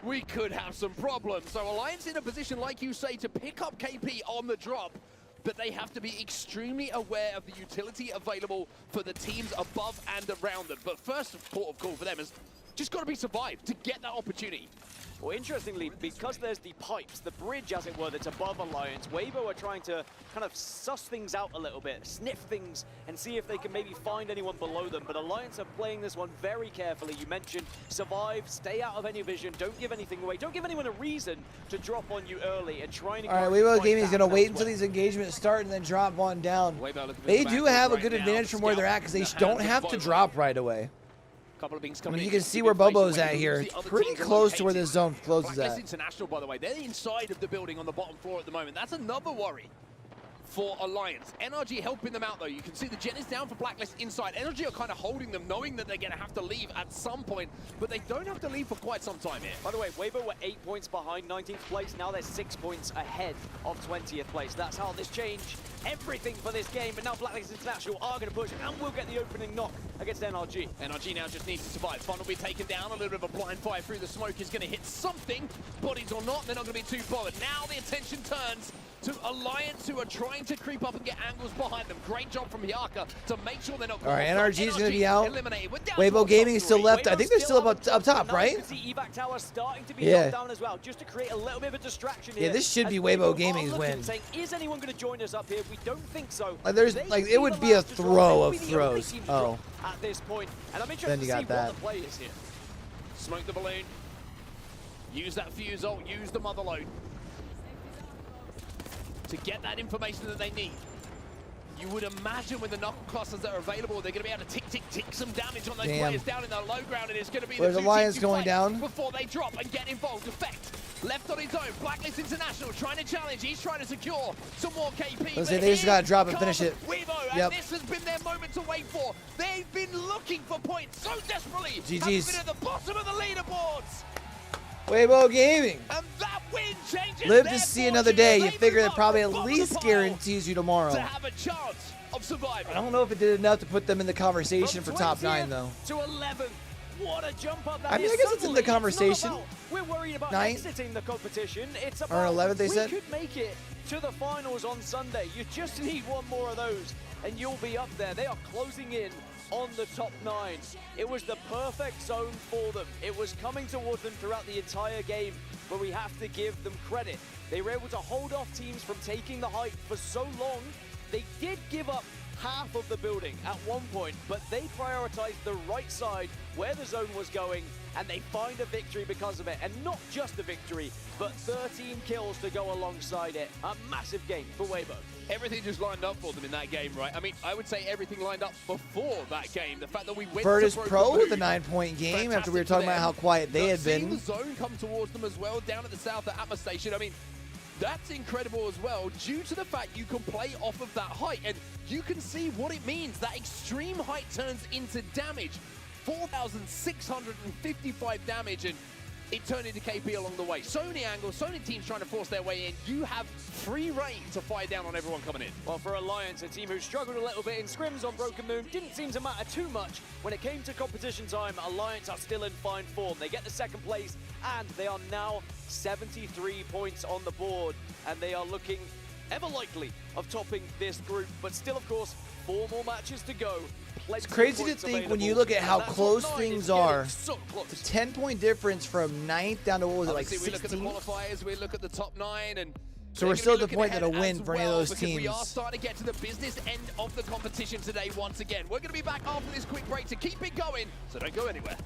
we could have some problems. So Alliance in a position, like you say, to pick up KP on the drop, but they have to be extremely aware of the utility available for the teams above and around them. But first port of call for them is just got to be survived to get that opportunity. Well, interestingly, because there's the pipes, the bridge, as it were, that's above Alliance, Weibo are trying to kind of suss things out a little bit, sniff things, and see if they can maybe find anyone below them. But Alliance are playing this one very carefully. You mentioned survive, stay out of any vision, don't give anything away, don't give anyone a reason to drop on you early and trying to... All right, Weibo Gaming is going to wait until these engagements start and then drop one down. They do have a good advantage from where they're at because they don't have to drop right away. Couple of things I coming mean, you in. can see where Bobo's at here. Pretty close to where this zone closes Blacklist at. International, by the way, they're inside of the building on the bottom floor at the moment. That's another worry for Alliance. NRG helping them out, though. You can see the gen is down for Blacklist inside. NRG are kind of holding them, knowing that they're going to have to leave at some point, but they don't have to leave for quite some time here. By the way, Weibo were 8 points behind 19th place. Now they're 6 points ahead of 20th place. That's how this changed everything for this game. But now Blacklist International are going to push and will get the opening knock against NRG. NRG now just needs to survive. Fun will be taken down. A little bit of a blind fire through the smoke is going to hit something. Bodies or not, they're not going to be too bothered. Now the attention turns to Alliance, who are trying to creep up and get angles behind them. Great job from Hyaka to make sure they're not... All right, NRG is going to be out. Eliminated. Weibo Gaming is still left. I think they're still up top, right? You can see evac tower starting to be Yeah. knocked down as well, just to create a little bit of a distraction here. Yeah, this should as be Weibo are Gaming's looking, win. Saying, is anyone going to join us up here? We don't think so. Like there's like it would be a throw of throws. Oh. At this point, and I'm interested Then you to got see that. what the play is here. Smoke the balloon. Use that fuse ult. Use the motherload to get that information that they need. You would imagine with the knuckle clusters that are available, they're going to be able to tick some damage on those players down in the low ground, and it's going to be There's the two Alliance teams who going fight down. before they drop and get involved. Effect left on his own. Blacklist International trying to challenge. He's trying to secure some more KP. Let's say they just got to drop and finish it. Weibo, and this has been their moment to wait for. They've been looking for points so desperately. GG's. Have been at the bottom of the leaderboards. Weibo Gaming. And that win changes Live their to see another day. You fortunes. figure They it move probably up at from bottom of least the pile guarantees you tomorrow. to have a chance of survival. I don't know if it did enough to put them in the conversation for top 9, though. To 11th. What a jump up that I mean, is. I guess it's in the Suddenly, conversation. not about we're worried about 9th exiting the competition. It's or about 11th, they we said. could make it to the finals on Sunday. You just need one more of those, and you'll be up there. They are closing in on the top 9. It was the perfect zone for them. It was coming towards them throughout the entire game, but we have to give them credit. They were able to hold off teams from taking the height for so long. They did give up half of the building at one point, but they prioritized the right side where the zone was going, and they find a victory because of it. And not just a victory, but 13 kills to go alongside it. A massive game for Weibo. Everything just lined up for them in that game, right? I mean, I would say everything lined up before that game. The fact that we went Virtus to Pro with a Moon, 9-point game after we were fantastic talking for about how them. quiet they But had seeing been. the zone come towards them as well, down at the south at Atma Station, I mean, that's incredible as well, due to the fact you can play off of that height, and you can see what it means. That extreme height turns into damage. 4,655 damage, and it turned into KP along the way. So many angles, so many teams trying to force their way in. You have free reign to fire down on everyone coming in. Well, for Alliance, a team who struggled a little bit in scrims on Broken Moon, didn't seem to matter too much. When it came to competition time, Alliance are still in fine form. They get the second place, and they are now 73 points on the board, and they are looking ever likely of topping this group. But still, of course, 4 more matches to go. It's crazy to think when you look at how close things are. So close. It's a 10-point difference from 9th down to, what was it, like Obviously, we look at the 16th? qualifiers, we look at the top 9, and So we're still at the point that a win for any of those because we are teams. starting to get to the business end of the competition today once again. We're going to be back after this quick break to keep it going, so don't go anywhere.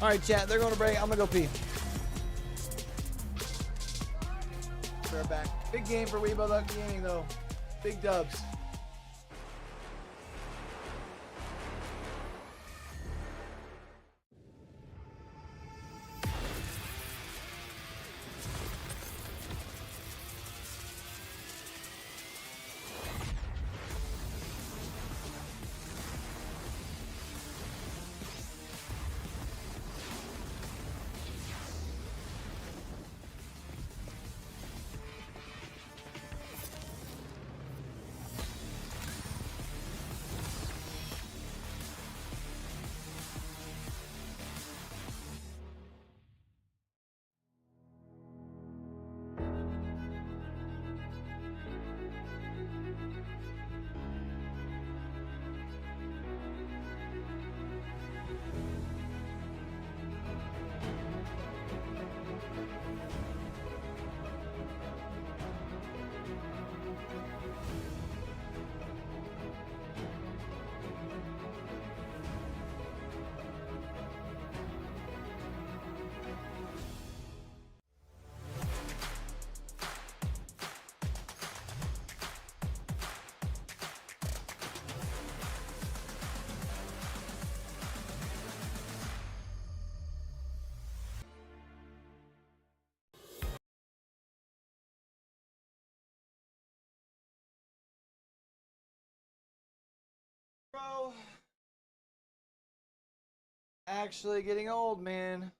All right, chat, they're going to break. I'm going to go pee. They're back. Big game for Weibo Luck Gaming, though. Big dubs. Bro. Actually getting old, man.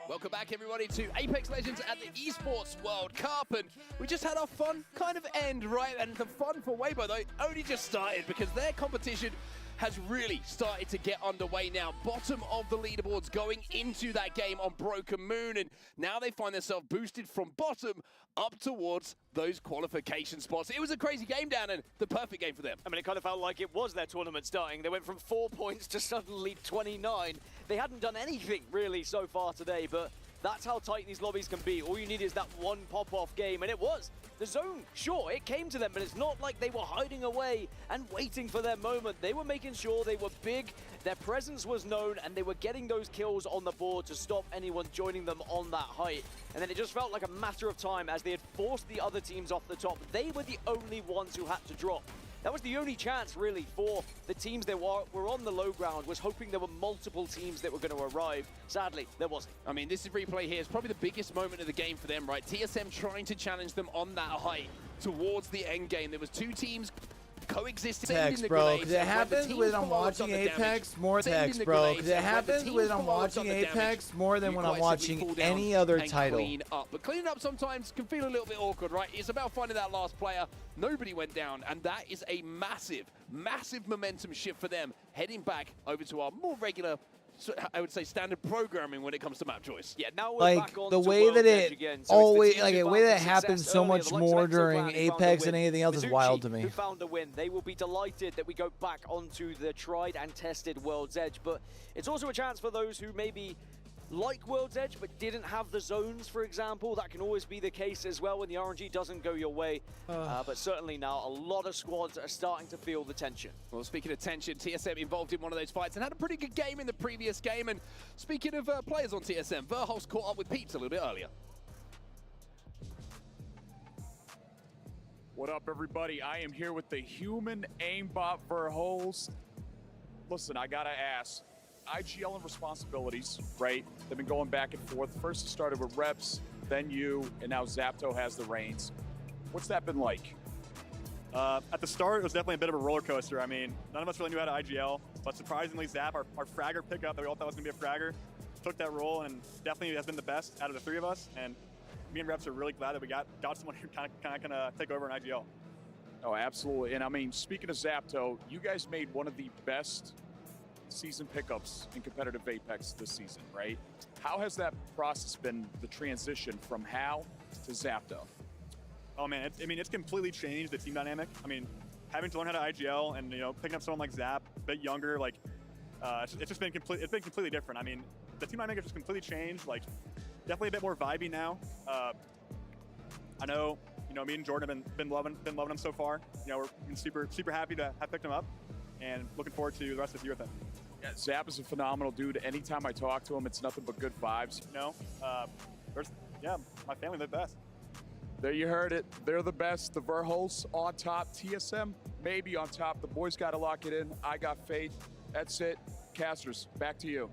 Welcome back, everybody, to Apex Legends at the Esports World Cup, and we just had our fun kind of end, right? And the fun for Weibo, though, only just started because their competition has really started to get underway now. Bottom of the leaderboards going into that game on Broken Moon, and now they find themselves boosted from bottom up towards those qualification spots. It was a crazy game down, and the perfect game for them. I mean, it kind of felt like it was their tournament starting. They went from 4 points to suddenly 29. They hadn't done anything really so far today, but That's how tight these lobbies can be. All you need is that one pop-off game, and it was. The zone, sure, it came to them, but it's not like they were hiding away and waiting for their moment. They were making sure they were big, their presence was known, and they were getting those kills on the board to stop anyone joining them on that height. And then it just felt like a matter of time as they had forced the other teams off the top. They were the only ones who had to drop. That was the only chance, really, for the teams that were on the low ground, was hoping there were multiple teams that were going to arrive. Sadly, there wasn't. I mean, this replay here is probably the biggest moment of the game for them, right? TSM trying to challenge them on that height towards the end game. There was two teams coexisting. Text, bro, because it happens when I'm watching Apex more text, bro, because it happens when I'm watching Apex more than when I'm watching any other title. Clean up. But cleaning up sometimes can feel a little bit awkward, right? It's about finding that last player. Nobody went down, and that is a massive, massive momentum shift for them, heading back over to our more regular, I would say, standard programming when it comes to map choice. Yeah, now we're like back on the to way that World's Edge it again. So always, like the way that happens so much more during Apex and anything else is wild to me. Who found a win? They will be delighted that we go back onto the tried and tested World's Edge, but it's also a chance for those who maybe like World's Edge but didn't have the zones, for example. That can always be the case as well when the RNG doesn't go your way. But certainly now a lot of squads are starting to feel the tension. Well, speaking of tension, TSM involved in one of those fights and had a pretty good game in the previous game. And speaking of players on TSM, Verholst caught up with Peeps a little bit earlier. What up, everybody? I am here with the human aimbot Verholst. Listen, I gotta ask. IGL and responsibilities, right? They've been going back and forth. First it started with Reps, then you, and now Zapto has the reins. What's that been like? At the start, it was definitely a bit of a roller coaster. I mean, none of us really knew how to IGL, but surprisingly, Zap, our fragger pickup that we all thought was going to be a fragger, took that role and definitely has been the best out of the three of us. And me and Reps are really glad that we got someone who kind of going to take over an IGL. Oh, absolutely. And I mean, speaking of Zapto, you guys made one of the best season pickups in competitive Apex this season, right? How has that process been, the transition from Hal to Zapto? Oh man, it's completely changed the team dynamic. I mean, having to learn how to IGL and picking up someone like Zap, a bit younger, like it's been completely different. I mean, the team dynamic has just completely changed. Like, definitely a bit more vibey now. I know, me and Jordan have been loving him so far. We're super happy to have picked him up, and looking forward to the rest of the year with him. Yeah, Zap is a phenomenal dude. Anytime I talk to him, it's nothing but good vibes. My family, they're the best. There you heard it. They're the best. The Verholst on top. TSM maybe on top. The boys got to lock it in. I got faith. That's it. Casters, back to you.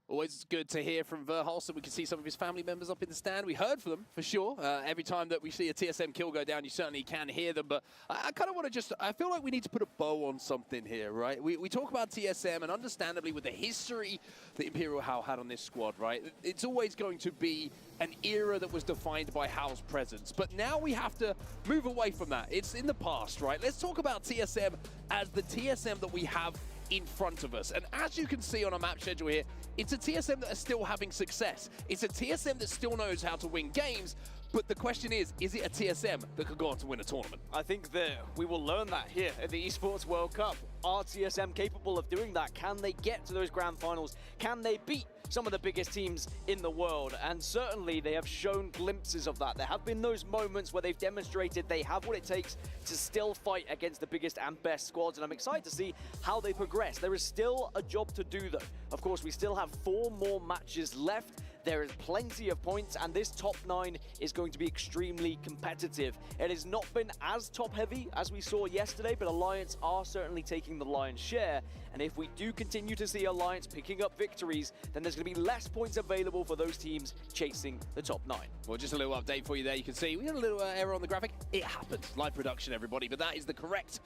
Always good to hear from Verholst, and we can see some of his family members up in the stand. We heard from them, for sure. Every time that we see a TSM kill go down, you certainly can hear them. But I kind of want to I feel like we need to put a bow on something here, right? We talk about TSM, and understandably, with the history that Imperial Hal had on this squad, right? It's always going to be an era that was defined by Hal's presence. But now we have to move away from that. It's in the past, right? Let's talk about TSM as the TSM that we have in front of us. And as you can see on our map schedule here, it's a TSM that are still having success. It's a TSM that still knows how to win games, but the question is it a TSM that could go on to win a tournament? I think that we will learn that here at the Esports World Cup. Are TSM capable of doing that? Can they get to those grand finals? Can they beat some of the biggest teams in the world? And certainly they have shown glimpses of that. There have been those moments where they've demonstrated they have what it takes to still fight against the biggest and best squads, and I'm excited to see how they progress. There is still a job to do though. Of course, we still have 4 more matches left. There is plenty of points, and this top 9 is going to be extremely competitive. It has not been as top-heavy as we saw yesterday, but Alliance are certainly taking the lion's share. And if we do continue to see Alliance picking up victories, then there's going to be less points available for those teams chasing the top 9. Well, just a little update for you there. You can see we had a little error on the graphic. It happens. Live production, everybody. But that is the correct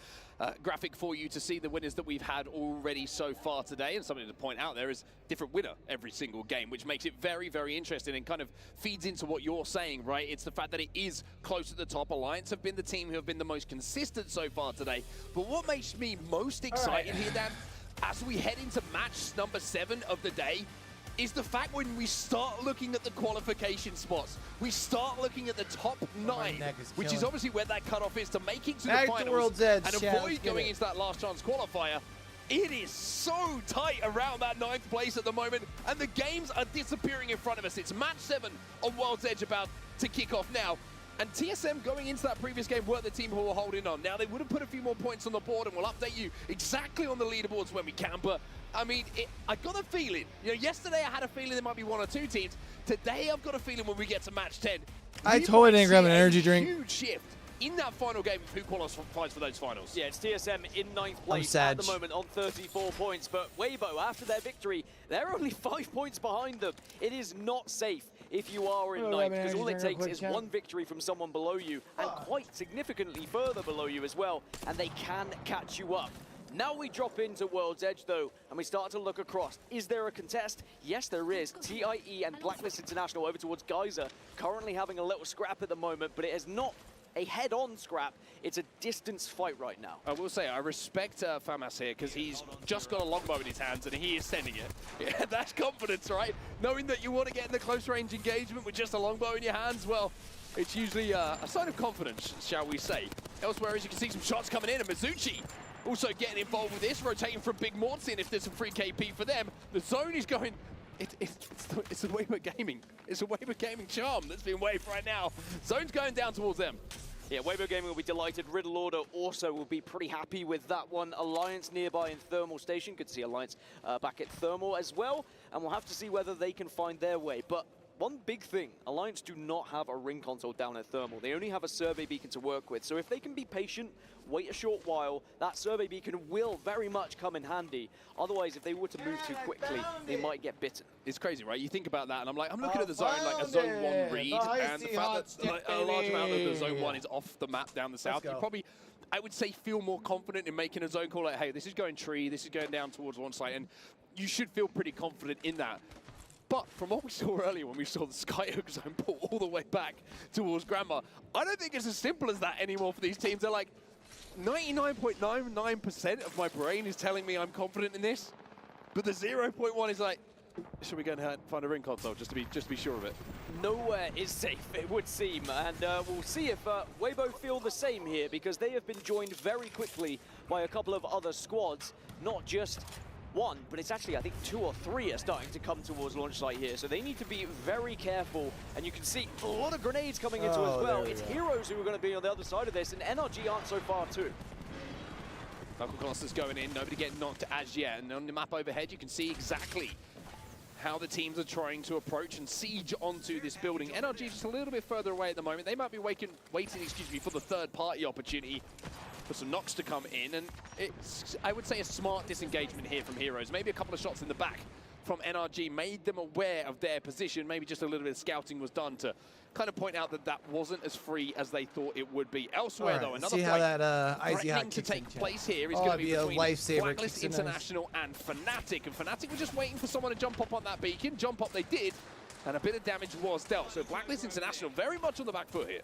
graphic for you to see the winners that we've had already so far today. And something to point out there is different winner every single game, which makes it very, very interesting and kind of feeds into what you're saying, right? It's the fact that it is close at the top. Alliance have been the team who have been the most consistent so far today. But what makes me most excited here, Dan, as we head into match number 7 of the day, is the fact when we start looking at the qualification spots, we start looking at the top 9, which is obviously where that cutoff is to make it to the finals World's Edge, and avoid going into that last chance qualifier. It is so tight around that 9th place at the moment, and the games are disappearing in front of us. It's match 7 on World's Edge about to kick off now. And TSM going into that previous game were the team who were holding on. Now they would have put a few more points on the board, and we'll update you exactly on the leaderboards when we can. But I mean, I got a feeling, you know, yesterday I had a feeling there might be 1 or 2 teams. Today I've got a feeling when we get to match 10, I totally didn't grab an energy drink. Huge shift in that final game of who qualifies for those finals. Yeah, it's TSM in 9th place at the moment on 34 points, but Weibo, after their victory, they're only 5 points behind them. It is not safe if you are in 9th, because all it takes is 1 victory from someone below you, and quite significantly further below you as well, and they can catch you up. Now we drop into World's Edge, though, and we start to look across. Is there a contest? Yes, there is. TIE and Blacklist International over towards Geyser, currently having a little scrap at the moment, but it is not a head-on scrap. It's a distance fight right now. I will say, I respect Famas here, because he's just got a longbow in his hands, and he is sending it. Yeah, that's confidence, right? Knowing that you want to get in the close-range engagement with just a longbow in your hands, well, it's usually a sign of confidence, shall we say. Elsewhere, as you can see, some shots coming in, and Mizuchi also getting involved with this, rotating from Big Mortsin if there's a free KP for them. The zone is going... It's a Weibo Gaming. It's a Weibo Gaming charm that's being waved right now. Zone's going down towards them. Yeah, Weibo Gaming will be delighted. Riddle Order also will be pretty happy with that one. Alliance nearby in Thermal Station. Good to see Alliance back at Thermal as well. And we'll have to see whether they can find their way. But one big thing, Alliance do not have a ring console down at Thermal. They only have a survey beacon to work with. So if they can be patient, wait a short while, that survey beacon will very much come in handy. Otherwise, if they were to move too quickly, they might get bitten. It's crazy, right? You think about that, and I'm looking at the zone, like a zone 1 read, and the fact that like, a large amount of the zone 1 is off the map down the south. You probably, I would say, feel more confident in making a zone call like, hey, this is going tree, this is going down towards one site, and you should feel pretty confident in that. But from what we saw earlier when we saw the Skyhook zone pull all the way back towards Grandma, I don't think it's as simple as that anymore for these teams. They're like, 99.99% of my brain is telling me I'm confident in this, but the 0.1 is like, should we go and find a ring console just to be sure of it? Nowhere is safe, it would seem, and we'll see if Weibo feel the same here, because they have been joined very quickly by a couple of other squads, not just 1, but it's actually, I think, 2 or 3 are starting to come towards launch site here, so they need to be very careful, and you can see a lot of grenades coming into as well. It's Heroes who are going to be on the other side of this, and NRG aren't so far too. Knuckle Colossus going in, nobody getting knocked as yet, and on the map overhead you can see exactly how the teams are trying to approach and siege onto this building. NRG just a little bit further away at the moment. They might be waiting for the third-party opportunity for some knocks to come in, and it's, I would say, a smart disengagement here from Heroes. Maybe a couple of shots in the back from NRG made them aware of their position. Maybe just a little bit of scouting was done to kind of point out that that wasn't as free as they thought it would be. Elsewhere, though, another fight threatening to take place here is going to be between Blacklist International and Fnatic. And Fnatic were just waiting for someone to jump up on that beacon. Jump up they did, and a bit of damage was dealt. So Blacklist International very much on the back foot here.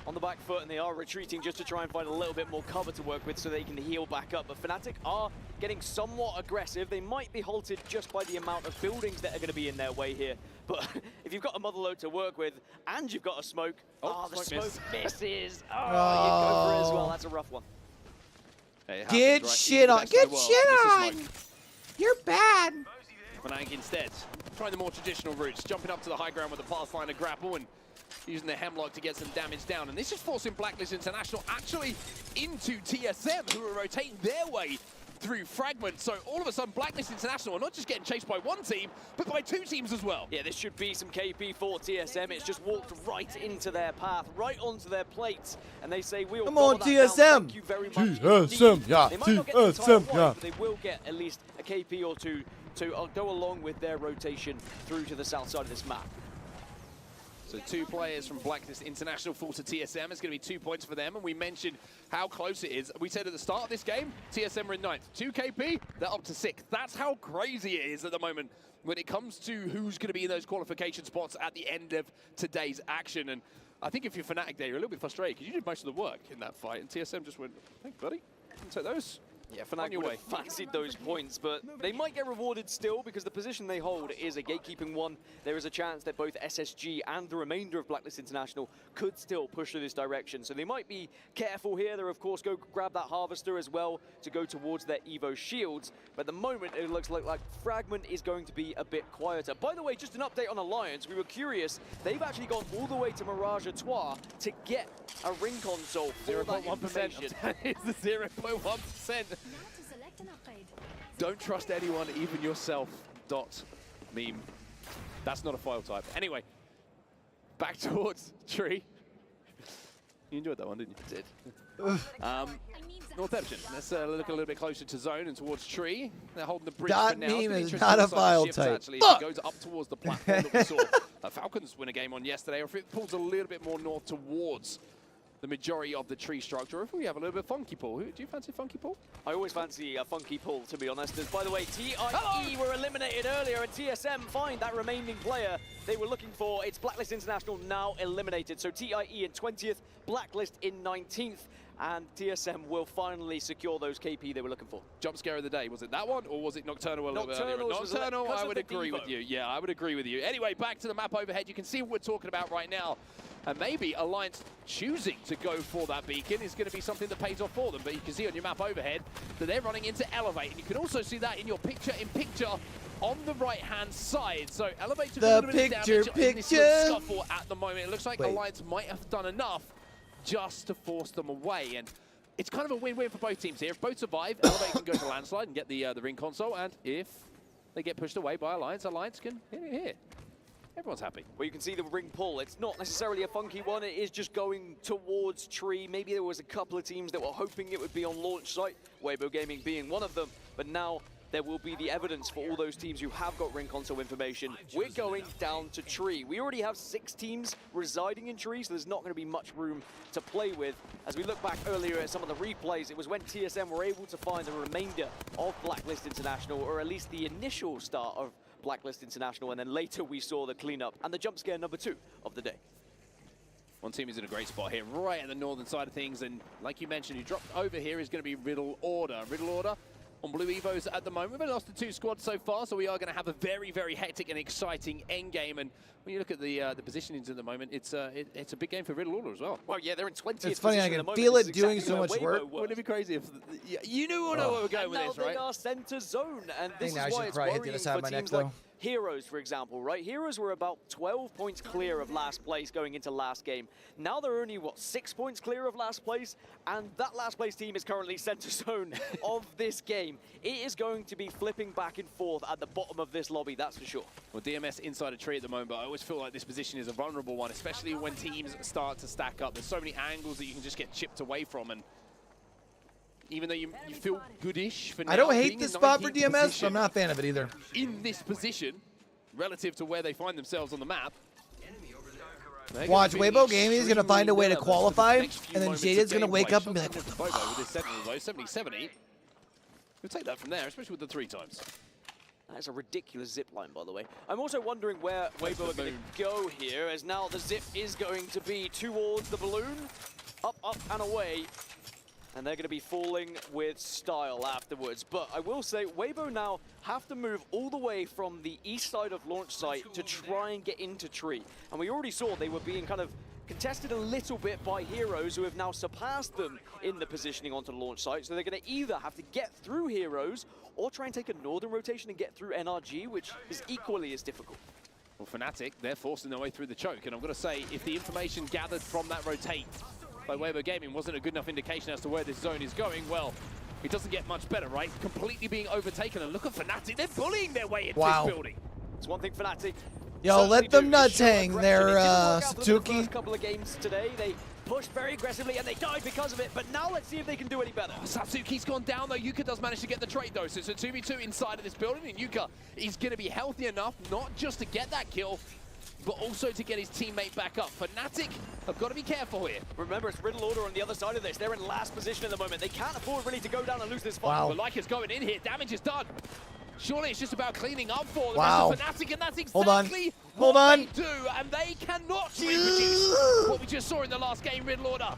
On the back foot, and they are retreating just to try and find a little bit more cover to work with so they can heal back up. But Fnatic are getting somewhat aggressive. They might be halted just by the amount of buildings that are going to be in their way here. But if you've got a motherload to work with and you've got a smoke, the smoke misses. You go for it as well. That's a rough one. Hey, get shit on. Get shit on. You're bad. Fnatic instead trying the more traditional routes, jumping up to the high ground with the Pathfinder grapple and using the Hemlock to get some damage down. And this is forcing Blacklist International actually into TSM, who are rotating their way through fragments. So all of a sudden, Blacklist International are not just getting chased by 1 team, but by 2 teams as well. Yeah, this should be some KP for TSM. It's just walked right into their path, right onto their plates. And they say, we'll come on, TSM. Thank you very much. TSM, yeah, they might not get the entire TSM, one, yeah. but they will get at least a KP or 2 to go along with their rotation through to the south side of this map. So 2 players from Blacklist International fall to TSM. It's going to be 2 points for them, and we mentioned how close it is. We said at the start of this game, TSM are in 9th. 2 KP, they're up to 6th. That's how crazy it is at the moment when it comes to who's going to be in those qualification spots at the end of today's action. And I think if you're Fnatic there, you're a little bit frustrated because you did most of the work in that fight, and TSM just went, thanks, buddy. Take those. Yeah, Fnatic would have fancied those points, but they might get rewarded still because the position they hold is a gatekeeping one. There is a chance that both SSG and the remainder of Blacklist International could still push in this direction. So they might be careful here. They're, of course, go grab that Harvester as well to go towards their Evo shields. But at the moment, it looks like Fragment is going to be a bit quieter. By the way, just an update on Alliance. We were curious. They've actually gone all the way to Mirage Etoile to get a ring console for that information. That is the 0.1%. Don't trust anyone, even yourself. Meme. That's not a file type. Anyway, back towards Tree. You enjoyed that one, didn't you? I did. North Epson. Let's look a little bit closer to zone and towards Tree. They're holding the bridge for now. Meme is not a file type. Actually, if it goes up towards the platform that we saw Falcons win a game on yesterday, or if it pulls a little bit more north towards the majority of the tree structure. If we have a little bit of Funky Pool. Do you fancy Funky Pool? I always fancy a Funky Pool, to be honest. As, by the way, TIE were eliminated earlier, and TSM find that remaining player they were looking for. It's Blacklist International now eliminated. So TIE in 20th, Blacklist in 19th, and TSM will finally secure those KP they were looking for. Jump scare of the day, was it that one, or was it Nocturnal a little bit earlier? Nocturnal, I would agree with you. Yeah, I would agree with you. Anyway, back to the map overhead. You can see what we're talking about right now. And maybe Alliance choosing to go for that beacon is going to be something that pays off for them. But you can see on your map overhead that they're running into Elevate. And you can also see that in your picture-in-picture on the right-hand side. So Elevate took a little bit of damage in this little scuffle at the moment. It looks like Alliance might have done enough just to force them away. And it's kind of a win-win for both teams here. If both survive, Elevate can go to Landslide and get the ring console. And if they get pushed away by Alliance, Alliance can hit it here. Everyone's happy. Well, you can see the ring pull. It's not necessarily a funky one. It is just going towards Tree. Maybe there was a couple of teams that were hoping it would be on launch site, Weibo Gaming being one of them. But now there will be the evidence for all those teams who have got ring console information. We're going down to Tree. We already have 6 teams residing in Tree, so there's not going to be much room to play with. As we look back earlier at some of the replays, it was when TSM were able to find the remainder of Blacklist International, or at least the initial start of Blacklist International, and then later we saw the cleanup and the jump scare number 2 of the day. One team is in a great spot here, right at the northern side of things, and like you mentioned, you dropped over here is going to be Riddle Order. Riddle Order on Blue Evos at the moment. We've only lost the 2 squads so far, so we are going to have a very, very hectic and exciting endgame. And when you look at the positionings at the moment, it's a big game for Riddle Order as well. Well, yeah, they're in 20th. It's funny, I can feel it doing so much work. Wouldn't it be crazy if you knew where we're going with this, right? Now they are center zone, and this is I why it's probably hit worrying the other side of for my neck, teams like though. Heroes, for example, right? Heroes were about 12 points clear of last place going into last game. Now they're only, what, 6 points clear of last place? And that last place team is currently center zone of this game. It is going to be flipping back and forth at the bottom of this lobby, that's for sure. Well, DMS inside a tree at the moment, but I always feel like this position is a vulnerable one, especially when teams start to stack up. There's so many angles that you can just get chipped away from, and even though you feel goodish for now, I don't hate this spot for DMS, but I'm not a fan of it either. In this position, relative to where they find themselves on the map. Watch, Weibo Gaming is going to find a way to qualify, and then Jaded's going to wake up and be like, what the fuck? fuck? With this Sentinel, though, 70-70. We'll take that from there, especially with the 3 times. That's a ridiculous zip line, by the way. I'm also wondering where Weibo are going to go here, as now the zip is going to be towards the balloon. Up, up, and away. And they're going to be falling with style afterwards. But I will say, Weibo now have to move all the way from the east side of launch site to try and get into Tree. And we already saw they were being kind of contested a little bit by Heroes, who have now surpassed them in the positioning onto the launch site. So they're going to either have to get through Heroes or try and take a northern rotation and get through NRG, which is equally as difficult. Well, Fnatic, they're forcing their way through the choke. And I'm going to say, if the information gathered from that rotate by Weibo Gaming wasn't a good enough indication as to where this zone is going, well, it doesn't get much better, right? Completely being overtaken, and look at Fnatic, they're bullying their way into this building. It's one thing Fnatic. Yo, let them nuts hang there, Satsuki. First couple of games today, they pushed very aggressively and they died because of it, but now let's see if they can do any better. Satsuki's gone down though. Yuka does manage to get the trade though, so it's a 2v2 inside of this building, and Yuka is going to be healthy enough not just to get that kill, but also to get his teammate back up. Fnatic have got to be careful here. Remember, it's Riddle Order on the other side of this. They're in last position at the moment. They can't afford really to go down and lose this fight. Wow. But Leica's going in here. Damage is done. Surely it's just about cleaning up for the wow. rest of Fnatic, and that's Hold on. what they do. And they cannot reproduce what we just saw in the last game, Riddle Order.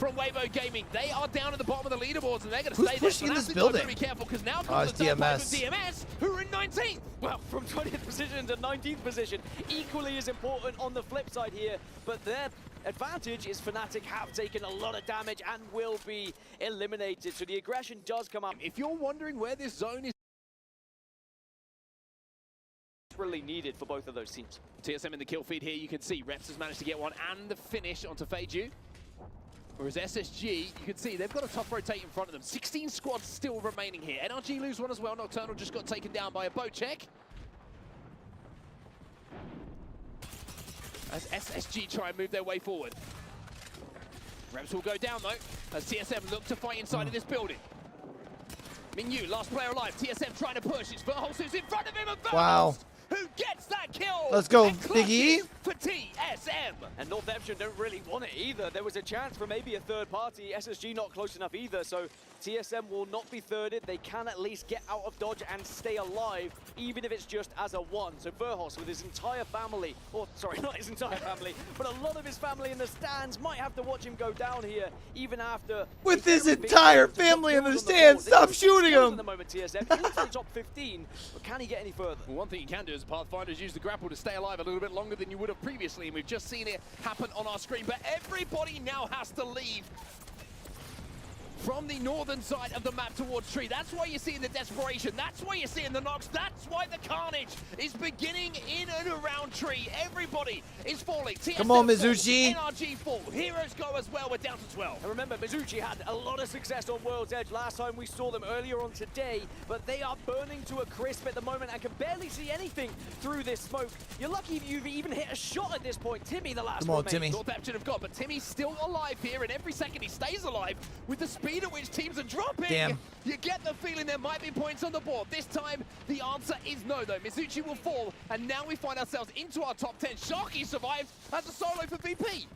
from Weibo Gaming. They are down at the bottom of the leaderboards, and they're going to Who's stay there. pushing in this Fnatic building? Got to be careful, because now Oh, comes it's the third place DMS. with DMS, who are in 19th. Well, from 20th position to 19th position, equally as important on the flip side here, but their advantage is Fnatic have taken a lot of damage and will be eliminated, so the aggression does come up. If you're wondering where this zone is Really needed for both of those teams. TSM in the kill feed here, you can see Reps has managed to get one and the finish onto Feiju. Whereas SSG, you can see they've got a tough rotate in front of them. 16 squads still remaining here. NRG lose one as well. Nocturnal just got taken down by a boat check. As SSG try and move their way forward. Reps will go down though, as TSM look to fight inside of this building. Mingyu, last player alive. TSM trying to push. It's Verholz who's in front of him. And Verholz, Wow. who gets that kill. Let's go, and Big E. clutches for TSM. And Northampton don't really want it either. There was a chance for maybe a third party. SSG not close enough either, so TSM will not be thirded. They can at least get out of dodge and stay alive, even if it's just as a one. So Verholz with his entire family, or sorry, not his entire family, but a lot of his family in the stands might have to watch him go down here, even after... With his entire family in the stands, stop shooting him! At the moment, TSM, he's in the top 15, but can he get any further? Well, one thing you can do as a Pathfinder is use the grapple to stay alive a little bit longer than you would have previously, and we've just seen it happen on our screen. But everybody now has to leave from the northern side of the map towards Tree. That's why you're seeing the desperation. That's why you're seeing the knocks. That's why the carnage is beginning in and around Tree. Everybody is falling. TSM Come on, fall, Mizuchi. NRG fall. Heroes go as well. We're down to 12. And remember, Mizuchi had a lot of success on World's Edge last time we saw them earlier on today, but they are burning to a crisp at the moment and can barely see anything through this smoke. You're lucky if you've even hit a shot at this point. Timmy, the last Come on, one, Timmy. Northampton have got, but Timmy's still alive here, and every second he stays alive with the speed at which teams are dropping. Damn. You get the feeling there might be points on the board. This time, the answer is no, though. Mizuchi will fall, and now we find ourselves into our top 10. Sharky survived as a solo for VP.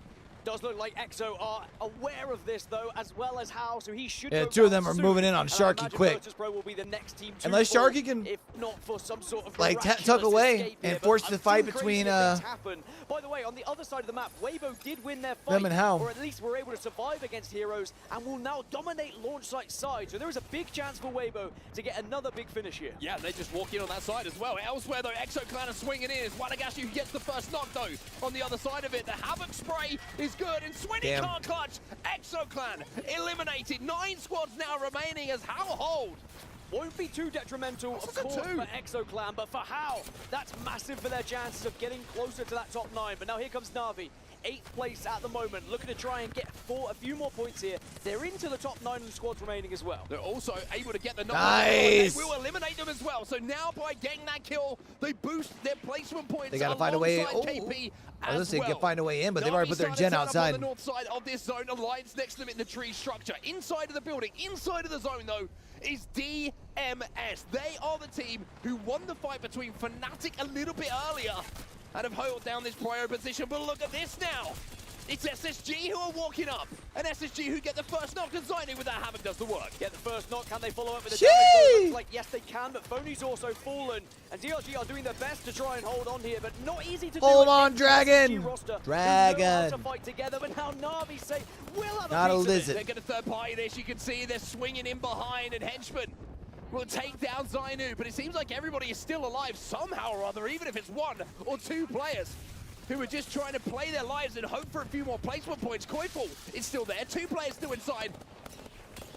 Does look like EXO are aware of this, though, as well as how, so he should Yeah, go two of down them are soon. moving in on And I Sharky imagine quick. Virtus Pro will be the next team to Unless fall, Sharky can, if not for some sort of like, tuck miraculous away escape and here, force but the I'm fight still between, crazy if things happen. By the way, on the other side of the map, Weibo did win their fight, Them and how? or at least were able to survive against Heroes, and will now dominate launch site side. So there is a big chance for Weibo to get another big finish here. Yeah, they just walk in on that side as well. Elsewhere, though, Exo Clan are swinging in. It's Wanagashi who gets the first knock, though. On the other side of it, the Havoc spray is good, and Swinny Damn. can't clutch. Exo Clan eliminated. 9 squads now remaining as How hold. Won't be too detrimental, of course, for Exo Clan, but for How, that's massive for their chances of getting closer to that top 9. But now here comes Na'Vi, 8th place at the moment, looking to try and get a few more points here. They're into the top 9 of the squads remaining as well. They're also able to get the knock. Nice. They will eliminate them as well. So now by getting that kill, they boost their placement points. They gotta find a way. alongside Oh, KP I was as gonna say well. find a way in, but they've already put their gen Na'Vi started outside. to turn up on the north side of this zone. Alliance next to them in the tree structure. Inside of the building, inside of the zone though, is DMS. They are the team who won the fight between Fnatic a little bit earlier and have held down this prior position. But look at this now. It's SSG who are walking up, and SSG who get the first knock, and Zainu with that Havoc does the work. Get the first knock, can they follow up with a Sheesh! damage? Looks like yes they can, but Phony's also fallen, and DRG are doing their best to try and hold on here, but not easy to do. Hold on, against Dragon! SSG roster, who know Dragon! how to fight together, but now Na'Vi say, we'll have Not a piece of it. lizard. They're going to third party this, you can see they're swinging in behind, and Henchman will take down Zainu, but it seems like everybody is still alive somehow or other, even if it's 1 or 2 players who are just trying to play their lives and hope for a few more placement points. Koiful is still there, 2 players still inside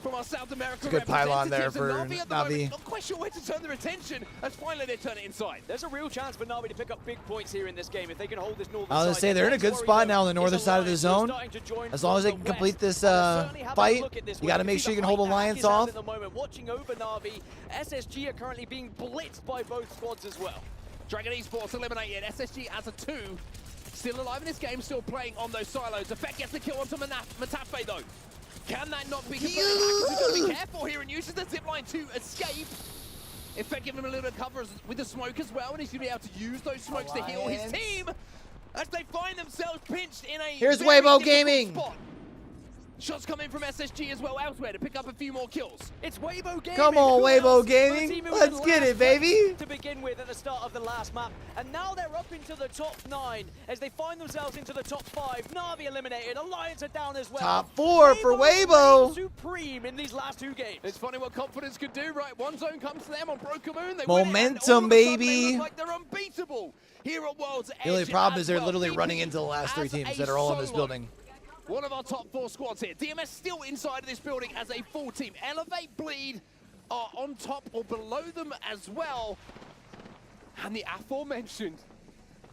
from our South America It's a good pylon there representatives, and for Na'Vi at the Na'Vi. moment, not quite sure where to turn their attention, as finally they turn it inside. There's a real chance for Na'Vi to pick up big points here in this game if they can hold this northern I was gonna side. say they're in a Next good worry, spot though, now on the is northern side of the Alliance zone. starting to join As long as they from can the complete west. this And they're certainly having a fight, look at this you way. got to can make see sure you the can hold fight back Alliance is out off. at the moment. Watching over Na'Vi, SSG are currently being blitzed by both squads as well. Dragon Esports eliminated. SSG as a 2. Still alive in this game, still playing on those silos. Effect gets the kill onto Matafe though. Can that not be converted? We've got to be careful here and uses the zipline to escape. Effect giving him a little bit of cover with the smoke as well, and he's going to be able to use those smokes to heal his team as they find themselves pinched in a Here's very Weibo difficult Gaming. spot. Shots coming from SSG as well elsewhere to pick up a few more kills. It's Weibo Gaming. Come on, Who Weibo else? Gaming. The team who Let's was get last it, baby. place to begin with at the start of the last map, and now they're up into the top 9 as they find themselves into the top 5. Na'Vi eliminated. Alliance are down as well. Top 4 for Weibo. Supreme in these last 2 games. It's funny what confidence could do, right? One zone comes to them on Broken Moon. They Momentum, win it, and all of a sudden baby. They look like they're unbeatable here at World's Edge. The only problem is they're as well. literally Deep running into the last 3 as teams a that are all in this solo. building. One of our top 4 squads here. DMS still inside of this building as a full team. Elevate, Bleed are on top or below them as well. And the aforementioned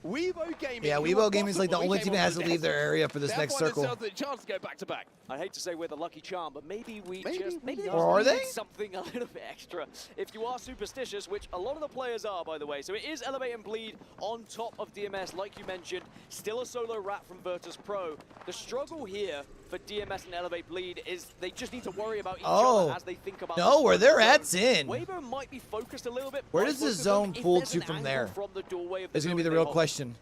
Weibo Gaming. Yeah, Weibo Gaming is like the only team that has to leave their area for this next circle. Themselves a chance to go back to back. I hate to say we're the lucky charm, but maybe they Or are just need they? something a little bit extra. If you are superstitious, which a lot of the players are, by the way. So it is Elevate and Bleed on top of DMS, like you mentioned. Still a solo rat from Virtus Pro. The struggle here for DMS and Elevate Bleed is they just need to worry about each other as they think about no, where they're at's in. Weibo might be focused a little bit. Where does this zone pull to from there? Is going to be the real question.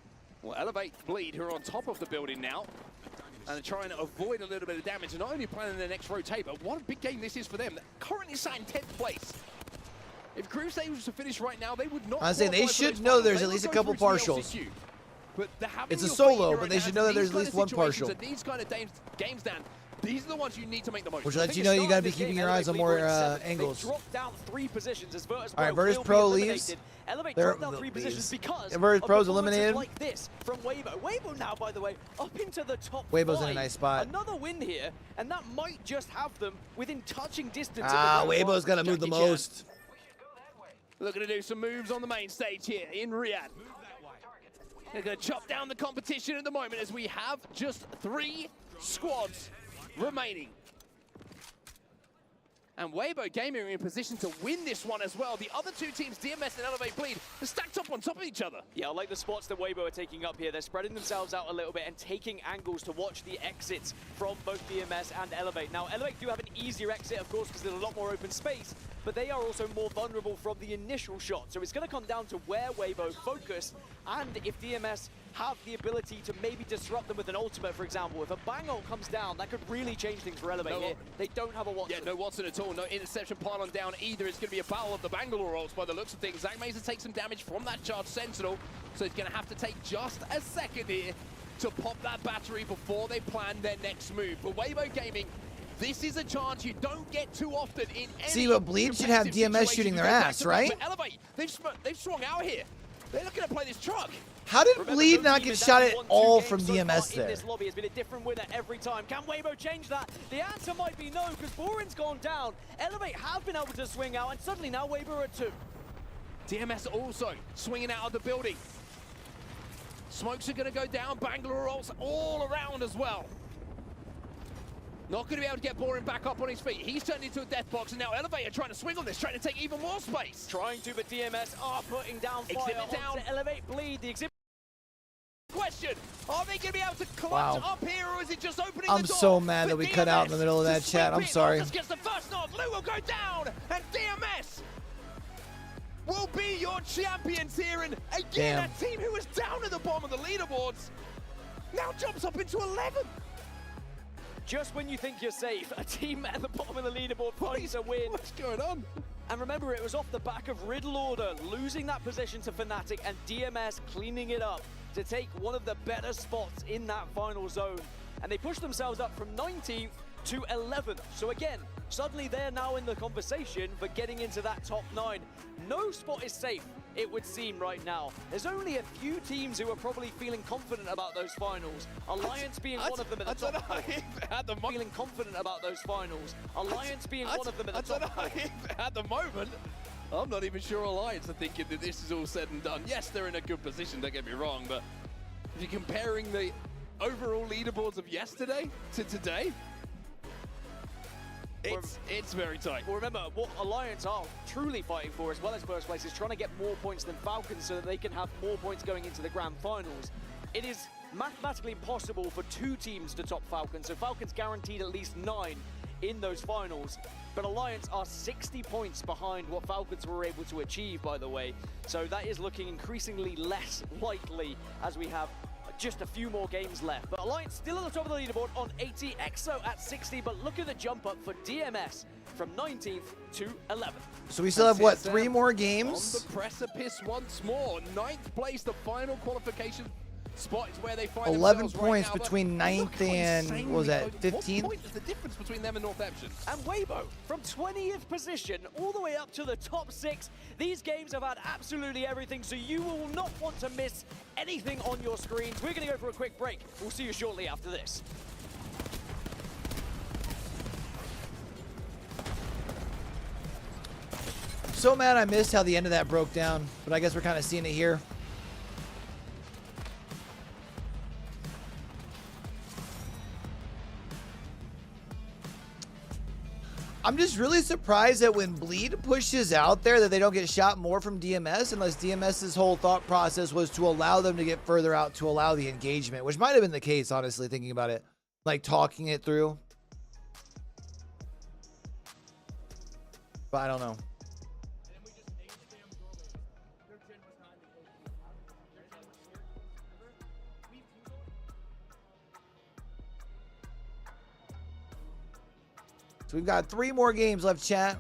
Well, Elevate, Bleed, who are on top of the building now, and they're trying to avoid a little bit of damage, and not only planning their next rotate, but what a big game this is for them. They're currently sat in 10th place. If Crusade was to finish right now, they would not. I say they should know there's at least a couple partials. But It's a solo, but they should know that there's at least one partial. These kind of games, Dan, these are the ones you need to make the most. Which lets you know you got to be keeping your eyes on more angles. Dropped down 3 positions as Virtus All right, Virtus Pro leaves. Elevate dropped down 3 positions because Virtus Pro's of eliminated. like this from Weibo. Weibo now, by the way, up into the top Weibo's 5. in a nice spot. Another win here, and that might just have them within touching distance. Weibo's got to move the most. Looking to do some moves on the main stage here in Riyadh. They're going to chop down the competition at the moment as we have just 3 squads remaining. And Weibo Gaming are in position to win this one as well. The other 2 teams, DMS and Elevate Bleed, are stacked up on top of each other. Yeah, I like the spots that Weibo are taking up here. They're spreading themselves out a little bit and taking angles to watch the exits from both DMS and Elevate. Now, Elevate do have an easier exit, of course, because there's a lot more open space, but they are also more vulnerable from the initial shot. So it's going to come down to where Weibo focus, and if DMS have the ability to maybe disrupt them with an ultimate, for example. If a bang ult comes down, that could really change things for Elevate here. They don't have a Watson. Yeah, no Watson at all. No interception pylon down either. It's going to be a battle of the Bangalore ults by the looks of things. Zach Mazer takes some damage from that charged Sentinel, so he's going to have to take just a second here to pop that battery before they plan their next move. But Weibo Gaming, this is a chance you don't get too often in any. See, but Bleed should have DMS shooting their ass, right? But Elevate, they've swung out here. They're looking to play this truck. How did Bleed not get shot at all from DMS there? This lobby has been a different winner every time. Can Weibo change that? The answer might be no, because Borin's gone down. Elevate have been able to swing out, and suddenly now Weibo are at 2. DMS also swinging out of the building. Smokes are going to go down. Bangalore ults all around as well. Not going to be able to get Borin back up on his feet. He's turned into a death box, and now Elevate are trying to swing on this, trying to take even more space. Trying to, but DMS are putting down fire. Exhibit down. Elevate Bleed. The exhibit. Question, are they going to be able to clutch up here, or is it just opening the door? I'm so mad that we cut out in the middle of that chat. I'm sorry. Gets the first knock. Lou will go down, and DMS will be your champions here. And again, that team who was down at the bottom of the leaderboards now jumps up into 11. Just when you think you're safe, a team at the bottom of the leaderboard finds a win. What's going on? And remember, it was off the back of Riddle Order losing that position to Fnatic and DMS cleaning it up to take one of the better spots in that final zone. And they pushed themselves up from 19th to 11th. So again, suddenly they're now in the conversation for getting into that top 9. No spot is safe, it would seem right now. There's only a few teams who are probably feeling confident about those finals. Alliance being one of them at the top. Feeling confident about those finals. Alliance being one of them at the top. At the moment, I'm not even sure Alliance are thinking that this is all said and done. Yes, they're in a good position, don't get me wrong, but if you're comparing the overall leaderboards of yesterday to today, it's very tight. Well, remember, what Alliance are truly fighting for, as well as first place, is trying to get more points than Falcons so that they can have more points going into the grand finals. It is mathematically impossible for 2 teams to top Falcons, so Falcons guaranteed at least 9 in those finals. But Alliance are 60 points behind what Falcons were able to achieve, by the way. So that is looking increasingly less likely as we have just a few more games left. But Alliance still at the top of the leaderboard on 80, EXO at 60, but look at the jump up for DMS from 19th to 11th. So we still have, what, 3 more On games? the precipice once more. 9th place, the final qualification spot is where they find 11 themselves points right now, between but 9th look and, insanely what was that, close. 15th? What point is the difference between them and Northampton? And Weibo from 20th position all the way up to the top 6. These games have had absolutely everything, so you will not want to miss anything on your screens. We're going to go for a quick break. We'll see you shortly after this. So mad I missed how the end of that broke down, but I guess we're kind of seeing it here. I'm just really surprised that when Bleed pushes out there that they don't get shot more from DMS, unless DMS's whole thought process was to allow them to get further out to allow the engagement, which might have been the case, honestly, thinking about it, like talking it through. But I don't know. So we've got 3 more games left, chat.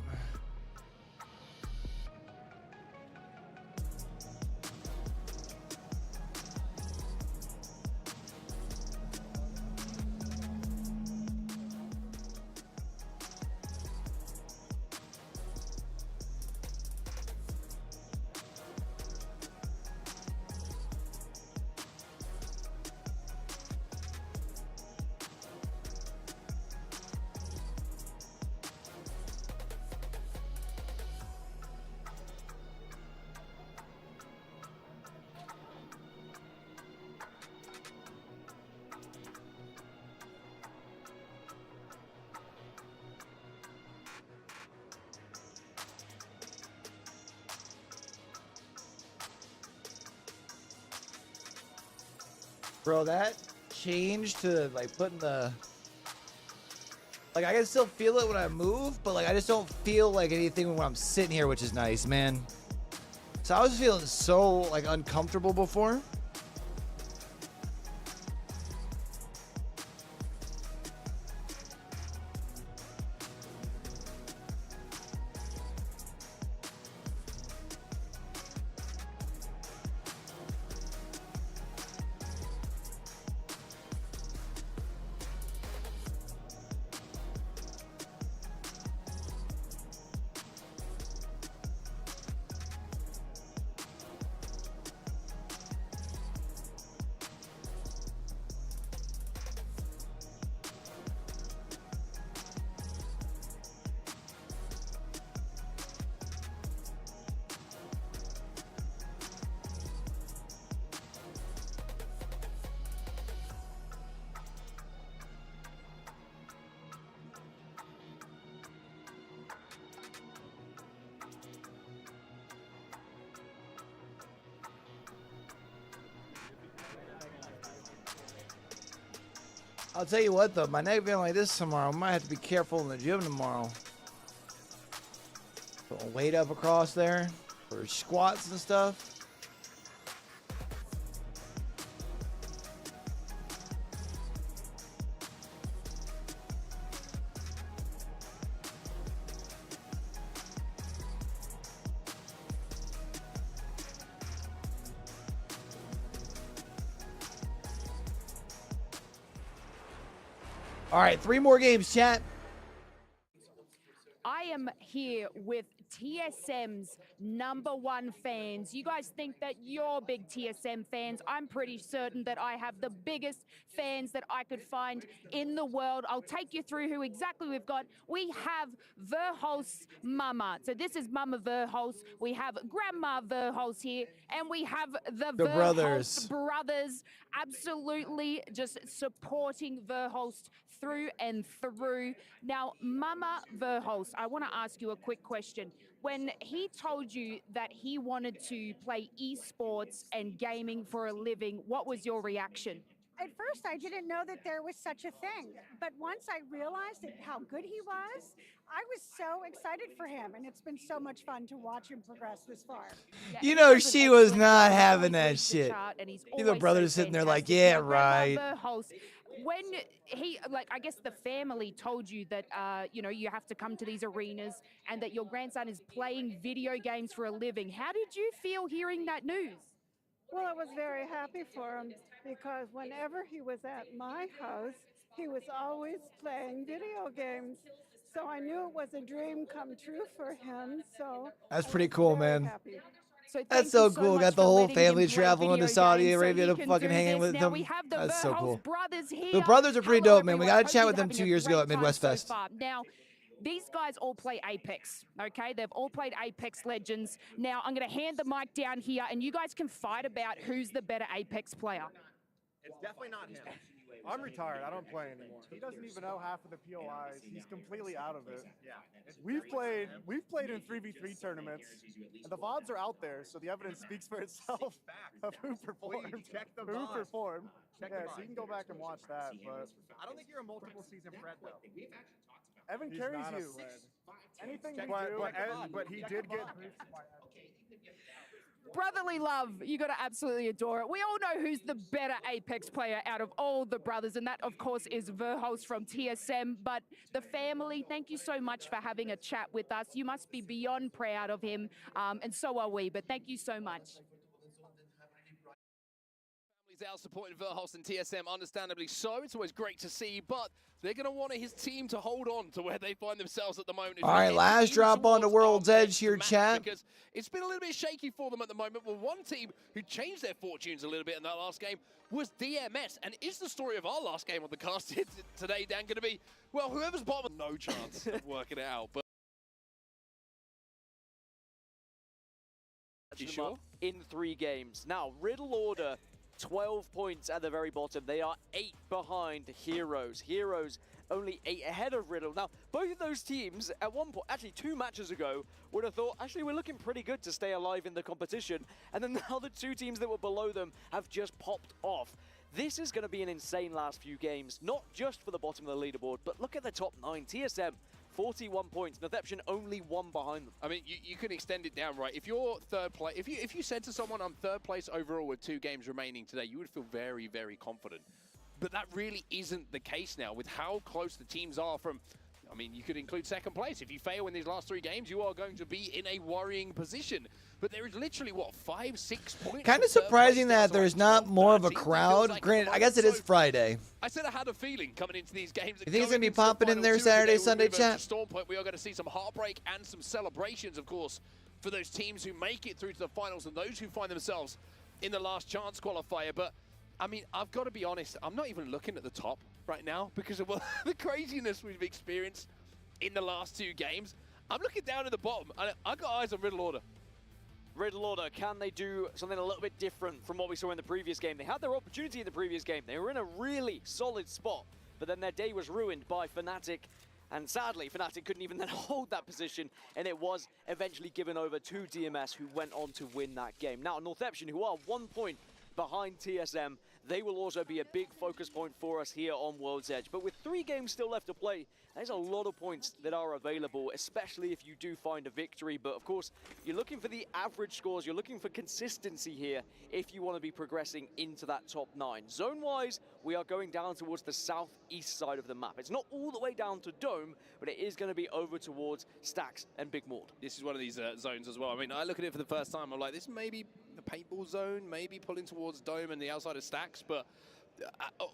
Bro, that change to like putting the, like I can still feel it when I move, but like I just don't feel like anything when I'm sitting here, which is nice, man. So I was feeling so like uncomfortable before. I'll tell you what though, my neck being like this tomorrow, I might have to be careful in the gym tomorrow. Put a weight up across there for squats and stuff. All right, 3 more games, chat. I am here with TSM's #1 fans. You guys think that you're big TSM fans. I'm pretty certain that I have the biggest fans that I could find in the world. I'll take you through who exactly we've got. We have Verhulst's mama. So this is Mama Verhulst. We have Grandma Verhulst here. And we have the Verhulst brothers. Absolutely just supporting Verhulst through and through. Now, Mama Verhulst, I want to ask you a quick question. When he told you that he wanted to play esports and gaming for a living, what was your reaction? At first, I didn't know that there was such a thing. But once I realized how good he was, I was so excited for him. And it's been so much fun to watch him progress this far. You know, she was not having that shit. The brother's sitting there like, yeah, right. When he, like, I guess the family told you that, you know, you have to come to these arenas and that your grandson is playing video games for a living. How did you feel hearing that news? Well, I was very happy for him because whenever he was at my house, he was always playing video games. So I knew it was a dream come true for him. So That's pretty cool, very man. happy. That's so cool. Got the whole family traveling to Saudi Arabia to fucking hang with them. That's so cool. The brothers are pretty dope, man. We got to chat with them 2 years ago at Midwest Fest. Now, these guys all play Apex, okay? They've all played Apex Legends. Now, I'm going to hand the mic down here, and you guys can fight about who's the better Apex player. It's definitely not him. I'm retired. I don't play anymore. He doesn't even know half of the POIs. He's completely out of it. Yeah. We've played in 3v3 tournaments, and the VODs are out there, so the evidence speaks for itself of who performed. Who performed. Yeah, so you can go back and watch that. But I don't think you're a multiple season Fred though. Evan carries you. Anything we do, but he did get boosted by Brotherly love, you got to absolutely adore it. We all know who's the better Apex player out of all the brothers, and that, of course, is Verhulst from TSM. But the family, thank you so much for having a chat with us. You must be beyond proud of him, and so are we. But thank you so much. Families out supporting Verhulst and TSM, understandably so. It's always great to see, but they're going to want his team to hold on to where they find themselves at the moment. All right, last drop on the World's Edge here, chat. Because it's been a little bit shaky for them at the moment. Well, one team who changed their fortunes a little bit in that last game was DMS. And is the story of our last game on the cast today, Dan, going to be, well, whoever's bottom, no chance of working it out. But You sure? In 3 games. Now, Riddle Order, 12 points at the very bottom. They are 8 behind Heroes. Heroes only 8 ahead of Riddle. Now, both of those teams at one point, actually 2 matches ago, would have thought, actually, we're looking pretty good to stay alive in the competition. And then now the 2 teams that were below them have just popped off. This is going to be an insane last few games, not just for the bottom of the leaderboard, but look at the top 9. TSM, 41 points. Notception only 1 behind them. I mean, you can extend it down, right? If you're third place, if you said to someone, I'm third place overall with 2 games remaining today, you would feel very, very confident. But that really isn't the case now with how close the teams are from, I mean, you could include second place. If you fail in these last 3 games, you are going to be in a worrying position. But there is literally, what, 5, 6 points? Kind of surprising that there's not more of a crowd. Granted, I guess it is Friday. I said I had a feeling coming into these games. You think it's going to be popping in there Saturday, Sunday, chat? Storm Point, we are going to see some heartbreak and some celebrations, of course, for those teams who make it through to the finals and those who find themselves in the last chance qualifier. But, I mean, I've got to be honest, I'm not even looking at the top right now because of the craziness we've experienced in the last 2 games. I'm looking down at the bottom, and I've got eyes on Riddle Order. Riddle Order, can they do something a little bit different from what we saw in the previous game? They had their opportunity in the previous game. They were in a really solid spot, but then their day was ruined by Fnatic. And sadly, Fnatic couldn't even then hold that position, and it was eventually given over to DMS, who went on to win that game. Now, Northception, who are 1 point behind TSM, they will also be a big focus point for us here on World's Edge. But with 3 games still left to play, there's a lot of points that are available, especially if you do find a victory. But of course, you're looking for the average scores. You're looking for consistency here if you want to be progressing into that top 9. Zone-wise, we are going down towards the southeast side of the map. It's not all the way down to Dome, but it is going to be over towards Stacks and Big Mord. This is one of these zones as well. I mean, I look at it for the first time. I'm like, this may be the paintball zone, maybe pulling towards Dome and the outside of Stacks, but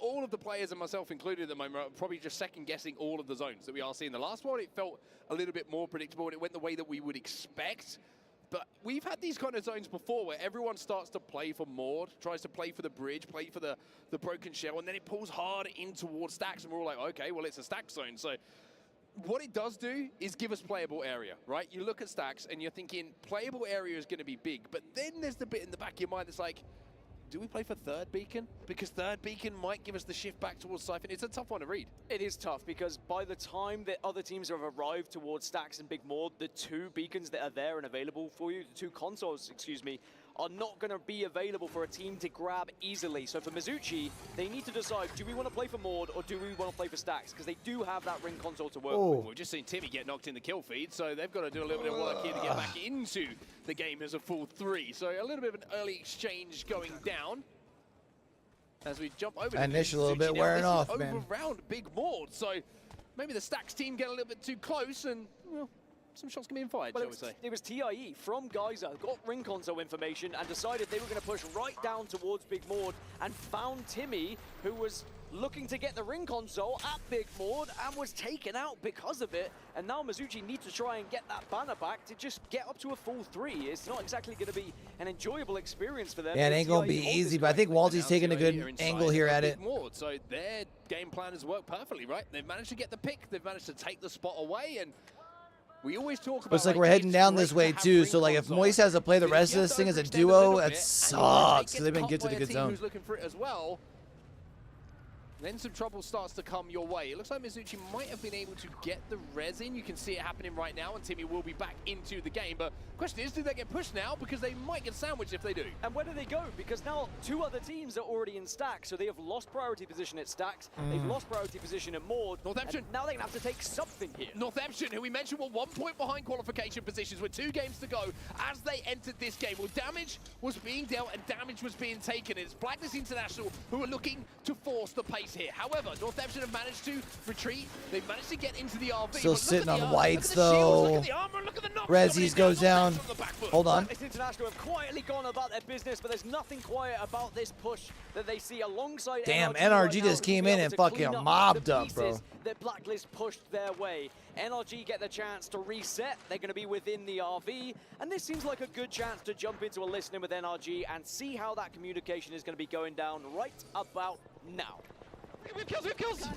all of the players, and myself included at the moment, are probably just second-guessing all of the zones that we are seeing. The last one, it felt a little bit more predictable, and it went the way that we would expect. But we've had these kind of zones before where everyone starts to play for Mord, tries to play for the bridge, play for the broken shell, and then it pulls hard in towards Stacks, and we're all like, okay, well, it's a Stack zone. So what it does do is give us playable area, right? You look at Stacks, and you're thinking playable area is going to be big, but then there's the bit in the back of your mind that's like, do we play for third beacon? Because third beacon might give us the shift back towards Siphon. It's a tough one to read. It is tough because by the time that other teams have arrived towards Stacks and Big Mord, the 2 beacons that are there and available for you, the 2 consoles, excuse me, are not going to be available for a team to grab easily. So for Mizuchi, they need to decide, do we want to play for Maud or do we want to play for Stacks? Because they do have that ring console to work with. We've just seen Timmy get knocked in the kill feed, so they've got to do a little bit of work here to get back into the game as a full 3. So a little bit of an early exchange going down. As we jump over Initial a little bit now, wearing this off, is man. over around Big Maud, so maybe the Stacks team get a little bit too close and, well, some shots can be fired, Well, shall we say. it was TIE from Geyser, got ring console information and decided they were going to push right down towards Big Maud and found Timmy, who was looking to get the ring console at Big Maud and was taken out because of it. And now Mizuchi needs to try and get that banner back to just get up to a full 3. It's not exactly going to be an enjoyable experience for them. Yeah, it ain't going to be easy, but I think Walty's taking a good angle here at it. Maud, so their game plan has worked perfectly, right? They've managed to get the pick, they've managed to take the spot away, and we always talk about, But it's like we're heading down this way too, so like if Moist has to play the rest of this thing as a duo, that sucks, because they've been good to the good zone. Who's looking for it as well. Then some trouble starts to come your way. It looks like Mizuchi might have been able to get the res in. You can see it happening right now, and Timmy will be back into the game. But the question is, do they get pushed now? Because they might get sandwiched if they do. And where do they go? Because now 2 other teams are already in Stacks, so they have lost priority position at Stacks. They've lost priority position at Maud. Northampton. Now they're going to have to take something here. Northampton, who we mentioned were 1 point behind qualification positions with 2 games to go as they entered this game. Well, damage was being dealt and damage was being taken. It's Blackness International who are looking to force the pace here. However, Northampton have managed to retreat. They've managed to get into the RV. Still sitting on whites though. Rezzies goes down. Hold on. Blackness International have quietly gone about their business, but there's nothing quiet about this push that they see alongside Damn, NRG right NRG now, just who will came be in able and to fucking clean up mobbed the up, bro. pieces that Blacklist pushed their way. NRG get the chance to reset. They're going to be within the RV, and this seems like a good chance to jump into a listening with NRG and see how that communication is going to be going down right about now. We have kills, we have kills! They're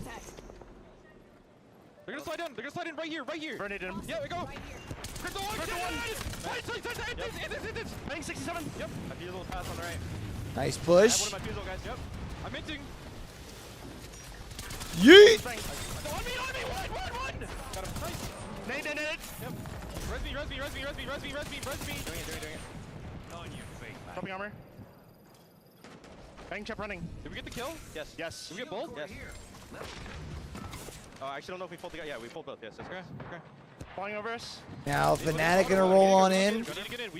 gonna slide in, they're gonna slide in right here, right here! Grenade him. Yeah, we go! Crystal one! Crystal one! It's Paying 67! Yep. I feel a little pass on the right. Nice push. I have one of my Fusel guys, yep. I'm hinting. Yeet! On me! One! Got him. Nice. Nade. Yep. Res me. Doing it. On you, fake. Dropping armor. Bang chip running. Did we get the kill? Yes. Did we get both? Yes. Oh, I actually don't know if we pulled the guy. Yeah, we pulled both. Yes. Okay. Falling over us. Now Fnatic gonna roll on in.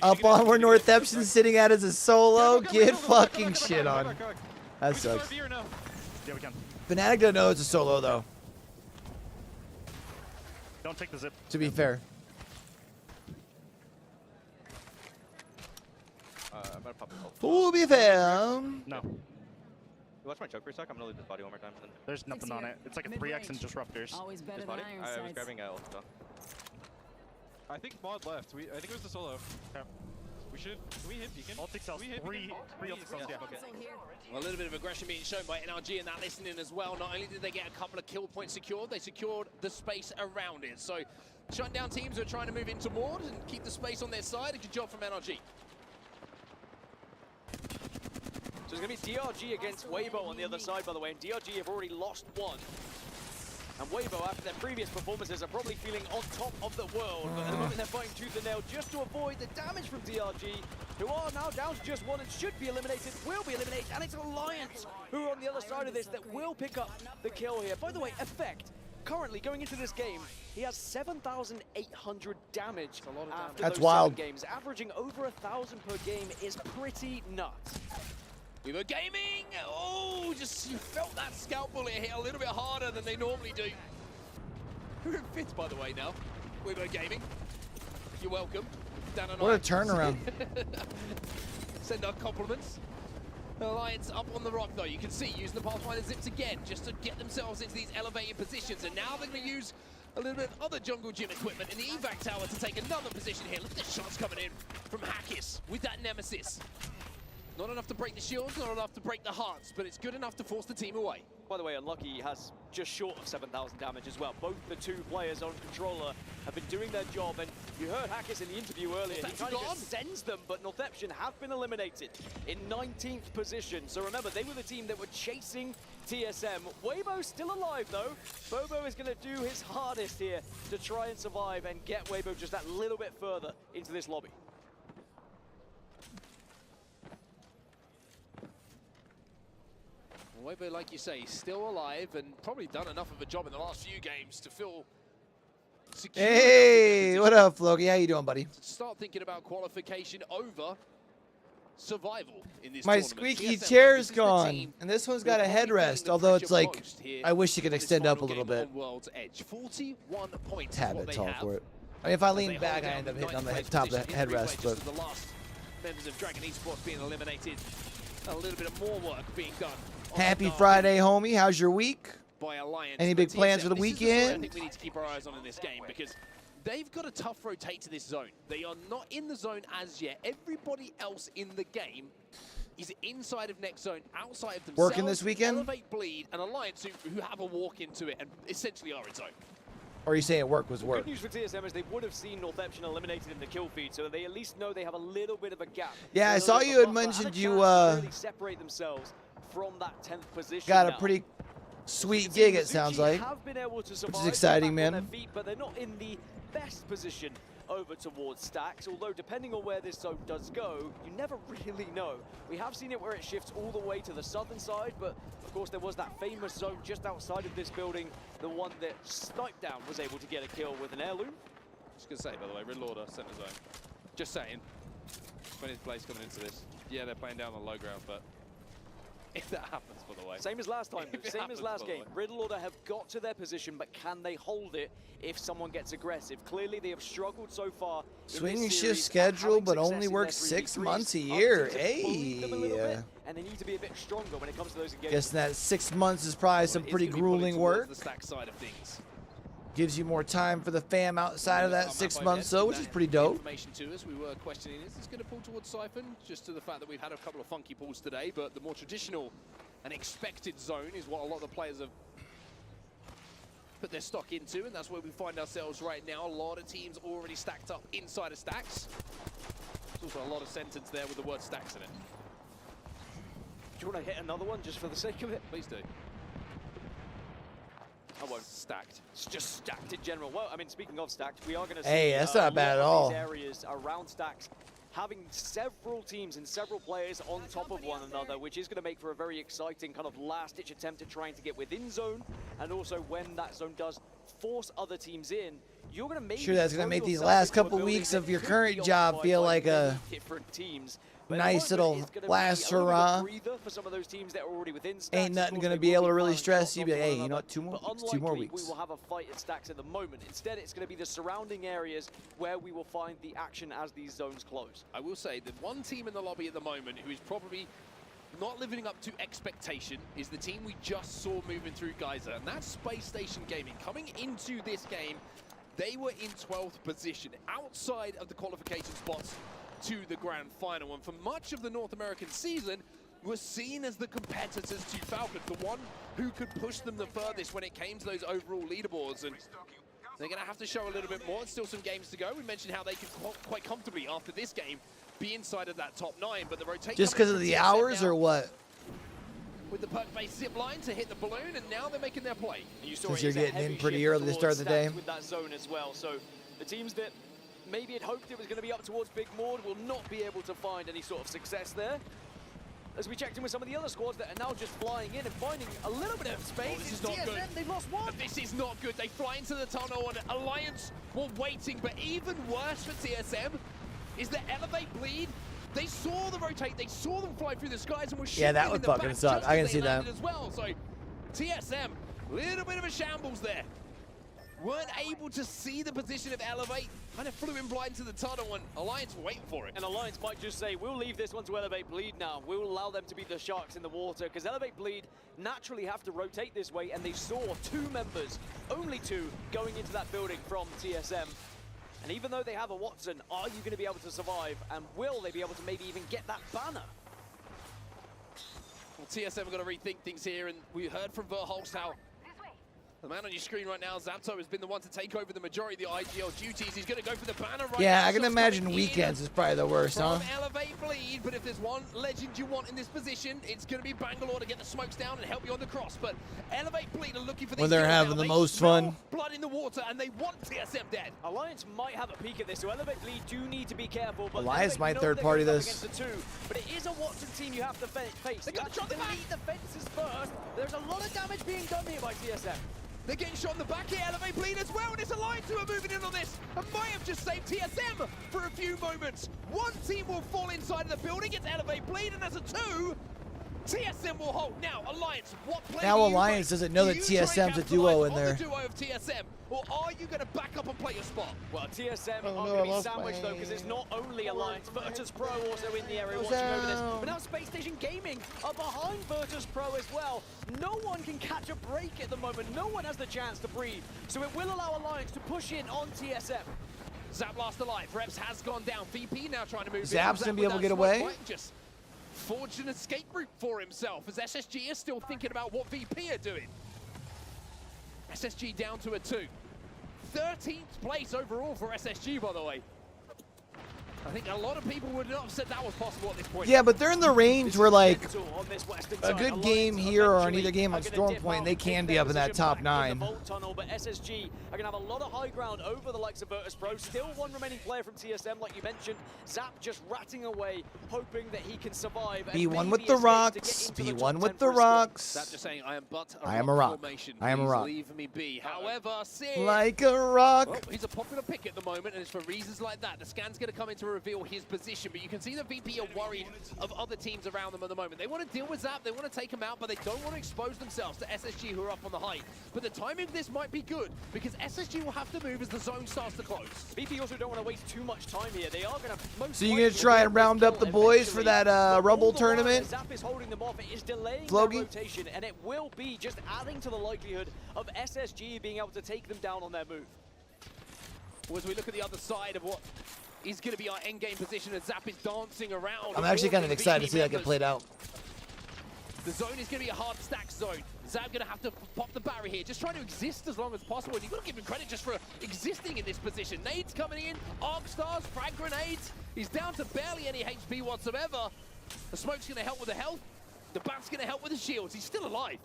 Up on where Northampton's sitting at as a solo. Get fucking shit on. That sucks. Yeah, we can. Fnatic doesn't know it's a solo though, Don't take the zip. to be fair. I'm gonna pop it. To be fair. No. Watch my choke for a sec. I'm gonna leave this body one more time. Then. There's nothing on it. It's like a 3x and disruptors. Always better This than body? iron I was sights. grabbing ultra. I think Maud left. I think it was the solo. Okay. Can we hit Beacon? Ultic cells. Three ultic cells, yeah. Okay. Well, a little bit of aggression being shown by NRG in that listening as well. Not only did they get a couple of kill points secured, they secured the space around it. So, shutting down teams who are trying to move into Maud and keep the space on their side. A good job from NRG. So it's going to be DRG against Weibo on the other side, by the way, and DRG have already lost 1. And Weibo, after their previous performances, are probably feeling on top of the world. But at the moment, they're fighting tooth and nail just to avoid the damage from DRG, who are now down to just 1 and should be eliminated, will be eliminated. And it's Alliance who are on the other side of this that will pick up the kill here. By the way, Effect, currently going into this game, he has 7,800 damage after That's those wild. 7 games. Averaging over 1,000 per game is pretty nuts. We were gaming! Oh, just you felt that scalp bullet hit a little bit harder than they normally do. We're in 5th, by the way, now. We were gaming. You're welcome. Dan and What I. a turnaround. Send our compliments. Alliance up on the rock, though. You can see using the Pathfinder zips again just to get themselves into these elevated positions. And now they're going to use a little bit of other jungle gym equipment in the evac tower to take another position here. Look at the shots coming in from Hackis with that Nemesis. Not enough to break the shields, not enough to break the hearts, but it's good enough to force the team away. By the way, Unlucky has just short of 7,000 damage as well. Both the 2 players on controller have been doing their job, and you heard Hackis in the interview earlier. He kind of just sends them, but Northampton have been eliminated in 19th position. So remember, they were the team that were chasing TSM. Weibo's still alive, though. Bobo is going to do his hardest here to try and survive and get Weibo just that little bit further into this lobby. However, like you say, he's still alive and probably done enough of a job in the last few games to feel secure. Hey, what up, Floki? How you doing, buddy? Start thinking about qualification over survival in this My tournament. squeaky TSM, chair's this is the gone, team and this one's who got are a probably feeling headrest, the although it's pressure like, most here I wish you could in this extend up a final little game bit. on World's Edge. 41 points Tad is what bit they tall have. for it. I mean, if I As lean they back, hold I down end up the hitting on the ninth top of place the position in headrest, replay, but just as the last members of Dragon Esports being eliminated. A little bit of more work being done. happy Friday, homie. How's your week? By Alliance. Any big plans for the This is the story I weekend? think we need to keep our eyes on in this game because they've got a tough rotate to this zone. They are not in the zone as yet. Everybody else in the game is inside of next zone, outside of themselves. Working this weekend? Elevate, Bleed, and Alliance who have a walk into it and essentially are in zone. Or are you saying work was work? Good news for TSM is they would have seen Northemption eliminated in the kill feed, so they at least know they have a little bit of a gap. Yeah, I saw you had mentioned you really separate themselves from that 10th position. got a now. pretty sweet gig, it sounds like, Have been able to which survive, is exciting, back on man. their feet, but they're not in the best position over towards stacks, although depending on where this zone does go, you never really know. We have seen it where it shifts all the way to the southern side, but of course there was that famous zone just outside of this building, the one that Snipe Down was able to get a kill with an heirloom. Just gonna say, by the way, Riddle Order, center zone. Just saying. 20th place coming into this. Yeah, they're playing down on low ground, but if that happens, by the way. Same as last time, If it same happens, as last by the game. way. Riddle Order have got to their position, but can they hold it if someone gets aggressive? Clearly, they have struggled so far. Swinging shift schedule, but only works 6 months a year. Hey. And they need to be a bit stronger when it comes to those engagements. Guessing that 6 months is probably some pretty grueling work. The stack side of things. Gives you more time for the fam outside of that 6 months, though, which is pretty dope. Information to us, we were questioning, is this going to pull towards Siphon? Just to the fact that we've had a couple of funky pulls today, but the more traditional and expected zone is what a lot of the players have put their stock into, and that's where we find ourselves right now. A lot of teams already stacked up inside of stacks. There's also a lot of sentence there with the word stacks in it. Do you want to hit another one just for the sake of it? Please do. I won't. Stacked. It's just stacked in general. Well, I mean, speaking of stacked, we are going to see Hey, that's not a bad lot at of all. these areas around stacks having several teams and several players on top of one another, which is going to make for a very exciting kind of last-ditch attempt at trying to get within zone, and also when that zone does force other teams in, you're going to make Sure, that's going to make these last couple weeks of your current job feel like a different teams. nice little last hurrah. Ain't nothing going to be able to really stress you. Be like, hey, you know what, 2 more weeks, 2 more weeks. We will have a fight at stacks at the moment. Instead, it's going to be the surrounding areas where we will find the action as these zones close. I will say that one team in the lobby at the moment who is probably not living up to expectation is the team we just saw moving through Geyser, and that's Space Station Gaming. Coming into this game, they were in 12th position, outside of the qualification spots to the grand final, and for much of the North American season were seen as the competitors to Falcon, the one who could push them the furthest when it came to those overall leaderboards, and they're going to have to show a little bit more. Still some games to go. We mentioned how they could quite comfortably after this game be inside of that top 9, but the rotation Just because of the hours or what? with the perk-based zip line to hit the balloon, and now they're making their play. Since you're getting in pretty early to start the day. With that zone as well, so the teams that maybe had hoped it was going to be up towards Big Maud will not be able to find any sort of success there. As we checked in with some of the other squads that are now just flying in and finding a little bit of space. This is not TSM, good. They've lost one. This is not good. They fly into the tunnel, and Alliance were waiting, but even worse for TSM is that Elevate Bleed. They saw the rotate, they saw them fly through the skies and were shooting. Yeah, that in would the fucking back suck. just I as can they see that. landed as well. So TSM, little bit of a shambles there. Weren't able to see the position of Elevate, kind of flew in blind to the tunnel, and Alliance were waiting for it. And Alliance might just say, we'll leave this one to Elevate Bleed now. We'll allow them to be the sharks in the water, because Elevate Bleed naturally have to rotate this way, and they saw 2 members, only 2, going into that building from TSM. And even though they have a Watson, are you going to be able to survive? And will they be able to maybe even get that banner? Well, TSM are going to rethink things here, and we heard from Verholst how The man on your screen right now, Zapto, has been the one to take over the majority of the IGL duties. He's going to go for the banner right now. Yeah, I can Shots imagine coming weekends in is probably the worst, huh? from Elevate Bleed, but if there's one legend you want in this position, it's going to be Bangalore to get the smokes down and help you on the cross. But Elevate Bleed are looking for When these they're kills having now. the They most smell fun. blood in the water, and they want TSM dead. Alliance might have a peek at this, so Elevate Bleed do need to be careful. But Alliance Elevate might know third they're party going up this. against the two, but it is a Watson team you have to face. They got the shot in the back. Delete the fences first. There's a lot of damage being done here by TSM. They're getting shot in the back here, Elevate Bleed as well, and it's Alliance who are moving in on this, and might have just saved TSM for a few moments. One team will fall inside of the building, it's Elevate Bleed, and as a two, TSM will hold. Now, Alliance, what play Now do you Alliance make? doesn't know Do that you try and TSM's a capitalize duo in on there. the duo of TSM, or are you going to back up and play your spot? Well, TSM Oh, are no, going I to be lost sandwiched my- though, because it's not only Alliance, Virtus Pro also in the area Goes watching over this. down. But now Space Station Gaming are behind Virtus Pro as well. No one can catch a break at the moment. No one has the chance to breathe. So it will allow Alliance to push in on TSM. Zap last alive, Reps has gone down. VP now trying to move in. Zap's Zap gonna be able to without get smoke away. might just forged an escape route for himself as SSG is still thinking about what VP are doing. SSG down to a 2. 13th place overall for SSG, by the way. I think a lot of people would not have said that was possible at this point. Yeah, but they're in the range where, like, On this western a side, good Alliance game here or eventually another game are on gonna Storm dip Point, out, they take can be their up in that position top back 9. In the Vault tunnel, but SSG are going to have a lot of high ground over the likes of Virtus Pro. Still one remaining player from TSM, like you mentioned. Zap just ratting away, hoping that he can survive. and B1 maybe with the escape to get rocks. into the B1 top with 10 the for his squad. rocks. Zap just saying, I am but a I am a rock. formation. I am a Please rock. leave me be. However, Sid, Like a rock. well, he's a popular pick at the moment, and it's for reasons like that. The scan's going to come in to reveal his position, but you can see the VP are worried of other teams around them at the moment. They want to deal with Zap, they want to take him out, but they don't want to expose themselves to SSG, who are up on the height. But the timing of this might be good, because SSG will have to move as the zone starts to close. VP also don't want to waste too much time here. They are going to most So you're going to try and round up the boys for that Rumble tournament? Zap is holding them off. It is delaying Flogi? their rotation, and it will be just adding to the likelihood of SSG being able to take them down on their move. Well, as we look at the other side of what is going to be our endgame position, as Zap is dancing around. I'm actually kind of avoiding excited to VP see that get members. played out. The zone is going to be a hard stack zone. Zap going to have to pop the barrier here, just trying to exist as long as possible. And you've got to give him credit just for existing in this position. Nades coming in, arc stars, frag grenades. He's down to barely any HP whatsoever. The smoke's going to help with the health. The bat's going to help with the shields. He's still alive.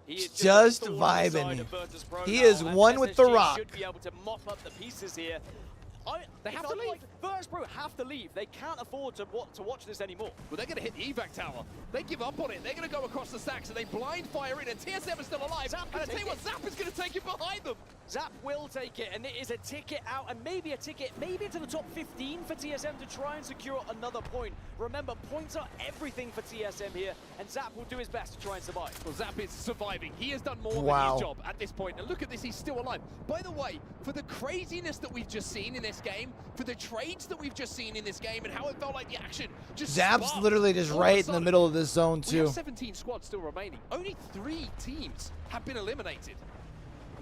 He is Just a thorn in the vibing. side of Virtus Pro He now, is and one with the SSG rock. should be able to mop up the pieces here. They have to leave. Virtus Pro have to leave. They can't afford to watch this anymore. Well, they're going to hit the evac tower. They give up on it. They're going to go across the stacks, and they blind fire in, and TSM is still alive. Zap And I can tell you take what, Zap is going to take it behind them. Zap will take it, and it is a ticket out, and maybe a ticket, maybe into the top 15 for TSM to try and secure another point. Remember, points are everything for TSM here, and Zap will do his best to try and survive. Well, Zap is surviving. He has done more than Wow. his job at this point. And look at this, he's still alive. By the way, for the craziness that we've just seen in this game, for the trades that we've just seen in this game, and how it felt like the action just Zap's sparked. literally just All of a right in the sudden, middle of this zone, we have too. 17 squads still remaining. Only 3 teams have been eliminated.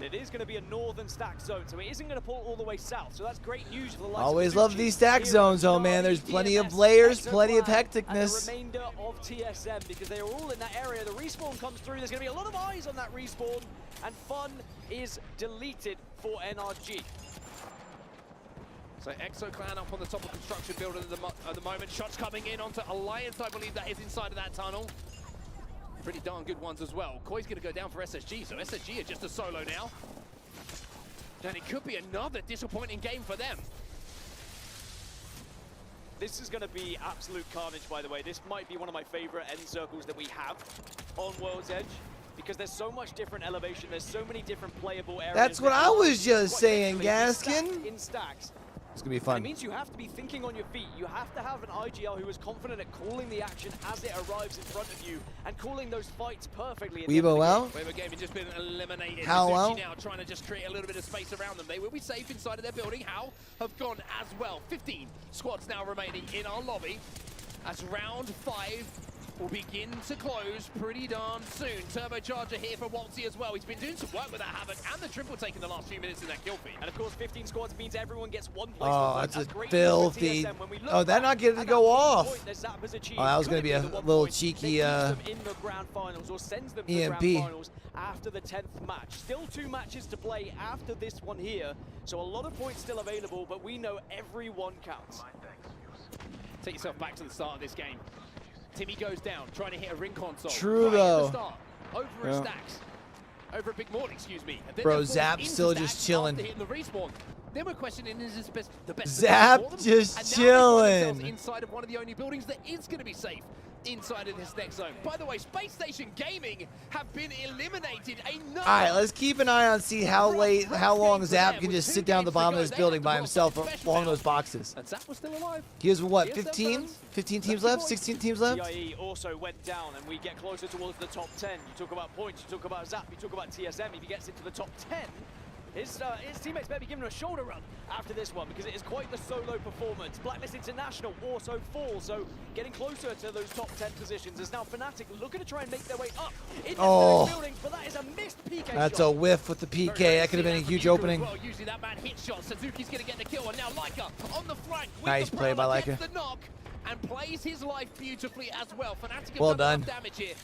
It is going to be a northern stack zone, so it isn't going to pull all the way south. So that's great news for the likes Always of love Zuchi, these stack Hero, zones, though, man. There's plenty of layers, plenty of And the hecticness. remainder of TSM, because they are all in that area. The respawn comes through. There's going to be a lot of eyes on that respawn, and fun is deleted for NRG. So Exo Clan up on the top of construction building at the moment. Shots coming in onto Alliance, I believe that is inside of that tunnel. Pretty darn good ones as well. Koi's going to go down for SSG, so SSG are just a solo now. And it could be another disappointing game for them. This is going to be absolute carnage, by the way. This might be one of my favorite end circles that we have on World's Edge, because there's so much different elevation. There's so many different playable areas. That's what I was just Quite saying, literally, stack Gaskin. in stacks. It's going to be And fun. it means you have to be thinking on your feet. You have to have an IGL who is confident at calling the action as it arrives in front of you and calling those fights perfectly. Weebo out. Weber game has just been eliminated. How Mizuchi out? now trying to just create a little bit of space around them. They will be safe inside of their building. How have gone as well. 15 squads now remaining in our lobby as round 5 will begin to close pretty darn soon. Turbocharger here for Waltzy as well. He's been doing some work with that Havoc and the triple take in the last few minutes in that kill feed. And of course, 15 squads means everyone gets one place. Oh, that's a filthy. Oh, that not getting to go off. Oh, that was going to be a little cheeky EMP. After the 10th match. Still 2 matches to play after this one here. So a lot of points still available, but we know every one counts. Take yourself back to the start of this game. Timmy goes down, trying to hit a ring console. True, right though. At the start, over at Stacks. Over a Big Morning, excuse me. And then Bro, Zap still just chilling. The respawn. Then we're questioning, is this the best Zap just chilling. Inside of one of the only buildings that is going to be safe inside of this next zone. By the way, Space Station Gaming have been eliminated. All right, let's keep an eye on how long Zap can just sit down at the bottom of this building by himself along those boxes. And Zap was still alive. He has what, 15? 15 teams left? 16 teams left? TIE also went down, and we get closer towards the top 10. You talk about points, you talk about Zap, you talk about TSM. If he gets into the top 10, his teammates may be giving him a shoulder run after this one, because it is quite the solo performance. Blacklist International also falls, so getting closer to those top 10 positions is now Fnatic looking to try and make their way up in the buildings, but that is a missed PK That's shot. a whiff with the PK. That could have been a huge opening. Well, usually that man hit shot. Suzuki's going to get the kill, and now Leica on the flank. Nice play by Leica. The knock and plays his life beautifully as well. Fnatic have well done done. enough damage here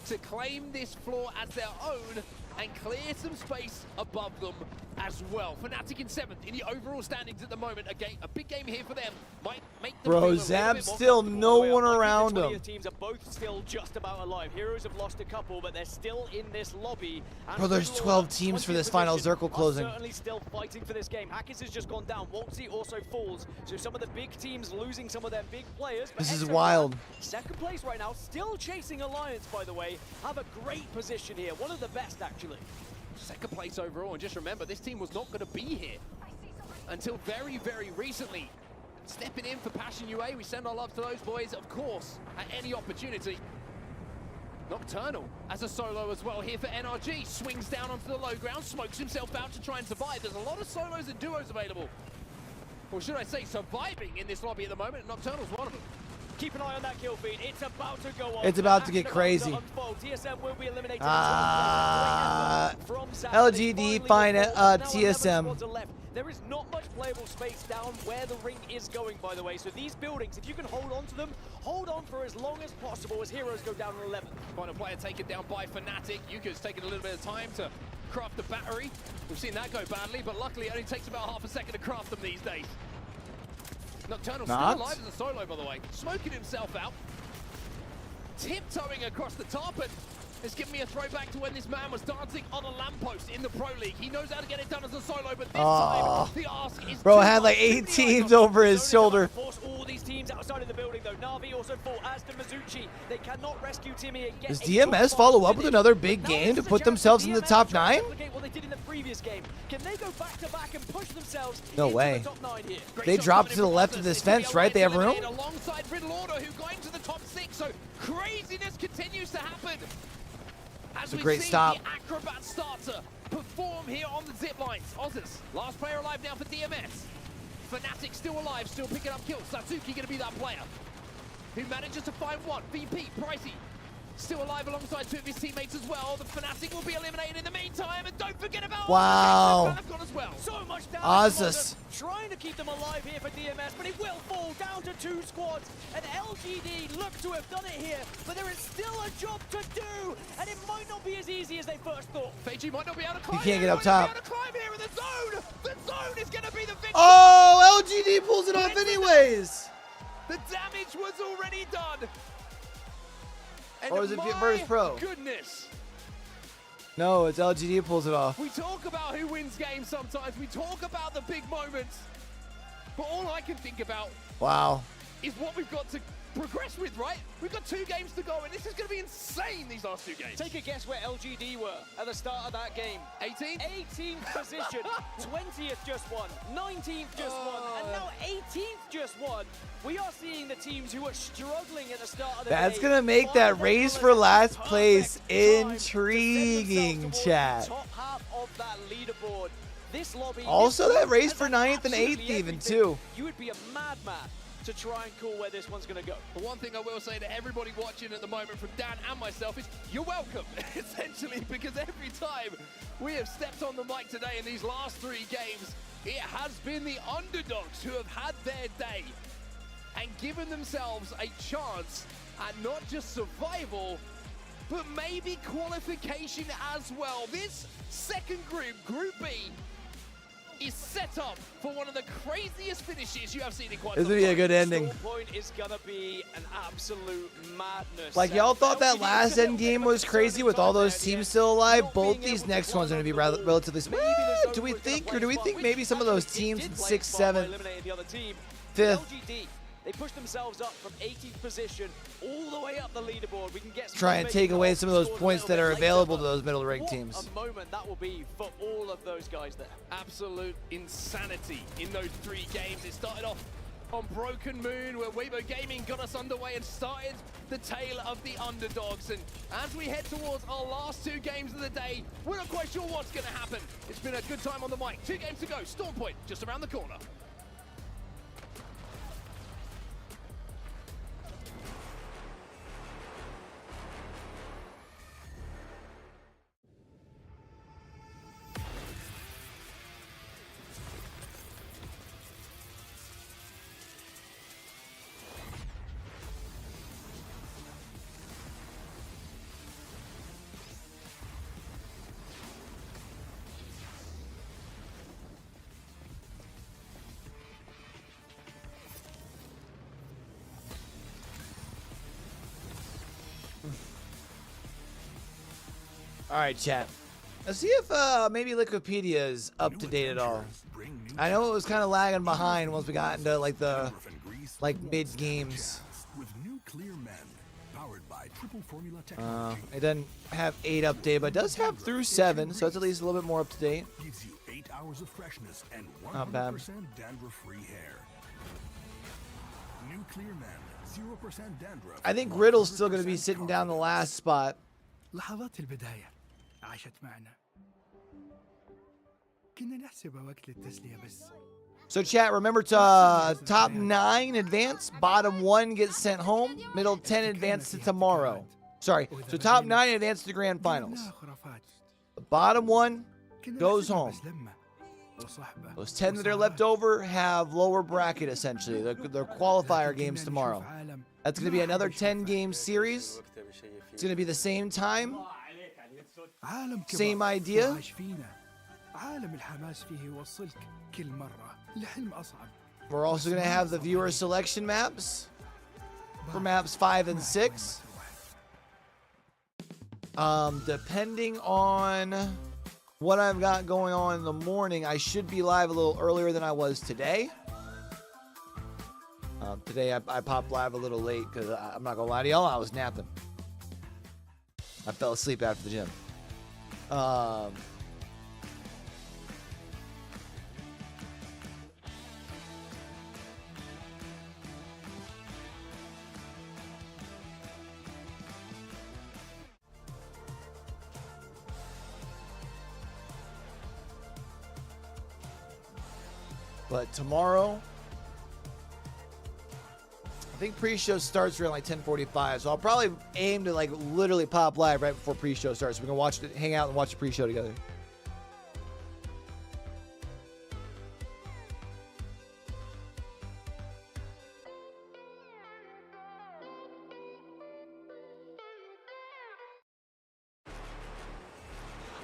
to claim this floor as their own and clear some space above them as well. Fnatic in 7th in the overall standings at the moment. A big game here for them. Might make them Bro, Zap still no one around him. The teams are both still just about alive. Heroes have lost a couple, but they're still in this lobby. And Bro, there's 12 teams for this final circle closing. Certainly still fighting for this game. Hackers has just gone down. Waltzy also falls. So some of the big teams losing some of their big players. This is wild. Second place right now, still chasing Alliance, by the way. Have a great position here. One of the best, actually. Second place overall, and just remember, this team was not going to be here until very, very recently. Stepping in for Passion UA, we send our love to those boys, of course, at any opportunity. Nocturnal as a solo as well here for NRG. Swings down onto the low ground, smokes himself out to try and survive. There's a lot of solos and duos available. Or should I say surviving in this lobby at the moment. Nocturnal's one of them. Keep an eye on that kill feed. It's about to go on. It's about to get crazy. TSM will be eliminated. LGD fine TSM. There is not much playable space down where the ring is going, by the way. So these buildings, if you can hold on to them, hold on for as long as possible as Heroes go down in 11th. Final player taken down by Fnatic. Yuka's taking a little bit of time to craft the battery. We've seen that go badly, but luckily it only takes about half a second to craft them these days. Nocturnal still alive as a solo, by the way. Smoking himself out. Tiptoeing across the top, and it's giving me a throwback to when this man was dancing on a lamppost in the Pro League. He knows how to get it done as a solo, but this time the ask is bro had like 8 teams over his shoulder. Force all these teams outside of the building, though. Navi also fall, as to Mizuchi. They cannot rescue Timmy and get. Does DMS follow up with another big game to put themselves in the top 9? What they did in the previous game. Can they go back to back and push themselves no into way. the top 9 here? They dropped to the left of this fence, right? They have room? Alongside Riddle Order, who going to the top 6, so craziness continues to happen. As a we great see stop. the Acrobat starter perform here on the zip lines. Ozus, last player alive now for DMS. Fnatic still alive, still picking up kills. Satsuki going to be that player who manages to find one. VP, Pricey, still alive alongside 2 of his teammates as well. The Fnatic will be eliminated in the meantime, and don't forget about wow. as well. So much damage. Ozus. Trying to keep them alive here for DMS, but it will fall down to 2 squads. And LGD look to have done it here, but there is still a job to do, and it might not be as easy as they first thought. Feiji might not be able to climb. He can't get up top. Climb here in the zone. The zone is going to be the victor. Oh, LGD pulls it off anyways. The damage was already done. And or is it Virtus Pro? Goodness. No, it's LGD who pulls it off. We talk about who wins games sometimes. We talk about the big moments. But all I can think about is what we've got to progress with, right? We've got 2 games to go, and this is going to be insane, these last 2 games. Take a guess where LGD were at the start of that game. 18th? 18th position. 20th just won. 19th just won. And now 18th just won. We are seeing the teams who are struggling at the start of the That's game. going to make that race for last place intriguing, chat. Top half of that leaderboard. This lobby. Also, that race for 9th and 8th even, too. You would be a madman to try and call where this one's going to go. The one thing I will say to everybody watching at the moment, from Dan and myself, is you're welcome, essentially, because every time we have stepped on the mic today in these last 3 games, it has been the underdogs who have had their day and given themselves a chance at not just survival, but maybe qualification as well. This second group, Group B, is set up for one of the craziest finishes you have seen in quite some time. This would be a good ending. Point is gonna be an absolute madness. Like, y'all thought that last end game was crazy with all those teams still alive. Both these next ones are going to be relatively small. Do we think maybe some of those teams in 6th, 7th, 5th, they push themselves up from 18th position all the way up the leaderboard. We can get try and take away some of those points that are available to those middle ranked teams. A moment that will be for all of those guys there. Absolute insanity in those 3 games. It started off on Broken Moon, where Weibo Gaming got us underway and started the tale of the underdogs. And as we head towards our last 2 games of the day, we're not quite sure what's going to happen. It's been a good time on the mic. 2 games to go. Storm Point just around the corner. All right, chat. Let's see if maybe Wikipedia is up to date at all. I know it was kind of lagging behind once we got into like the mid games. It doesn't have 8 update, but it does have through 7, so it's at least a little bit more up to date. Gives you 8 hours of freshness and 100% Not bad. dandruff-free hair. Nuclear Men, 0% dandruff. I think Riddle's still going to be sitting down the last spot. لحظات البداية عاشت معنا. كنا نحسبها وقت للتسلية بس. So chat, remember to top 9 advance, bottom 1 gets sent home, middle 10 advance to tomorrow. Sorry, so top 9 advance to the grand finals. The bottom 1 goes home. Those 10 that are left over have lower bracket essentially. They're qualifier games tomorrow. That's going to be another 10-game series. It's going to be the same time, same idea. We're also going to have the viewer selection maps for maps 5 and 6. Depending on what I've got going on in the morning, I should be live a little earlier than I was today. Today I popped live a little late because I'm not going to lie to y'all, I was napping. I fell asleep after the gym. But tomorrow, I think pre-show starts around like 10:45, so I'll probably aim to like literally pop live right before pre-show starts. We can watch it, hang out, and watch the pre-show together.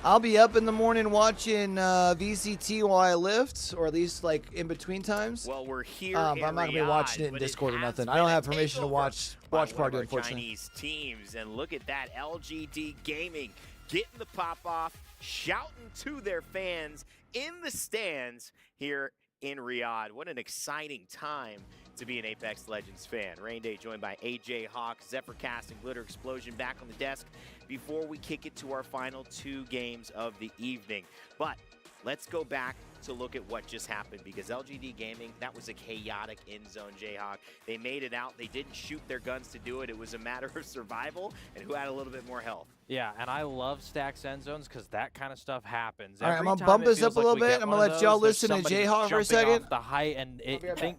I'll be up in the morning watching VCT while I lift, or at least like in between times. Well, we're here. I'm not gonna be watching it in Discord or nothing. I don't have permission to watch party, unfortunately. Chinese teams, and look at that, LGD Gaming getting the pop off, shouting to their fans in the stands here in Riyadh. What an exciting time to be an Apex Legends fan. Rain Day joined by AJ Hawk, Zephyrcast, and Glitter Explosion back on the desk before we kick it to our final 2 games of the evening. But let's go back to look at what just happened because LGD Gaming, that was a chaotic end zone, Jayhawk. They made it out. They didn't shoot their guns to do it. It was a matter of survival and who had a little bit more health. Yeah, and I love stacks end zones because that kind of stuff happens. All right, I'm going to bump this up a little bit. I'm going to let y'all listen to Jayhawk for a second. Off the height, and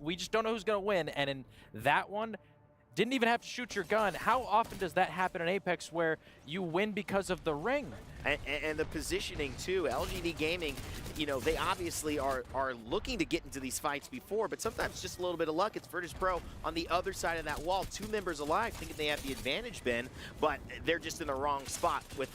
we just don't know who's going to win. And in that one, didn't even have to shoot your gun. How often does that happen in Apex where you win because of the ring? And the positioning, too. LGD Gaming, you know, they obviously are looking to get into these fights before, but sometimes just a little bit of luck. It's Virtus Pro on the other side of that wall. 2 members alive, thinking they have the advantage, Ben, but they're just in the wrong spot with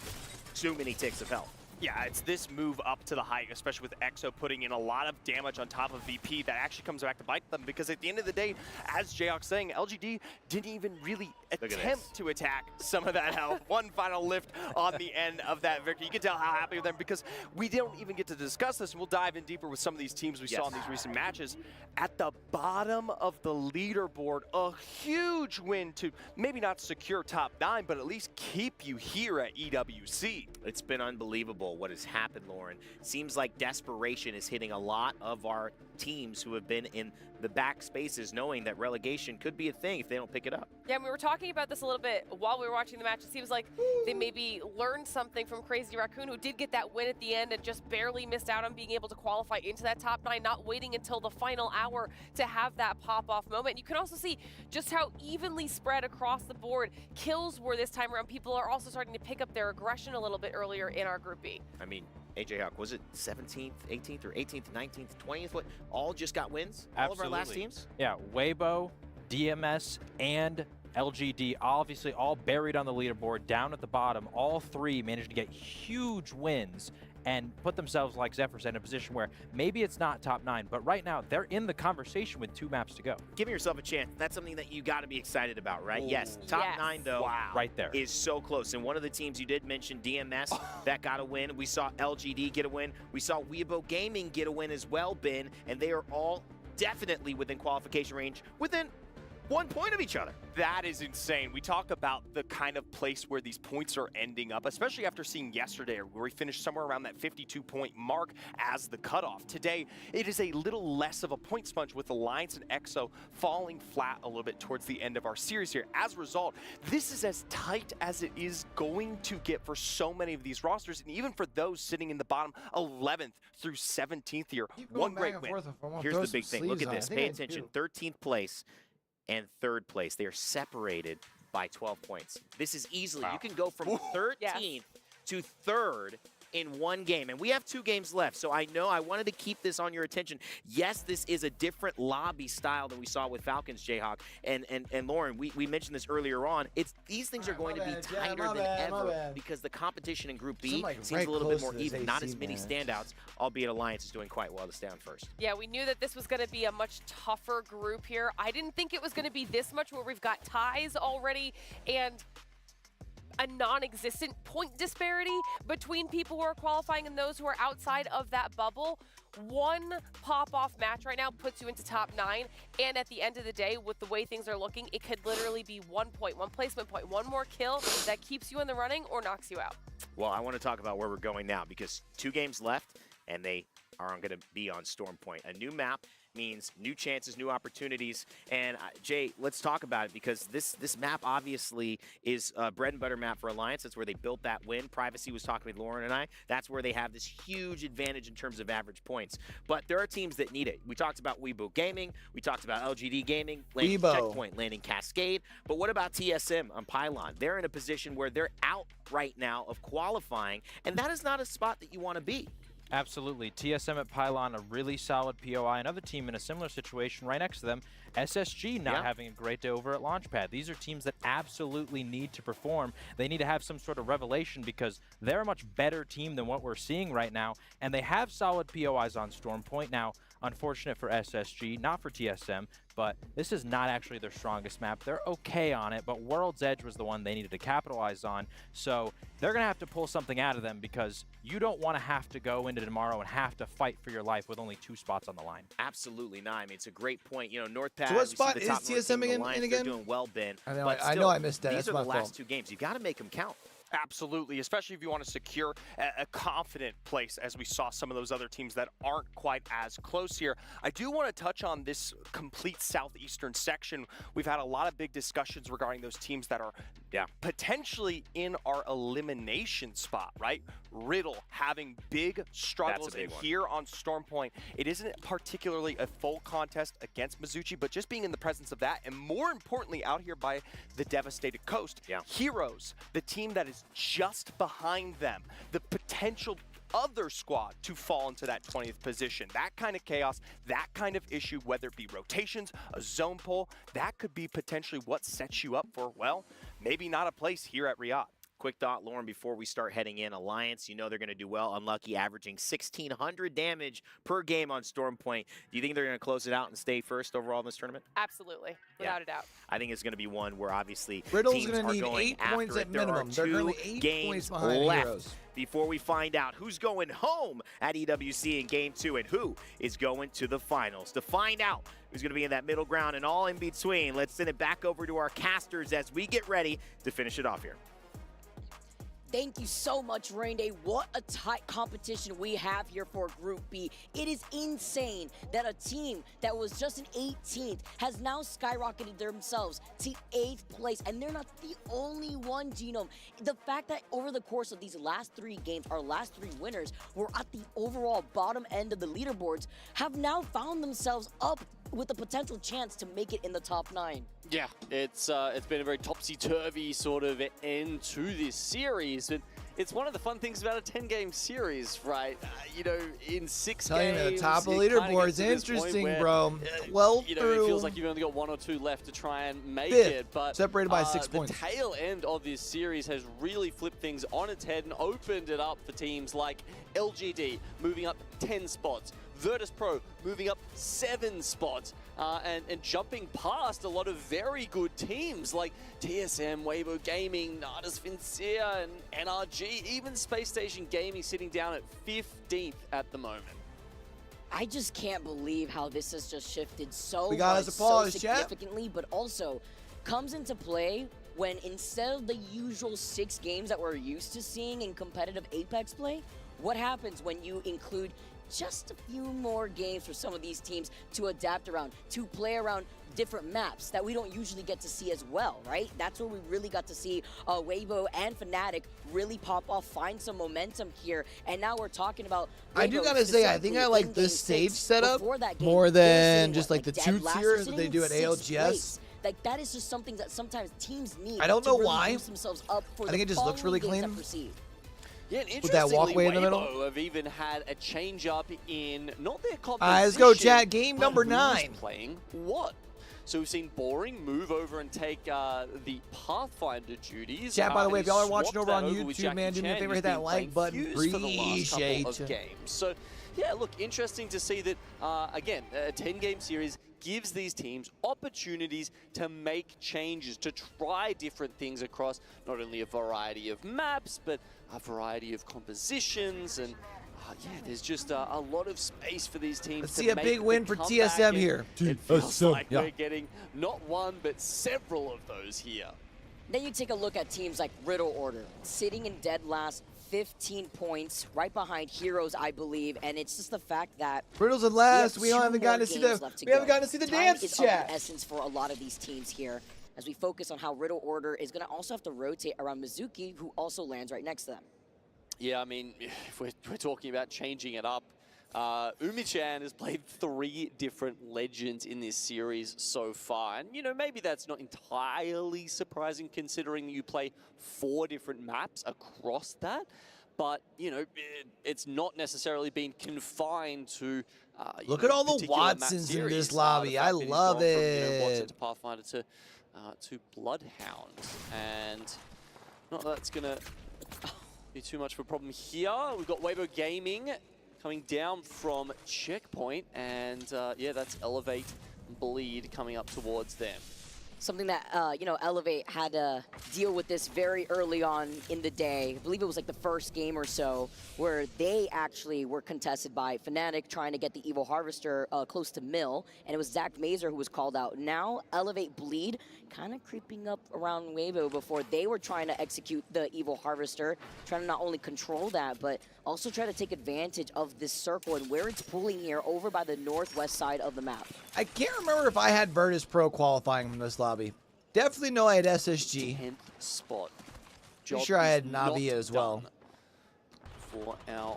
too many ticks of health. Yeah, it's this move up to the height, especially with EXO putting in a lot of damage on top of VP that actually comes back to bite them because at the end of the day, as Jayhawk's saying, LGD didn't even really attempt to attack some of that health. One final lift on the end of that victory. You can tell how happy with them because we don't even get to discuss this, and we'll dive in deeper with some of these teams we saw in these recent matches. At the bottom of the leaderboard, a huge win to maybe not secure top 9, but at least keep you here at EWC. It's been unbelievable what has happened, Lauren. Seems like desperation is hitting a lot of our teams who have been in the back spaces knowing that relegation could be a thing if they don't pick it up. Yeah, and we were talking about this a little bit while we were watching the match. It seems like they maybe learned something from Crazy Raccoon, who did get that win at the end and just barely missed out on being able to qualify into that top 9, not waiting until the final hour to have that pop-off moment. And you can also see just how evenly spread across the board kills were this time around. People are also starting to pick up their aggression a little bit earlier in our Group B. I mean, AJ Hawk, was it 17th, 18th, or 18th, 19th, 20th? What? All just got wins? Absolutely. All of our last teams? Yeah, Weibo, DMS, and LGD, obviously all buried on the leaderboard, down at the bottom. All 3 managed to get huge wins and put themselves, like Zephyr said, in a position where maybe it's not top 9, but right now they're in the conversation with 2 maps to go. Giving yourself a chance. That's something that you got to be excited about, right? Ooh. Yes. Top 9, though, right there, is so close. And one of the teams you did mention, DMS, that got a win. We saw LGD get a win. We saw Weibo Gaming get a win as well, Ben, and they are all definitely within qualification range, within 1 point of each other. That is insane. We talk about the kind of place where these points are ending up, especially after seeing yesterday where we finished somewhere around that 52-point mark as the cutoff. Today, it is a little less of a point sponge with Alliance and EXO falling flat a little bit towards the end of our series here. As a result, this is as tight as it is going to get for so many of these rosters, and even for those sitting in the bottom 11th through 17th here. One great win. Here's the big thing. Look at this. Pay attention. 13th place and 3rd place. They are separated by 12 points. This is easily, you can go from 13th to 3rd in 1 game. And we have 2 games left, so I know I wanted to keep this on your attention. Yes, this is a different lobby style than we saw with Falcons, Jayhawk. And Lauren, we mentioned this earlier on. These things are going to be tighter than ever because the competition in Group B seems a little bit more even. Not as many standouts, albeit Alliance is doing quite well to stay on first. Yeah, we knew that this was going to be a much tougher group here. I didn't think it was going to be this much where we've got ties already and a non-existent point disparity between people who are qualifying and those who are outside of that bubble. 1 pop-off match right now puts you into top 9, and at the end of the day, with the way things are looking, it could literally be 1 point, 1 placement point, 1 more kill that keeps you in the running or knocks you out. Well, I want to talk about where we're going now because 2 games left, and they are going to be on Storm Point. A new map means new chances, new opportunities. And Jay, let's talk about it because this map obviously is a bread and butter map for Alliance. That's where they built that win. Privacy was talking with Lauren and I. That's where they have this huge advantage in terms of average points. But there are teams that need it. We talked about Weibo Gaming. We talked about LGD Gaming, landing Checkpoint, landing Cascade. But what about TSM on Pylon? They're in a position where they're out right now of qualifying, and that is not a spot that you want to be. Absolutely. TSM at Pylon, a really solid POI. Another team in a similar situation right next to them, SSG, not having a great day over at Launchpad. These are teams that absolutely need to perform. They need to have some sort of revelation because they're a much better team than what we're seeing right now, and they have solid POIs on Storm Point. Now, unfortunate for SSG, not for TSM, but this is not actually their strongest map. They're okay on it, but World's Edge was the one they needed to capitalize on. So they're going to have to pull something out of them because you don't want to have to go into tomorrow and have to fight for your life with only 2 spots on the line. Absolutely not. I mean, it's a great point. You know, Northpad. So what spot is TSM in again? They're doing well, Ben. I know I missed that. These That's are my the last 2 games. You got to make them count. Absolutely, especially if you want to secure a confident place, as we saw some of those other teams that aren't quite as close here. I do want to touch on this complete southeastern section. We've had a lot of big discussions regarding those teams that are potentially in our elimination spot, right? Riddle having big struggles, and here on Storm Point, it isn't particularly a full contest against Mizuchi, but just being in the presence of that, and more importantly, out here by the devastated coast, Heroes, the team that is just behind them, the potential other squad to fall into that 20th position. That kind of chaos, that kind of issue, whether it be rotations, a zone pull, that could be potentially what sets you up for, well, maybe not a place here at Riyadh. Quick thought, Lauren, before we start heading in. Alliance, you know they're going to do well. Unlucky, averaging 1,600 damage per game on Storm Point. Do you think they're going to close it out and stay first overall in this tournament? Absolutely, without a doubt. I think it's going to be one where obviously Riddle's teams going to are need going 8 after points it. at There minimum. are They're 2 currently 8 games points behind left Heroes. before we find out who's going home at EWC in Game 2 and who is going to the finals. To find out who's going to be in that middle ground and all in between, let's send it back over to our casters as we get ready to finish it off here. Thank you so much, Rain Day. What a tight competition we have here for Group B. It is insane that a team that was just in 18th has now skyrocketed themselves to 8th place, and they're not the only one, Genome. The fact that over the course of these last 3 games, our last 3 winners were at the overall bottom end of the leaderboards, have now found themselves up with a potential chance to make it in the top 9. Yeah, it's been a very topsy-turvy sort of end to this series, and it's one of the fun things about a 10-game series, right? You know, in 6 games, The top of the leaderboard is interesting, bro. 12 you know, through. it feels like you've only got 1 or 2 left to try and make 5th, it, but separated by 6 points. The tail end of this series has really flipped things on its head and opened it up for teams like LGD moving up 10 spots, Virtus Pro moving up 7 spots, and jumping past a lot of very good teams like TSM, Weibo Gaming, Nardus Vincia, and NRG, even Space Station Gaming sitting down at 15th at the moment. I just can't believe how this has just shifted so We got much, us a pause, so chat. significantly, but also comes into play when instead of the usual 6 games that we're used to seeing in competitive Apex play, what happens when you include just a few more games for some of these teams to adapt around, to play around different maps that we don't usually get to see as well, right? That's where we really got to see Weibo and Fnatic really pop off, find some momentum here, and now we're talking about I do gotta say, I think I like this stage setup more than just like the 2 tiers that they do at ALGS. Like, that is just something that sometimes teams need. I don't to know really why. boost themselves up for I think the it just looks really following games clean. that proceed. Yeah, and With that walkway in the middle. Weibo have even had a change up in not their composition. Let's go, chat. Game but number who's 9. Playing what? So we've seen Boring move over and take the Pathfinder duties. Chat, by the way, and if y'all are he watching swapped over on that over with YouTube, Jackie man, do me a Chan, favor, who's hit that been like playing button. Fuse for the last couple Appreciate of ya. games. So yeah, look, interesting to see that, again, a 10-game series gives these teams opportunities to make changes, to try different things across not only a variety of maps, but a variety of compositions. And yeah, there's just a lot of space for these teams Let's to see a make big win the for comeback, TSM and here. It feels TSM, like yeah. we're getting not one, but several of those here. Then you take a look at teams like Riddle Order, sitting in dead last, 15 points, right behind Heroes, I believe, and it's just the fact that Riddle's at last. We have haven't gotten to see the Time dance is chat. of the essence for a lot of these teams here, as we focus on how Riddle Order is going to also have to rotate around Mizuki, who also lands right next to them. Yeah, I mean, if we're talking about changing it up, Umi-chan has played 3 different legends in this series so far. And, you know, maybe that's not entirely surprising considering you play 4 different maps across that. But, you know, it's not necessarily been confined to Look at all the particular map Watsons in series. this The lobby. fact I that he's love gone from, you know, Watson it. to Pathfinder to Bloodhound. And not that that's going to be too much of a problem here. We've got Weibo Gaming coming down from Checkpoint, and yeah, that's Elevate Bleed coming up towards them. something that, Elevate had to deal with this very early on in the day. I believe it was like the first game or so where they actually were contested by Fnatic trying to get the Evil Harvester close to Mill, and it was Zach Mazer who was called out. Now, Elevate Bleed kind of creeping up around Weibo before they were trying to execute the Evil Harvester, trying to not only control that, but also try to take advantage of this circle and where it's pulling here over by the northwest side of the map. I can't remember if I had Virtus Pro qualifying from this lobby. Definitely know I had SSG. 10th spot. Pretty sure I had Navi as well. For our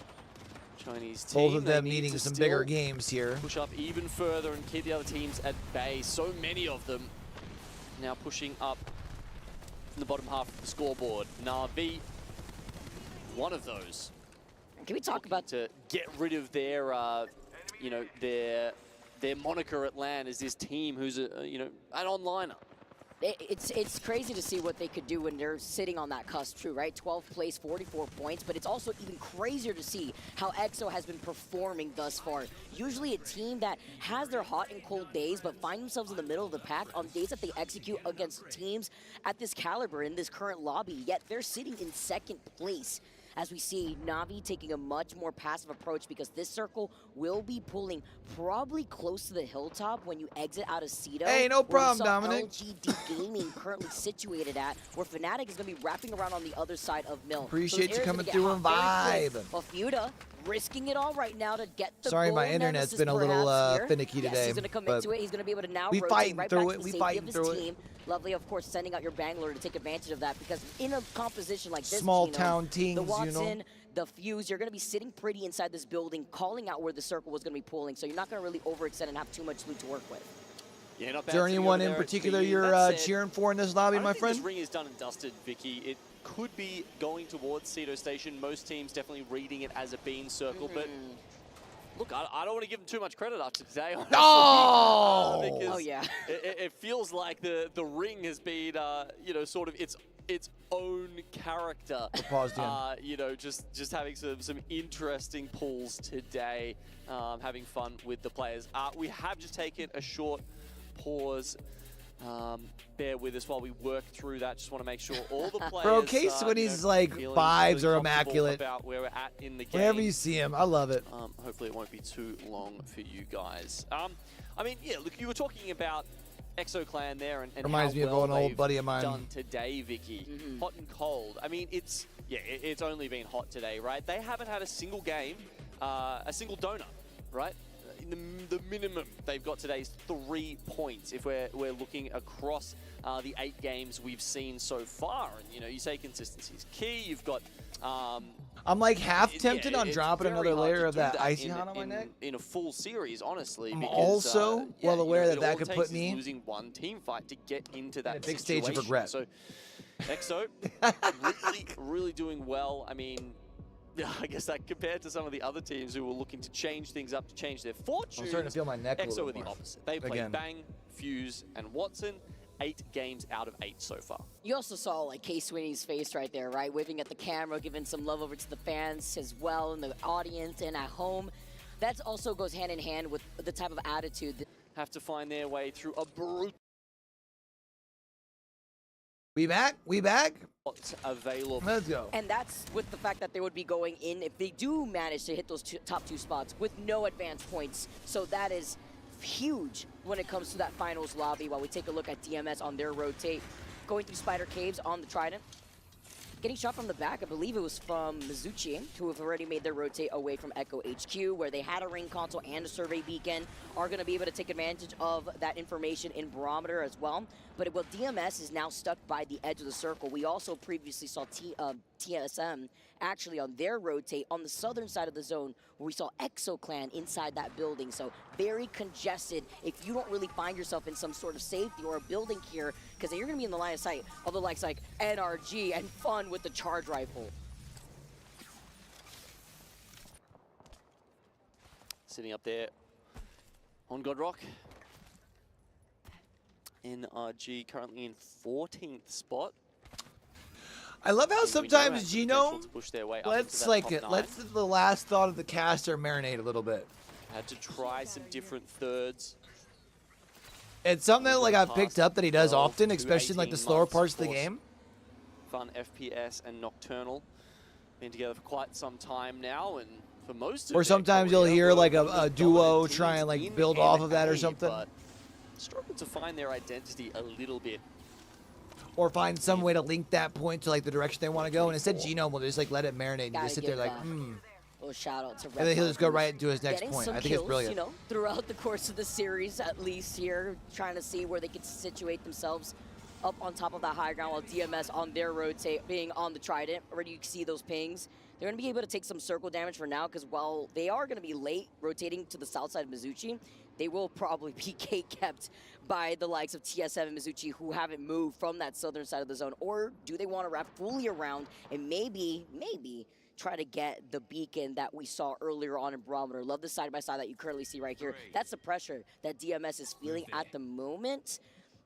Chinese team. Both of them needing some bigger games here. Push up even further and keep the other teams at bay. So many of them now pushing up from the bottom half of the scoreboard. Navi, one of those. Can we talk about to get rid of their, their moniker at LAN as this team who's an onliner. It's crazy to see what they could do when they're sitting on that cusp too, right? 12th place, 44 points, but it's also even crazier to see how EXO has been performing thus far. Usually a team that has their hot and cold days, but find themselves in the middle of the pack on days that they execute against teams at this caliber in this current lobby, yet they're sitting in 2nd place. As we see Navi taking a much more passive approach because this circle will be pulling probably close to the hilltop when you exit out of Cedo. Hey, no problem, Dominic. LGD Gaming currently situated at, where Fnatic is going to be wrapping around on the other side of Mill. Appreciate you coming through and vibe. Well, Fuda risking it all right now to get the Sorry, goal. my internet's been a little finicky yes, today. He's going to commit to it. He's going to be able to now rotate fighting right through back it. to the We safety fighting of his through team. Lovely, of course, sending out your Bangalore to take advantage of that because in a composition like this, Small Gino, town teams, the Watson, the Fuse, you're going to be sitting pretty inside this building, calling out where the circle was going to be pulling, so you're not going to really overextend and have too much loot to work with. Yeah, not bad. Is there anyone in particular you're cheering for in this lobby, my friend? This ring is done and dusted, Vicky. It could be going towards Cedo Station. Most teams definitely reading it as a bean circle, but look, I don't want to give them too much credit after today. Honestly, because it feels like the ring has been, sort of its own character. Just having some interesting pulls today, having fun with the players. We have just taken a short pause. Bear with us while we work through that. Just want to make sure all the players. Bro, Case when he's like vibes are immaculate. About where we're at in the game. Whenever you see him, I love it. Hopefully it won't be too long for you guys. Look, you were talking about EXO Clan there and reminds me of an old buddy of mine. Done today, Vicky. Hot and cold. I mean, it's only been hot today, right? They haven't had a single game, a single donut, right? The minimum they've got today is 3 points if we're looking across the 8 games we've seen so far. And you say consistency is key. You've got I'm like half tempted on dropping another layer of that icy hot on my neck in a full series, honestly. I'm because, also well aware that could put me losing one team fight to get into that big situation. stage of regret. So EXO really doing well. I mean, I guess that compared to some of the other teams who were looking to change things up, to change their fortunes, I'm starting to feel my neck a EXO little were the more. opposite. They played Bang, Fuse, and Watson. 8 games out of 8 so far. You also saw like Case Sweeney's face right there, right? Waving at the camera, giving some love over to the fans as well, in the audience and at home. That also goes hand in hand with the type of attitude that have to find their way through a brutal. We back? Available. Let's go. And that's with the fact that they would be going in, if they do manage to hit those top 2 spots, with no advance points. So that is huge when it comes to that finals lobby. While we take a look at DMS on their rotate, going through Spider Caves on the Trident. Getting shot from the back, I believe it was from Mizuchi, who have already made their rotate away from Echo HQ, where they had a ring console and a survey beacon, are going to be able to take advantage of that information in Barometer as well. But while DMS is now stuck by the edge of the circle, we also previously saw TSM actually on their rotate on the southern side of the zone, where we saw EXO Clan inside that building. So very congested if you don't really find yourself in some sort of safety or a building here, because then you're going to be in the line of sight of the likes like NRG and Fun with the charge rifle. Sitting up there on Godrock. NRG currently in 14th spot. I love how sometimes Gino push their way lets the last thought of the caster marinate a little bit. Had to try some different thirds. It's something that like I've picked up that he does 12 often, to especially in like the 18 slower months, parts of the course. game. Fun FPS and Nocturnal been together for quite some time now, and for most of Or their sometimes you'll career, hear were like one of a the duo dominant try and teams like in build off of that or NA, something. But struggle to find their identity a little bit. Or find some way to link that point to like the direction they want to go. And instead, Genome will just like let it marinate and Gotta just sit there give like, a little shout out to Red and then he'll just go Bull, right into his next getting point. some I think it's kills, brilliant. you know, throughout the course of the series, at least here, trying to see where they can situate themselves up on top of that high ground, while DMS on their rotate, being on the Trident. Already you can see those pings. They're going to be able to take some circle damage for now, because while they are going to be late rotating to the south side of Mizuchi, they will probably be gate-kept by the likes of TSM and Mizuchi, who haven't moved from that southern side of the zone. Or do they want to wrap fully around and maybe try to get the beacon that we saw earlier on in Barometer? Love the side-by-side that you currently see right here. That's the pressure that DMS is feeling at the moment.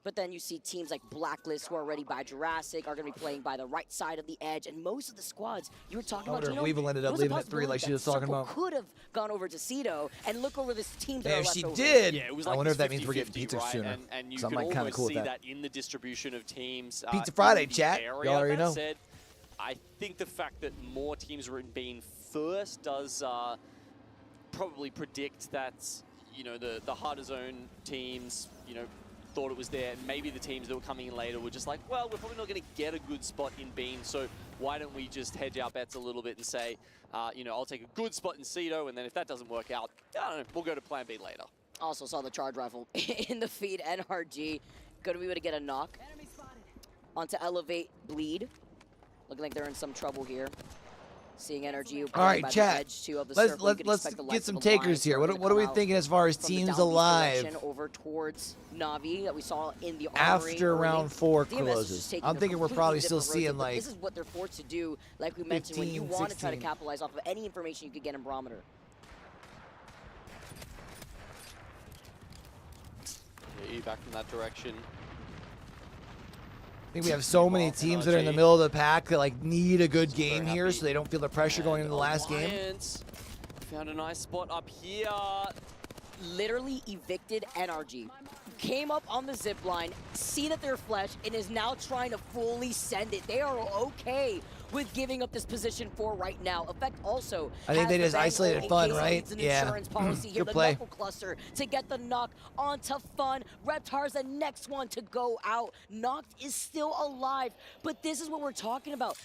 But then you see teams like Blacklist, who are already by Jurassic, are going to be playing by the right side of the edge. And most of the squads you were talking about, if Weevil ended up leaving at 3 like she was talking about. Could have gone over to Cito, and look over this team. And if she did, Yeah, it was I like wonder this if that means we're 50-50, getting pizza right? sooner. And you So I'm can like kind of almost cool with see that. in the distribution of teams. Pizza Friday, in the chat. area. Y'all already That know. said, I think the fact that more teams are in being first does probably predict that, you know, the harder zone teams, you know, thought it was there, and maybe the teams that were coming in later were just like, well, we're probably not going to get a good spot in Bean, so why don't we just hedge our bets a little bit and say, you know, I'll take a good spot in Cito, and then if that doesn't work out, I don't know, we'll go to plan B later. Also saw the charge rifle in the feed. NRG going to be able to get a knock onto Elevate Bleed. Looking like they're in some trouble here. Seeing Energy. All right, chat. Let's get some takers here. What are we thinking as far as teams alive over towards Navi that we saw in the after round 4 closes? I'm thinking we're probably still seeing like this is what they're forced to do, like we mentioned, when you want to try to capitalize off of any information you could get in Barometer. Yeah, back from that direction. I think we have so many teams that are in the middle of the pack that like need a good game here, so they don't feel the pressure going into the last game. Found a nice spot up here. Literally evicted NRG. Came up on the zip line, see that they're flesh, and is now trying to fully send it. They are okay with giving up this position for right now. Effect also. I think they just isolated Fun, right? Yeah. Insurance policy here. Good play. The knuckle cluster to get the knock onto Fun. Reptar's the next one to go out. Knocked is still alive, but this is what we're talking about.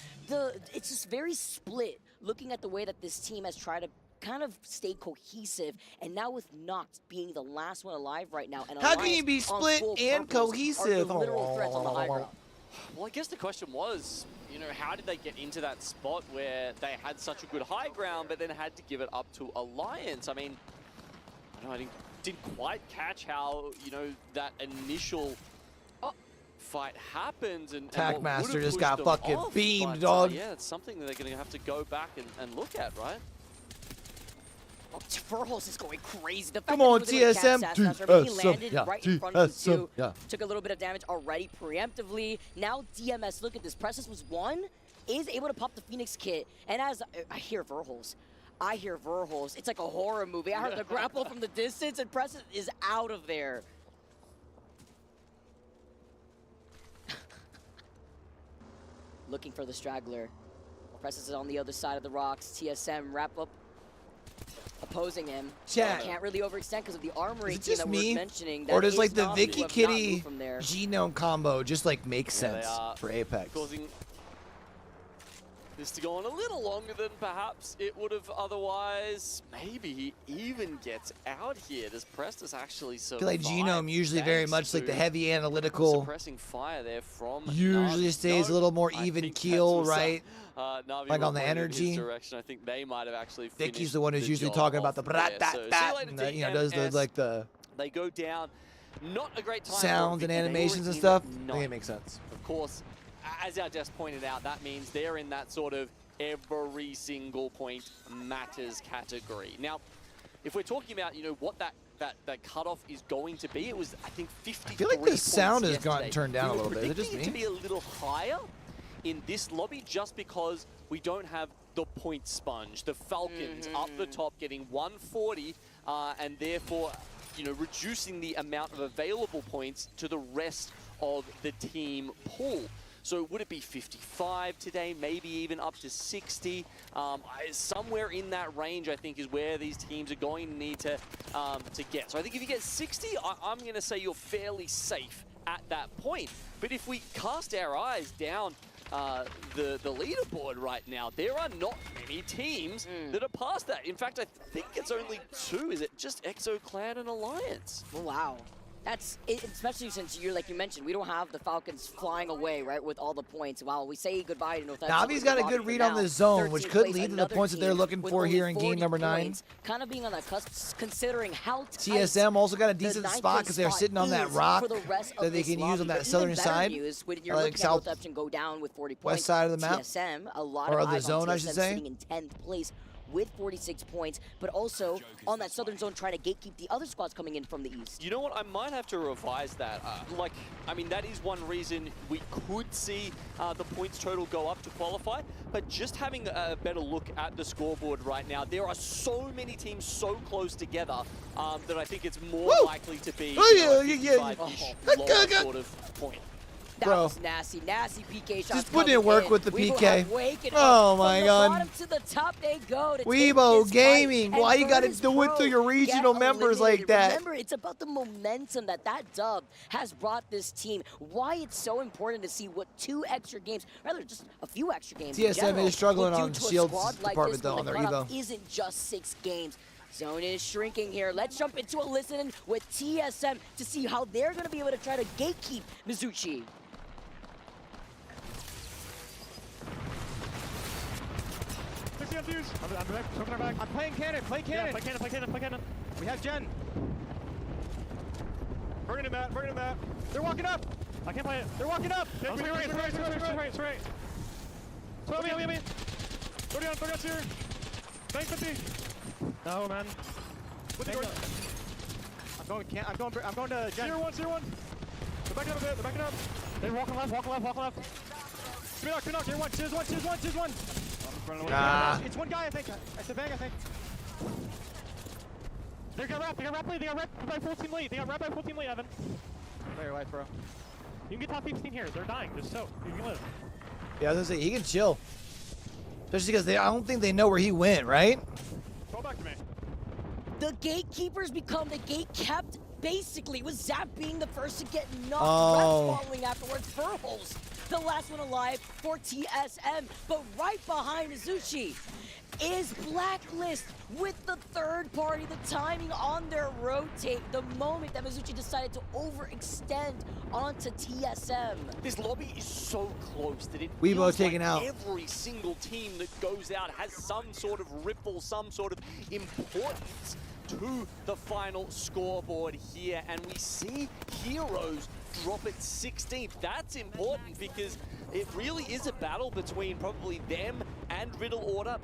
It's just very split. Looking at the way that this team has tried to kind of stay cohesive, and now with Noct being the last one alive right now, and how can you be split and cohesive? Well, I guess the question was, you know, how did they get into that spot where they had such a good high ground, but then had to give it up to Alliance? I mean, I didn't quite catch how, you know, that initial fight happened, and Tackmaster just got them fucking off, beamed, but, dog. Yeah, it's something that they're going to have to go back and look at, right? Oh, Verholz is going crazy. The fact Come that on, he was able to catch Sassmaster, he landed right in front of him too. Took a little bit of damage already preemptively. Now DMS, look at this. Pressus was one, is able to pop the Phoenix kit, and as I hear Verholz, it's like a horror movie. I heard the grapple from the distance, and Pressus is out of there. Looking for the straggler. Pressus is on the other side of the rocks. TSM wrap up opposing him. Chat. Can't really overextend because of the armory Is it team just that me, we're mentioning. or does like the Navi, who Vicky have not Kitty moved from there. Genome combo just like make sense for Apex? Causing this to go on a little longer than perhaps it would have otherwise. Maybe he even gets out here. Does Prestus actually I survive? feel like Genome usually very much like the heavy analytical. Suppressing fire there from Usually Navi. stays a little more even keel, right? Navi Like were on the pointing in his energy. direction. I think they might have actually Vicky's the one who's usually talking about the you know, does the like the They go down. Not a great time for sounds and Vicky. They were animations and in stuff. I ninth. think it makes sense. Of course, as our just pointed out, that means they're in that sort of every single point matters category. Now, if we're talking about, you know, what that cutoff is going to be, it was, I think, 53 I feel like the sound has yesterday. gotten turned down a little bit. Is it just We were me? predicting it to be a little higher in this lobby just because we don't have the point sponge. The Falcons up the top getting 140, and therefore you know, reducing the amount of available points to the rest of the team pool. So would it be 55 today, maybe even up to 60? Somewhere in that range, I think, is where these teams are going to need to get. So I think if you get 60, I'm going to say you're fairly safe at that point. But if we cast our eyes down the leaderboard right now, there are not many teams that are past that. In fact, I think it's only 2. Is it just Exo Clan and Alliance? Wow. That's it, especially since you're, like you mentioned, we don't have the Falcons flying away, right, with all the points. Wow, we say goodbye to North. Navi's got a good read on this zone, which could lead to the points that they're looking for here in game number 9. Kind of being on that cusp, considering how TSM also got a decent spot because they're sitting on that rock that they can use on that southern side, like south go down with 40 points. West side of the map, TSM, a lot or of the zone, I should say. Sitting in 10th place with 46 points, but also on that southern zone trying to gatekeep the other squads coming in from the east. You know what? I might have to revise that. I mean, that is one reason we could see the points total go up to qualify, but just having a better look at the scoreboard right now, there are so many teams so close together that I think it's more likely to be lower sort of point. That was nasty PK shot. Just putting in work with the PK. Oh my god. From the bottom to the top they go. Weibo Gaming, why you gotta do it to your regional members like that? Remember, it's about the momentum that dub has brought this team. Why it's so important to see what 2 extra games, rather just a few extra games. TSM is struggling on Shield's department though, on their Evo. Isn't just 6 games. Zone is shrinking here. Let's jump into a listen with TSM to see how they're going to be able to try to gatekeep Mizuchi. I'm playing cannon, play cannon. Yeah, play cannon. We have Jen. Bring it in, Matt. They're walking up. I can't play it. They're walking up. Right. So me. 30 on here. Bank 50. No, man. I'm going to Jen. Tier 1. They're backing up a bit. They're walking left. Two knock. Tier 1. Cheers 1. It's one guy, I think. It's a bang, I think. They got wrapped by full team lead. Evan. Very light, bro. You can get top 15 here. They're dying. Just so. You can live. Yeah, I was gonna say, he can chill. Especially because I don't think they know where he went, right? Go back to me. The gatekeepers become the gate kept, basically, with Zap being the first to get knocked. Reps following afterwards. Furholes, the last one alive for TSM. But right behind Mizuchi is Blacklist with the third party. The timing on their rotate, the moment that Mizuchi decided to overextend onto TSM. This lobby is so close that it Weibo feels taken like out. Every single team that goes out has some sort of ripple, some sort of importance to the final scoreboard here. And we see Heroes drop at 16th. That's important because it really is a battle between probably them and Riddle Order.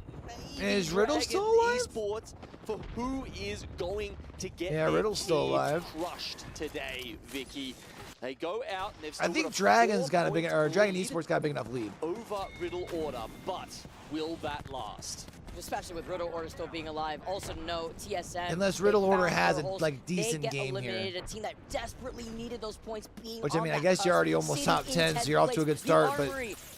Is Riddle still alive? Esports for who is going to get Riddle's still alive. crushed today, Vicky. They go out and they've still I think got a Dragon's got a big, 4-point or Dragon lead Esports got a big enough lead. over Riddle Order, but will that last? Especially with Riddle Order still being alive. Also no TSM. Unless Riddle Order has a holes, decent they get game eliminated. here. A team that desperately needed those points being Which, on I mean, I that guess you're cusp, already almost top 10, so you're off to a good start, but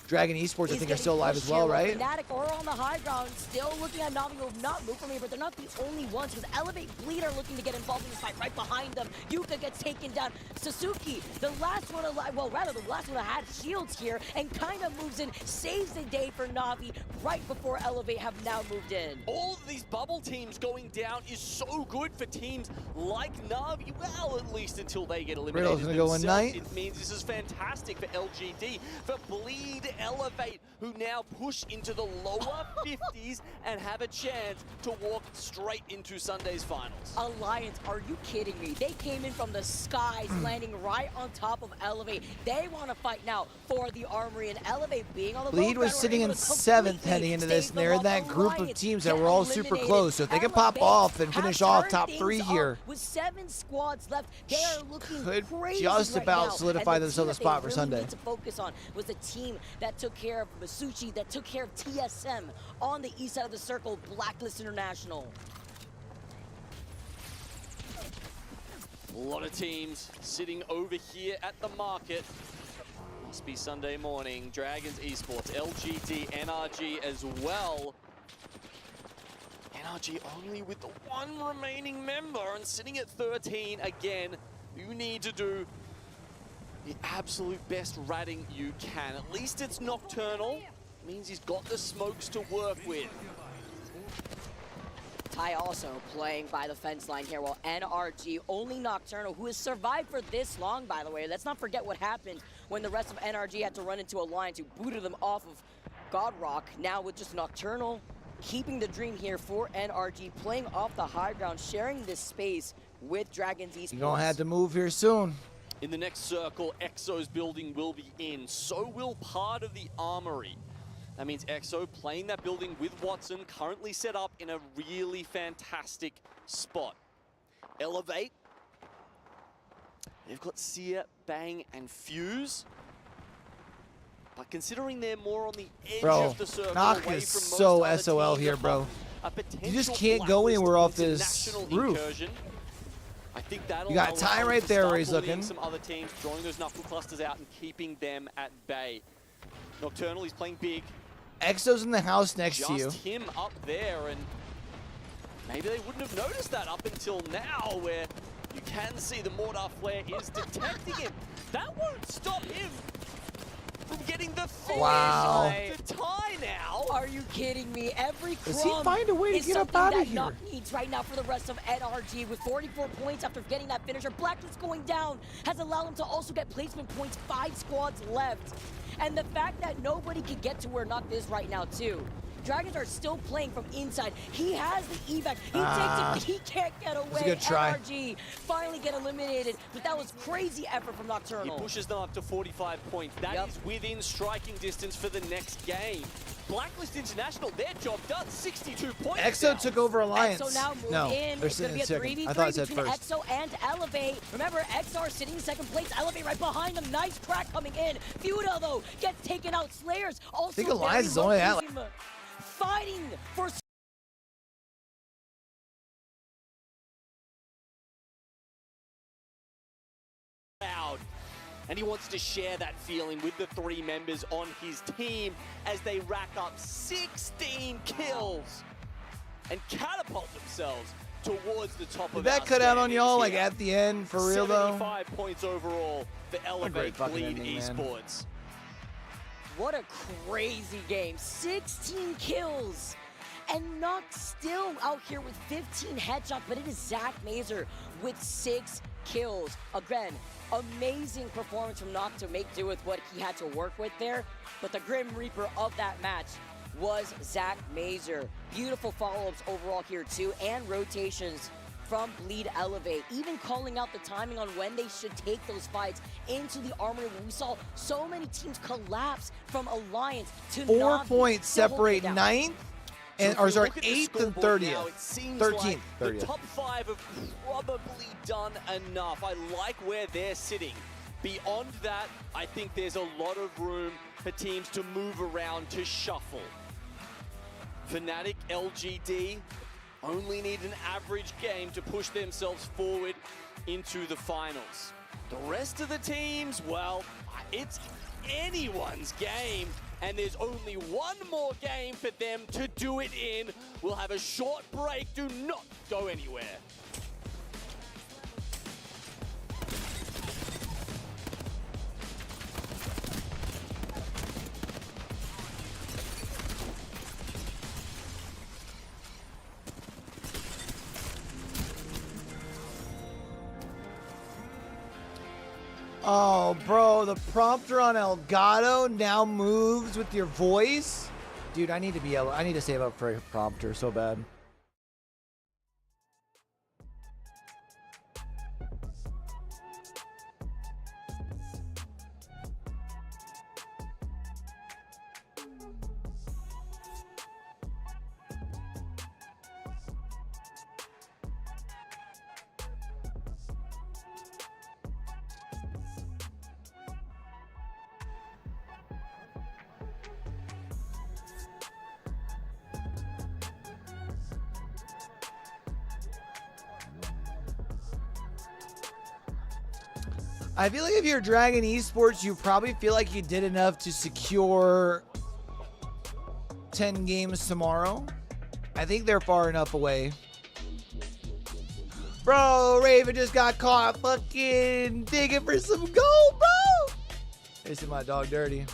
Dragon Esports, I think, are still alive as well, right? Fnatic are on the high ground, still looking at Navi, who have not moved from here, but they're not the only ones, because Elevate Bleed are looking to get involved in this fight right behind them. Yuka gets taken down. Suzuki, the last one alive, well, rather, the last one that had shields here, and kind of moves in, saves the day for Navi right before Elevate have now moved in. All of these bubble teams going down is so good for teams like Navi, well, at least until they get eliminated. Riddle's gonna go one night. It means this is fantastic for LGD, for Bleed, Elevate, who now push into the lower 50s and have a chance to walk straight into Sunday's finals. Alliance, are you kidding me? They came in from the skies, landing right on top of Elevate. They want to fight now for the Armory, and Elevate being on the Bleed was sitting in 7th heading into this, and they're in that group of teams that were all super close, so if they can pop off and finish off top 3 here, with 7 squads left, they are looking could crazy just right about now. solidify And themselves a team spot that for they really Sunday. need to focus on was the team that took care of Masucci, that took care of TSM on the east side of the circle, Blacklist International. A lot of teams sitting over here at the market. Must be Sunday morning. Dragons Esports, LGD, NRG as well. NRG only with the one remaining member and sitting at 13 again. You need to do the absolute best ratting you can. At least it's Nocturnal. Means he's got the smokes to work with. Ty also playing by the fence line here, while NRG, only Nocturnal, who has survived for this long, by the way. Let's not forget what happened when the rest of NRG had to run into Alliance, who booted them off of Godrock. Now with just Nocturnal, keeping the dream here for NRG, playing off the high ground, sharing this space with Dragons Esports. You're going to have to move here soon. In the next circle, EXO's building will be in. So will part of the armory. That means EXO playing that building with Watson, currently set up in a really fantastic spot. Elevate. They've got Seer, Bang, and Fuse. But considering they're more on the edge of the circle, Knock away is from so most other SOL teams, here, bro. a You just potential can't go anywhere off blacklist this international roof. incursion. I think that'll You got allow Ty them right to there start where he's bullying looking. some other teams, drawing those knuckle clusters out and keeping them at bay. Nocturnal, he's playing big. Exo's in the house next to you. Just him up there, and maybe they wouldn't have noticed that up until now, where you can see the mortar flare is detecting him. That won't stop him from getting the finish. Wow. To tie now. Are you kidding me? Every Does he crumb find a way to is get up something out of that here? Knock needs right now for the rest of NRG with 44 points after getting that finisher. Blacklist going down has allowed him to also get placement points, 5 squads left. And the fact that nobody can get to where Knock is right now too. Dragons are still playing from inside. He has the evac. He takes it. He can't get away. a good try. NRG finally get eliminated, but that was crazy effort from Nocturnal. He pushes them up to 45 points. That is within striking distance for the next game. Blacklist International, their job done, 62 points. EXO took over Alliance. EXO now move no, in. they're It's going to sitting be a in second. 3v3 I thought it said between first. EXO and Elevate. Remember, XR sitting in second place. Elevate right behind them. Nice crack coming in. Feudal, though, gets taken out. Slayers also I think Alliance is only that. Fighting for... And he wants to share that feeling with the 3 members on his team as they rack up 16 kills and catapult themselves towards the top Did of that our cut out on standings y'all like here. at the end for real though? 75 points overall for Elevate fucking Bleed ending, man. Esports. What a crazy game. 16 kills. And Knock still out here with 15 headshots, but it is Zach Mazer with 6 kills. Again, amazing performance from Knock to make do with what he had to work with there. But the Grim Reaper of that match was Zach Mazer. Beautiful follow-ups overall here too, and rotations from Bleed Elevate, even calling out the timing on when they should take those fights into the armory. We saw so many teams collapse from Alliance to 4 Navi points to hold it separate down. 9th, and, or sorry, 8th and 30th. It seems 13th, like the 30th. top 5 have probably done enough. I like where they're sitting. Beyond that, I think there's a lot of room for teams to move around, to shuffle. Fnatic, LGD only need an average game to push themselves forward into the finals. The rest of the teams, well, it's anyone's game, and there's only one more game for them to do it in. We'll have a short break. Do not go anywhere. Oh, bro, the prompter on Elgato now moves with your voice. Dude, I need to save up for a prompter so bad. I feel like if you're Dragon Esports, you probably feel like you did enough to secure 10 games tomorrow. I think they're far enough away. Bro, Raven just got caught fucking digging for some gold, bro. They see my dog dirty.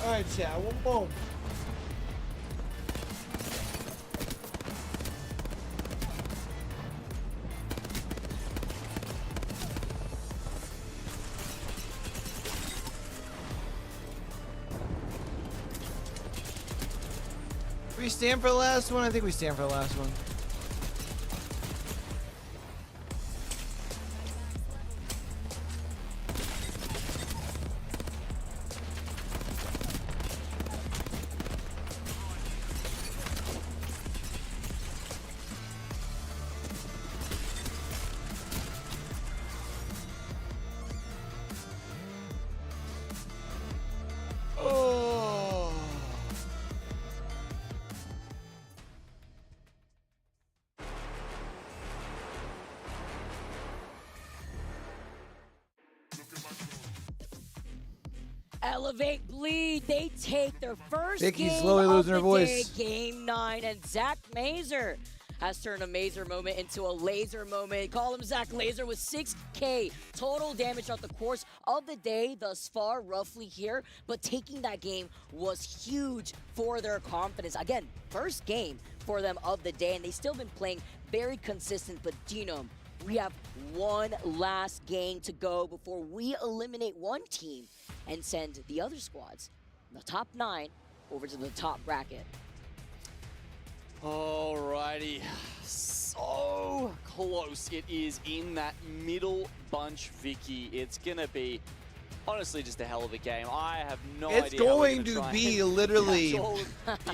All right, chat. One more. We stand for the last one? I think we stand for the last one. Elevate Bleed, they take their first Vicky's game slowly of losing her the voice. day, Game 9, and Zach Mazer has turned a Mazer moment into a laser moment. Call him Zach Laser with 6K total damage throughout the course of the day thus far, roughly here. But taking that game was huge for their confidence. Again, first game for them of the day, and they've still been playing very consistent. But Genome, we have one last game to go before we eliminate one team and send the other squads, the top 9, over to the top bracket. Alrighty, so close it is in that middle bunch, Vicky. It's gonna be honestly just a hell of a game. I have no idea. It's going to be literally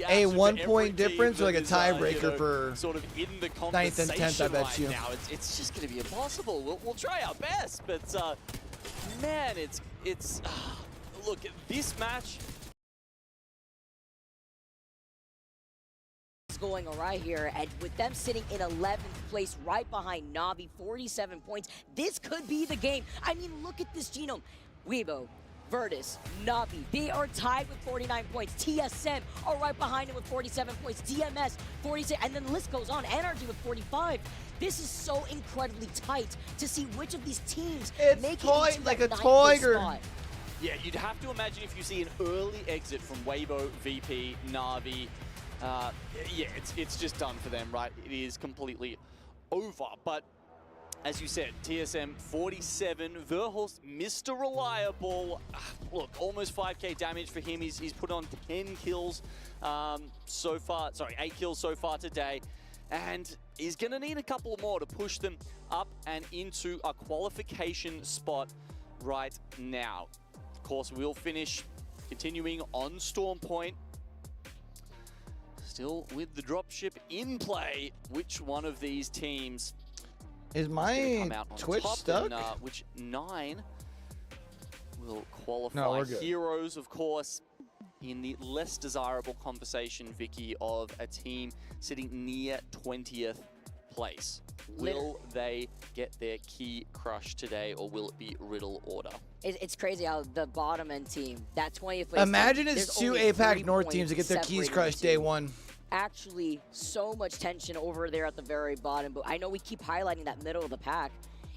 a 1 point difference or like a tiebreaker for sort of in the 9th and 10th, I bet right you. Now. It's just going to be impossible. We'll try our best, but man, it's look, this match Going all right here, and with them sitting in 11th place right behind Navi, 47 points, this could be the game. I mean, look at this Genome. Weibo, Virtus, Navi, they are tied with 49 points. TSM are right behind him with 47 points. DMS, 46, and then the list goes on. NRG with 45. This is so incredibly tight to see which of these teams make it into like that a 9th tiger. spot. yeah, you'd have to imagine if you see an early exit from Weibo, VP, Navi. Yeah, it's just done for them, right? It is completely over. But as you said, TSM 47, Verhulst, Mr. Reliable. Look, almost 5k damage for him. He's put on 10 kills so far. Sorry, 8 kills so far today. And he's going to need a couple more to push them up and into a qualification spot right now. Of course, we'll finish continuing on Storm Point. Still with the dropship in play, which one of these teams is my Twitch stuck? And, which 9 will qualify? No, we're good. Heroes, of course, in the less desirable conversation, Vicky, of a team sitting near 20th place. Will they get their key crushed today, or will it be Riddle order? It's crazy how the bottom end team, that 20th place Imagine team, it's there's 2 only APAC 3 North teams to get their points keys separating crushed the day two. one. Actually, so much tension over there at the very bottom, but I know we keep highlighting that middle of the pack.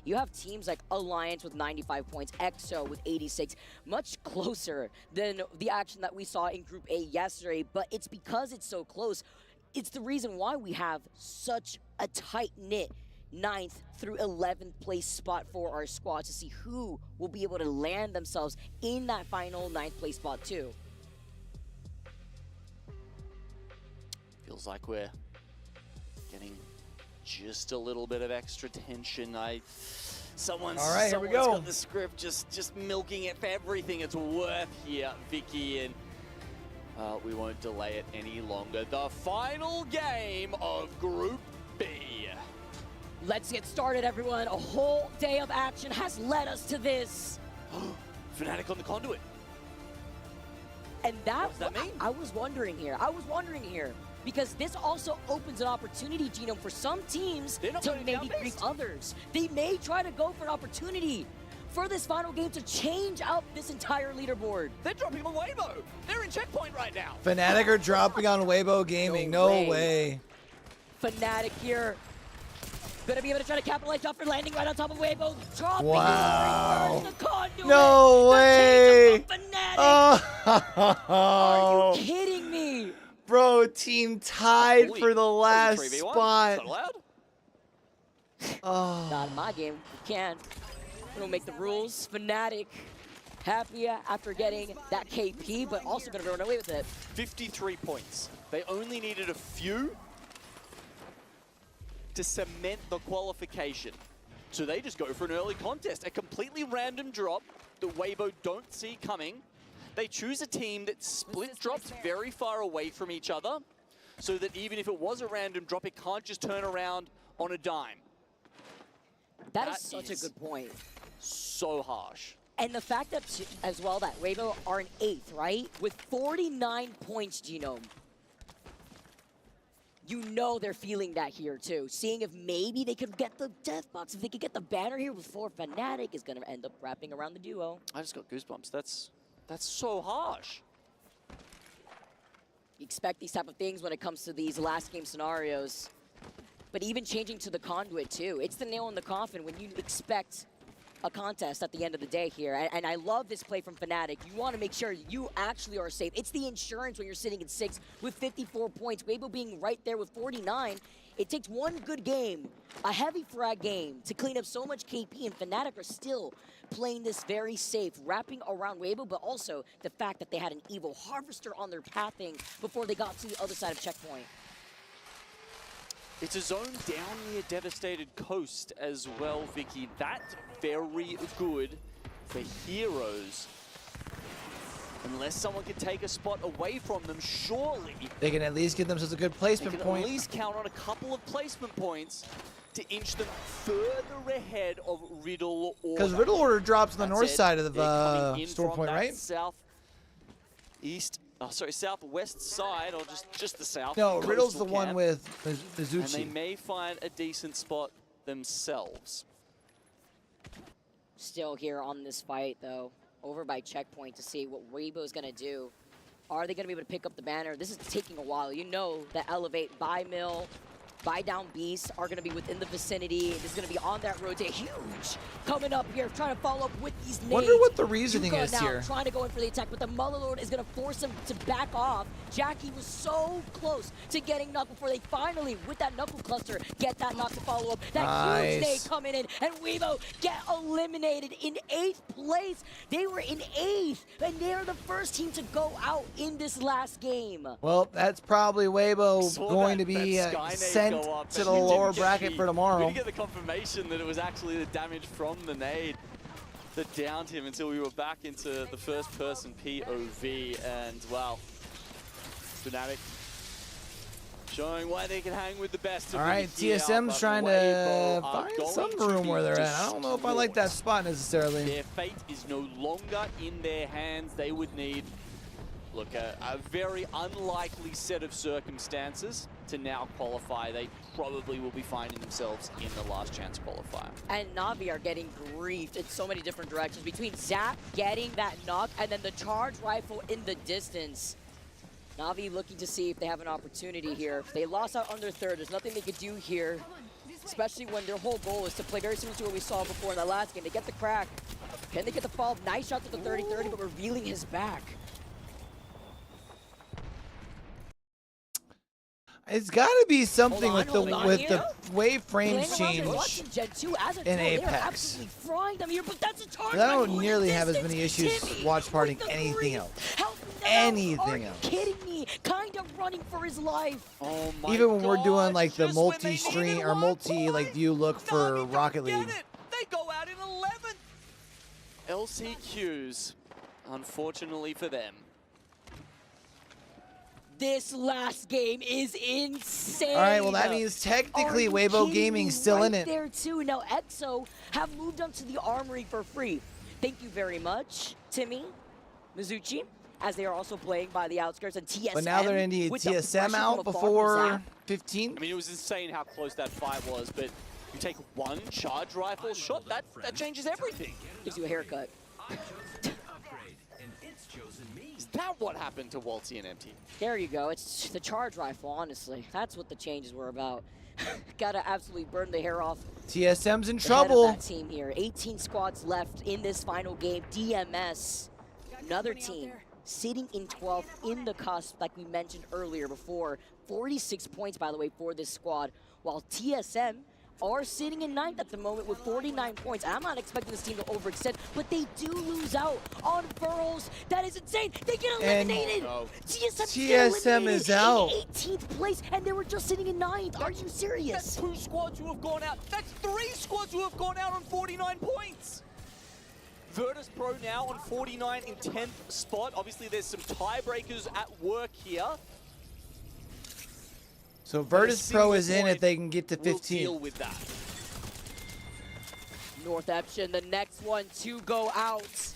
You have teams like Alliance with 95 points, EXO with 86, much closer than the action that we saw in Group A yesterday, but it's because it's so close. It's the reason why we have such a tight-knit 9th through 11th place spot for our squad to see who will be able to land themselves in that final 9th place spot too. Feels like we're getting just a little bit of extra tension. Someone's got the script just milking it for everything it's worth here, Vicky, and we won't delay it any longer. The final game of Group B. Let's get started, everyone. A whole day of action has led us to this. Fnatic on the conduit. And that, what does that mean? I was wondering here. Because this also opens an opportunity, Genome, for some teams to maybe creep others. They may try to go for an opportunity for this final game to change out this entire leaderboard. They're dropping on Weibo. They're in checkpoint right now. Fnatic are dropping on Weibo Gaming. No way. Fnatic here. Gonna be able to try to capitalize off their landing right on top of Weibo. Dropping the conduit. No way. Are you kidding me? Bro, team tied for the last spot. Not in my game. We can. We don't make the rules. Fnatic happy after getting that KP, but also gonna run away with it. 53 points. They only needed a few to cement the qualification. So they just go for an early contest. A completely random drop that Weibo don't see coming. They choose a team that split drops very far away from each other, so that even if it was a random drop, it can't just turn around on a dime. That is such a good point. So harsh. And the fact that, as well, that Weibo are in 8th, right? With 49 points, Genome. You know they're feeling that here, too. Seeing if maybe they could get the death box, if they could get the banner here before Fnatic is going to end up wrapping around the duo. I just got goosebumps. That's so harsh. You expect these type of things when it comes to these last game scenarios. But even changing to the conduit, too. It's the nail in the coffin when you expect a contest at the end of the day here. And I love this play from Fnatic. You want to make sure you actually are safe. It's the insurance when you're sitting in 6th with 54 points. Weibo being right there with 49. It takes one good game, a heavy frag game, to clean up so much KP, and Fnatic are still playing this very safe, wrapping around Weibo, but also the fact that they had an Evo Harvester on their pathing before they got to the other side of checkpoint. It's a zone down near Devastated Coast as well, Vicky. That's very good for Heroes. Unless someone can take a spot away from them, surely They can at least give themselves a good placement they can point. at least count on a couple of placement points to inch them further ahead of Riddle Order. Because Riddle Order drops on the north side of the store from point, that right? Southwest side, or just the south. No, Riddle's the coastal one camp. with And they Mizuchi. may find a decent spot themselves. Still here on this fight, though, over by checkpoint to see what Weibo's going to do. Are they going to be able to pick up the banner? This is taking a while. You know that Elevate, Buy Mill, Buy Down Beast are going to be within the vicinity. This is going to be on that rotate. Huge coming up here, trying to follow up with these nades. Wonder what the reasoning Yuka is now here. trying to go in for the attack, but the Mother Lord is going to force him to back off. Jackie was so close to getting knocked before they finally, with that knuckle cluster, get that knock to follow up. That huge nade coming in, and Weibo get eliminated in 8th place. They were in 8th, and they're the first team to go out in this last game. Well, that's probably Weibo going to be sent to the lower bracket for tomorrow. We didn't get the confirmation that it was actually the damage from the nade that downed him until we were back into the first-person POV, and wow, Fnatic showing why they can hang with the best. All right, TSM's trying to find some room where they're at. I don't know if I like that spot necessarily. Their fate is no longer in their hands. They would need Look, a very unlikely set of circumstances to now qualify. They probably will be finding themselves in the last chance qualifier. And Na'Vi are getting griefed in so many different directions. Between Zap getting that knock and then the charge rifle in the distance. Na'Vi looking to see if they have an opportunity here. They lost out under third. There's nothing they could do here, especially when their whole goal is to play very similar to what we saw before in the last game. They get the crack. Can they get the fall? Nice shot to the 30-30, but revealing his back. It's got to be something with the way frames change in Apex. I don't nearly have as many issues watch partying anything else. Anything else. Kidding me? Kind of running for his life. Oh my Even when we're doing like the multi-stream or view look for Rocket League. They go out in 11th. LCQs, unfortunately for them. This last game is insane. All right, well that means technically Weibo Gaming's still in it. There too. Now EXO have moved on to the Armory for free. Thank you very much, Timmy, Mizuchi, as they are also playing by the outskirts and TSM. But now they're in the TSM out before 15. I mean, it was insane how close that fight was, but you take one charge rifle shot, that changes everything. Gives you a haircut. Is that what happened to Waltzy and MT? There you go. It's the charge rifle, honestly. That's what the changes were about. Gotta absolutely burn the hair off. TSM's in the trouble. Head of that team here. 18 squads left in this final game. DMS, another team, sitting in 12th in the cusp, like we mentioned earlier before. 46 points, by the way, for this squad, while TSM are sitting in 9th at the moment with 49 points. I'm not expecting this team to overextend, but they do lose out on Burrows. That is insane. They get eliminated. TSM is out. 18th place, and they were just sitting in 9th. Are you serious? That's 2 squads who have gone out. That's 3 squads who have gone out on 49 points. Virtus Pro now on 49 in 10th spot. Obviously, there's some tiebreakers at work here. So Virtus Pro is in if they can get to 15. We'll deal with that. North Eption, the next one to go out.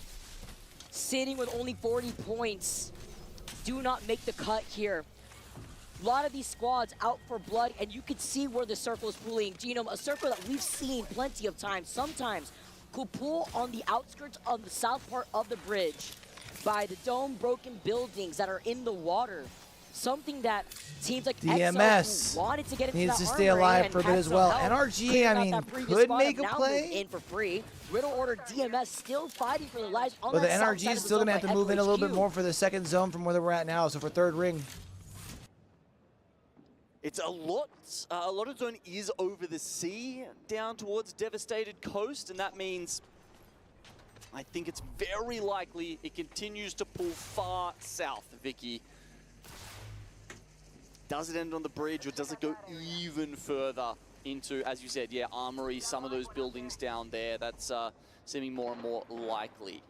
Sitting with only 40 points. Do not make the cut here. A lot of these squads out for blood, and you can see where the circle is pulling. Genome, a circle that we've seen plenty of times. Sometimes could pull on the outskirts of the south part of the bridge by the dome broken buildings that are in the water. Something that teams like DMS EXO wanted to get into needs that to stay alive for a bit as well. NRG, I mean, could make a play. In for free. Riddle Order DMS still fighting for their lives on but the that south NRG side is of the still going to zone have to by move in a little bit HQ. more for the second zone from where we're at now. So for third ring. It's a lot of zone is over the sea down towards Devastated Coast, and that means I think it's very likely it continues to pull far south, Vicky. Does it end on the bridge, or does it go even further into, as you said, yeah, Armory, some of those buildings down there? That's seeming more and more likely.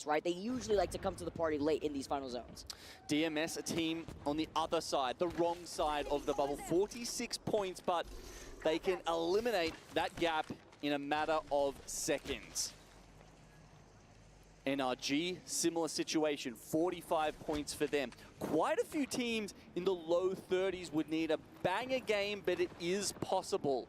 Right? They usually like to come to the party late in these final zones. DMS, a team on the other side, the wrong side of the bubble. 46 points, but they can eliminate that gap in a matter of seconds. NRG, similar situation, 45 points for them. Quite a few teams in the low 30s would need a banger game, but it is possible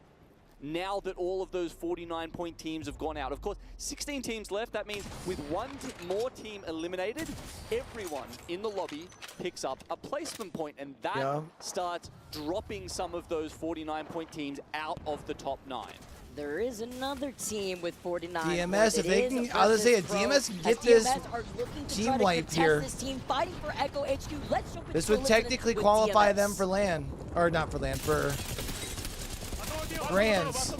now that all of those 49-point teams have gone out. Of course, 16 teams left. That means with one more team eliminated, everyone in the lobby picks up a placement point, and that starts dropping some of those 49-point teams out of the top 9. There is another team with 49 DMS, if they can, I was say, if DMS can get this team wiped here, this would technically qualify them for LAN, or not for LAN, for Grands.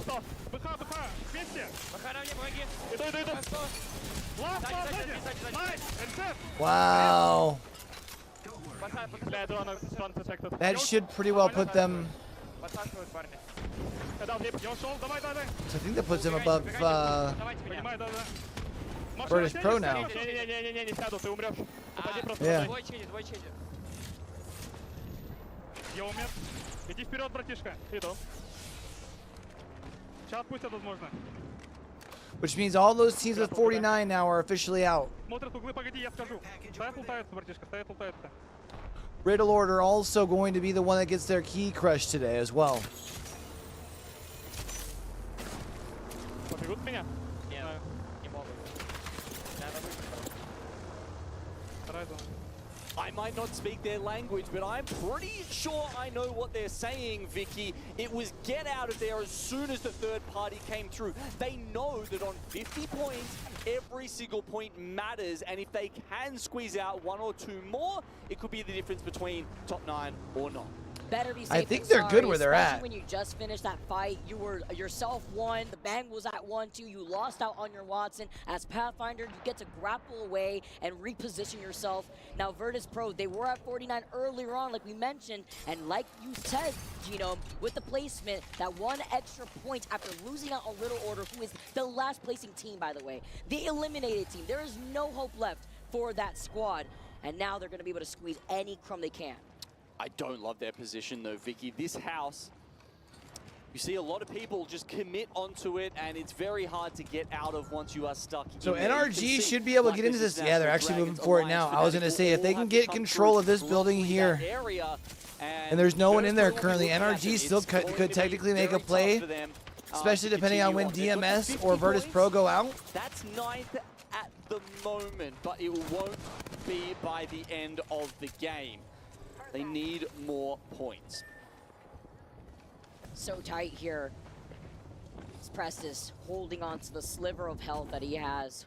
Wow. That should pretty well put them. So I think that puts them above Virtus Pro now. Yeah. Иди вперед, братишка. Иду. Сейчас отпустят, возможно. which means all those teams with 49 now are officially out. Riddle Order also going to be the one that gets their key crushed today as well. I might not speak their language, but I'm pretty sure I know what they're saying, Vicky. It was get out of there as soon as the third party came through. They know that on 50 points, every single point matters, and if they can squeeze out 1 or 2 more, it could be the difference between top 9 or not. Better be safe I think than they're good sorry, where they're especially at. when you just finished that fight, you were yourself one, the bang was at 1-2, you lost out on your Watson. As Pathfinder, you get to grapple away and reposition yourself. Now Virtus Pro, they were at 49 earlier on, like we mentioned, and like you said, Genome, with the placement, that 1 extra point after losing out on Riddle Order, who is the last placing team, by the way, the eliminated team. There is no hope left for that squad, and now they're going to be able to squeeze any crumb they can. I don't love their position though, Vicky. This house, you see a lot of people just commit onto it, and it's very hard to get out of once you are stuck So in there. You can NRG see should be able to like get into this. is Yeah, they're National actually moving Dragons, for it now. Alliance, I was going to Fnatic say, if will they all can have to get come control of through this building slowly here, that area, and there's no one in there Virtus currently, will be looking at NRG them. still It's going to could be technically make a very tough play, for them, especially to depending on when continue on. They've got DMS 50 or Virtus points. Pro go out. That's 9th at the moment, but it won't be by the end of the game. They need more points. So tight here. It's Prestis holding on to the sliver of health that he has,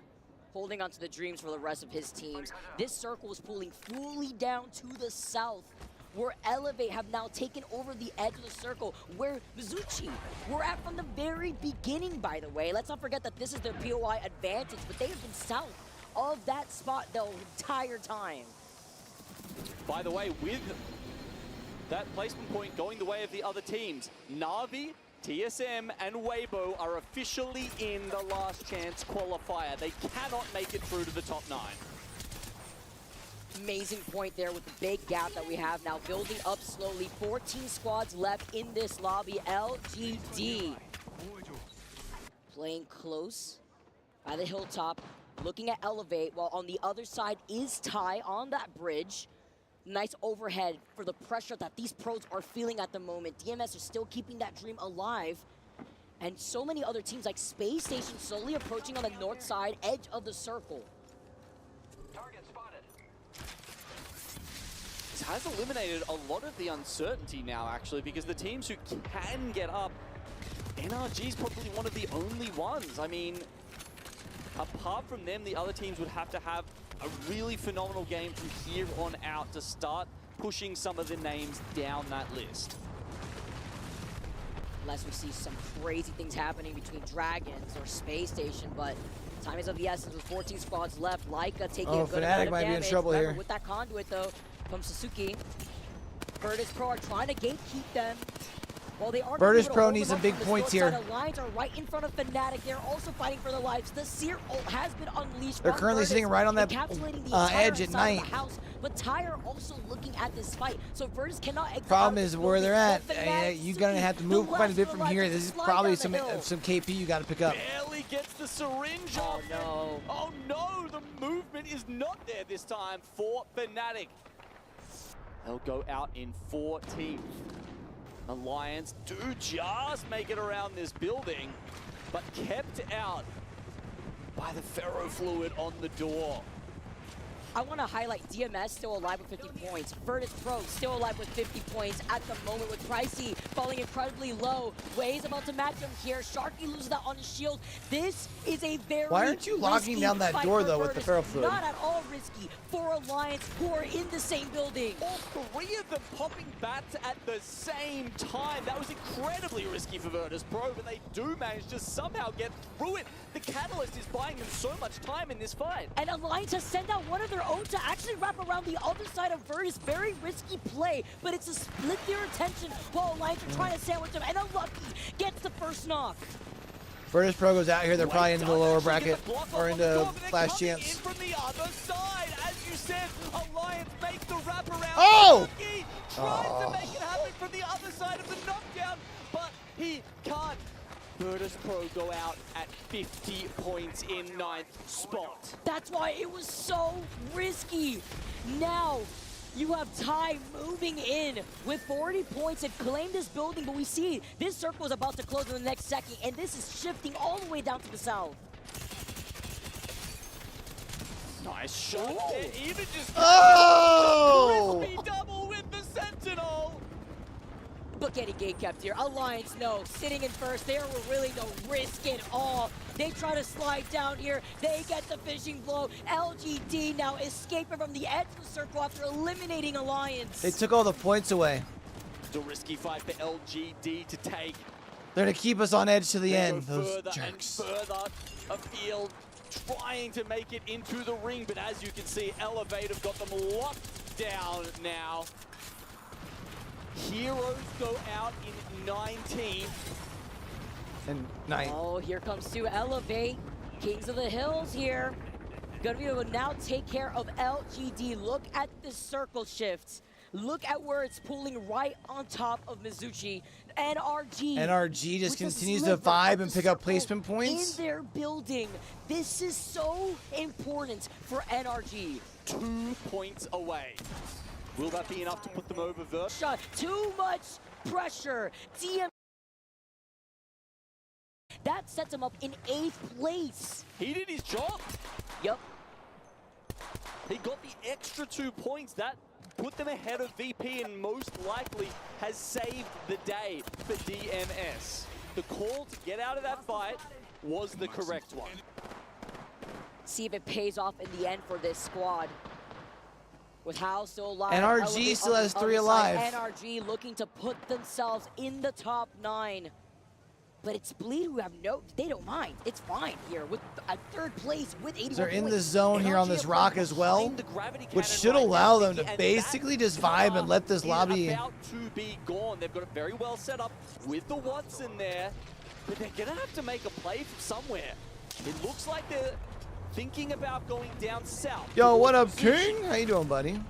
holding on to the dreams for the rest of his teams. This circle is pulling fully down to the south, where Elevate have now taken over the edge of the circle, where Mizuchi were at from the very beginning, by the way. Let's not forget that this is their POI advantage, but they have been south of that spot the entire time. By the way, with that placement point going the way of the other teams, Na'Vi, TSM, and Weibo are officially in the last chance qualifier. They cannot make it through to the top 9. Amazing point there with the big gap that we have now building up slowly. 14 squads left in this lobby. LGD playing close by the hilltop, looking at Elevate, while on the other side is Ty on that bridge. Nice overhead for the pressure that these pros are feeling at the moment. DMS are still keeping that dream alive. And so many other teams like Space Station slowly approaching on the north side edge of the circle. This has eliminated a lot of the uncertainty now, actually, because the teams who can get up, NRG is probably one of the only ones. I mean, apart from them, the other teams would have to have a really phenomenal game from here on out to start pushing some of the names down that list. Unless we see some crazy things happening between Dragons or Space Station, but time is of the essence with 14 squads left. Leica taking a good amount Fnatic of might damage. be in trouble Remember, here. with that conduit though from Suzuki. Virtus Pro are trying to gatekeep them. While they are Virtus Pro needs some big points here. The lines are right in front of Fnatic. They're also fighting for their lives. The Seer ult has been unleashed. They're from currently Virtus, sitting right on that encapsulating the entire edge at side of night. the house. But Tyre also looking at this fight, so Virtus cannot exit Problem out of is this where they're building. at. Well, Fnatic, You're gonna have to move the quite a last bit of the from here. lives This is slide probably down the hill. some KP you got to pick up. Barely gets the syringe off. No. Oh no, the movement is not there this time for Fnatic. They'll go out in 14. Alliance do just make it around this building, but kept out by the ferrofluid on the door. I want to highlight DMS still alive with 50 points. Virtus Pro still alive with 50 points at the moment with Pricey falling incredibly low. Way's about to match him here. Sharky loses that on his shield. This is a very Why aren't you locking risky down that fight door, for though, with the Virtus. ferrofluid? Not at all risky for Alliance, who are in the same building. All 3 of them popping bats at the same time. That was incredibly risky for Virtus Pro, but they do manage to somehow get through it. The Catalyst is buying them so much time in this fight. And Alliance has sent out one of their own to actually wrap around the other side of Virtus. Very risky play, but it's a split their attention while Alliance are trying to sandwich them. And Unlucky gets the first knock. Virtus Pro goes out here. They're probably into the lower bracket or into last In chance. from the other side, as you said, Alliance make the wraparound. Oh! He tries to make it happen from the other side of the knockdown, but he can't. Virtus Pro go out at 50 points in 9th spot. That's why it was so risky. Now, you have Ty moving in with 40 points and claimed this building, but we see this circle is about to close in the next second, and this is shifting all the way down to the south. Nice shot. Even just crispy double with the Sentinel. But getting gate kept here. Alliance, no. Sitting in first, there were really no risk at all. They try to slide down here. They get the finishing blow. LGD now escaping from the edge of the circle after eliminating Alliance. They took all the points away. It's a risky fight for LGD to take. They're going to keep us on edge to the They end, go those further jerks. and further afield, trying to make it into the ring, but as you can see, Elevate have got them locked down now. Heroes go out in 19th. And 9. Oh, here comes to Elevate. Kings of the Hills here. Gonna be able to now take care of LGD. Look at the circle shifts. Look at where it's pulling right on top of Mizuchi. NRG just continues to vibe and pick up placement points. In their building. This is so important for NRG. 2 points away. Will that be enough to put them over Vert? Shot. Too much pressure. DM. That sets him up in 8th place. He did his job. Yep. He got the extra 2 points. That put them ahead of VP and most likely has saved the day for DMS. The call to get out of that fight was the correct one. See if it pays off in the end for this squad. With Hal still alive. NRG still has 3 alive. NRG looking to put themselves in the top 9. But it's Bleed who have they don't mind. It's fine here with a 3rd place with 81 They're in points. the zone here on this rock as well, which should allow them to basically just vibe and let this lobby. About to be gone. They've got it very well set up with the Watson there, but they're gonna have to make a play from somewhere. It looks like they're thinking about going down south. Yo, what up, King? How you doing, buddy?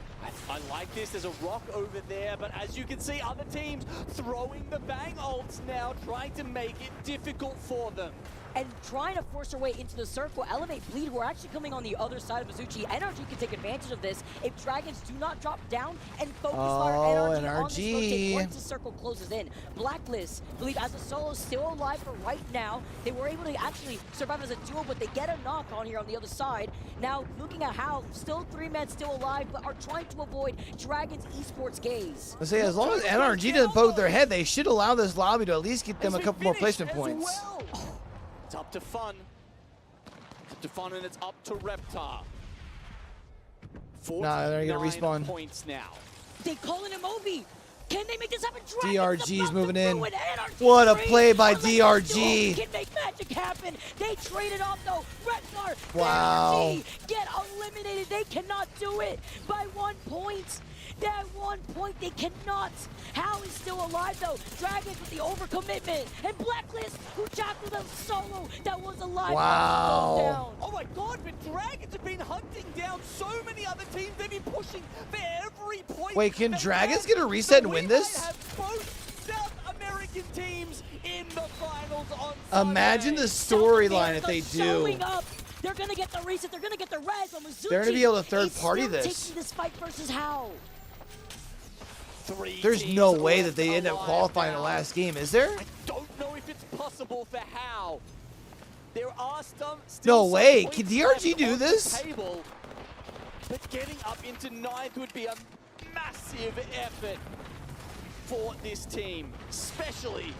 I like this. There's a rock over there, but as you can see, other teams throwing the bang ults now, trying to make it difficult for them. And trying to force their way into the circle. Elevate Bleed, who are actually coming on the other side of Mizuchi. NRG can take advantage of this if Dragons do not drop down and focus on NRG on this rotate once the circle closes in. Blacklist, Bleed as a solo, still alive for right now. They were able to actually survive as a duo, but they get a knock on here on the other side. Now, looking at how still 3 men still alive, but are trying to avoid Dragons Esports gaze. Let's say, as long as NRG doesn't poke their head, they should allow this lobby to at least get them a couple more placement points. It's up to Fun. It's up to Fun and it's up to Reptar. Nah, they're gonna respawn. Points now. They call in a Moby. Can they make this happen? DRG's moving in. What a play by DRG. Can make magic happen. They traded off though. Reptar. Wow. NRG get eliminated. They cannot do it by 1 point. That 1 point they cannot. Hal is still alive though. Dragons with the overcommitment. And Blacklist who tackled them solo. That was alive. Wow. Oh my god, but Dragons have been hunting down so many other teams. They've been pushing for every point. Wait, can Dragons get a reset and win this? Have both South American teams in the finals on Imagine the storyline if they do. Showing up. They're gonna get the reset. They're gonna get the res. But Mizuchi They're gonna be able to third is party still this. taking this fight versus Hal. There's no way that they end up qualifying the last game, is there? I don't know if it's possible for Hal. There are still No way. some Can points DRG left do on this? the table, but getting up into 9th would be a massive effort for this team, especially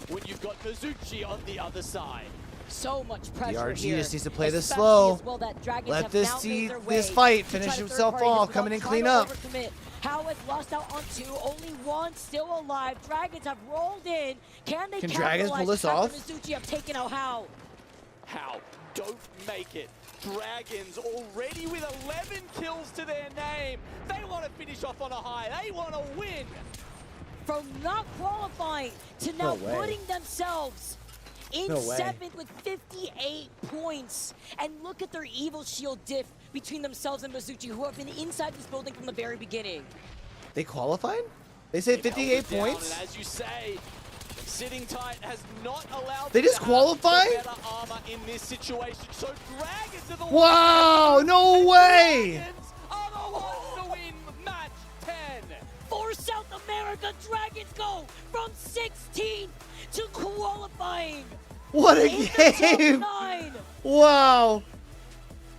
when you've got Mizuchi on the other side. So much pressure DRG here. just needs to play this Especially slow. as well that Dragons Let have this now made their this way fight to finish try to himself third party this off, without coming in trying clean to up. overcommit. Hal has lost out on 2, only 1 still alive. Dragons have rolled in. Can they Dragons pull this capitalize? off? Mizuchi have taken out Hal. Hal don't make it. Dragons already with 11 kills to their name. They want to finish off on a high. They want to win. From not qualifying to now No way. putting themselves in No way. 7th with 58 points. And look at their Evil Shield diff between themselves and Mizuchi, who have been inside this building from the very beginning. They qualified? They say 58 Down, points? and as you say, Sitting tight has not allowed They them just to qualify? have the better armor in this situation. So Dragons are the Wow, no way! Dragons are the ones to win match 10. For South America, Dragons go from 16 to qualifying. What a in the top game! 9. Wow.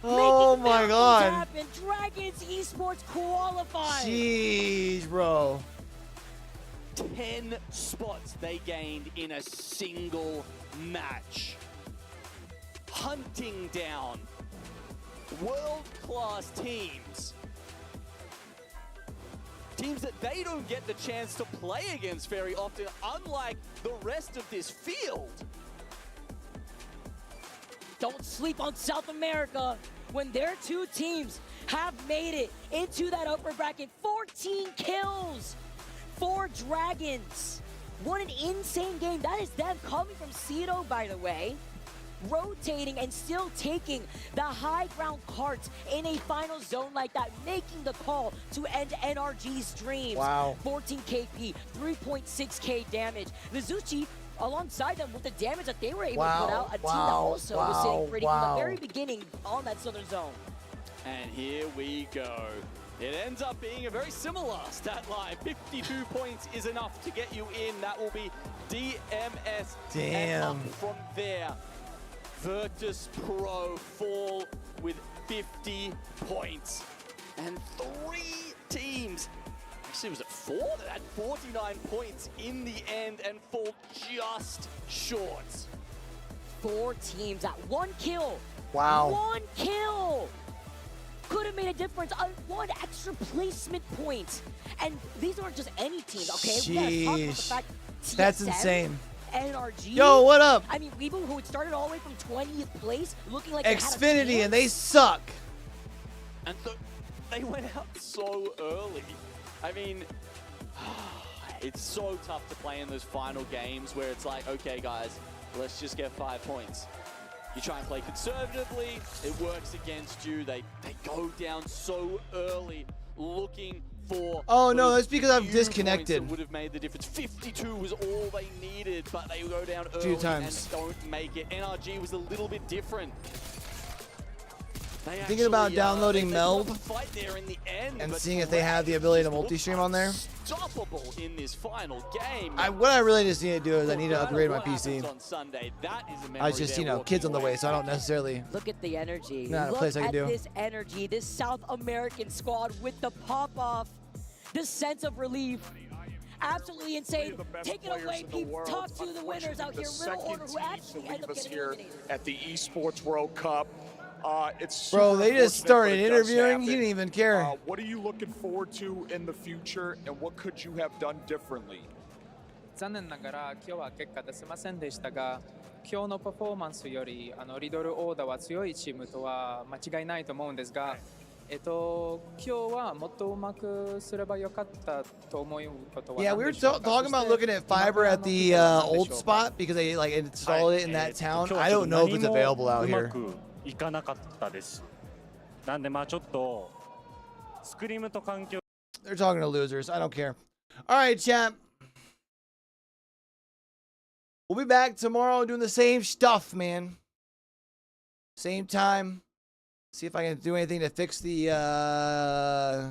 Oh Making my miracles god. happen. Dragons Esports qualify. Jeez, bro. 10 spots they gained in a single match. Hunting down world-class teams. Teams that they don't get the chance to play against very often, unlike the rest of this field. Don't sleep on South America when their two teams have made it into that upper bracket. 14 kills for Dragons. What an insane game. That is them coming from Cedo, by the way. Rotating and still taking the high ground carts in a final zone like that, making the call to end NRG's dreams. Wow. 14 KP, 3.6k damage. Mizuchi alongside them with the damage that they were able to put out, a team that also was sitting pretty from the very beginning on that southern zone. And here we go. It ends up being a very similar stat line. 52 points is enough to get you in. That will be DMS. Damn. And up from there, Virtus Pro fall with 50 points. And 3 teams, actually was it 4 that had 49 points in the end and fall just short. 4 teams at 1 kill. Wow. 1 kill could have made a difference. 1 extra placement point. And these aren't just any teams, okay? We gotta talk about the fact That's TSM, insane. NRG. Yo, what up? I mean, Weeble, who had started all the way from 20th place, looking like they had a Xfinity, chance. and they suck. And so they went out so early. I mean, it's so tough to play in those final games where it's like, okay, guys, let's just get 5 points. You try and play conservatively, it works against you. They go down so early, looking for. Oh no, that's because I'm few disconnected. points that would have made the difference. 52 was all they needed, but they go down early Few times. and don't make it. NRG was a little bit different. They Thinking about actually, downloading they Meld put up a fight there in the end, and but seeing if they have the ability to multi-stream on there. unstoppable in this final game. What I really just need to do is I need to upgrade my PC. On Sunday, that is a I memory was just, they're you know, walking kids on the way, so I don't necessarily. Look at the energy. Not a Look place I can at do. this energy, this South American squad with the pop-off, the sense of relief. Absolutely insane. Take it away, Pete. Talk to the winners out here. Middle order who actually end up getting here eliminated. at the Esports World Cup. It's Bro, super they just unfortunate, started but it does interviewing. He happen. didn't even care. What are you looking forward to in the future, and what could you have done differently? 残念ながら今日は結果出せませんでしたが、今日のパフォーマンスよりリドルオーダーは強いチームとは間違いないと思うんですが、今日はもっとうまくすればよかったと思うことは Yeah, we were talking about looking at fiber at the old spot because they like installed it in that town. I don't know if it's available out here. いかなかったです。なんでまあちょっとスクリームと環境 They're talking to losers. I don't care. All right, chat. We'll be back tomorrow doing the same stuff, man. Same time. See if I can do anything to fix the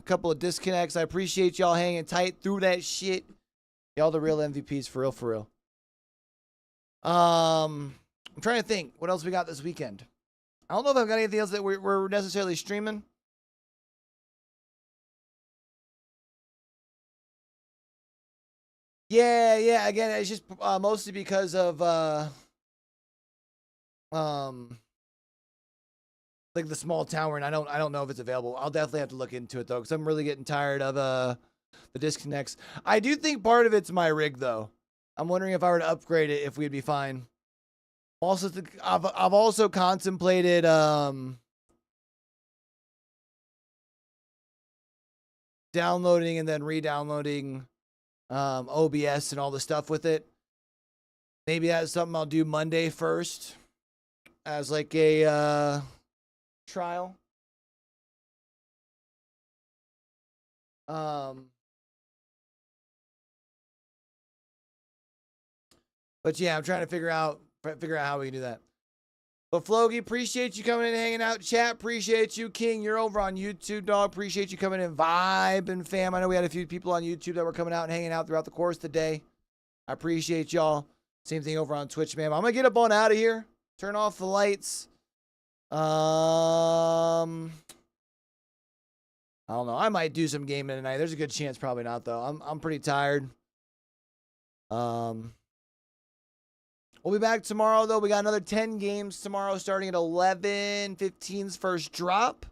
couple of disconnects. I appreciate y'all hanging tight through that shit. Y'all the real MVPs, for real, for real. I'm trying to think what else we got this weekend. I don't know if I've got anything else that we're necessarily streaming. Yeah. Again, it's just mostly because of like the small tower, and I don't know if it's available. I'll definitely have to look into it though, because I'm really getting tired of the disconnects. I do think part of it's my rig though. I'm wondering if I were to upgrade it, if we'd be fine. Also, I've also contemplated downloading and then re-downloading OBS and all the stuff with it. Maybe that's something I'll do Monday first as like a trial. But yeah, I'm trying to figure out how we can do that. But Flogi, appreciate you coming in and hanging out. Chat, appreciate you. King, you're over on YouTube, dog. Appreciate you coming in. Vibe and fam. I know we had a few people on YouTube that were coming out and hanging out throughout the course of the day. I appreciate y'all. Same thing over on Twitch, man. I'm gonna get up on out of here. Turn off the lights. I don't know. I might do some gaming tonight. There's a good chance, probably not though. I'm pretty tired. We'll be back tomorrow, though. We got another 10 games tomorrow starting at 11:15's first drop.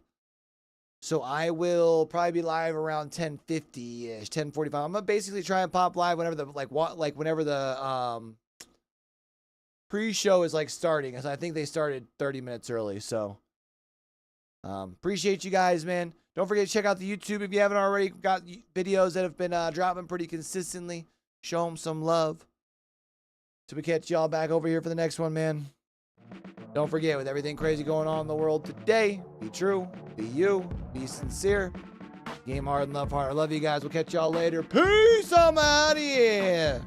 So I will probably be live around 10:50-ish, 10:45. I'm going to basically try and pop live whenever the whenever the pre-show is like starting, because I think they started 30 minutes early. So appreciate you guys, man. Don't forget to check out the YouTube if you haven't already. Got videos that have been dropping pretty consistently. Show them some love. So we catch y'all back over here for the next one, man. Don't forget, with everything crazy going on in the world today, be true, be you, be sincere, game hard and love hard. I love you guys. We'll catch y'all later. Peace. I'm out of here.